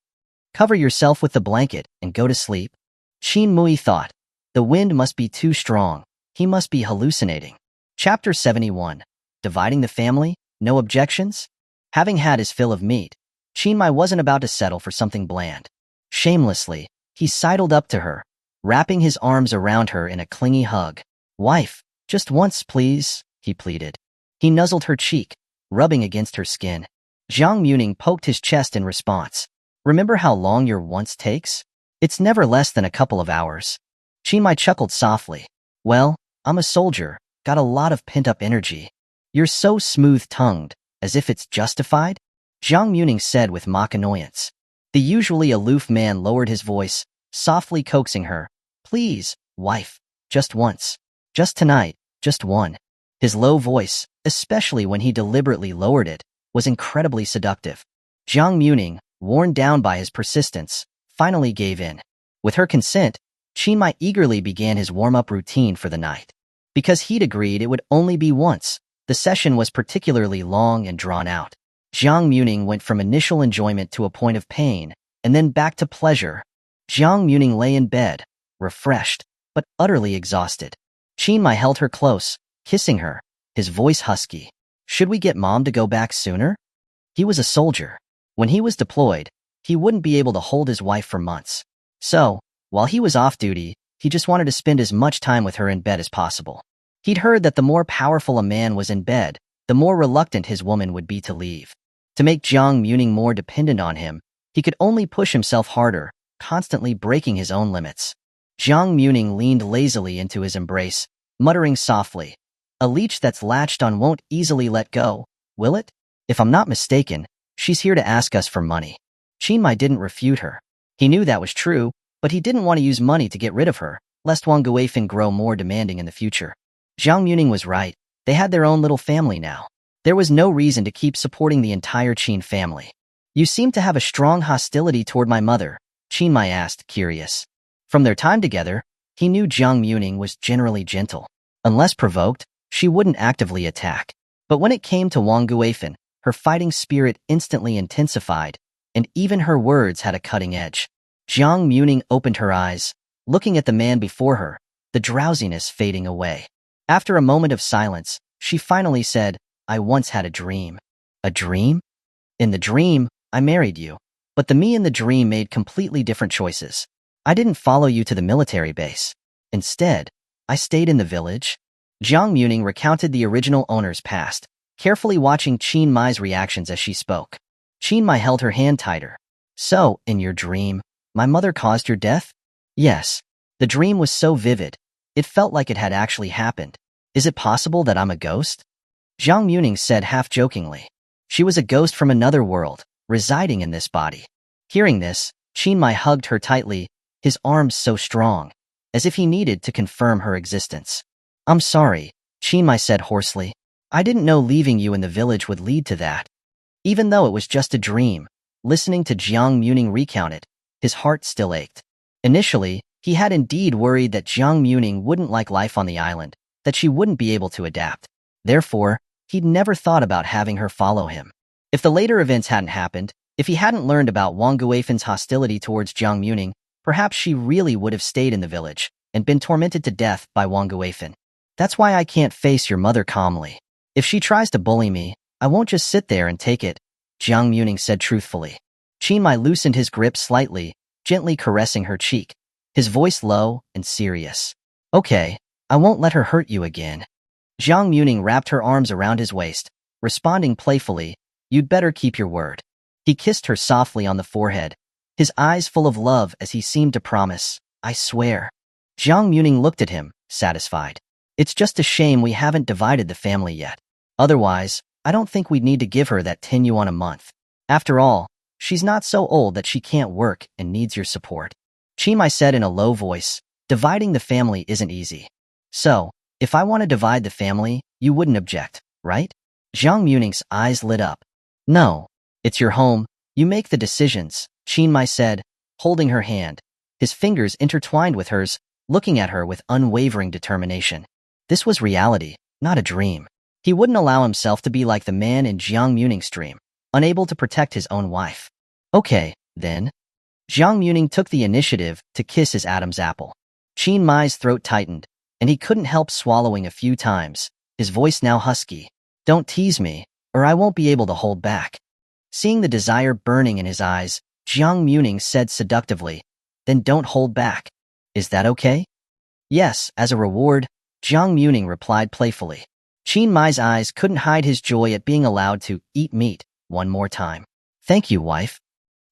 cover yourself with the blanket and go to sleep. Qin Muye thought. The wind must be too strong. He must be hallucinating. Chapter 71. Dividing the family? No objections? Having had his fill of meat, Qin Muye wasn't about to settle for something bland. Shamelessly, he sidled up to her, wrapping his arms around her in a clingy hug. Wife, just once, please, he pleaded. He nuzzled her cheek, rubbing against her skin. Jiang Muming poked his chest in response. Remember how long your once takes? It's never less than a couple of hours. Qin Muye chuckled softly. Well, I'm a soldier, got a lot of pent-up energy. You're so smooth-tongued, as if it's justified? Jiang Muming said with mock annoyance. The usually aloof man lowered his voice, softly coaxing her. Please, wife, just once. Just tonight, just one. His low voice, especially when he deliberately lowered it, was incredibly seductive. Jiang Muming, worn down by his persistence, finally gave in. With her consent, Qin Muye eagerly began his warm-up routine for the night. Because he'd agreed it would only be once, the session was particularly long and drawn out. Jiang Muming went from initial enjoyment to a point of pain, and then back to pleasure. Jiang Muming lay in bed, refreshed, but utterly exhausted. Qin Muye held her close, kissing her, his voice husky. Should we get Mom to go back sooner? He was a soldier. When he was deployed, he wouldn't be able to hold his wife for months. So, while he was off duty, he just wanted to spend as much time with her in bed as possible. He'd heard that the more powerful a man was in bed, the more reluctant his woman would be to leave. To make Jiang Muming more dependent on him, he could only push himself harder, constantly breaking his own limits. Jiang Muming leaned lazily into his embrace, muttering softly, a leech that's latched on won't easily let go, will it? If I'm not mistaken, she's here to ask us for money. Qin Muye didn't refute her. He knew that was true, but he didn't want to use money to get rid of her, lest Wang Guifan grow more demanding in the future. Jiang Muming was right. They had their own little family now. There was no reason to keep supporting the entire Qin family. You seem to have a strong hostility toward my mother, Qin Muye asked, curious. From their time together, he knew Jiang Muming was generally gentle. Unless provoked, she wouldn't actively attack. But when it came to Wang Guifan, her fighting spirit instantly intensified, and even her words had a cutting edge. Jiang Muming opened her eyes, looking at the man before her, the drowsiness fading away. After a moment of silence, she finally said, I once had a dream. A dream? In the dream, I married you. But the me in the dream made completely different choices. I didn't follow you to the military base. Instead, I stayed in the village. Jiang Muming recounted the original owner's past, carefully watching Qin Muye's reactions as she spoke. Qin Muye held her hand tighter. So, in your dream, my mother caused your death? Yes. The dream was so vivid. It felt like it had actually happened. Is it possible that I'm a ghost? Jiang Muming said half-jokingly. She was a ghost from another world, residing in this body. Hearing this, Qin Muye hugged her tightly, his arms so strong, as if he needed to confirm her existence. I'm sorry, Qin Muye said hoarsely. I didn't know leaving you in the village would lead to that. Even though it was just a dream, listening to Jiang Muming recount it, his heart still ached. Initially, he had indeed worried that Jiang Muming wouldn't like life on the island, that she wouldn't be able to adapt. Therefore, he'd never thought about having her follow him. If the later events hadn't happened, if he hadn't learned about Wang Guifan's hostility towards Jiang Muming, perhaps she really would have stayed in the village and been tormented to death by Wang Guifan. That's why I can't face your mother calmly. If she tries to bully me, I won't just sit there and take it, Jiang Muming said truthfully. Qin Muye loosened his grip slightly, gently caressing her cheek, his voice low and serious. Okay, I won't let her hurt you again. Jiang Muming wrapped her arms around his waist, responding playfully, you'd better keep your word. He kissed her softly on the forehead, his eyes full of love as he seemed to promise, I swear. Jiang Muming looked at him, satisfied. It's just a shame we haven't divided the family yet. Otherwise, I don't think we'd need to give her that 10 yuan a month. After all, she's not so old that she can't work and needs your support. Qin Muye said in a low voice, dividing the family isn't easy. So, if I want to divide the family, you wouldn't object, right? Jiang Muming's eyes lit up. No, it's your home, you make the decisions, Qin Muye said, holding her hand, his fingers intertwined with hers, looking at her with unwavering determination. This was reality, not a dream. He wouldn't allow himself to be like the man in Jiang Muming's dream, unable to protect his own wife. Okay, then. Jiang Muming took the initiative to kiss his Adam's apple. Qin Muye's throat tightened, and he couldn't help swallowing a few times, his voice now husky. Don't tease me, or I won't be able to hold back. Seeing the desire burning in his eyes, Jiang Muming said seductively, then don't hold back. Is that okay? Yes, as a reward, Jiang Muming replied playfully. Qin Muye's eyes couldn't hide his joy at being allowed to eat meat one more time. Thank you, wife.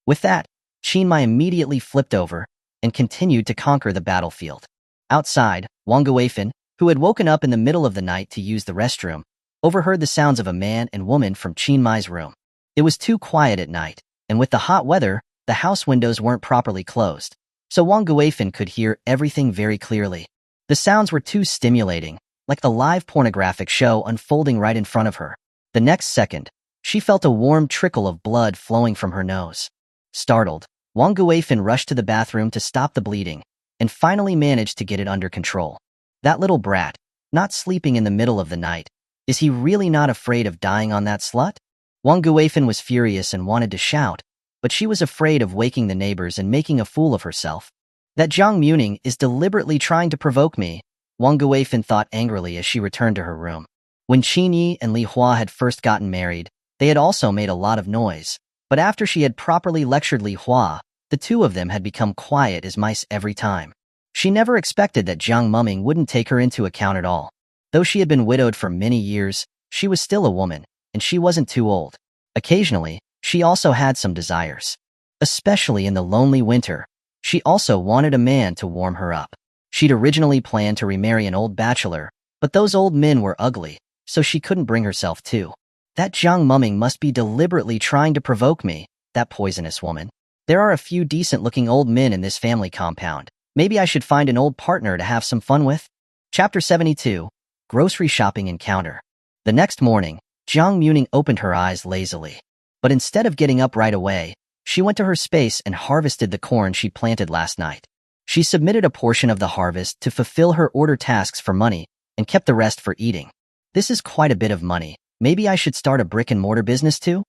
With that, Qin Muye immediately flipped over and continued to conquer the battlefield. Outside, Wang Guifan, who had woken up in the middle of the night to use the restroom, overheard the sounds of a man and woman from Qin Muye's room. It was too quiet at night, and with the hot weather, the house windows weren't properly closed, so Wang Guifan could hear everything very clearly. The sounds were too stimulating, like a live pornographic show unfolding right in front of her. The next second, she felt a warm trickle of blood flowing from her nose. Startled, Wang Guifan rushed to the bathroom to stop the bleeding, and finally managed to get it under control. That little brat, not sleeping in the middle of the night. Is he really not afraid of dying on that slut? Wang Guifan was furious and wanted to shout, but she was afraid of waking the neighbors and making a fool of herself. That Jiang Muming is deliberately trying to provoke me, Wang Guifan thought angrily as she returned to her room. When Qin Yi and Li Hua had first gotten married, they had also made a lot of noise, but after she had properly lectured Li Hua, the two of them had become quiet as mice every time. She never expected that Jiang Muming wouldn't take her into account at all. Though she had been widowed for many years, she was still a woman, and she wasn't too old. Occasionally, she also had some desires. Especially in the lonely winter, she also wanted a man to warm her up. She'd originally planned to remarry an old bachelor, but those old men were ugly, so she couldn't bring herself to. That Jiang Muming must be deliberately trying to provoke me, that poisonous woman. There are a few decent-looking old men in this family compound. Maybe I should find an old partner to have some fun with? Chapter 72. Grocery Shopping Encounter. The next morning, Jiang Muming opened her eyes lazily. But instead of getting up right away, she went to her space and harvested the corn she planted last night. She submitted a portion of the harvest to fulfill her order tasks for money and kept the rest for eating. This is quite a bit of money. Maybe I should start a brick-and-mortar business too?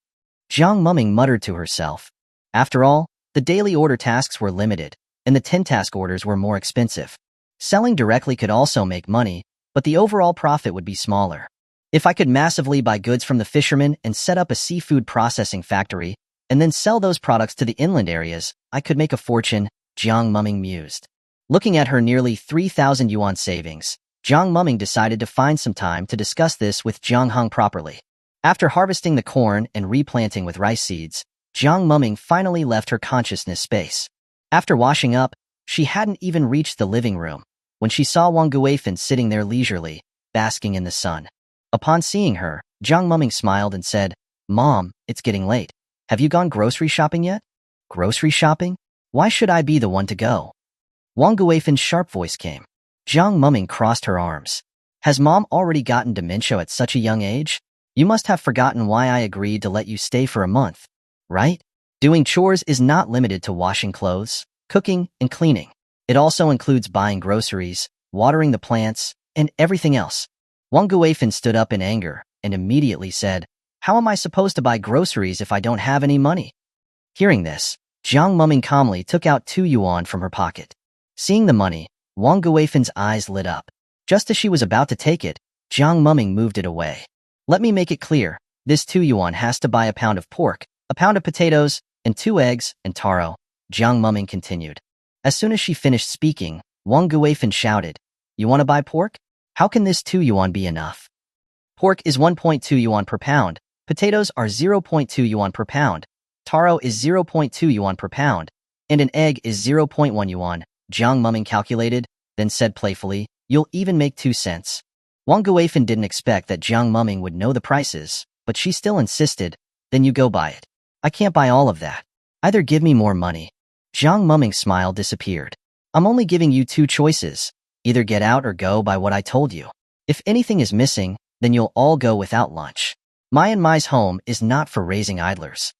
Jiang Muming muttered to herself. After all, the daily order tasks were limited, and the 10-task orders were more expensive. Selling directly could also make money, but the overall profit would be smaller. If I could massively buy goods from the fishermen and set up a seafood processing factory, and then sell those products to the inland areas, I could make a fortune, Jiang Muming mused. Looking at her nearly 3,000 yuan savings, Jiang Muming decided to find some time to discuss this with Jiang Heng properly. After harvesting the corn and replanting with rice seeds, Jiang Muming finally left her consciousness space. After washing up, she hadn't even reached the living room when she saw Wang Guifan sitting there leisurely, basking in the sun. Upon seeing her, Jiang Muming smiled and said, Mom, it's getting late. Have you gone grocery shopping yet? Grocery shopping? Why should I be the one to go? Wang Guifan's sharp voice came. Jiang Muming crossed her arms. Has Mom already gotten dementia at such a young age? You must have forgotten why I agreed to let you stay for a month, right? Doing chores is not limited to washing clothes, cooking, and cleaning. It also includes buying groceries, watering the plants, and everything else. Wang Guifan stood up in anger and immediately said, How am I supposed to buy groceries if I don't have any money? Hearing this, Jiang Muming calmly took out 2 yuan from her pocket. Seeing the money, Wang Guifan's eyes lit up. Just as she was about to take it, Jiang Muming moved it away. Let me make it clear, this 2 yuan has to buy a pound of pork, a pound of potatoes, and 2 eggs and taro, Jiang Muming continued. As soon as she finished speaking, Wang Guifan shouted, You want to buy pork? How can this 2 yuan be enough? Pork is 1.2 yuan per pound, potatoes are 0.2 yuan per pound, taro is 0.2 yuan per pound, and an egg is 0.1 yuan, Jiang Muming calculated, then said playfully, you'll even make 2 cents. Wang Guifan didn't expect that Jiang Muming would know the prices, but she still insisted, then you go buy it. I can't buy all of that. Either give me more money. Jiang Muming's smile disappeared. I'm only giving you 2 choices. Either get out or go by what I told you. If anything is missing, then you'll all go without lunch. My and Mai's home is not for raising idlers.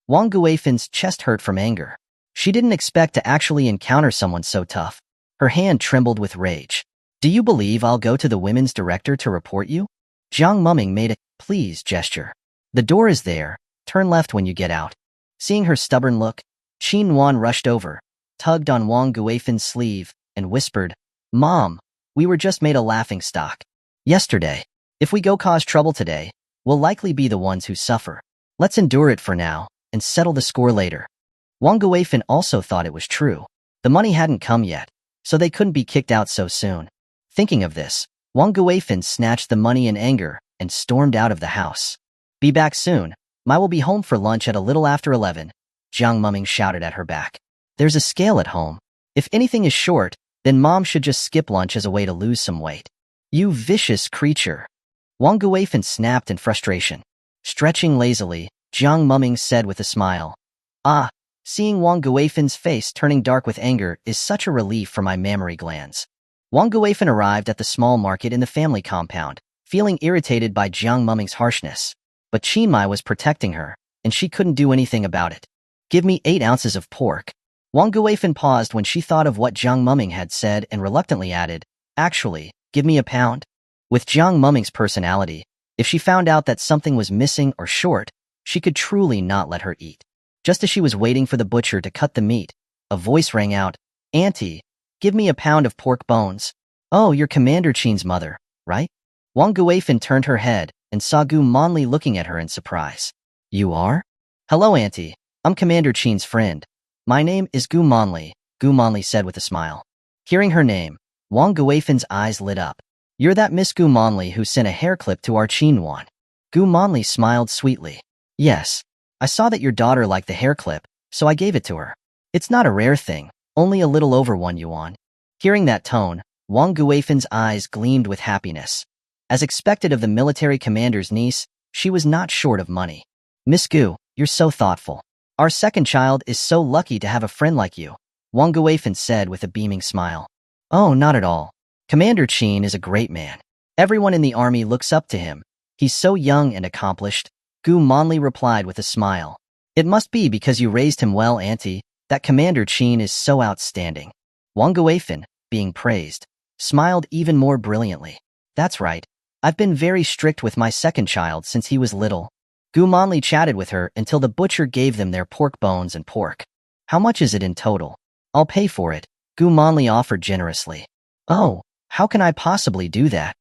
Wang Guifan's chest hurt from anger. She didn't expect to actually encounter someone so tough. Her hand trembled with rage. Do you believe I'll go to the women's director to report you? Jiang Muming made a please gesture. The door is there. Turn left when you get out. Seeing her stubborn look, Qin Wan rushed over, tugged on Wang Guifan's sleeve, and whispered, Mom, we were just made a laughingstock yesterday. If we go cause trouble today, we'll likely be the ones who suffer. Let's endure it for now and settle the score later. Wang Guifan also thought it was true. The money hadn't come yet, so they couldn't be kicked out so soon. Thinking of this, Wang Guifan snatched the money in anger and stormed out of the house. Be back soon. Mai will be home for lunch at a little after 11, Jiang Muming shouted at her back. There's a scale at home. If anything is short, then Mom should just skip lunch as a way to lose some weight. You vicious creature. Wang Guifan snapped in frustration. Stretching lazily, Jiang Muming said with a smile. Ah, seeing Wang Guifan's face turning dark with anger is such a relief for my mammary glands. Wang Guifan arrived at the small market in the family compound, feeling irritated by Jiang Muming's harshness. But Qin Muye was protecting her, and she couldn't do anything about it. Give me 8 ounces of pork. Wang Guifan paused when she thought of what Jiang Muming had said and reluctantly added, actually, give me a pound. With Jiang Muming's personality, if she found out that something was missing or short, she could truly not let her eat. Just as she was waiting for the butcher to cut the meat, a voice rang out, Auntie, give me a pound of pork bones. Oh, you're Commander Qin's mother, right? Wang Guifan turned her head and saw Gu Manli looking at her in surprise. You are? Hello, Auntie. I'm Commander Qin's friend. My name is Gu Manli, Gu Manli said with a smile. Hearing her name, Wang Guifan's eyes lit up. You're that Miss Gu Manli who sent a hair clip to our Qin Wan. Gu Manli smiled sweetly. Yes. I saw that your daughter liked the hair clip, so I gave it to her. It's not a rare thing, only a little over 1 yuan. Hearing that tone, Wang Guifan's eyes gleamed with happiness. As expected of the military commander's niece, she was not short of money. Miss Gu, you're so thoughtful. Our second child is so lucky to have a friend like you, Wang Guifan said with a beaming smile. Oh, not at all. Commander Qin is a great man. Everyone in the army looks up to him. He's so young and accomplished, Gu Manli replied with a smile. It must be because you raised him well, Auntie, that Commander Qin is so outstanding. Wang Guifan, being praised, smiled even more brilliantly. That's right. I've been very strict with my second child since he was little. Gu Manli chatted with her until the butcher gave them their pork bones and pork. How much is it in total? I'll pay for it, Gu Manli offered generously. Oh, how can I possibly do that?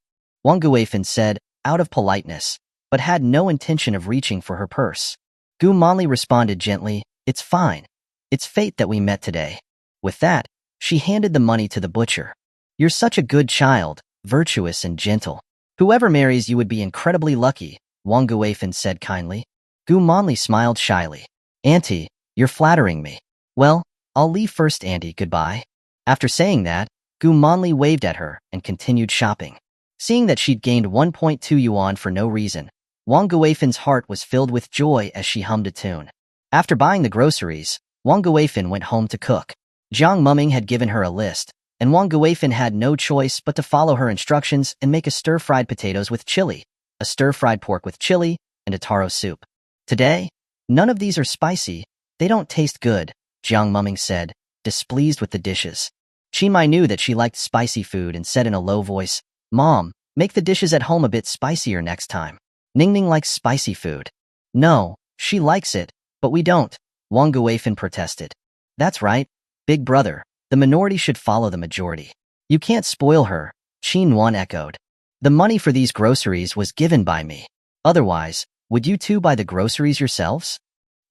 Wang Guifan said, out of politeness, but had no intention of reaching for her purse. Gu Manli responded gently, it's fine. It's fate that we met today. With that, she handed the money to the butcher. You're such a good child, virtuous and gentle. Whoever marries you would be incredibly lucky, Wang Guifan said kindly. Gu Manli smiled shyly. Auntie, you're flattering me. Well, I'll leave first, Auntie, goodbye. After saying that, Gu Manli waved at her and continued shopping. Seeing that she'd gained 1.2 yuan for no reason, Wang Guifan's heart was filled with joy as she hummed a tune. After buying the groceries, Wang Guifan went home to cook. Jiang Muming had given her a list, and Wang Guifan had no choice but to follow her instructions and make a stir-fried potatoes with chili, a stir-fried pork with chili, and a taro soup. Today, none of these are spicy. They don't taste good, Jiang Muming said, displeased with the dishes. Qin Muye knew that she liked spicy food and said in a low voice, Mom, make the dishes at home a bit spicier next time. Ningning likes spicy food. No, she likes it, but we don't, Wang Guifan protested. That's right, big brother. The minority should follow the majority. You can't spoil her, Qin Wan echoed. The money for these groceries was given by me. Otherwise, would you two buy the groceries yourselves?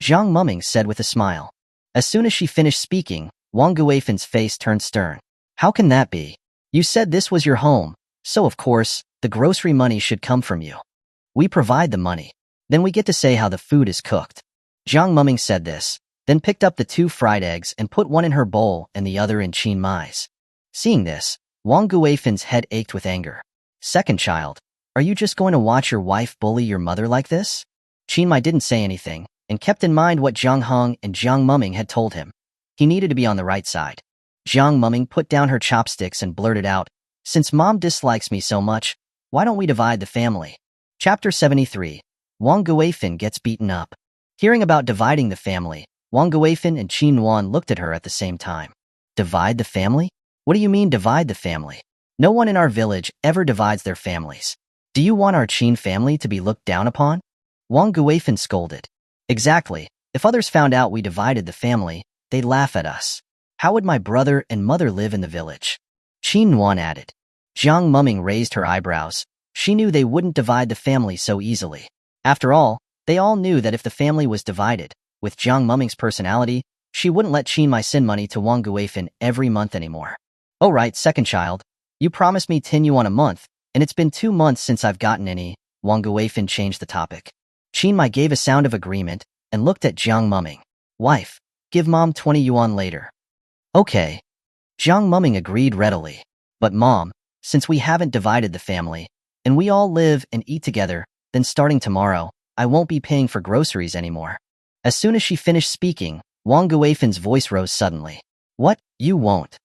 Jiang Muming said with a smile. As soon as she finished speaking, Wang Guifan's face turned stern. How can that be? You said this was your home, so of course, the grocery money should come from you. We provide the money. Then we get to say how the food is cooked. Jiang Muming said this, then picked up the 2 fried eggs and put one in her bowl and the other in Qin Muye's. Seeing this, Wang Guifan's head ached with anger. Second child, are you just going to watch your wife bully your mother like this? Qin Muye didn't say anything and kept in mind what Jiang Hong and Jiang Muming had told him. He needed to be on the right side. Jiang Muming put down her chopsticks and blurted out, "Since Mom dislikes me so much, why don't we divide the family?" Chapter 73. Wang Guifan gets beaten up. Hearing about dividing the family, Wang Guifan and Qin Wan looked at her at the same time. Divide the family? What do you mean divide the family? No one in our village ever divides their families. Do you want our Qin family to be looked down upon? Wang Guifan scolded. Exactly. If others found out we divided the family, they'd laugh at us. How would my brother and mother live in the village? Qin Wan added. Jiang Muming raised her eyebrows. She knew they wouldn't divide the family so easily. After all, they all knew that if the family was divided, with Jiang Muming's personality, she wouldn't let Qin Muye send money to Wang Guifan every month anymore. Oh right, second child. You promised me 10 yuan a month, and it's been 2 months since I've gotten any. Wang Guifan changed the topic. Qin Muye gave a sound of agreement and looked at Jiang Muming. Wife, give Mom 20 yuan later. Okay. Jiang Muming agreed readily. But Mom, since we haven't divided the family, and we all live and eat together, then starting tomorrow, I won't be paying for groceries anymore. As soon as she finished speaking, Wang Guifan's voice rose suddenly. What? You won't?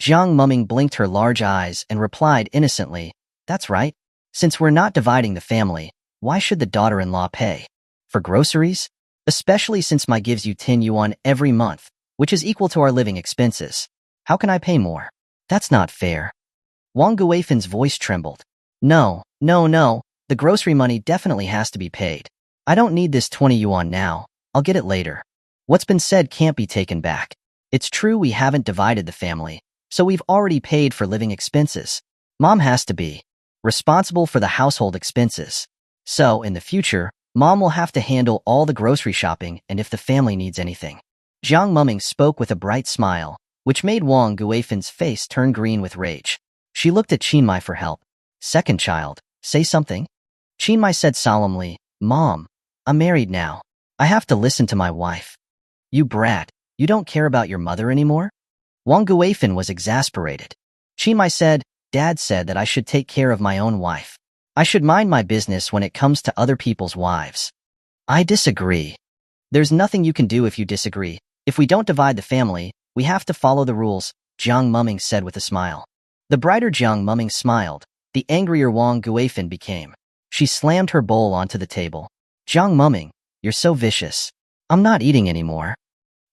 Jiang Muming blinked her large eyes and replied innocently, That's right. Since we're not dividing the family, why should the daughter-in-law pay? For groceries? Especially since my gives you 10 yuan every month, which is equal to our living expenses. How can I pay more? That's not fair. Wang Guifan's voice trembled. No, the grocery money definitely has to be paid. I don't need this 20 yuan now. I'll get it later. What's been said can't be taken back. It's true we haven't divided the family, so we've already paid for living expenses. Mom has to be responsible for the household expenses. So, in the future, Mom will have to handle all the grocery shopping and if the family needs anything. Jiang Muming spoke with a bright smile, which made Wang Guifan's face turn green with rage. She looked at Qin Muye for help. Second child, say something? Qin Muye said solemnly, Mom, I'm married now. I have to listen to my wife. You brat, you don't care about your mother anymore? Wang Guifan was exasperated. Qin Muye said, Dad said that I should take care of my own wife. I should mind my business when it comes to other people's wives. I disagree. There's nothing you can do if you disagree. If we don't divide the family, we have to follow the rules, Jiang Muming said with a smile. The brighter Jiang Muming smiled, the angrier Wang Guifan became. She slammed her bowl onto the table. Jiang Muming, you're so vicious. I'm not eating anymore.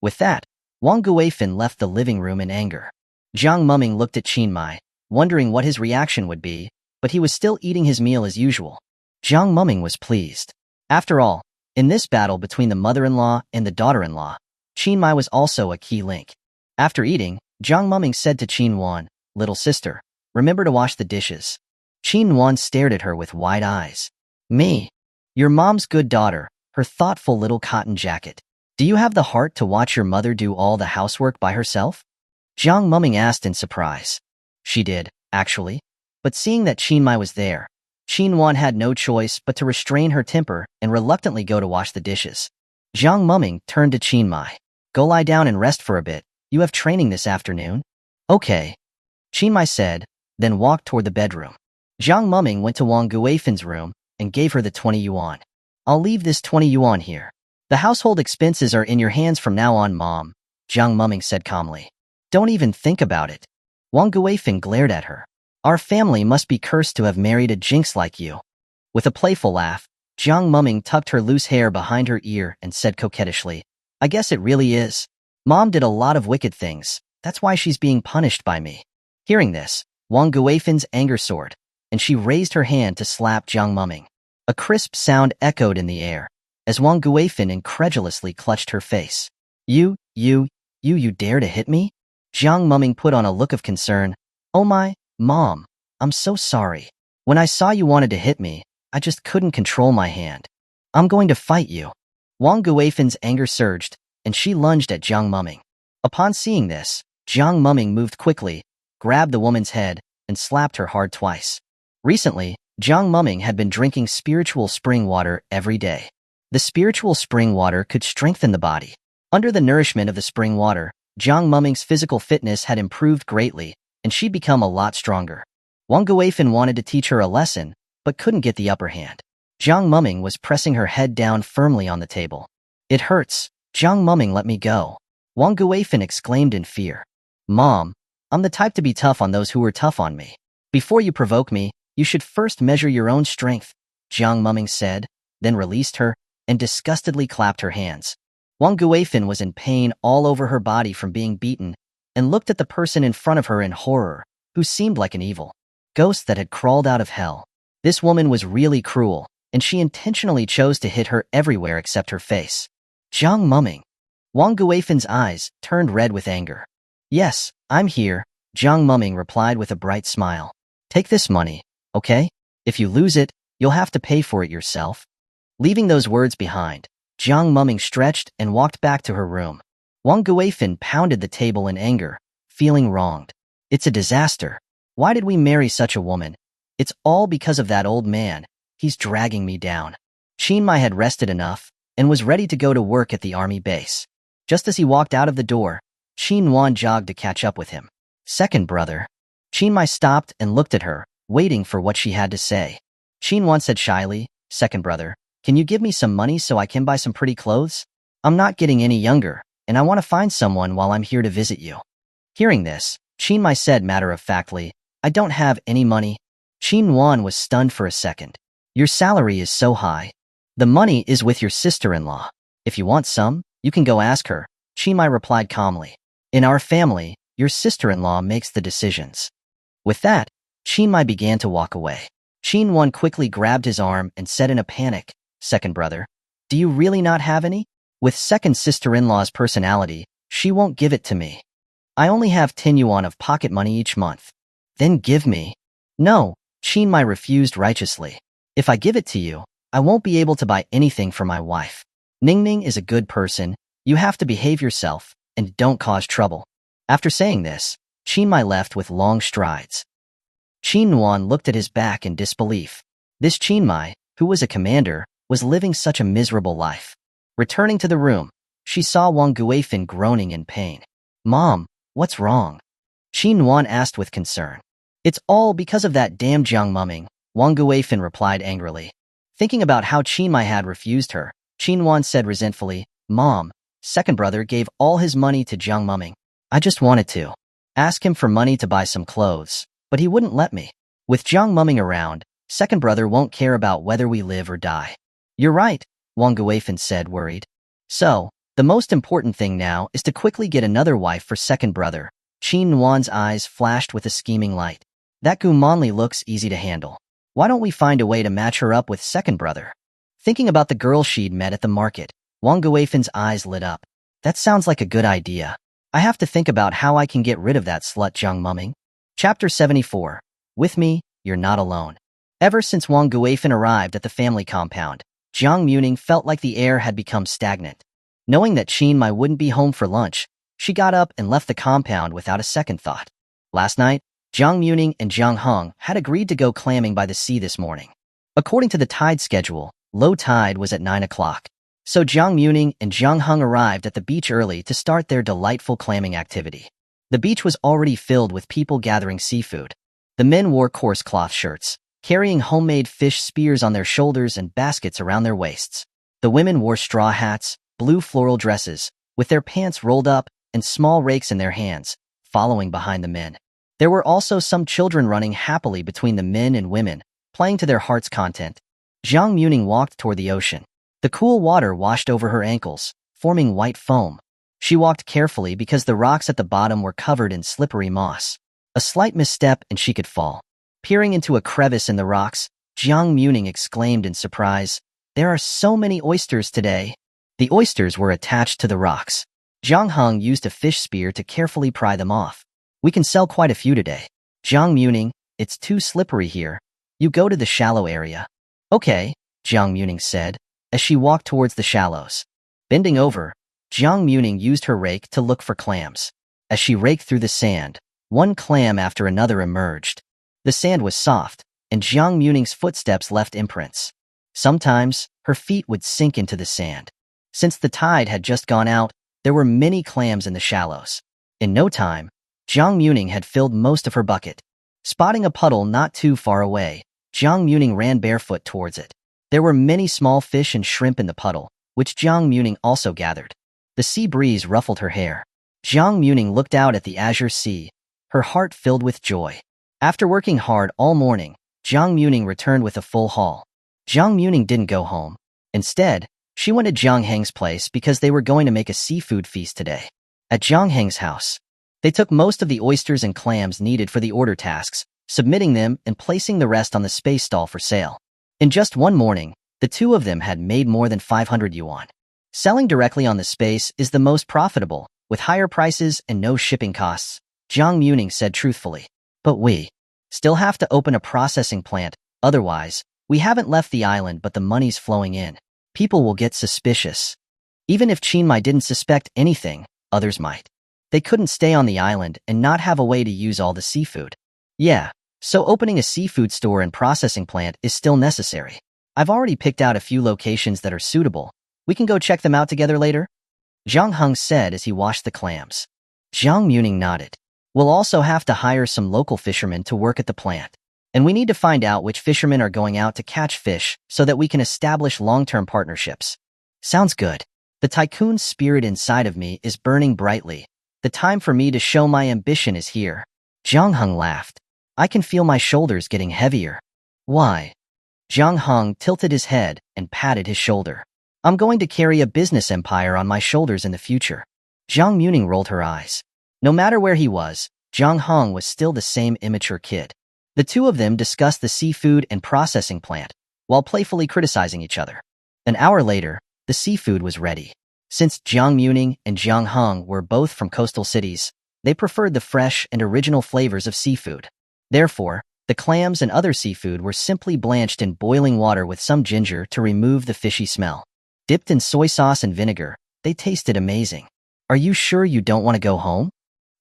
With that, Wang Guifan left the living room in anger. Jiang Muming looked at Qin Muye, wondering what his reaction would be, but he was still eating his meal as usual. Jiang Muming was pleased. After all, in this battle between the mother-in-law and the daughter-in-law, Qin Muye was also a key link. After eating, Jiang Muming said to Qin Wan, Little sister, remember to wash the dishes. Qin Wan stared at her with wide eyes. Me? Your mom's good daughter, her thoughtful little cotton jacket. Do you have the heart to watch your mother do all the housework by herself? Jiang Muming asked in surprise. She did, actually. But seeing that Qin Muye was there, Qin Wan had no choice but to restrain her temper and reluctantly go to wash the dishes. Jiang Muming turned to Qin Muye. Go lie down and rest for a bit. You have training this afternoon? Okay. Qin Muye said, then walked toward the bedroom. Jiang Muming went to Wang Guifan's room and gave her the 20 yuan. I'll leave this 20 yuan here. The household expenses are in your hands from now on, Mom, Jiang Muming said calmly. Don't even think about it. Wang Guifan glared at her. Our family must be cursed to have married a jinx like you. With a playful laugh, Jiang Muming tucked her loose hair behind her ear and said coquettishly, I guess it really is. Mom did a lot of wicked things. That's why she's being punished by me. Hearing this, Wang Guifan's anger soared, and she raised her hand to slap Jiang Muming. A crisp sound echoed in the air, as Wang Guifan incredulously clutched her face. You dare to hit me? Jiang Muming put on a look of concern. Oh my, Mom, I'm so sorry. When I saw you wanted to hit me, I just couldn't control my hand. I'm going to fight you. Wang Guifan's anger surged, and she lunged at Jiang Muming. Upon seeing this, Jiang Muming moved quickly, grabbed the woman's head, and slapped her hard twice. Recently, Jiang Muming had been drinking spiritual spring water every day. The spiritual spring water could strengthen the body. Under the nourishment of the spring water, Jiang Muming's physical fitness had improved greatly, and she'd become a lot stronger. Wang Guifan wanted to teach her a lesson, but couldn't get the upper hand. Jiang Muming was pressing her head down firmly on the table. "It hurts. Jiang Muming, let me go." Wang Guifan exclaimed in fear. "Mom, I'm the type to be tough on those who are tough on me. Before you provoke me, you should first measure your own strength," Jiang Muming said, then released her and disgustedly clapped her hands. Wang Guifan was in pain all over her body from being beaten and looked at the person in front of her in horror, who seemed like an evil ghost that had crawled out of hell. This woman was really cruel, and she intentionally chose to hit her everywhere except her face. "Jiang Muming." Wang Guifan's eyes turned red with anger. "Yes, I'm here," Jiang Muming replied with a bright smile. "Take this money, okay? If you lose it, you'll have to pay for it yourself." Leaving those words behind, Jiang Muming stretched and walked back to her room. Wang Guifan pounded the table in anger, feeling wronged. "It's a disaster. Why did we marry such a woman? It's all because of that old man. He's dragging me down." Qin Muye had rested enough and was ready to go to work at the army base. Just as he walked out of the door, Qin Muye jogged to catch up with him. "Second brother." Qin Muye stopped and looked at her, waiting for what she had to say. Qin Muye said shyly, "Second brother, can you give me some money so I can buy some pretty clothes? I'm not getting any younger, and I want to find someone while I'm here to visit you." Hearing this, Qin Muye said matter-of-factly, "I don't have any money." Qin Muye was stunned for a second. "Your salary is so high. The money is with your sister-in-law. If you want some, you can go ask her," Qin Muye replied calmly. "In our family, your sister-in-law makes the decisions." With that, Qin Muye began to walk away. Qin Muye quickly grabbed his arm and said in a panic, "Second brother, do you really not have any? With second sister-in-law's personality, she won't give it to me. I only have 10 yuan of pocket money each month." "Then give me." "No," Qin Muye refused righteously. "If I give it to you, I won't be able to buy anything for my wife. Ningning is a good person. You have to behave yourself and don't cause trouble." After saying this, Qin Muye left with long strides. Qin Muye looked at his back in disbelief. This Qin Muye, who was a commander, was living such a miserable life. Returning to the room, she saw Wang Guifan groaning in pain. "Mom, what's wrong?" Qin Muye asked with concern. "It's all because of that damn Jiang Muming," Wang Guifan replied angrily. Thinking about how Qin Muye had refused her, Qin Muye said resentfully, "Mom, second brother gave all his money to Jiang Muming. I just wanted to ask him for money to buy some clothes, but he wouldn't let me. With Jiang Muming around, second brother won't care about whether we live or die." "You're right," Wang Guifan said, worried. "So, the most important thing now is to quickly get another wife for second brother." Qin Muye's eyes flashed with a scheming light. "That Gumanli looks easy to handle. Why don't we find a way to match her up with second brother?" Thinking about the girl she'd met at the market, Wang Guifan's eyes lit up. "That sounds like a good idea. I have to think about how I can get rid of that slut Jiang Muming." Chapter 74. With me, you're not alone. Ever since Wang Guifan arrived at the family compound, Jiang Muming felt like the air had become stagnant. Knowing that Qin Muye wouldn't be home for lunch, she got up and left the compound without a second thought. Last night, Jiang Muming and Jiang Heng had agreed to go clamming by the sea this morning. According to the tide schedule, low tide was at 9 o'clock. So Jiang Muming and Jiang Heng arrived at the beach early to start their delightful clamming activity. The beach was already filled with people gathering seafood. The men wore coarse cloth shirts, carrying homemade fish spears on their shoulders and baskets around their waists. The women wore straw hats, blue floral dresses, with their pants rolled up and small rakes in their hands, following behind the men. There were also some children running happily between the men and women, playing to their heart's content. Jiang Muming walked toward the ocean. The cool water washed over her ankles, forming white foam. She walked carefully because the rocks at the bottom were covered in slippery moss. A slight misstep and she could fall. Peering into a crevice in the rocks, Jiang Muming exclaimed in surprise, "There are so many oysters today." The oysters were attached to the rocks. Jiang Heng used a fish spear to carefully pry them off. "We can sell quite a few today." "Jiang Muming, it's too slippery here. You go to the shallow area." "Okay," Jiang Muming said, as she walked towards the shallows. Bending over, Jiang Muming used her rake to look for clams. As she raked through the sand, one clam after another emerged. The sand was soft, and Jiang Muning's footsteps left imprints. Sometimes, her feet would sink into the sand. Since the tide had just gone out, there were many clams in the shallows. In no time, Jiang Muning had filled most of her bucket. Spotting a puddle not too far away, Jiang Muning ran barefoot towards it. There were many small fish and shrimp in the puddle, which Jiang Muning also gathered. The sea breeze ruffled her hair. Jiang Muning looked out at the azure sea, her heart filled with joy. After working hard all morning, Jiang Muning returned with a full haul. Jiang Muning didn't go home. Instead, she went to Jiang Heng's place because they were going to make a seafood feast today. At Jiang Heng's house, they took most of the oysters and clams needed for the order tasks, submitting them and placing the rest on the space stall for sale. In just one morning, the two of them had made more than 500 yuan. Selling directly on the space is the most profitable, with higher prices and no shipping costs, Jiang Muning said truthfully. But we still have to open a processing plant, otherwise, we haven't left the island but the money's flowing in. People will get suspicious. Even if Qin Muye didn't suspect anything, others might. They couldn't stay on the island and not have a way to use all the seafood. Yeah, so opening a seafood store and processing plant is still necessary. I've already picked out a few locations that are suitable. We can go check them out together later? Jiang Heng said as he washed the clams. Jiang Muning nodded. We'll also have to hire some local fishermen to work at the plant. And we need to find out which fishermen are going out to catch fish so that we can establish long-term partnerships. Sounds good. The tycoon's spirit inside of me is burning brightly. The time for me to show my ambition is here. Jiang Heng laughed. I can feel my shoulders getting heavier. Why? Jiang Heng tilted his head and patted his shoulder. I'm going to carry a business empire on my shoulders in the future. Jiang Muning rolled her eyes. No matter where he was, Jiang Heng was still the same immature kid. The two of them discussed the seafood and processing plant, while playfully criticizing each other. An hour later, the seafood was ready. Since Jiang Muning and Jiang Heng were both from coastal cities, they preferred the fresh and original flavors of seafood. Therefore, the clams and other seafood were simply blanched in boiling water with some ginger to remove the fishy smell. Dipped in soy sauce and vinegar, they tasted amazing. Are you sure you don't want to go home?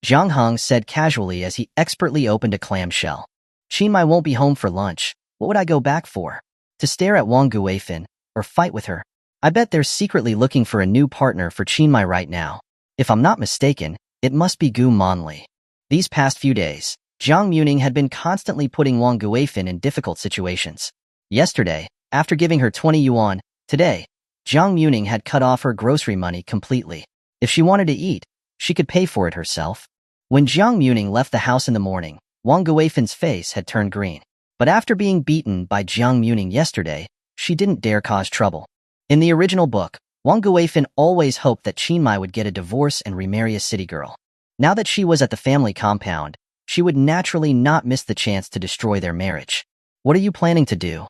Jiang Heng said casually as he expertly opened a clam shell. Qin Muye won't be home for lunch. What would I go back for? To stare at Wang Guifin, or fight with her? I bet they're secretly looking for a new partner for Qin Muye right now. If I'm not mistaken, it must be Gu Monli. These past few days, Jiang Muning had been constantly putting Wang Guifin in difficult situations. Yesterday, after giving her 20 yuan, today, Jiang Muning had cut off her grocery money completely. If she wanted to eat, she could pay for it herself. When Jiang Muning left the house in the morning, Wang Guifin's face had turned green. But after being beaten by Jiang Muning yesterday, she didn't dare cause trouble. In the original book, Wang Guifin always hoped that Qin Muye would get a divorce and remarry a city girl. Now that she was at the family compound, she would naturally not miss the chance to destroy their marriage. What are you planning to do?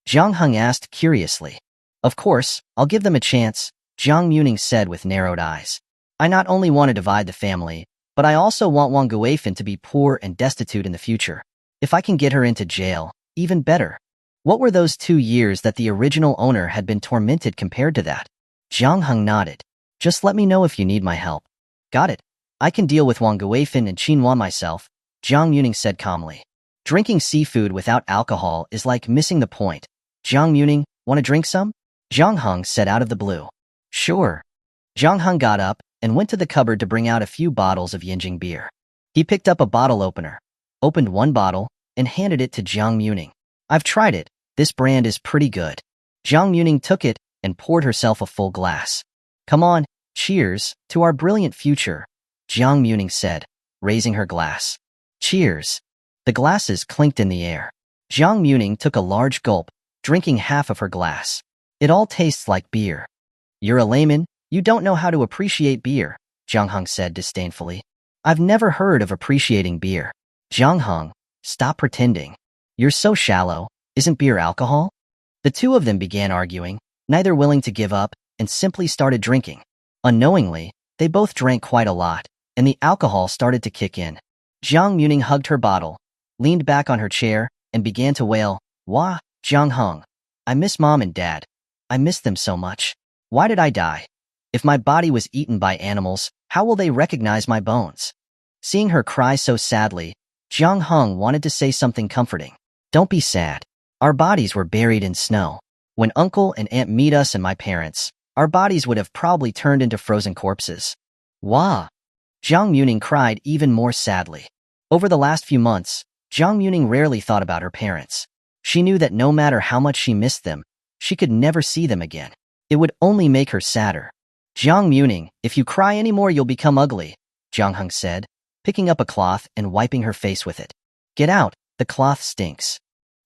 Jiang Heng asked curiously. Of course, I'll give them a chance, Jiang Muning said with narrowed eyes. I not only want to divide the family, but I also want Wang Guifin to be poor and destitute in the future. If I can get her into jail, even better. What were those 2 years that the original owner had been tormented compared to that? Jiang Heng nodded. Just let me know if you need my help. Got it. I can deal with Wang Guifin and Qin Muye myself, Jiang Muning said calmly. Drinking seafood without alcohol is like missing the point. Jiang Muning, want to drink some? Jiang Heng said out of the blue. Sure. Jiang Heng got up and went to the cupboard to bring out a few bottles of Yinjing beer. He picked up a bottle opener, opened one bottle, and handed it to Jiang Muning. I've tried it. This brand is pretty good. Jiang Muning took it and poured herself a full glass. Come on, cheers to our brilliant future, Jiang Muning said, raising her glass. Cheers. The glasses clinked in the air. Jiang Muning took a large gulp, drinking half of her glass. It all tastes like beer. You're a layman, you don't know how to appreciate beer, Jiang Heng said disdainfully. I've never heard of appreciating beer. Jiang Heng, stop pretending. You're so shallow. Isn't beer alcohol? The two of them began arguing, neither willing to give up, and simply started drinking. Unknowingly, they both drank quite a lot, and the alcohol started to kick in. Jiang Muning hugged her bottle, leaned back on her chair, and began to wail, Wah, Jiang Heng. I miss Mom and Dad. I miss them so much. Why did I die? If my body was eaten by animals, how will they recognize my bones? Seeing her cry so sadly, Jiang Hong wanted to say something comforting. Don't be sad. Our bodies were buried in snow. When Uncle and Aunt meet us and my parents, our bodies would have probably turned into frozen corpses. Wah! Jiang Muming cried even more sadly. Over the last few months, Jiang Muming rarely thought about her parents. She knew that no matter how much she missed them, she could never see them again. It would only make her sadder. Jiang Muming, if you cry anymore you'll become ugly, Jiang Hong said, picking up a cloth and wiping her face with it. Get out, the cloth stinks.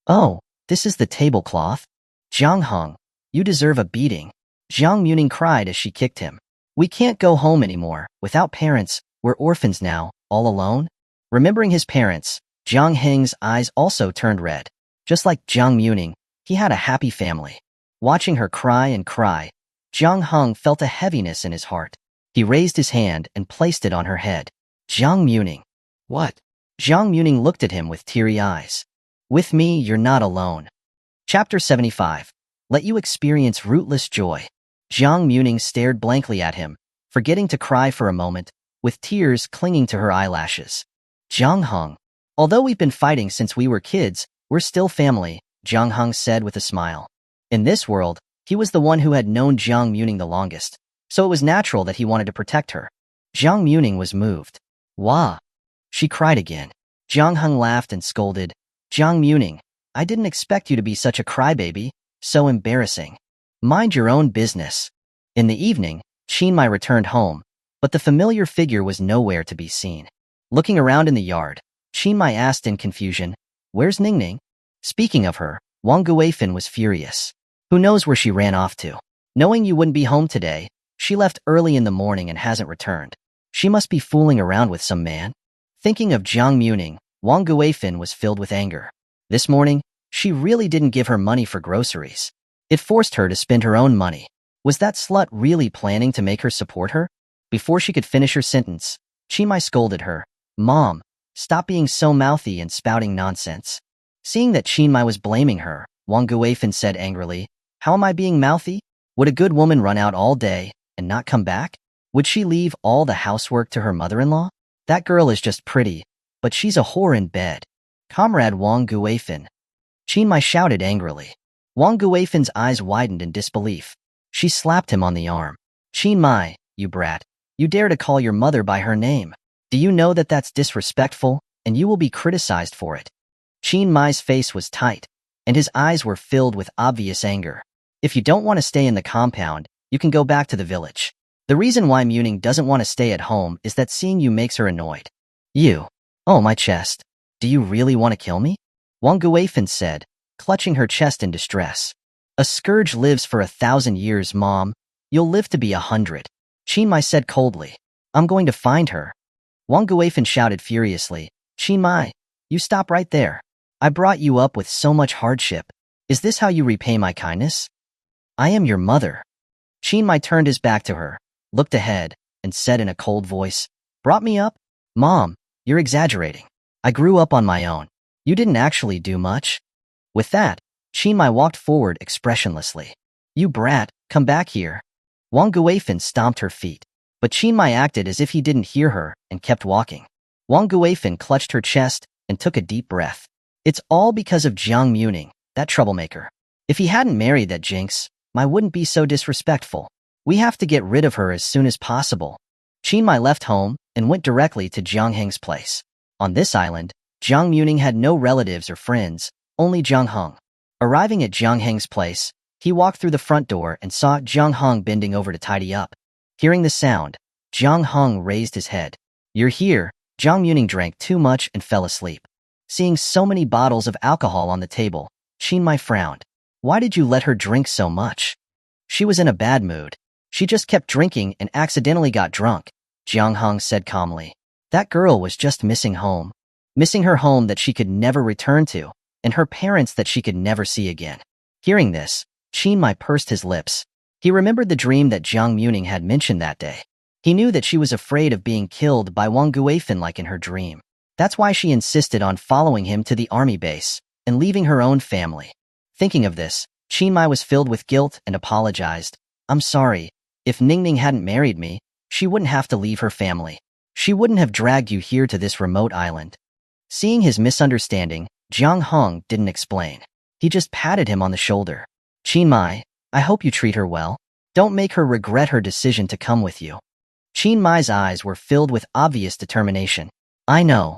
Oh, this is the tablecloth? Jiang Hong, you deserve a beating. Jiang Muming cried as she kicked him. We can't go home anymore. Without parents, we're orphans now, all alone? Remembering his parents, Jiang Heng's eyes also turned red. Just like Jiang Muming, he had a happy family. Watching her cry and cry, Jiang Hong felt a heaviness in his heart. He raised his hand and placed it on her head. Jiang Muming. What? Jiang Muming looked at him with teary eyes. With me, you're not alone. Chapter 75. Let you experience rootless joy. Jiang Muming stared blankly at him, forgetting to cry for a moment, with tears clinging to her eyelashes. Jiang Hong. Although we've been fighting since we were kids, we're still family, Jiang Hong said with a smile. In this world, he was the one who had known Jiang Muming the longest, so it was natural that he wanted to protect her. Jiang Muming was moved. Wah! She cried again. Jiang Hong laughed and scolded. Jiang Muming, I didn't expect you to be such a crybaby, so embarrassing. Mind your own business. In the evening, Qin Muye returned home, but the familiar figure was nowhere to be seen. Looking around in the yard, Qin Muye asked in confusion, Where's Ningning? Speaking of her, Wang Guifan was furious. Who knows where she ran off to? Knowing you wouldn't be home today, she left early in the morning and hasn't returned. She must be fooling around with some man. Thinking of Jiang Muming, Wang Guifan was filled with anger. This morning, she really didn't give her money for groceries. It forced her to spend her own money. Was that slut really planning to make her support her? Before she could finish her sentence, Qin Muye scolded her. Mom, stop being so mouthy and spouting nonsense. Seeing that Qin Muye was blaming her, Wang Guifan said angrily, How am I being mouthy? Would a good woman run out all day and not come back? Would she leave all the housework to her mother-in-law? That girl is just pretty, but she's a whore in bed. Comrade Wang Guifan. Qin Muye shouted angrily. Wang Guifan's eyes widened in disbelief. She slapped him on the arm. Qin Muye, you brat. You dare to call your mother by her name. Do you know that that's disrespectful, and you will be criticized for it? Qin Muye's face was tight, and his eyes were filled with obvious anger. If you don't want to stay in the compound, you can go back to the village. The reason why Muming doesn't want to stay at home is that seeing you makes her annoyed. You. Oh, my chest. Do you really want to kill me? Wang Guifan said, clutching her chest in distress. A scourge lives for 1,000 years, Mom. You'll live to be 100. Qin Muye said coldly. I'm going to find her. Wang Guifan shouted furiously. Qin Muye, you stop right there. I brought you up with so much hardship. Is this how you repay my kindness? I am your mother. Qin Muye turned his back to her, looked ahead, and said in a cold voice, Brought me up? Mom, you're exaggerating. I grew up on my own. You didn't actually do much. With that, Qin Muye walked forward expressionlessly. You brat, come back here. Wang Guifan stomped her feet, but Qin Muye acted as if he didn't hear her and kept walking. Wang Guifan clutched her chest and took a deep breath. It's all because of Jiang Muming, that troublemaker. If he hadn't married that jinx, Muye wouldn't be so disrespectful. We have to get rid of her as soon as possible. Qin Muye left home and went directly to Jiang Heng's place. On this island, Jiang Muming had no relatives or friends, only Jiang Hong. Arriving at Jiang Heng's place, he walked through the front door and saw Jiang Hong bending over to tidy up. Hearing the sound, Jiang Hong raised his head. You're here. Jiang Muming drank too much and fell asleep. Seeing so many bottles of alcohol on the table, Qin Muye frowned. Why did you let her drink so much? She was in a bad mood. She just kept drinking and accidentally got drunk, Jiang Hong said calmly. That girl was just missing home. Missing her home that she could never return to, and her parents that she could never see again. Hearing this, Qin Muye pursed his lips. He remembered the dream that Jiang Muming had mentioned that day. He knew that she was afraid of being killed by Wang Guifan like in her dream. That's why she insisted on following him to the army base and leaving her own family. Thinking of this, Qin Muye was filled with guilt and apologized. I'm sorry. If Ningning hadn't married me, she wouldn't have to leave her family. She wouldn't have dragged you here to this remote island. Seeing his misunderstanding, Jiang Hong didn't explain. He just patted him on the shoulder. Qin Muye, I hope you treat her well. Don't make her regret her decision to come with you. Qin Muye's eyes were filled with obvious determination. I know.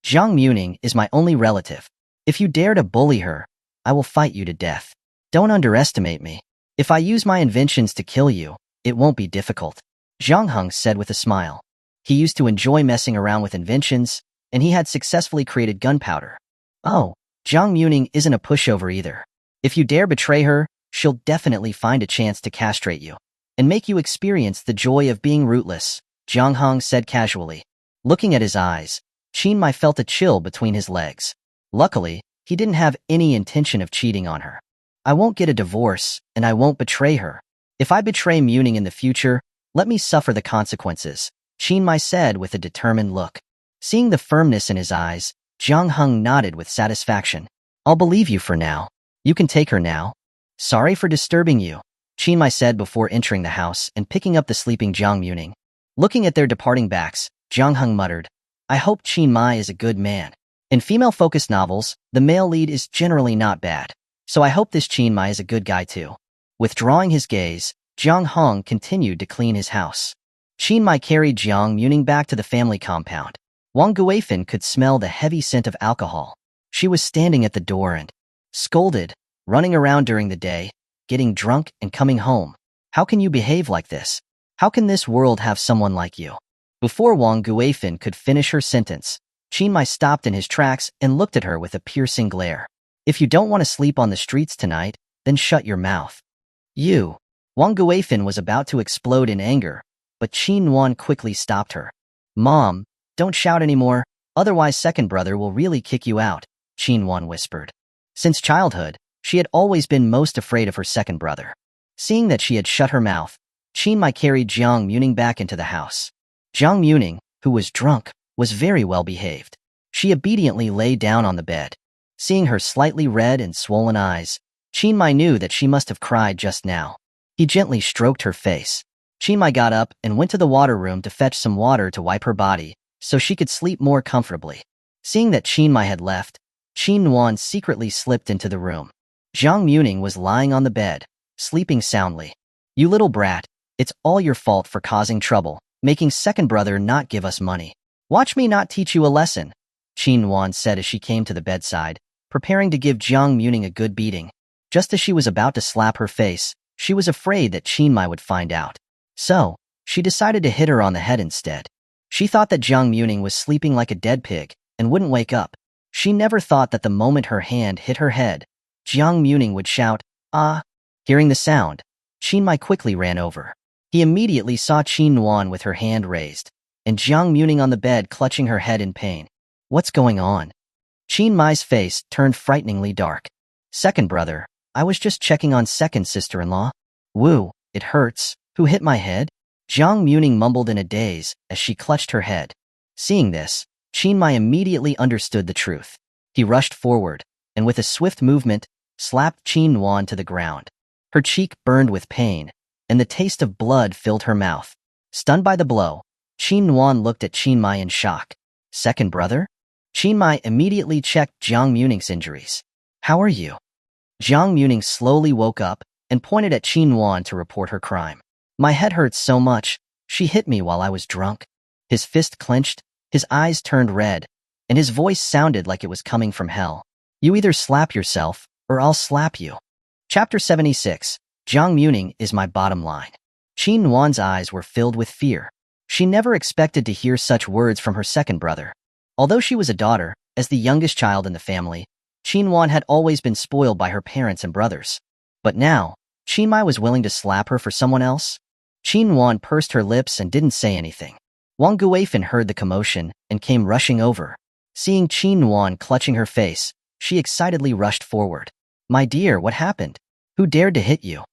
Jiang Muming is my only relative. If you dare to bully her, I will fight you to death. Don't underestimate me. If I use my inventions to kill you, it won't be difficult. Jiang Hong said with a smile. He used to enjoy messing around with inventions, and he had successfully created gunpowder. Oh, Jiang Muming isn't a pushover either. If you dare betray her, she'll definitely find a chance to castrate you and make you experience the joy of being rootless, Jiang Hong said casually. Looking at his eyes, Qin Muye felt a chill between his legs. Luckily, he didn't have any intention of cheating on her. I won't get a divorce, and I won't betray her. If I betray Muming in the future, let me suffer the consequences, Qin Muye said with a determined look. Seeing the firmness in his eyes, Jiang Hong nodded with satisfaction. I'll believe you for now. You can take her now. Sorry for disturbing you, Qin Muye said before entering the house and picking up the sleeping Jiang Muming. Looking at their departing backs, Jiang Hong muttered, I hope Qin Muye is a good man. In female-focused novels, the male lead is generally not bad, so I hope this Qin Muye is a good guy too. Withdrawing his gaze, Jiang Hong continued to clean his house. Qin Muye carried Jiang Muming back to the family compound. Wang Guifan could smell the heavy scent of alcohol. She was standing at the door and scolded, running around during the day, getting drunk and coming home. How can you behave like this? How can this world have someone like you? Before Wang Guifan could finish her sentence, Qin Muye stopped in his tracks and looked at her with a piercing glare. If you don't want to sleep on the streets tonight, then shut your mouth. You. Wang Guifan was about to explode in anger, but Qin Wan quickly stopped her. Mom, don't shout anymore, otherwise second brother will really kick you out, Qin Wan whispered. Since childhood, she had always been most afraid of her second brother. Seeing that she had shut her mouth, Qin Muye carried Jiang Muming back into the house. Jiang Muming, who was drunk, was very well behaved. She obediently lay down on the bed. Seeing her slightly red and swollen eyes, Qin Muye knew that she must have cried just now. He gently stroked her face. Qin Muye got up and went to the water room to fetch some water to wipe her body, so she could sleep more comfortably. Seeing that Qin Muye had left, Qin Wan secretly slipped into the room. Jiang Muming was lying on the bed, sleeping soundly. You little brat, it's all your fault for causing trouble, making second brother not give us money. Watch me not teach you a lesson, Qin Wan said as she came to the bedside, preparing to give Jiang Muming a good beating. Just as she was about to slap her face, she was afraid that Qin Muye would find out. So, she decided to hit her on the head instead. She thought that Jiang Muming was sleeping like a dead pig and wouldn't wake up. She never thought that the moment her hand hit her head, Jiang Muming would shout, ah. Hearing the sound, Qin Muye quickly ran over. He immediately saw Qin Wan with her hand raised, and Jiang Muming on the bed clutching her head in pain. What's going on? Qin Muye's face turned frighteningly dark. Second brother, I was just checking on second sister-in-law. Woo, it hurts. Who hit my head? Jiang Muming mumbled in a daze as she clutched her head. Seeing this, Qin Muye immediately understood the truth. He rushed forward, and with a swift movement, slapped Qin Wan to the ground. Her cheek burned with pain, and the taste of blood filled her mouth. Stunned by the blow, Qin Wan looked at Qin Muye in shock. Second brother? Qin Muye immediately checked Jiang Muming's injuries. How are you? Jiang Muming slowly woke up and pointed at Qin Wan to report her crime. My head hurts so much, she hit me while I was drunk. His fist clenched, his eyes turned red, and his voice sounded like it was coming from hell. You either slap yourself, or I'll slap you. Chapter 76, Jiang Muming is my bottom line. Qin Wan's eyes were filled with fear. She never expected to hear such words from her second brother. Although she was a daughter, as the youngest child in the family, Qin Wan had always been spoiled by her parents and brothers. But now, Qin Muye was willing to slap her for someone else? Qin Wan pursed her lips and didn't say anything. Wang Guifan heard the commotion and came rushing over. Seeing Qin Wan clutching her face, she excitedly rushed forward. My dear, what happened? Who dared to hit you?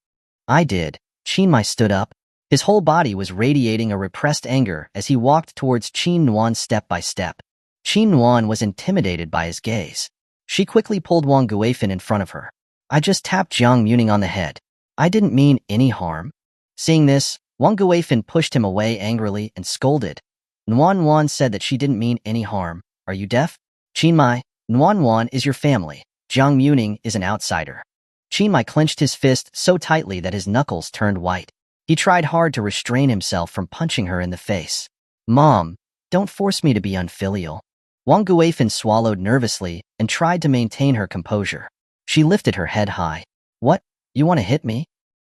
I did. Qin Muye stood up. His whole body was radiating a repressed anger as he walked towards Qin Wan step by step. Qin Wan was intimidated by his gaze. She quickly pulled Wang Guifan in front of her. I just tapped Jiang Muming on the head. I didn't mean any harm. Seeing this, Wang Guifan pushed him away angrily and scolded. Nuan Wan said that she didn't mean any harm. Are you deaf? Qin Muye, Nuan is your family. Jiang Muming is an outsider. Qin Muye clenched his fist so tightly that his knuckles turned white. He tried hard to restrain himself from punching her in the face. Mom, don't force me to be unfilial. Wang Guifan swallowed nervously and tried to maintain her composure. She lifted her head high. What? You want to hit me?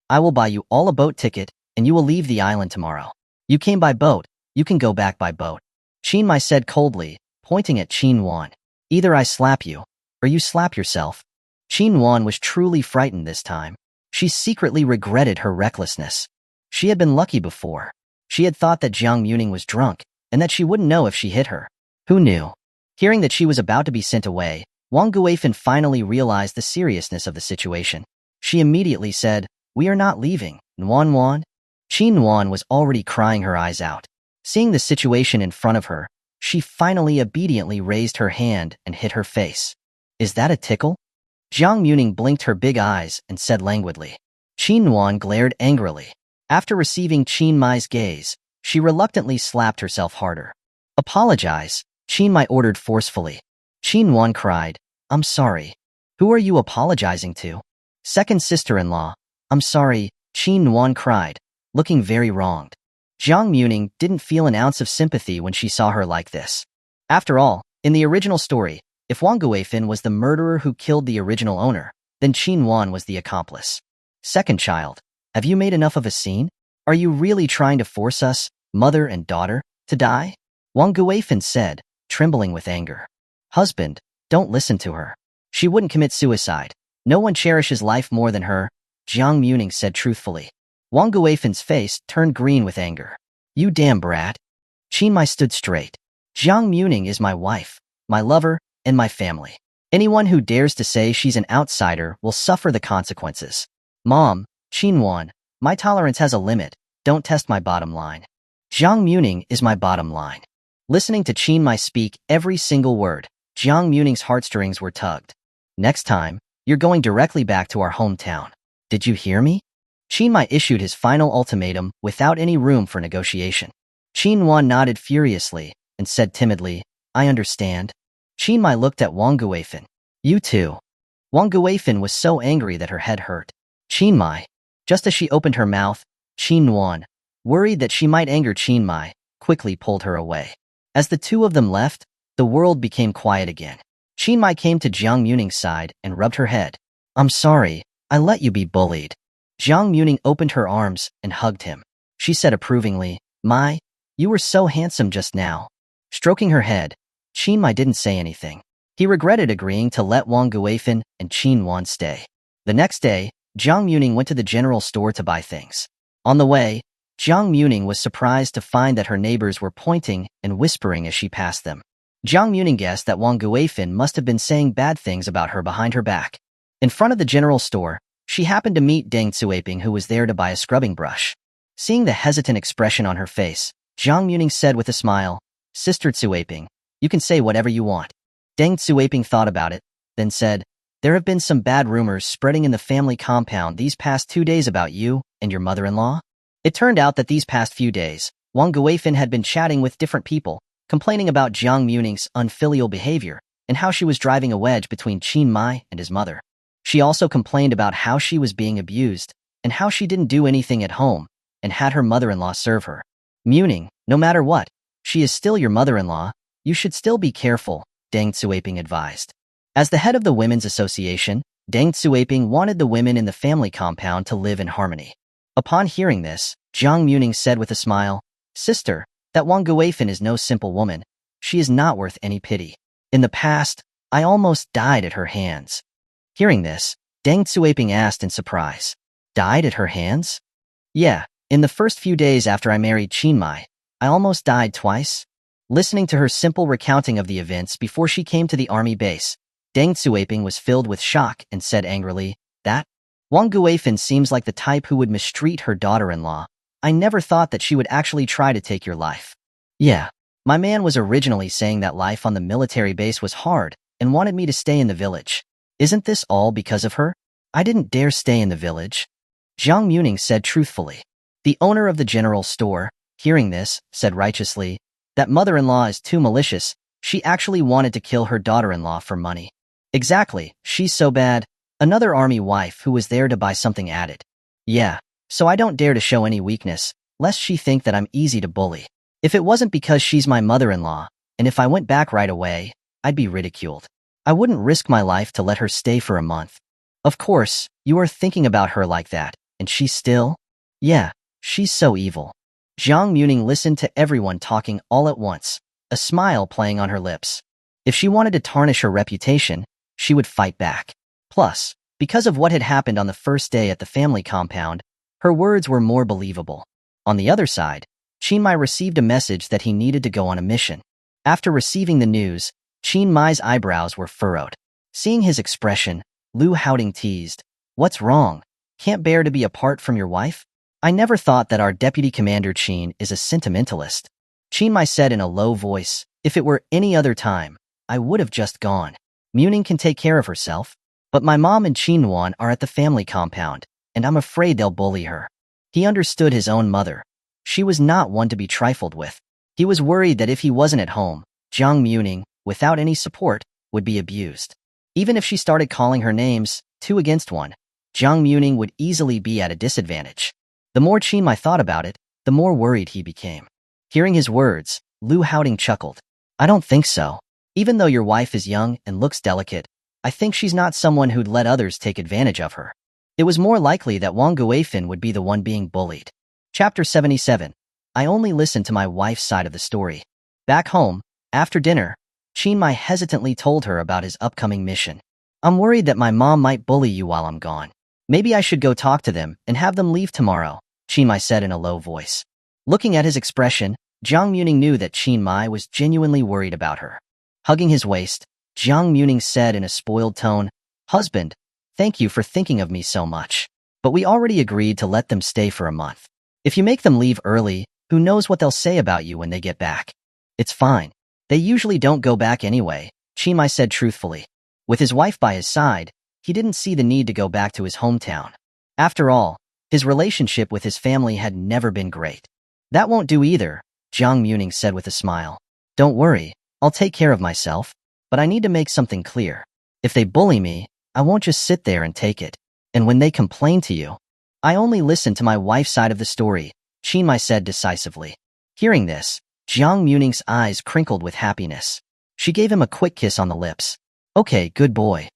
I will buy you all a boat ticket, and you will leave the island tomorrow. You came by boat, you can go back by boat. Qin Muye said coldly, pointing at Qin Wan. Either I slap you, or you slap yourself. Qin Wan was truly frightened this time. She secretly regretted her recklessness. She had been lucky before. She had thought that Jiang Muming was drunk, and that she wouldn't know if she hit her. Who knew? Hearing that she was about to be sent away, Wang Guifan finally realized the seriousness of the situation. She immediately said, We are not leaving, Nuan. Qin Wan was already crying her eyes out. Seeing the situation in front of her, she finally obediently raised her hand and hit her face. Is that a tickle? Jiang Muming blinked her big eyes and said languidly. Qin Wan glared angrily. After receiving Qin Muye's gaze, she reluctantly slapped herself harder. Apologize, Qin Muye ordered forcefully. Qin Wan cried, I'm sorry. Who are you apologizing to? Second sister-in-law. I'm sorry, Qin Wan cried, looking very wronged. Jiang Muming didn't feel an ounce of sympathy when she saw her like this. After all, in the original story, if Wang Guifan was the murderer who killed the original owner, then Qin Wan was the accomplice. Second child, have you made enough of a scene? Are you really trying to force us, mother and daughter, to die? Wang Guifan said, trembling with anger. Husband, don't listen to her. She wouldn't commit suicide. No one cherishes life more than her, Jiang Muming said truthfully. Wang Guifan's face turned green with anger. You damn brat. Qin Muye stood straight. Jiang Muming is my wife, my lover, and my family. Anyone who dares to say she's an outsider will suffer the consequences. Mom, Qin Wan, my tolerance has a limit. Don't test my bottom line. Jiang Muming is my bottom line. Listening to Qin Muye speak every single word, Jiang Muming's heartstrings were tugged. Next time, you're going directly back to our hometown. Did you hear me? Qin Muye issued his final ultimatum without any room for negotiation. Qin Wan nodded furiously and said timidly, I understand. Qin Muye looked at Wang Guifan. You too. Wang Guifan was so angry that her head hurt. Qin Muye. Just as she opened her mouth, Qin Wan, worried that she might anger Qin Muye, quickly pulled her away. As the two of them left, the world became quiet again. Qin Muye came to Jiang Muming's side and rubbed her head. I'm sorry, I let you be bullied. Jiang Muming opened her arms and hugged him. She said approvingly, Muye, you were so handsome just now. Stroking her head, Qin Muye didn't say anything. He regretted agreeing to let Wang Guifan and Qin Wan stay. The next day, Jiang Muming went to the general store to buy things. On the way, Jiang Muming was surprised to find that her neighbors were pointing and whispering as she passed them. Jiang Muming guessed that Wang Guifan must have been saying bad things about her behind her back. In front of the general store, she happened to meet Deng Cuiping, who was there to buy a scrubbing brush. Seeing the hesitant expression on her face, Jiang Muming said with a smile, Sister Cuiping, you can say whatever you want. Deng Cuiping thought about it, then said, There have been some bad rumors spreading in the family compound these past 2 days about you and your mother-in-law. It turned out that these past few days, Wang Guifan had been chatting with different people, complaining about Jiang Muming's unfilial behavior and how she was driving a wedge between Qin Muye and his mother. She also complained about how she was being abused and how she didn't do anything at home and had her mother-in-law serve her. Muming, no matter what, she is still your mother-in-law. You should still be careful, Deng Cuiping advised. As the head of the Women's Association, Deng Cuiping wanted the women in the family compound to live in harmony. Upon hearing this, Jiang Muming said with a smile, Sister, that Wang Guifan is no simple woman. She is not worth any pity. In the past, I almost died at her hands. Hearing this, Deng Cuiping asked in surprise, Died at her hands? Yeah, in the first few days after I married Qin Muye, I almost died twice. Listening to her simple recounting of the events before she came to the army base, Deng Cuiping was filled with shock and said angrily, That? Wang Guifan seems like the type who would mistreat her daughter-in-law. I never thought that she would actually try to take your life. Yeah, my man was originally saying that life on the military base was hard and wanted me to stay in the village. Isn't this all because of her? I didn't dare stay in the village. Jiang Muming said truthfully. The owner of the general store, hearing this, said righteously, That mother-in-law is too malicious. She actually wanted to kill her daughter-in-law for money. Exactly, she's so bad. Another army wife who was there to buy something added. Yeah, so I don't dare to show any weakness, lest she think that I'm easy to bully. If it wasn't because she's my mother-in-law, and if I went back right away, I'd be ridiculed. I wouldn't risk my life to let her stay for a month. Of course, you are thinking about her like that, and she's still? Yeah, she's so evil. Jiang Muming listened to everyone talking all at once, a smile playing on her lips. If she wanted to tarnish her reputation, she would fight back. Plus, because of what had happened on the first day at the family compound, her words were more believable. On the other side, Qin Muye received a message that he needed to go on a mission. After receiving the news, Qin Muye's eyebrows were furrowed. Seeing his expression, Lu Haoding teased, "What's wrong? Can't bear to be apart from your wife? I never thought that our deputy commander Qin is a sentimentalist." Qin Muye said in a low voice, "If it were any other time, I would have just gone. Muning can take care of herself. But my mom and Qin Wan are at the family compound, and I'm afraid they'll bully her." He understood his own mother. She was not one to be trifled with. He was worried that if he wasn't at home, Jiang Muming, without any support, would be abused. Even if she started calling her names, 2 against 1, Jiang Muming would easily be at a disadvantage. The more Qin Muye thought about it, the more worried he became. Hearing his words, Lu Haoding chuckled. "I don't think so. Even though your wife is young and looks delicate, I think she's not someone who'd let others take advantage of her." It was more likely that Wang Guifin would be the one being bullied. Chapter 77. I only listened to my wife's side of the story. Back home, after dinner, Qin Muye hesitantly told her about his upcoming mission. "I'm worried that my mom might bully you while I'm gone. Maybe I should go talk to them and have them leave tomorrow," Qin Muye said in a low voice. Looking at his expression, Jiang Muming knew that Qin Muye was genuinely worried about her. Hugging his waist, Jiang Muming said in a spoiled tone, "Husband, thank you for thinking of me so much. But we already agreed to let them stay for a month. If you make them leave early, who knows what they'll say about you when they get back. It's fine. They usually don't go back anyway," Qin Muye said truthfully. With his wife by his side, he didn't see the need to go back to his hometown. After all, his relationship with his family had never been great. "That won't do either," Jiang Muming said with a smile. "Don't worry, I'll take care of myself. But I need to make something clear. If they bully me, I won't just sit there and take it. And when they complain to you, I only listen to my wife's side of the story," Qin Muye said decisively. Hearing this, Jiang Muming's eyes crinkled with happiness. She gave him a quick kiss on the lips. "Okay, good boy.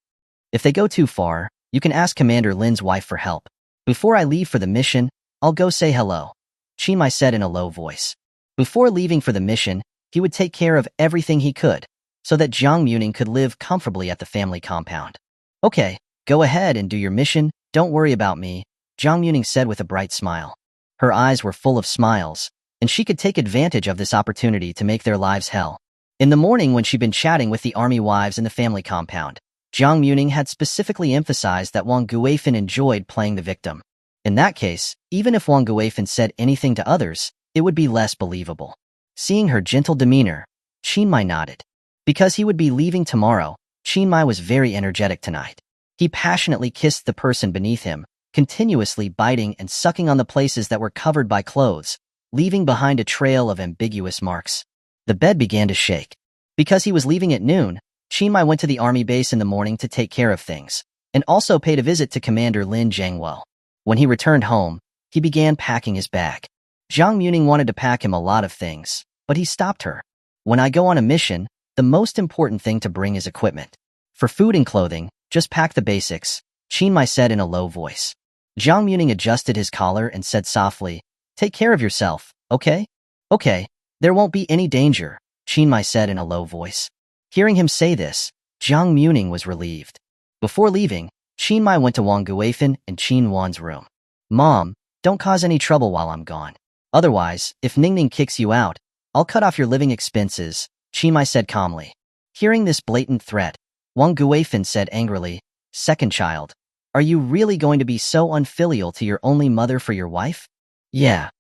If they go too far, you can ask Commander Lin's wife for help. Before I leave for the mission, I'll go say hello," Qin Muye said in a low voice. Before leaving for the mission, he would take care of everything he could, so that Jiang Muming could live comfortably at the family compound. "Okay, go ahead and do your mission, don't worry about me," Jiang Muming said with a bright smile. Her eyes were full of smiles, and she could take advantage of this opportunity to make their lives hell. In the morning when she'd been chatting with the army wives in the family compound, Jiang Muming had specifically emphasized that Wang Guifin enjoyed playing the victim. In that case, even if Wang Guifin said anything to others, it would be less believable. Seeing her gentle demeanor, Qin Muye nodded. Because he would be leaving tomorrow, Qin Muye was very energetic tonight. He passionately kissed the person beneath him, continuously biting and sucking on the places that were covered by clothes, leaving behind a trail of ambiguous marks. The bed began to shake. Because he was leaving at noon, Qin Muye went to the army base in the morning to take care of things, and also paid a visit to Commander Lin Jiangwo. When he returned home, he began packing his bag. Jiang Muming wanted to pack him a lot of things, but he stopped her. "When I go on a mission, the most important thing to bring is equipment. For food and clothing, just pack the basics," Qin Muye said in a low voice. Jiang Muming adjusted his collar and said softly, "Take care of yourself, okay?" "Okay, there won't be any danger," Qin Muye said in a low voice. Hearing him say this, Jiang Muming was relieved. Before leaving, Qin Muye went to Wang Guifin and Qin Wan's room. "Mom, don't cause any trouble while I'm gone. Otherwise, if Ningning kicks you out, I'll cut off your living expenses," Qin Muye said calmly. Hearing this blatant threat, Wang Guifin said angrily, "Second child, are you really going to be so unfilial to your only mother for your wife?" "Yeah."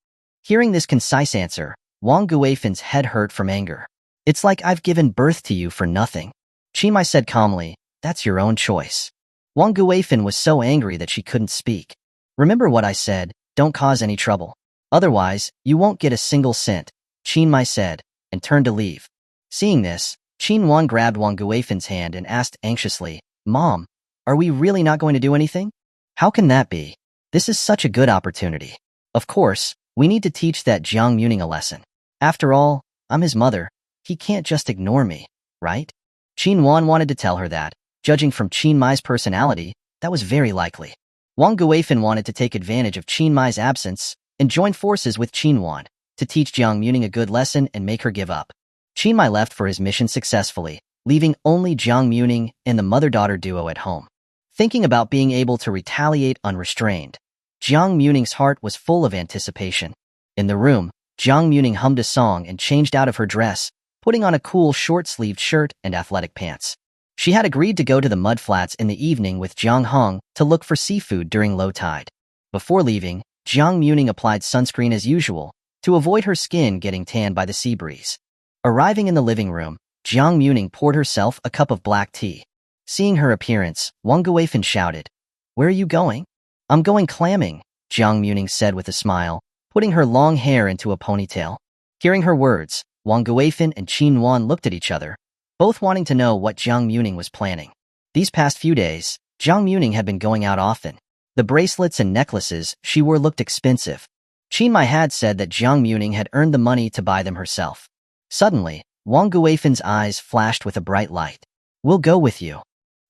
Hearing this concise answer, Wang Guifin's head hurt from anger. "It's like I've given birth to you for nothing." Qin Muye said calmly, "That's your own choice." Wang Guifin was so angry that she couldn't speak. "Remember what I said, don't cause any trouble. Otherwise, you won't get a single cent," Qin Muye said, and turned to leave. Seeing this, Qin Wan grabbed Wang Guifan's hand and asked anxiously, Mom, are we really not going to do anything? How can that be? This is such a good opportunity. Of course, we need to teach that Jiang Muming a lesson. After all, I'm his mother. He can't just ignore me, right? Qin Wan wanted to tell her that, judging from Qin Muye's personality, that was very likely. Wang Guifan wanted to take advantage of Qin Muye's absence and join forces with Qin Wan to teach Jiang Muming a good lesson and make her give up. Qin Muye left for his mission successfully, leaving only Jiang Muming and the mother-daughter duo at home. Thinking about being able to retaliate unrestrained, Jiang Muming's heart was full of anticipation. In the room, Jiang Muming hummed a song and changed out of her dress, putting on a cool short-sleeved shirt and athletic pants. She had agreed to go to the mud flats in the evening with Jiang Hong to look for seafood during low tide. Before leaving, Jiang Muming applied sunscreen as usual to avoid her skin getting tanned by the sea breeze. Arriving in the living room, Jiang Muming poured herself a cup of black tea. Seeing her appearance, Wang Guifan shouted, "Where are you going?" "I'm going clamming," Jiang Muming said with a smile, putting her long hair into a ponytail. Hearing her words, Wang Guifan and Qin Wan looked at each other, both wanting to know what Jiang Muming was planning. These past few days, Jiang Muming had been going out often. The bracelets and necklaces she wore looked expensive. Qin Muye had said that Jiang Muming had earned the money to buy them herself. Suddenly, Wang Guifan's eyes flashed with a bright light. "We'll go with you."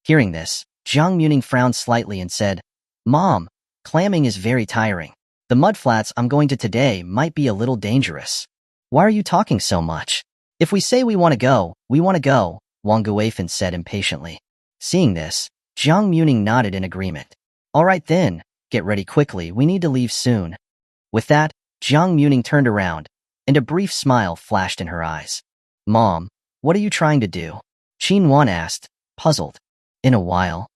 Hearing this, Jiang Muming frowned slightly and said, "Mom, clamming is very tiring. The mud flats I'm going to today might be a little dangerous." "Why are you talking so much? If we say we want to go, Wang Guifan said impatiently. Seeing this, Jiang Muming nodded in agreement. "All right then, get ready quickly, we need to leave soon." With that, Jiang Muming turned around, and a brief smile flashed in her eyes. "Mom, what are you trying to do?" Qin Wan asked, puzzled. "In a while."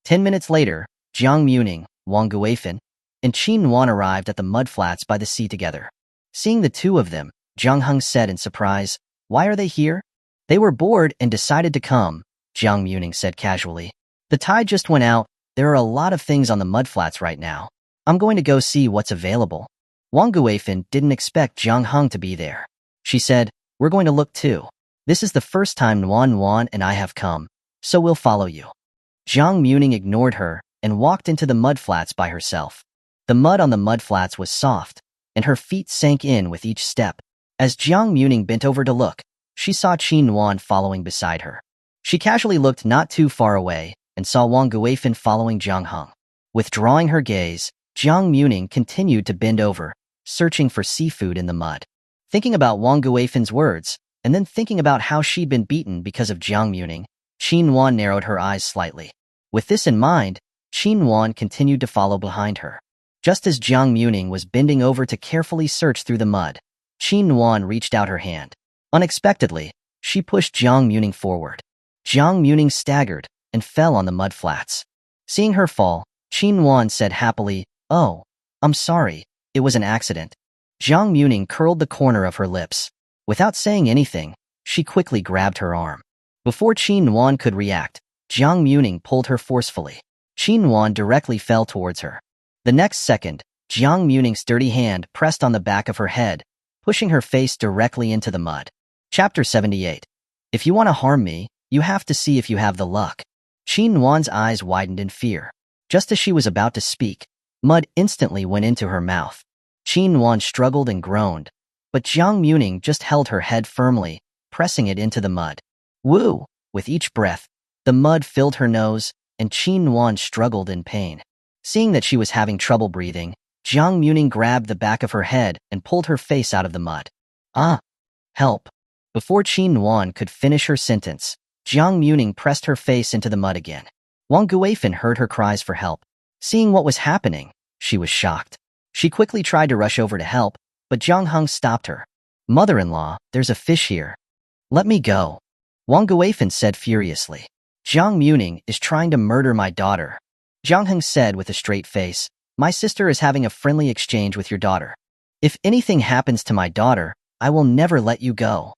10 minutes later, Jiang Muming, Wang Guifan, and Qin Wan arrived at the mud flats by the sea together. Seeing the two of them, Jiang Heng said in surprise, "Why are they here?" "They were bored and decided to come," Jiang Muming said casually. "The tide just went out. There are a lot of things on the mud flats right now. I'm going to go see what's available." Wang Guifan didn't expect Jiang Heng to be there. She said, "We're going to look too. This is the first time Nuan and I have come, so we'll follow you." Jiang Muming ignored her and walked into the mud flats by herself. The mud on the mud flats was soft, and her feet sank in with each step. As Jiang Muming bent over to look, she saw Qin Wan following beside her. She casually looked not too far away and saw Wang Guifan following Jiang Heng. Withdrawing her gaze, Jiang Muming continued to bend over, searching for seafood in the mud. Thinking about Wang Guifan's words, and then thinking about how she'd been beaten because of Jiang Muming, Qin Wan narrowed her eyes slightly. With this in mind, Qin Wan continued to follow behind her. Just as Jiang Muming was bending over to carefully search through the mud, Qin Wan reached out her hand. Unexpectedly, she pushed Jiang Muming forward. Jiang Muming staggered and fell on the mud flats. Seeing her fall, Qin Wan said happily, "Oh, I'm sorry, it was an accident." Jiang Muming curled the corner of her lips. Without saying anything, she quickly grabbed her arm. Before Qin Wan could react, Jiang Muming pulled her forcefully. Qin Wan directly fell towards her. The next second, Jiang Muming's sturdy hand pressed on the back of her head, pushing her face directly into the mud. Chapter 78. If you want to harm me, you have to see if you have the luck. Qin Wan's eyes widened in fear. Just as she was about to speak, mud instantly went into her mouth. Qin Wan struggled and groaned, but Jiang Muming just held her head firmly, pressing it into the mud. Woo! With each breath, the mud filled her nose, and Qin Wan struggled in pain. Seeing that she was having trouble breathing, Jiang Muming grabbed the back of her head and pulled her face out of the mud. "Ah! Help!" Before Qin Wan could finish her sentence, Jiang Muming pressed her face into the mud again. Wang Guifan heard her cries for help. Seeing what was happening, she was shocked. She quickly tried to rush over to help, but Jiang Heng stopped her. "Mother-in-law, there's a fish here. Let me go," Wang Guifan said furiously. "Jiang Muming is trying to murder my daughter." Jiang Heng said with a straight face, "My sister is having a friendly exchange with your daughter. If anything happens to my daughter, I will never let you go."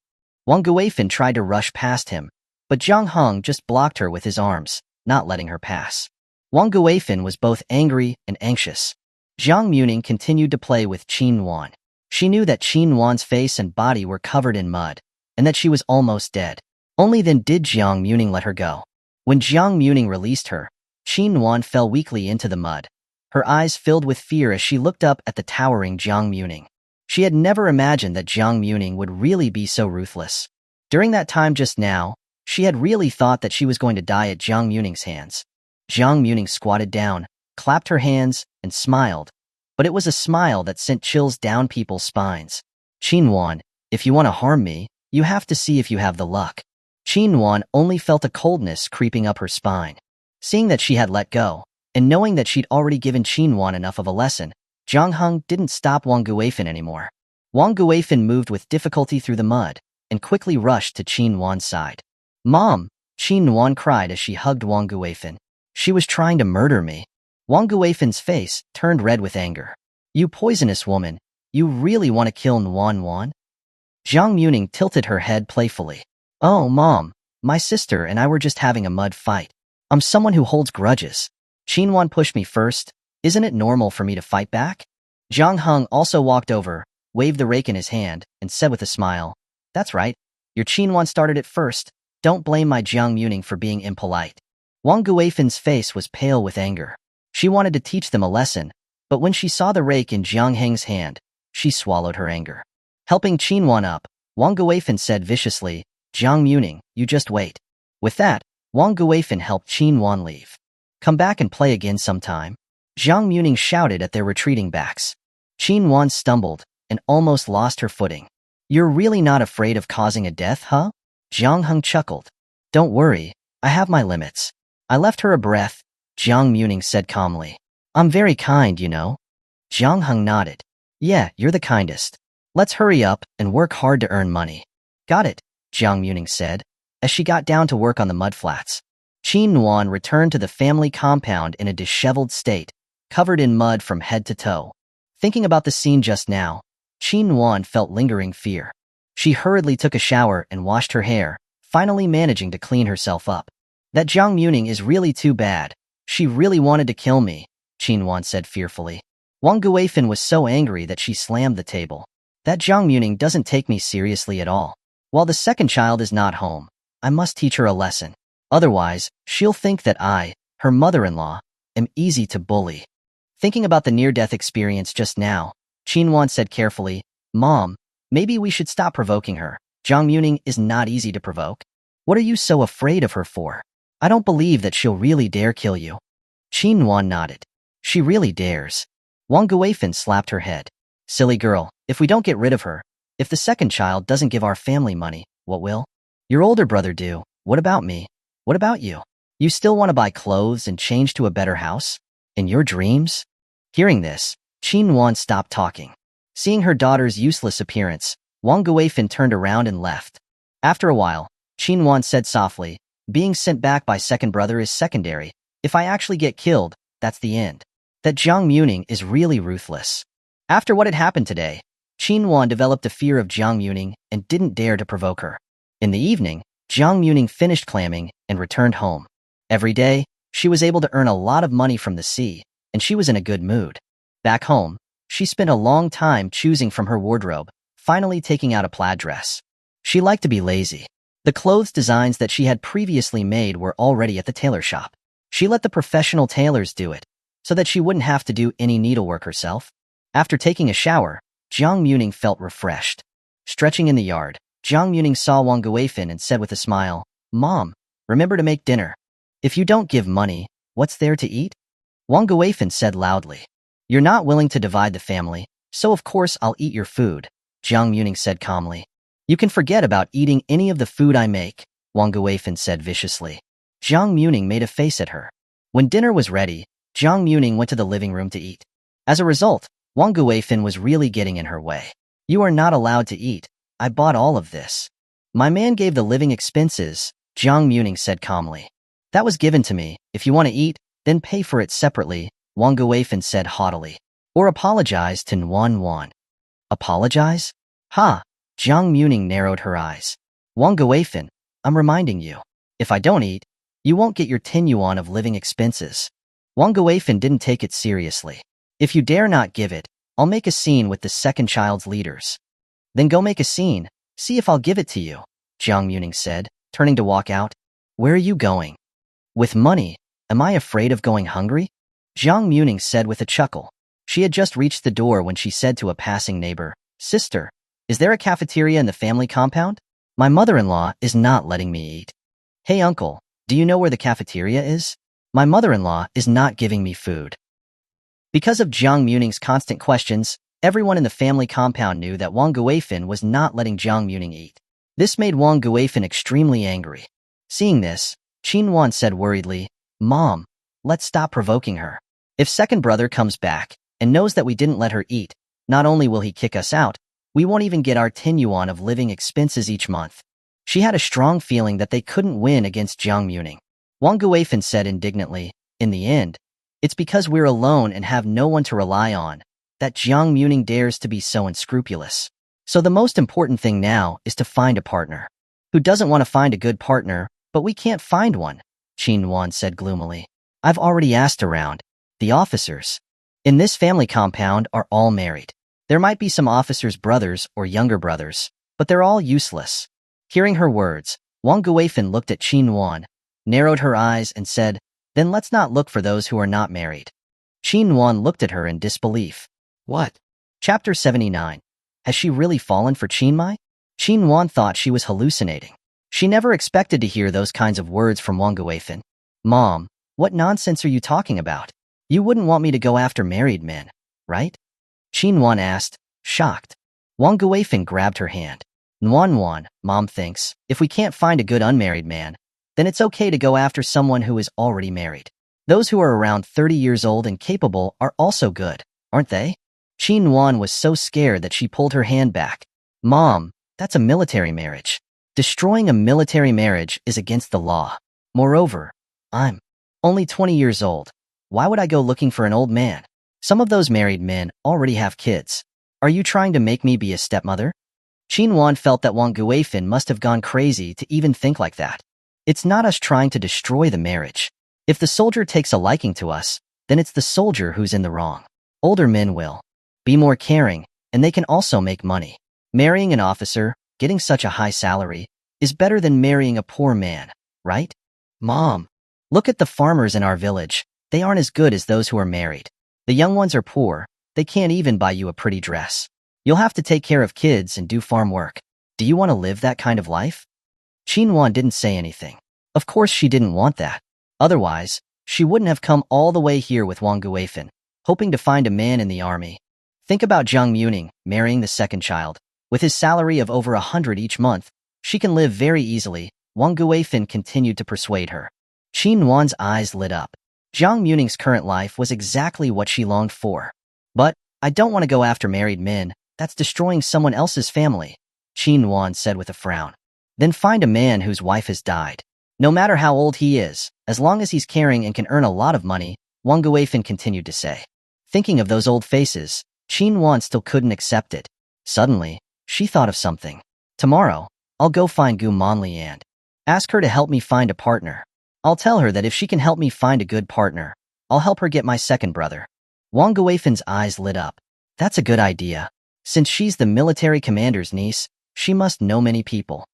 Wang Guifan tried to rush past him, but Jiang Heng just blocked her with his arms, not letting her pass. Wang Guifan was both angry and anxious. Jiang Muming continued to play with Qin Wan. She knew that Qin Wan's face and body were covered in mud, and that she was almost dead. Only then did Jiang Muming let her go. When Jiang Muming released her, Qin Muye fell weakly into the mud. Her eyes filled with fear as she looked up at the towering Jiang Muming. She had never imagined that Jiang Muming would really be so ruthless. During that time just now, she had really thought that she was going to die at Jiang Muming's hands. Jiang Muming squatted down, clapped her hands, and smiled. But it was a smile that sent chills down people's spines. Qin Muye, if you want to harm me, you have to see if you have the luck. Qin Muye only felt a coldness creeping up her spine. Seeing that she had let go, and knowing that she'd already given Qin Muye enough of a lesson, Zhang Heng didn't stop Wang Guifan anymore. Wang Guifan moved with difficulty through the mud, and quickly rushed to Qin Muye's side. "Mom!" Qin Muye cried as she hugged Wang Guifan. "She was trying to murder me." Wang Guifan's face turned red with anger. "You poisonous woman, you really want to kill Nuan Wan?" Jiang Muming tilted her head playfully. "Oh, Mom, my sister and I were just having a mud fight. I'm someone who holds grudges. Qin Muye pushed me first. Isn't it normal for me to fight back?" Zhang Heng also walked over, waved the rake in his hand, and said with a smile, "That's right. Your Qin Muye started it first. Don't blame my Jiang Muming for being impolite." Wang Guifan's face was pale with anger. She wanted to teach them a lesson, but when she saw the rake in Jiang Heng's hand, she swallowed her anger. Helping Qin Muye up, Wang Guifan said viciously, "Jiang Muming, you just wait." With that, Wang Guifan helped Qin Muye leave. "Come back and play again sometime." Jiang Muming shouted at their retreating backs. Qin Muye stumbled and almost lost her footing. "You're really not afraid of causing a death, huh?" Jiang Heng chuckled. "Don't worry, I have my limits." "I left her a breath," Jiang Muming said calmly. "I'm very kind, you know." Jiang Heng nodded. "Yeah, you're the kindest. Let's hurry up and work hard to earn money." "Got it," Jiang Muming said, as she got down to work on the mudflats. Qin Muye returned to the family compound in a disheveled state, covered in mud from head to toe. Thinking about the scene just now, Qin Muye felt lingering fear. She hurriedly took a shower and washed her hair, finally managing to clean herself up. "That Jiang Muming is really too bad. She really wanted to kill me," Qin Muye said fearfully. Wang Guifan was so angry that she slammed the table. "That Jiang Muming doesn't take me seriously at all. While the second child is not home, I must teach her a lesson. Otherwise, she'll think that I, her mother-in-law, am easy to bully." Thinking about the near-death experience just now, Qin Muye said carefully, "Mom, maybe we should stop provoking her. Jiang Muming is not easy to provoke. What are you so afraid of her for? I don't believe that she'll really dare kill you." Qin Muye nodded. "She really dares." Wang Guifan slapped her head. "Silly girl, if we don't get rid of her, if the second child doesn't give our family money, what will? Your older brother do. What about me? What about you? You still want to buy clothes and change to a better house? In your dreams?" Hearing this, Qin Muye stopped talking. Seeing her daughter's useless appearance, Wang Guifan turned around and left. After a while, Qin Muye said softly, "Being sent back by second brother is secondary. If I actually get killed, that's the end. That Jiang Muming is really ruthless." After what had happened today, Qin Muye developed a fear of Jiang Muming and didn't dare to provoke her. In the evening, Jiang Muming finished clamming and returned home. Every day, she was able to earn a lot of money from the sea, and she was in a good mood. Back home, she spent a long time choosing from her wardrobe, finally taking out a plaid dress. She liked to be lazy. The clothes designs that she had previously made were already at the tailor shop. She let the professional tailors do it, so that she wouldn't have to do any needlework herself. After taking a shower, Jiang Muming felt refreshed. Stretching in the yard, Jiang Muming saw Wang Guifan and said with a smile, "Mom, remember to make dinner. If you don't give money, what's there to eat?" Wang Guifan said loudly, "You're not willing to divide the family, so of course I'll eat your food," Jiang Muming said calmly. "You can forget about eating any of the food I make," Wang Guifan said viciously. Jiang Muming made a face at her. When dinner was ready, Jiang Muming went to the living room to eat. As a result, Wang Guifan was really getting in her way. "You are not allowed to eat. I bought all of this." "My man gave the living expenses," Jiang Muming said calmly. "That was given to me. If you want to eat, then pay for it separately," Wang Guifan said haughtily. "Or apologize to Nuan Wan." "Apologize? Ha!" Jiang Muming narrowed her eyes. "Wang Guifan, I'm reminding you. If I don't eat, you won't get your 10 yuan of living expenses." Wang Guifan didn't take it seriously. "If you dare not give it, I'll make a scene with the second child's leaders." "Then go make a scene. See if I'll give it to you," Jiang Muming said, turning to walk out. Where are you going? With money. Am I afraid of going hungry? Jiang Muming said with a chuckle. She had just reached the door when she said to a passing neighbor, Sister, is there a cafeteria in the family compound? My mother-in-law is not letting me eat. Hey uncle, do you know where the cafeteria is? My mother-in-law is not giving me food. Because of Jiang Muming's constant questions, everyone in the family compound knew that Wang Guifin was not letting Jiang Muming eat. This made Wang Guifin extremely angry. Seeing this, Qin Wan said worriedly, Mom, let's stop provoking her. If second brother comes back and knows that we didn't let her eat, not only will he kick us out, we won't even get our 10 yuan of living expenses each month. She had a strong feeling that they couldn't win against Jiang Muming. Wang Guifin said indignantly, in the end, it's because we're alone and have no one to rely on that Jiang Muming dares to be so unscrupulous. So the most important thing now is to find a partner. Who doesn't want to find a good partner, but we can't find one, Qin Wan said gloomily. I've already asked around. The officers in this family compound are all married. There might be some officers' brothers or younger brothers, but they're all useless. Hearing her words, Wang Guifin looked at Qin Wan, narrowed her eyes and said, Then let's not look for those who are not married. Qin Wan looked at her in disbelief. What? Chapter 79. Has she really fallen for Qin Muye? Qin Wan thought she was hallucinating. She never expected to hear those kinds of words from Wang Guifin. Mom, what nonsense are you talking about? You wouldn't want me to go after married men, right? Qin Wan asked, shocked. Wang Guifin grabbed her hand. Wan, Mom thinks, if we can't find a good unmarried man, then it's okay to go after someone who is already married. Those who are around 30 years old and capable are also good, aren't they? Qin Wan was so scared that she pulled her hand back. Mom, that's a military marriage. Destroying a military marriage is against the law. Moreover, I'm only 20 years old. Why would I go looking for an old man? Some of those married men already have kids. Are you trying to make me be a stepmother? Qin Wan felt that Wang Guifin must have gone crazy to even think like that. It's not us trying to destroy the marriage. If the soldier takes a liking to us, then it's the soldier who's in the wrong. Older men will be more caring, and they can also make money. Marrying an officer, getting such a high salary, is better than marrying a poor man, right? Mom, look at the farmers in our village. They aren't as good as those who are married. The young ones are poor. They can't even buy you a pretty dress. You'll have to take care of kids and do farm work. Do you want to live that kind of life? Qin Wan didn't say anything. Of course she didn't want that. Otherwise, she wouldn't have come all the way here with Wang Guifin, hoping to find a man in the army. Think about Jiang Muming marrying the second child. With his salary of over 100 each month, she can live very easily. Wang Guifin continued to persuade her. Qin Wan's eyes lit up. Jiang Muming's current life was exactly what she longed for. But, I don't want to go after married men. That's destroying someone else's family, Qin Wan said with a frown. Then find a man whose wife has died. No matter how old he is, as long as he's caring and can earn a lot of money, Wang Guifin continued to say. Thinking of those old faces, Qin Wan still couldn't accept it. Suddenly, she thought of something. Tomorrow, I'll go find Gu Monli and ask her to help me find a partner. I'll tell her that if she can help me find a good partner, I'll help her get my second brother. Wang Guifin's eyes lit up. That's a good idea. Since she's the military commander's niece, she must know many people.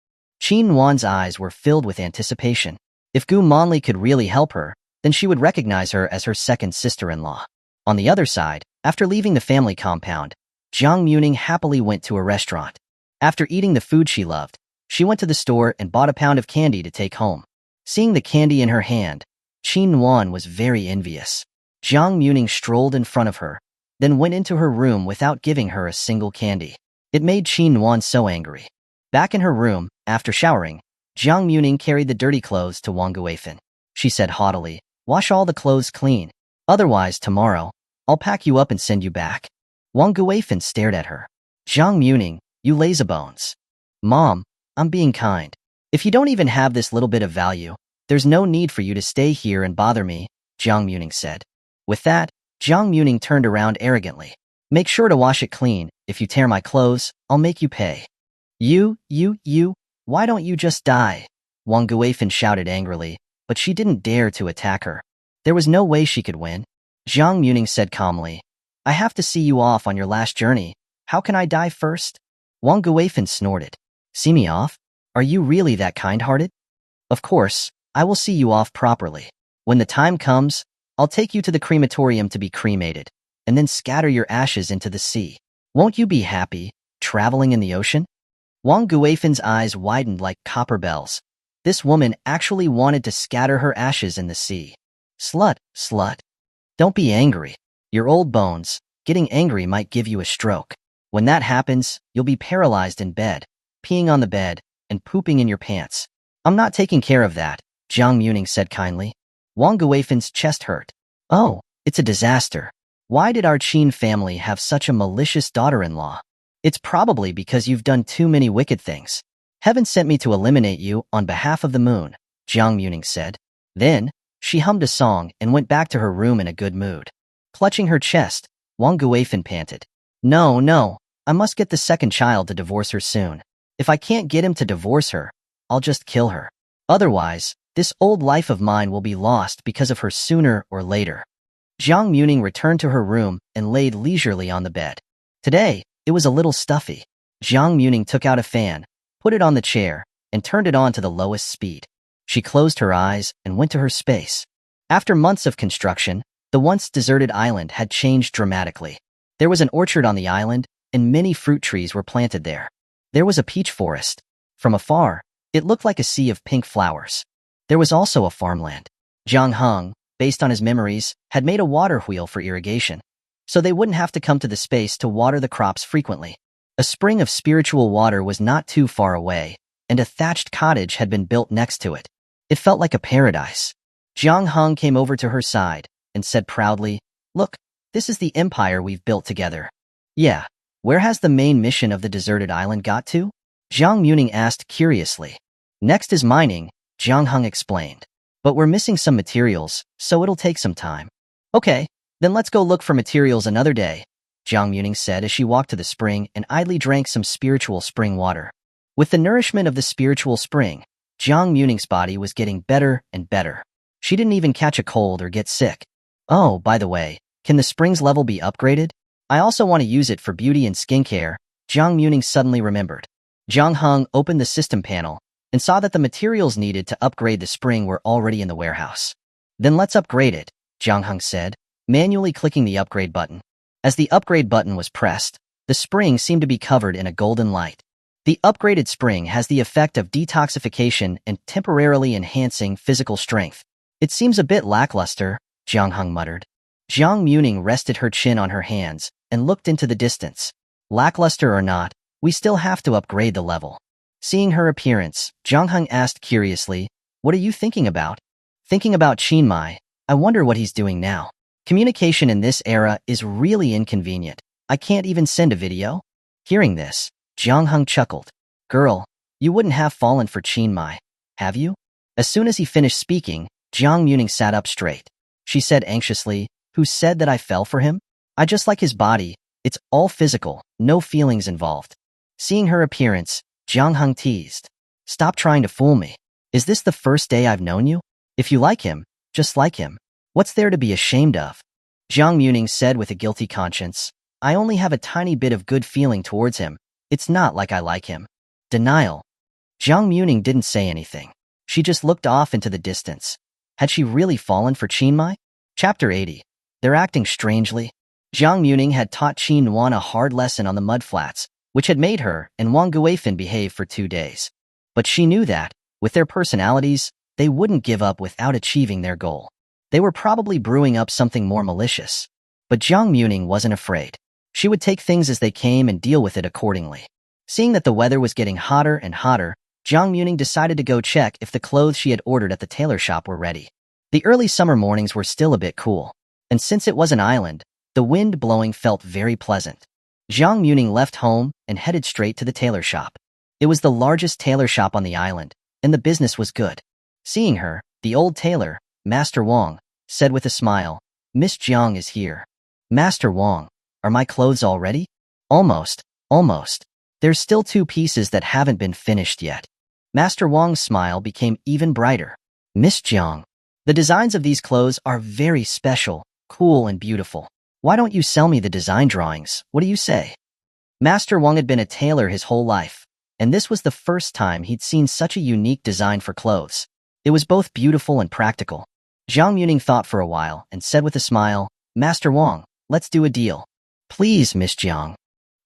Qin Wan's eyes were filled with anticipation. If Gu Monli could really help her, then she would recognize her as her second sister-in-law. On the other side, after leaving the family compound, Jiang Muming happily went to a restaurant. After eating the food she loved, she went to the store and bought a pound of candy to take home. Seeing the candy in her hand, Qin Wan was very envious. Jiang Muming strolled in front of her, then went into her room without giving her a single candy. It made Qin Wan so angry. Back in her room, after showering, Jiang Muming carried the dirty clothes to Wang Guifin. She said haughtily, wash all the clothes clean. Otherwise, tomorrow, I'll pack you up and send you back. Wang Guifin stared at her. Jiang Muming, you lazybones. Mom, I'm being kind. If you don't even have this little bit of value, there's no need for you to stay here and bother me, Jiang Muming said. With that, Jiang Muming turned around arrogantly. Make sure to wash it clean. If you tear my clothes, I'll make you pay. You, why don't you just die? Wang Guifin shouted angrily, but she didn't dare to attack her. There was no way she could win. Jiang Muming said calmly, I have to see you off on your last journey. How can I die first? Wang Guifin snorted. See me off? Are you really that kind-hearted? Of course, I will see you off properly. When the time comes, I'll take you to the crematorium to be cremated, and then scatter your ashes into the sea. Won't you be happy, traveling in the ocean? Wang Guifen's eyes widened like copper bells. This woman actually wanted to scatter her ashes in the sea. Slut, slut. Don't be angry. Your old bones. Getting angry might give you a stroke. When that happens, you'll be paralyzed in bed, peeing on the bed, and pooping in your pants. I'm not taking care of that, Jiang Muming said kindly. Wang Guifen's chest hurt. Oh, it's a disaster. Why did our Qin family have such a malicious daughter-in-law? It's probably because you've done too many wicked things. Heaven sent me to eliminate you on behalf of the moon, Jiang Muming said. Then, she hummed a song and went back to her room in a good mood. Clutching her chest, Wang Guifen panted. No, I must get the second child to divorce her soon. If I can't get him to divorce her, I'll just kill her. Otherwise, this old life of mine will be lost because of her sooner or later. Jiang Muming returned to her room and laid leisurely on the bed. Today, it was a little stuffy. Jiang Muming took out a fan, put it on the chair, and turned it on to the lowest speed. She closed her eyes and went to her space. After months of construction, the once deserted island had changed dramatically. There was an orchard on the island, and many fruit trees were planted there. There was a peach forest. From afar, it looked like a sea of pink flowers. There was also a farmland. Jiang Heng, based on his memories, had made a water wheel for irrigation, so they wouldn't have to come to the space to water the crops frequently. A spring of spiritual water was not too far away, and a thatched cottage had been built next to it. It felt like a paradise. Jiang Heng came over to her side and said proudly, "Look, this is the empire we've built together." "Yeah, where has the main mission of the deserted island got to?" Jiang Muming asked curiously. "Next is mining," Jiang Heng explained. "But we're missing some materials, so it'll take some time." "Okay, then let's go look for materials another day," Jiang Muming said as she walked to the spring and idly drank some spiritual spring water. With the nourishment of the spiritual spring, Jiang Muming's body was getting better and better. She didn't even catch a cold or get sick. "Oh, by the way, can the spring's level be upgraded? I also want to use it for beauty and skincare," Jiang Muming suddenly remembered. Jiang Heng opened the system panel and saw that the materials needed to upgrade the spring were already in the warehouse. "Then let's upgrade it," Jiang Heng said, manually clicking the upgrade button. As the upgrade button was pressed, the spring seemed to be covered in a golden light. The upgraded spring has the effect of detoxification and temporarily enhancing physical strength. "It seems a bit lackluster," Jiang Heng muttered. Jiang Muming rested her chin on her hands and looked into the distance. "Lackluster or not, we still have to upgrade the level." Seeing her appearance, Jiang Heng asked curiously, "What are you thinking about?" "Thinking about Qin Muye. I wonder what he's doing now. Communication in this era is really inconvenient. I can't even send a video." Hearing this, Jiang Heng chuckled. "Girl, you wouldn't have fallen for Qin Muye, have you?" As soon as he finished speaking, Jiang Muming sat up straight. She said anxiously, "Who said that I fell for him? I just like his body. It's all physical, no feelings involved." Seeing her appearance, Jiang Heng teased. "Stop trying to fool me. Is this the first day I've known you? If you like him, just like him. What's there to be ashamed of?" Jiang Muming said with a guilty conscience, "I only have a tiny bit of good feeling towards him. It's not like I like him." Denial. Jiang Muming didn't say anything. She just looked off into the distance. Had she really fallen for Qin Muye? Chapter 80. They're acting strangely. Jiang Muming had taught Qin Nuan a hard lesson on the mudflats, which had made her and Wang Guifin behave for 2 days. But she knew that, with their personalities, they wouldn't give up without achieving their goal. They were probably brewing up something more malicious. But Jiang Muming wasn't afraid. She would take things as they came and deal with it accordingly. Seeing that the weather was getting hotter and hotter, Jiang Muming decided to go check if the clothes she had ordered at the tailor shop were ready. The early summer mornings were still a bit cool, and since it was an island, the wind blowing felt very pleasant. Jiang Muming left home and headed straight to the tailor shop. It was the largest tailor shop on the island, and the business was good. Seeing her, the old tailor, Master Wang, said with a smile, "Miss Jiang is here." "Master Wang, are my clothes all ready?" Almost. There's still 2 pieces that haven't been finished yet." Master Wang's smile became even brighter. "Miss Jiang, the designs of these clothes are very special, cool, and beautiful. Why don't you sell me the design drawings? What do you say?" Master Wang had been a tailor his whole life, and this was the first time he'd seen such a unique design for clothes. It was both beautiful and practical. Jiang Muming thought for a while and said with a smile, Master Wang, let's do a deal. Please, Miss Jiang.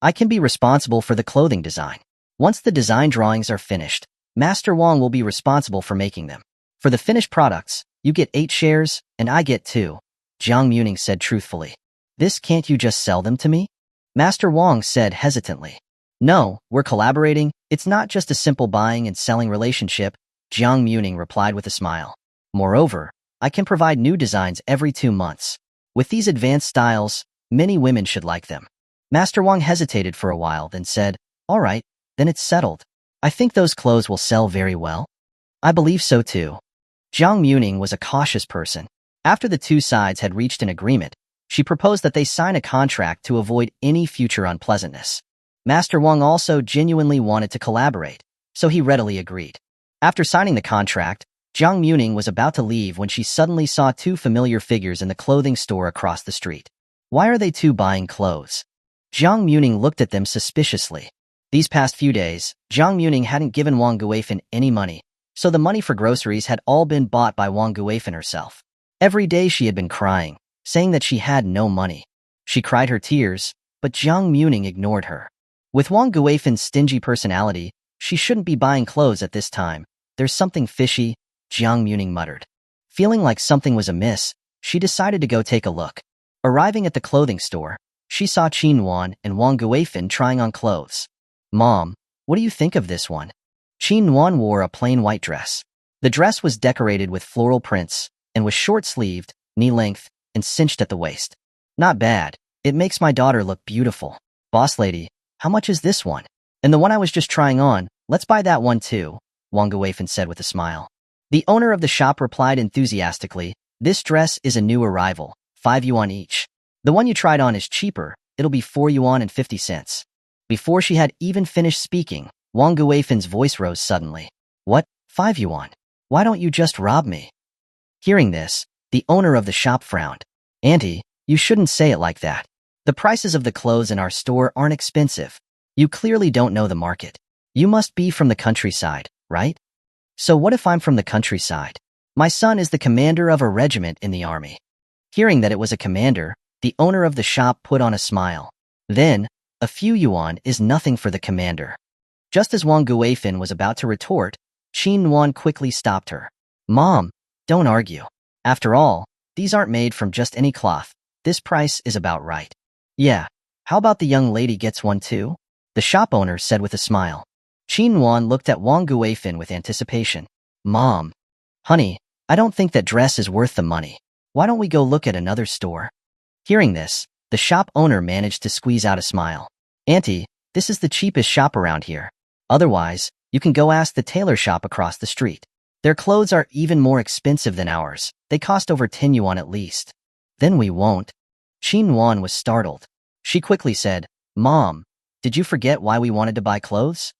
I can be responsible for the clothing design. Once the design drawings are finished, Master Wang will be responsible for making them. For the finished products, you get 8 shares, and I get 2. Jiang Muming said truthfully. This can't you just sell them to me? Master Wang said hesitantly. No, we're collaborating. It's not just a simple buying and selling relationship, Jiang Muming replied with a smile. Moreover, I can provide new designs every 2 months. With these advanced styles, many women should like them. Master Wang hesitated for a while, then said, All right, then it's settled. I think those clothes will sell very well. I believe so too. Jiang Muming was a cautious person. After the two sides had reached an agreement, she proposed that they sign a contract to avoid any future unpleasantness. Master Wang also genuinely wanted to collaborate, so he readily agreed. After signing the contract, Jiang Muming was about to leave when she suddenly saw 2 familiar figures in the clothing store across the street. Why are they 2 buying clothes? Jiang Muming looked at them suspiciously. These past few days, Jiang Muming hadn't given Wang Guifan any money, so the money for groceries had all been bought by Wang Guifan herself. Every day she had been crying, saying that she had no money. She cried her tears, but Jiang Muming ignored her. With Wang Guifan's stingy personality, she shouldn't be buying clothes at this time. There's something fishy, Jiang Muming muttered. Feeling like something was amiss, she decided to go take a look. Arriving at the clothing store, she saw Qin Muye and Wang Guifan trying on clothes. Mom, what do you think of this one? Qin Muye wore a plain white dress. The dress was decorated with floral prints and was short-sleeved, knee-length, and cinched at the waist. Not bad. It makes my daughter look beautiful. Boss lady, how much is this one? And the one I was just trying on, let's buy that one too, Wang Guifan said with a smile. The owner of the shop replied enthusiastically, This dress is a new arrival, 5 yuan each. The one you tried on is cheaper, it'll be 4 yuan and 50 cents. Before she had even finished speaking, Wang Guifan's voice rose suddenly. What, 5 yuan? Why don't you just rob me? Hearing this, the owner of the shop frowned. Auntie, you shouldn't say it like that. The prices of the clothes in our store aren't expensive. You clearly don't know the market. You must be from the countryside, right? So what if I'm from the countryside? My son is the commander of a regiment in the army. Hearing that it was a commander, the owner of the shop put on a smile. Then, a few yuan is nothing for the commander. Just as Wang Guifan was about to retort, Qin Muye quickly stopped her. Mom, don't argue. After all, these aren't made from just any cloth. This price is about right. Yeah, how about the young lady gets one too? The shop owner said with a smile. Qin Muye looked at Wang Guifan with anticipation. Mom, honey, I don't think that dress is worth the money. Why don't we go look at another store? Hearing this, the shop owner managed to squeeze out a smile. Auntie, this is the cheapest shop around here. Otherwise, you can go ask the tailor shop across the street. Their clothes are even more expensive than ours. They cost over 10 yuan at least. Then we won't. Qin Muye was startled. She quickly said, Mom, did you forget why we wanted to buy clothes?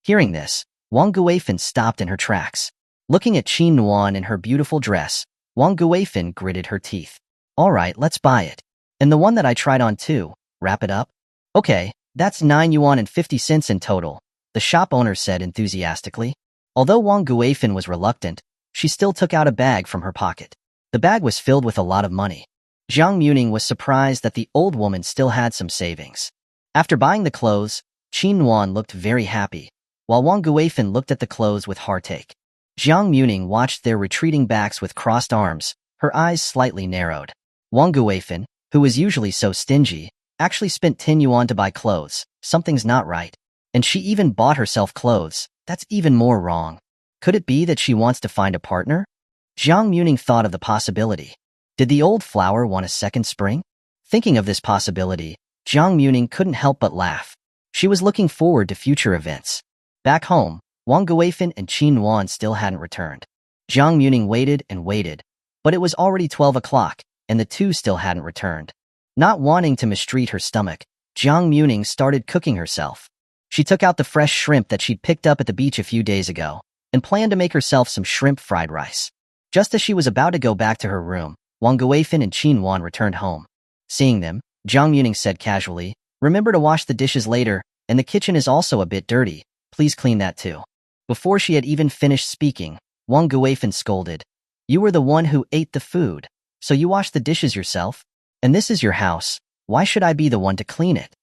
Hearing this, Wang Guifan stopped in her tracks. Looking at Qin Muye in her beautiful dress, Wang Guifan gritted her teeth. All right, let's buy it. And the one that I tried on too, wrap it up? Okay, that's 9 yuan and 50 cents in total, the shop owner said enthusiastically. Although Wang Guifan was reluctant, she still took out a bag from her pocket. The bag was filled with a lot of money. Jiang Muming was surprised that the old woman still had some savings. After buying the clothes, Qin Muye looked very happy, while Wang Guifan looked at the clothes with heartache. Jiang Muming watched their retreating backs with crossed arms, her eyes slightly narrowed. Wang Guifan, who was usually so stingy, actually spent 10 yuan to buy clothes. Something's not right. And she even bought herself clothes. That's even more wrong. Could it be that she wants to find a partner? Jiang Muming thought of the possibility. Did the old flower want a second spring? Thinking of this possibility, Jiang Muming couldn't help but laugh. She was looking forward to future events. Back home, Wang Guifan and Qin Muye still hadn't returned. Jiang Muming waited and waited, but it was already 12 o'clock, and the two still hadn't returned. Not wanting to mistreat her stomach, Jiang Muming started cooking herself. She took out the fresh shrimp that she'd picked up at the beach a few days ago, and planned to make herself some shrimp fried rice. Just as she was about to go back to her room, Wang Guifan and Qin Muye returned home. Seeing them, Jiang Muming said casually, Remember to wash the dishes later, and the kitchen is also a bit dirty. Please clean that too. Before she had even finished speaking, Wang Guifan scolded. You were the one who ate the food, so you wash the dishes yourself? And this is your house. Why should I be the one to clean it?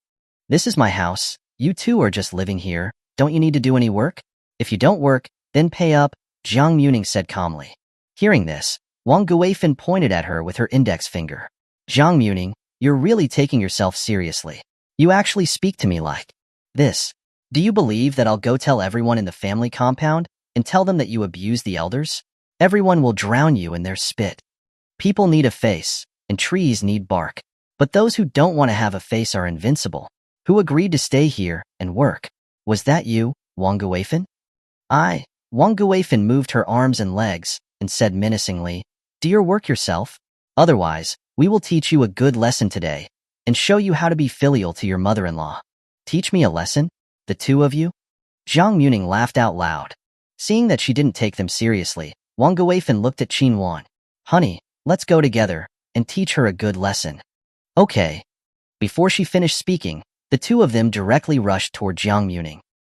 This is my house. You two are just living here. Don't you need to do any work? If you don't work, then pay up, Jiang Muming said calmly. Hearing this, Wang Guifan pointed at her with her index finger. Jiang Muming, you're really taking yourself seriously. You actually speak to me like this. Do you believe that I'll go tell everyone in the family compound and tell them that you abuse the elders? Everyone will drown you in their spit. People need a face, and trees need bark. But those who don't want to have a face are invincible. Who agreed to stay here and work? Was that you, Wang Guifan? Wang Guifan moved her arms and legs and said menacingly, do your work yourself. Otherwise, we will teach you a good lesson today and show you how to be filial to your mother-in-law. Teach me a lesson? The two of you? Jiang Muming laughed out loud. Seeing that she didn't take them seriously, Wang Guifan looked at Qin Muye. Honey, let's go together and teach her a good lesson. Okay. Before she finished speaking, the two of them directly rushed toward Jiang Muming.